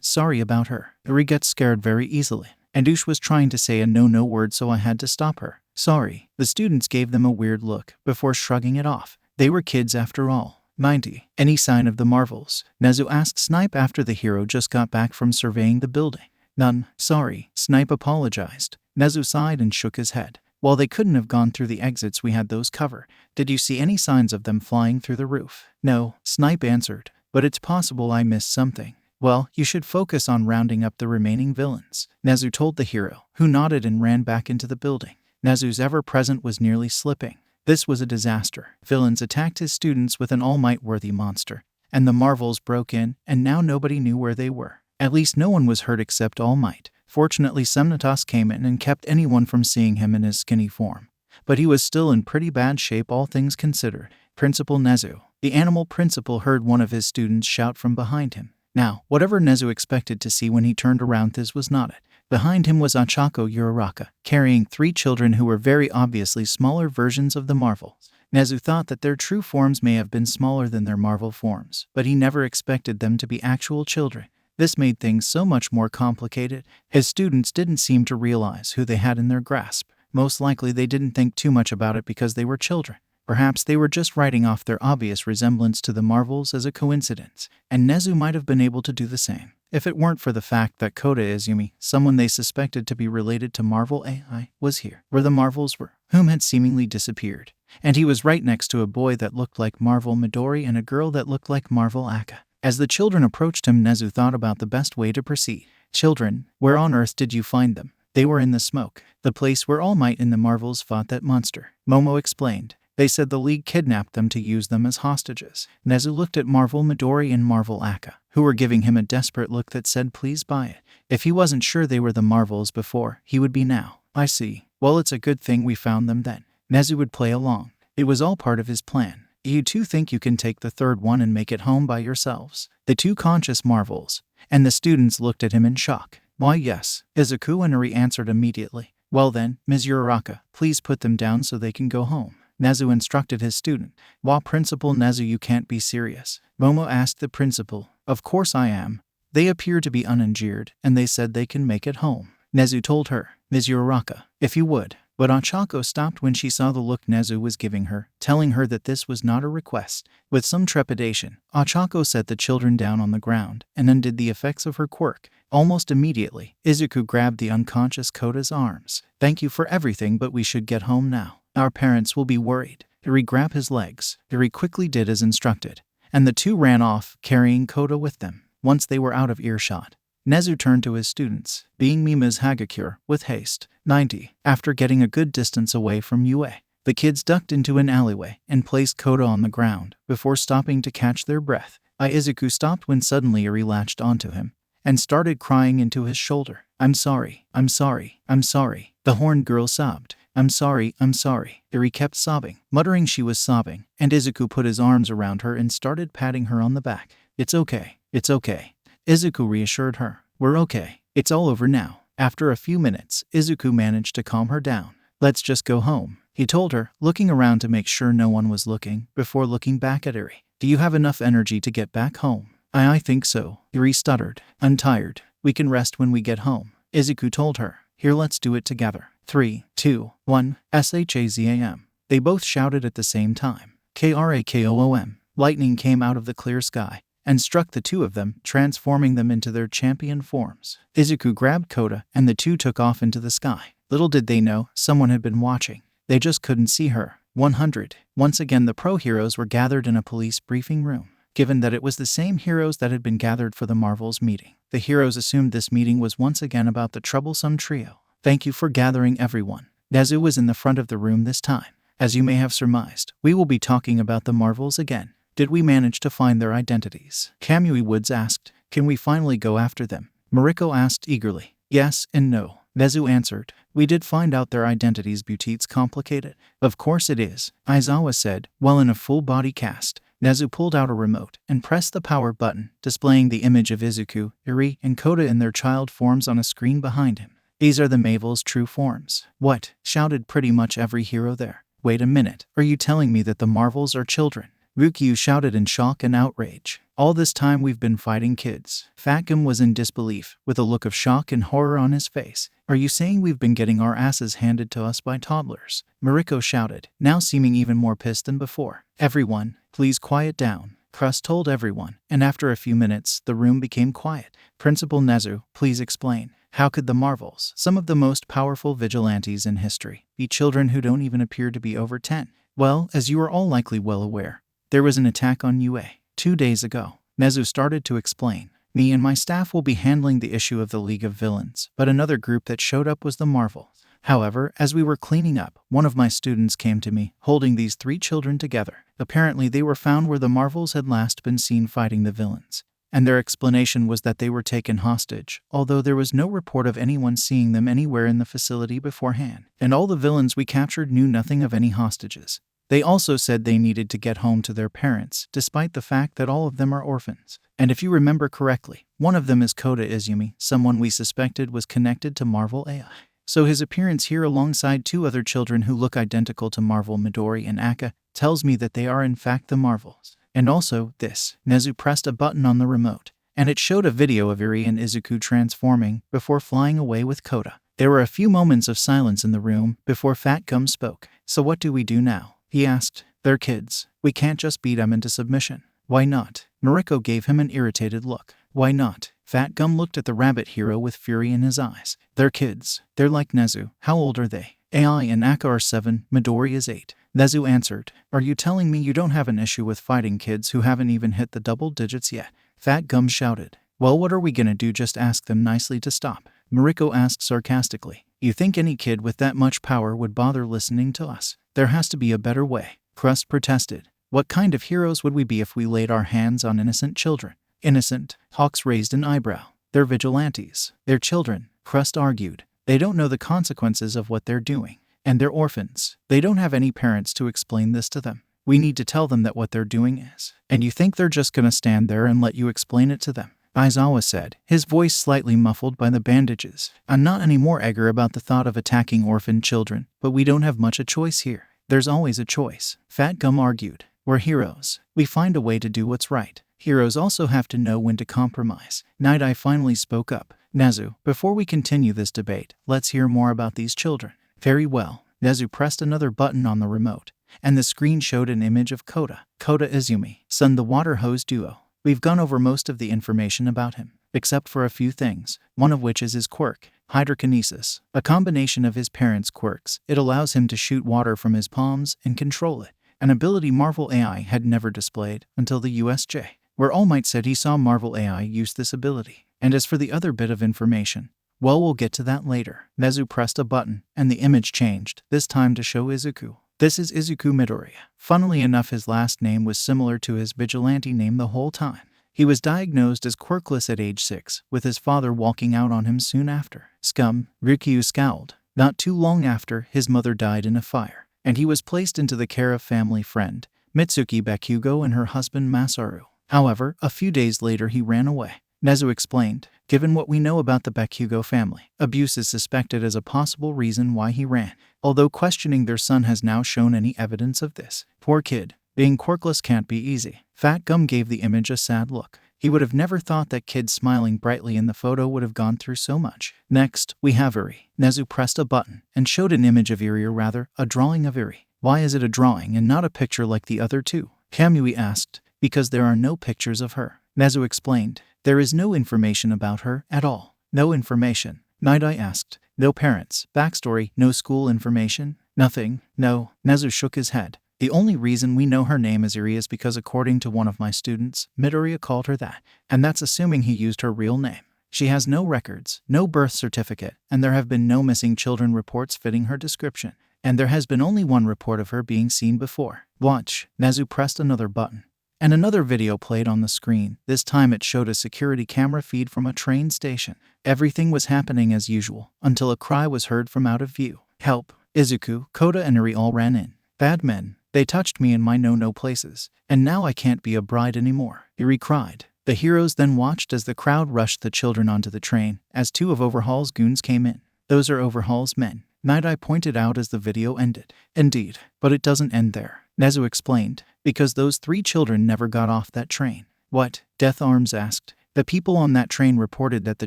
[SPEAKER 1] sorry about her. Eri gets scared very easily, and Ush was trying to say a no word, so I had to stop her. Sorry. The students gave them a weird look, before shrugging it off. They were kids after all. 90. Any sign of the Marvels? Nezu asked Snipe after the hero just got back from surveying the building. None. Sorry. Snipe apologized. Nezu sighed and shook his head. While they couldn't have gone through the exits, we had those covered. Did you see any signs of them flying through the roof? No, Snipe answered. But it's possible I missed something. Well, you should focus on rounding up the remaining villains, Nezu told the hero, who nodded and ran back into the building. Nezu's ever-present was nearly slipping. This was a disaster. Villains attacked his students with an all-might-worthy monster, and the Marvels broke in, and now nobody knew where they were. At least no one was hurt except All Might. Fortunately, Semnitas came in and kept anyone from seeing him in his skinny form. But he was still in pretty bad shape, all things considered. Principal Nezu. The animal principal heard one of his students shout from behind him. Now, whatever Nezu expected to see when he turned around, this was not it. Behind him was Ochako Uraraka, carrying 3 children who were very obviously smaller versions of the Marvels. Nezu thought that their true forms may have been smaller than their Marvel forms, but he never expected them to be actual children. This made things so much more complicated. His students didn't seem to realize who they had in their grasp. Most likely they didn't think too much about it because they were children. Perhaps they were just writing off their obvious resemblance to the Marvels as a coincidence, and Nezu might have been able to do the same if it weren't for the fact that Kota Izumi, someone they suspected to be related to Marvel AI, was here, where the Marvels were, whom had seemingly disappeared. And he was right next to a boy that looked like Marvel Midori and a girl that looked like Marvel Aka. As the children approached him, Nezu thought about the best way to proceed. Children, where on earth did you find them? They were in the smoke, the place where All Might and the Marvels fought that monster. Momo explained. They said the League kidnapped them to use them as hostages. Nezu looked at Marvel Midori and Marvel Aka, who were giving him a desperate look that said please buy it. If he wasn't sure they were the Marvels before, he would be now. I see. Well, it's a good thing we found them then. Nezu would play along. It was all part of his plan. You two think you can take the third one and make it home by yourselves? The 2 conscious Marvels. And the students looked at him in shock. Why yes, Izuku and Eri answered immediately. Well then, Ms. Uraraka, please put them down so they can go home. Nezu instructed his student. Wah, Principal Nezu, you can't be serious. Momo asked the principal. Of course I am. They appear to be uninjured, and they said they can make it home. Nezu told her. Ms. Uraraka, if you would. But Ochako stopped when she saw the look Nezu was giving her, telling her that this was not a request. With some trepidation, Ochako set the children down on the ground and undid the effects of her quirk. Almost immediately, Izuku grabbed the unconscious Kota's arms. Thank you for everything, but we should get home now. Our parents will be worried. Eri grabbed his legs. Eri quickly did as instructed, and the 2 ran off, carrying Kota with them. Once they were out of earshot, Nezu turned to his students, being me Ms. Hagakure, with haste. 90. After getting a good distance away from Yue, the kids ducked into an alleyway and placed Kota on the ground before stopping to catch their breath. Izuku stopped when suddenly Eri latched onto him and started crying into his shoulder. I'm sorry, I'm sorry, I'm sorry. The horned girl sobbed. I'm sorry, I'm sorry. Eri kept sobbing, muttering she was sobbing, and Izuku put his arms around her and started patting her on the back. It's okay, it's okay. Izuku reassured her. We're okay. It's all over now. After a few minutes, Izuku managed to calm her down. Let's just go home, he told her, looking around to make sure no one was looking, before looking back at Eri. Do you have enough energy to get back home? I think so, Eri stuttered. I'm tired. We can rest when we get home, Izuku told her. Here, let's do it together. 3, 2, 1, SHAZAM. They both shouted at the same time. KRAKOOM. Lightning came out of the clear sky and struck the 2 of them, transforming them into their champion forms. Izuku grabbed Kota, and the 2 took off into the sky. Little did they know, someone had been watching. They just couldn't see her. 100. Once again, the pro heroes were gathered in a police briefing room. Given that it was the same heroes that had been gathered for the Marvels meeting, the heroes assumed this meeting was once again about the troublesome trio. Thank you for gathering, everyone. Nezu was in the front of the room this time. As you may have surmised, we will be talking about the Marvels again. Did we manage to find their identities? Kamui Woods asked. Can we finally go after them? Mariko asked eagerly. Yes and no, Nezu answered. We did find out their identities. Butit's complicated. Of course it is, Aizawa said, while in a full body cast. Nezu pulled out a remote and pressed the power button, displaying the image of Izuku, Eri, and Kota in their child forms on a screen behind him. These are the Marvels' true forms. What? Shouted pretty much every hero there. Wait a minute, are you telling me that the Marvels are children? Ryukyu shouted in shock and outrage. All this time we've been fighting kids. Fatgum was in disbelief, with a look of shock and horror on his face. Are you saying we've been getting our asses handed to us by toddlers? Mariko shouted, now seeming even more pissed than before. Everyone, please quiet down, Crust told everyone, and after a few minutes, the room became quiet. Principal Nezu, please explain. How could the Marvels, some of the most powerful vigilantes in history, be children who don't even appear to be over 10? Well, as you are all likely well aware, there was an attack on UA 2 days ago. Nezu started to explain. Me and my staff will be handling the issue of the League of Villains, but another group that showed up was the Marvels. However, as we were cleaning up, one of my students came to me, holding these 3 children together. Apparently they were found where the Marvels had last been seen fighting the villains, and their explanation was that they were taken hostage, although there was no report of anyone seeing them anywhere in the facility beforehand. And all the villains we captured knew nothing of any hostages. They also said they needed to get home to their parents, despite the fact that all of them are orphans. And if you remember correctly, one of them is Kota Izumi, someone we suspected was connected to Marvel AI. So his appearance here alongside two other children who look identical to Marvel Midori and Aka tells me that they are in fact the Marvels. And also, this. Nezu pressed a button on the remote, and it showed a video of Eri and Izuku transforming before flying away with Kota. There were a few moments of silence in the room before Fat Gum spoke. So what do we do now? He asked. They're kids. We can't just beat them into submission. Why not? Mariko gave him an irritated look. Why not? Fat Gum looked at the rabbit hero with fury in his eyes. They're kids. They're like Nezu. How old are they? AI and Aka are 7, Midori is 8. Nezu answered. Are you telling me you don't have an issue with fighting kids who haven't even hit the double digits yet? Fat Gum shouted. Well, what are we gonna do? Just ask them nicely to stop. Mariko asked sarcastically. You think any kid with that much power would bother listening to us? There has to be a better way. Crust protested. What kind of heroes would we be if we laid our hands on innocent children? Innocent? Hawks raised an eyebrow. They're vigilantes. They're children, Crust argued. They don't know the consequences of what they're doing. And they're orphans. They don't have any parents to explain this to them. We need to tell them that what they're doing is. And you think they're just gonna stand there and let you explain it to them? Aizawa said, his voice slightly muffled by the bandages. I'm not any more eager about the thought of attacking orphan children, but we don't have much a choice here. There's always a choice. Fat Gum argued. We're heroes. We find a way to do what's right. Heroes also have to know when to compromise. Night Eye finally spoke up. Nezu, before we continue this debate, let's hear more about these children. Very well. Nezu pressed another button on the remote, and the screen showed an image of Kota Izumi, son the water hose duo. We've gone over most of the information about him, except for a few things, one of which is his quirk, hydrokinesis, a combination of his parents' quirks. It allows him to shoot water from his palms and control it, an ability Marvel AI had never displayed until the USJ, where All Might said he saw Marvel AI use this ability. And as for the other bit of information, well, we'll get to that later. Nezu pressed a button, and the image changed, this time to show Izuku. This is Izuku Midoriya. Funnily enough, his last name was similar to his vigilante name the whole time. He was diagnosed as quirkless at age 6, with his father walking out on him soon after. Scum, Rikyu scowled. Not too long after, his mother died in a fire, and he was placed into the care of family friend, Mitsuki Bakugo, and her husband Masaru. However, a few days later he ran away. Nezu explained, given what we know about the Bakugo family, abuse is suspected as a possible reason why he ran, although questioning their son has now shown any evidence of this. Poor kid. Being quirkless can't be easy. Fat Gum gave the image a sad look. He would have never thought that kid smiling brightly in the photo would have gone through so much. Next, we have Eri. Nezu pressed a button and showed an image of Eri, or rather, a drawing of Eri. Why is it a drawing and not a picture like the other two? Kamui asked. Because there are no pictures of her. Nezu explained. There is no information about her at all. No information. Night Eye asked. No parents, backstory, no school information? Nothing. No. Nezu shook his head. The only reason we know her name is Eri is because according to one of my students, Midoriya called her that. And that's assuming he used her real name. She has no records, no birth certificate, and there have been no missing children reports fitting her description. And there has been only one report of her being seen before. Watch. Nezu pressed another button, and another video played on the screen. This time it showed a security camera feed from a train station. Everything was happening as usual, until a cry was heard from out of view. Help! Izuku, Kota, and Eri all ran in. Bad men. They touched me in my no-no places, and now I can't be a bride anymore, Eri cried. The heroes then watched as the crowd rushed the children onto the train, as two of Overhaul's goons came in. Those are Overhaul's men, Night Eye pointed out as the video ended. Indeed, but it doesn't end there, Nezu explained, because those 3 children never got off that train. What? Death Arms asked. The people on that train reported that the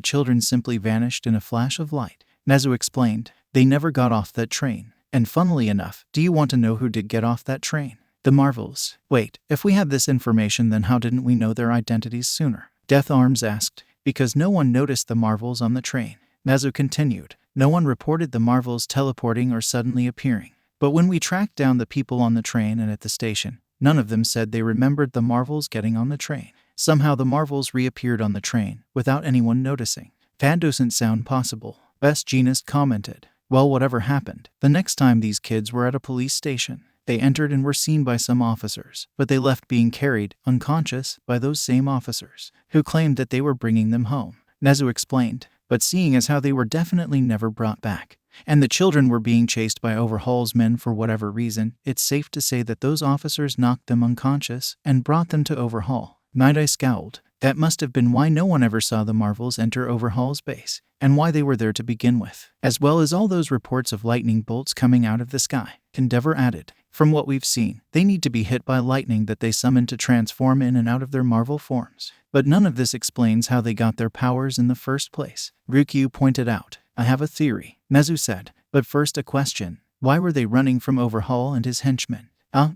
[SPEAKER 1] children simply vanished in a flash of light. Nezu explained. They never got off that train. And funnily enough, do you want to know who did get off that train? The Marvels. Wait, if we had this information, then how didn't we know their identities sooner? Death Arms asked. Because no one noticed the Marvels on the train. Nezu continued. No one reported the Marvels teleporting or suddenly appearing. But when we tracked down the people on the train and at the station, none of them said they remembered the Marvels getting on the train. Somehow the Marvels reappeared on the train, without anyone noticing. That doesn't sound possible, Best Jeanist commented. Well, whatever happened, the next time these kids were at a police station, they entered and were seen by some officers, but they left being carried, unconscious, by those same officers, who claimed that they were bringing them home. Nezu explained, but seeing as how they were definitely never brought back, and the children were being chased by Overhaul's men for whatever reason, it's safe to say that those officers knocked them unconscious and brought them to Overhaul. Night Eye scowled. That must have been why no one ever saw the Marvels enter Overhaul's base, and why they were there to begin with, as well as all those reports of lightning bolts coming out of the sky. Endeavor added, from what we've seen, they need to be hit by lightning that they summon to transform in and out of their Marvel forms. But none of this explains how they got their powers in the first place. Ryukyu pointed out, I have a theory, Nezu said, but first a question. Why were they running from Overhaul and his henchmen?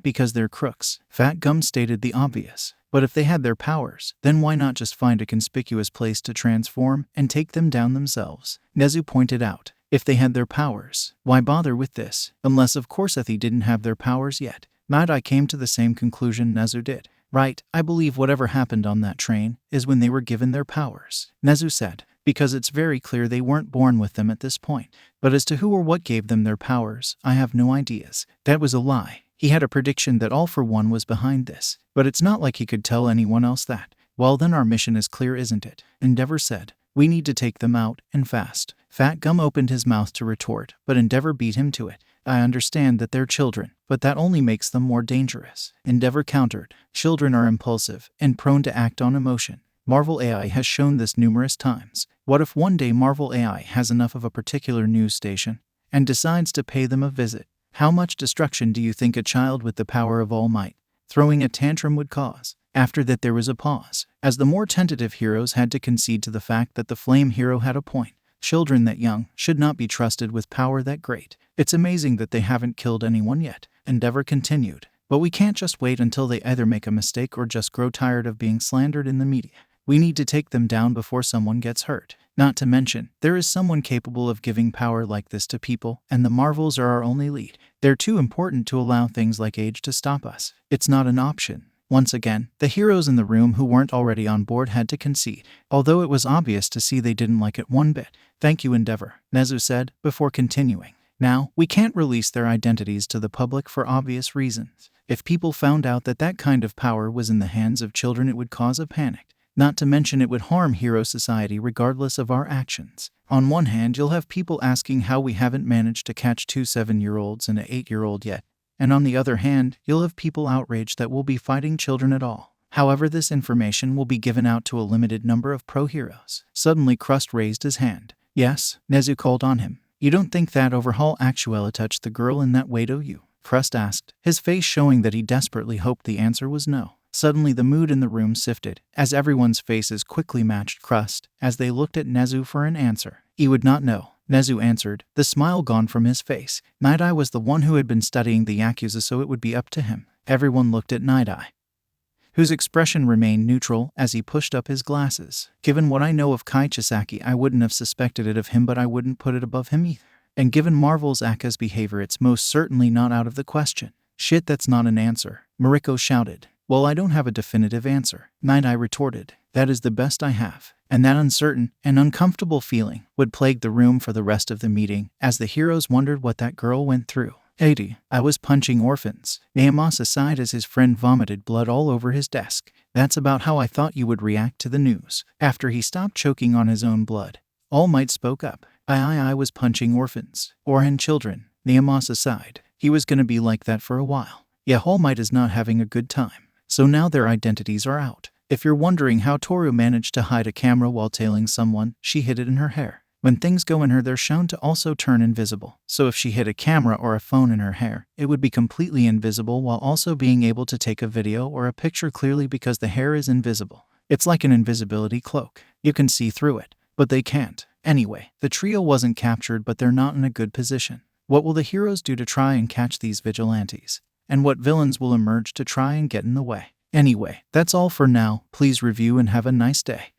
[SPEAKER 1] Because they're crooks. Fat Gum stated the obvious. But if they had their powers, then why not just find a conspicuous place to transform and take them down themselves? Nezu pointed out, if they had their powers, why bother with this? Unless of course they didn't have their powers yet. Night Eye came to the same conclusion Nezu did. Right, I believe whatever happened on that train is when they were given their powers, Nezu said, because it's very clear they weren't born with them at this point. But as to who or what gave them their powers, I have no ideas. That was a lie. He had a prediction that All for One was behind this, but it's not like he could tell anyone else that. Well, then our mission is clear, isn't it? Endeavor said. We need to take them out, and fast. Fat Gum opened his mouth to retort, but Endeavor beat him to it. I understand that they're children, but that only makes them more dangerous. Endeavor countered. Children are impulsive and prone to act on emotion. Marvel AI has shown this numerous times. What if one day Marvel AI has enough of a particular news station and decides to pay them a visit? How much destruction do you think a child with the power of All Might throwing a tantrum would cause? After that there was a pause, as the more tentative heroes had to concede to the fact that the Flame Hero had a point. Children that young should not be trusted with power that great. It's amazing that they haven't killed anyone yet. Endeavor continued. But we can't just wait until they either make a mistake or just grow tired of being slandered in the media. We need to take them down before someone gets hurt. Not to mention, there is someone capable of giving power like this to people, and the Marvels are our only lead. They're too important to allow things like age to stop us. It's not an option. Once again, the heroes in the room who weren't already on board had to concede, although it was obvious to see they didn't like it one bit. Thank you, Endeavor, Nezu said, before continuing. Now, we can't release their identities to the public for obvious reasons. If people found out that that kind of power was in the hands of children, it would cause a panic. Not to mention it would harm hero society regardless of our actions. On one hand, you'll have people asking how we haven't managed to catch 2 7-year-olds and an 8-year-old yet. And on the other hand, you'll have people outraged that we'll be fighting children at all. However, this information will be given out to a limited number of pro-heroes. Suddenly, Crust raised his hand. Yes, Nezu called on him. You don't think that Overhaul actually touched the girl in that way, do you? Crust asked, his face showing that he desperately hoped the answer was no. Suddenly the mood in the room shifted, as everyone's faces quickly matched Crust, as they looked at Nezu for an answer. He would not know, Nezu answered, the smile gone from his face. Night Eye was the one who had been studying the Yakuza, so it would be up to him. Everyone looked at Night Eye, whose expression remained neutral as he pushed up his glasses. Given what I know of Kai Chisaki, I wouldn't have suspected it of him, but I wouldn't put it above him either. And given Marvel's Aka's behavior, it's most certainly not out of the question. Shit, that's not an answer, Mariko shouted. Well, I don't have a definitive answer, Night Eye retorted. That is the best I have. And that uncertain and uncomfortable feeling would plague the room for the rest of the meeting, as the heroes wondered what that girl went through. 80. I was punching orphans. Naomasa sighed as his friend vomited blood all over his desk. That's about how I thought you would react to the news. After he stopped choking on his own blood, All Might spoke up. I was punching orphans. Orhan children. Naomasa sighed. He was gonna be like that for a while. Yeah, All Might is not having a good time. So now their identities are out. If you're wondering how Toru managed to hide a camera while tailing someone, she hid it in her hair. When things go in her, they're shown to also turn invisible. So if she hid a camera or a phone in her hair, it would be completely invisible while also being able to take a video or a picture clearly because the hair is invisible. It's like an invisibility cloak. You can see through it, but they can't. Anyway, the trio wasn't captured, but they're not in a good position. What will the heroes do to try and catch these vigilantes? And what villains will emerge to try and get in the way? Anyway, that's all for now. Please review and have a nice day.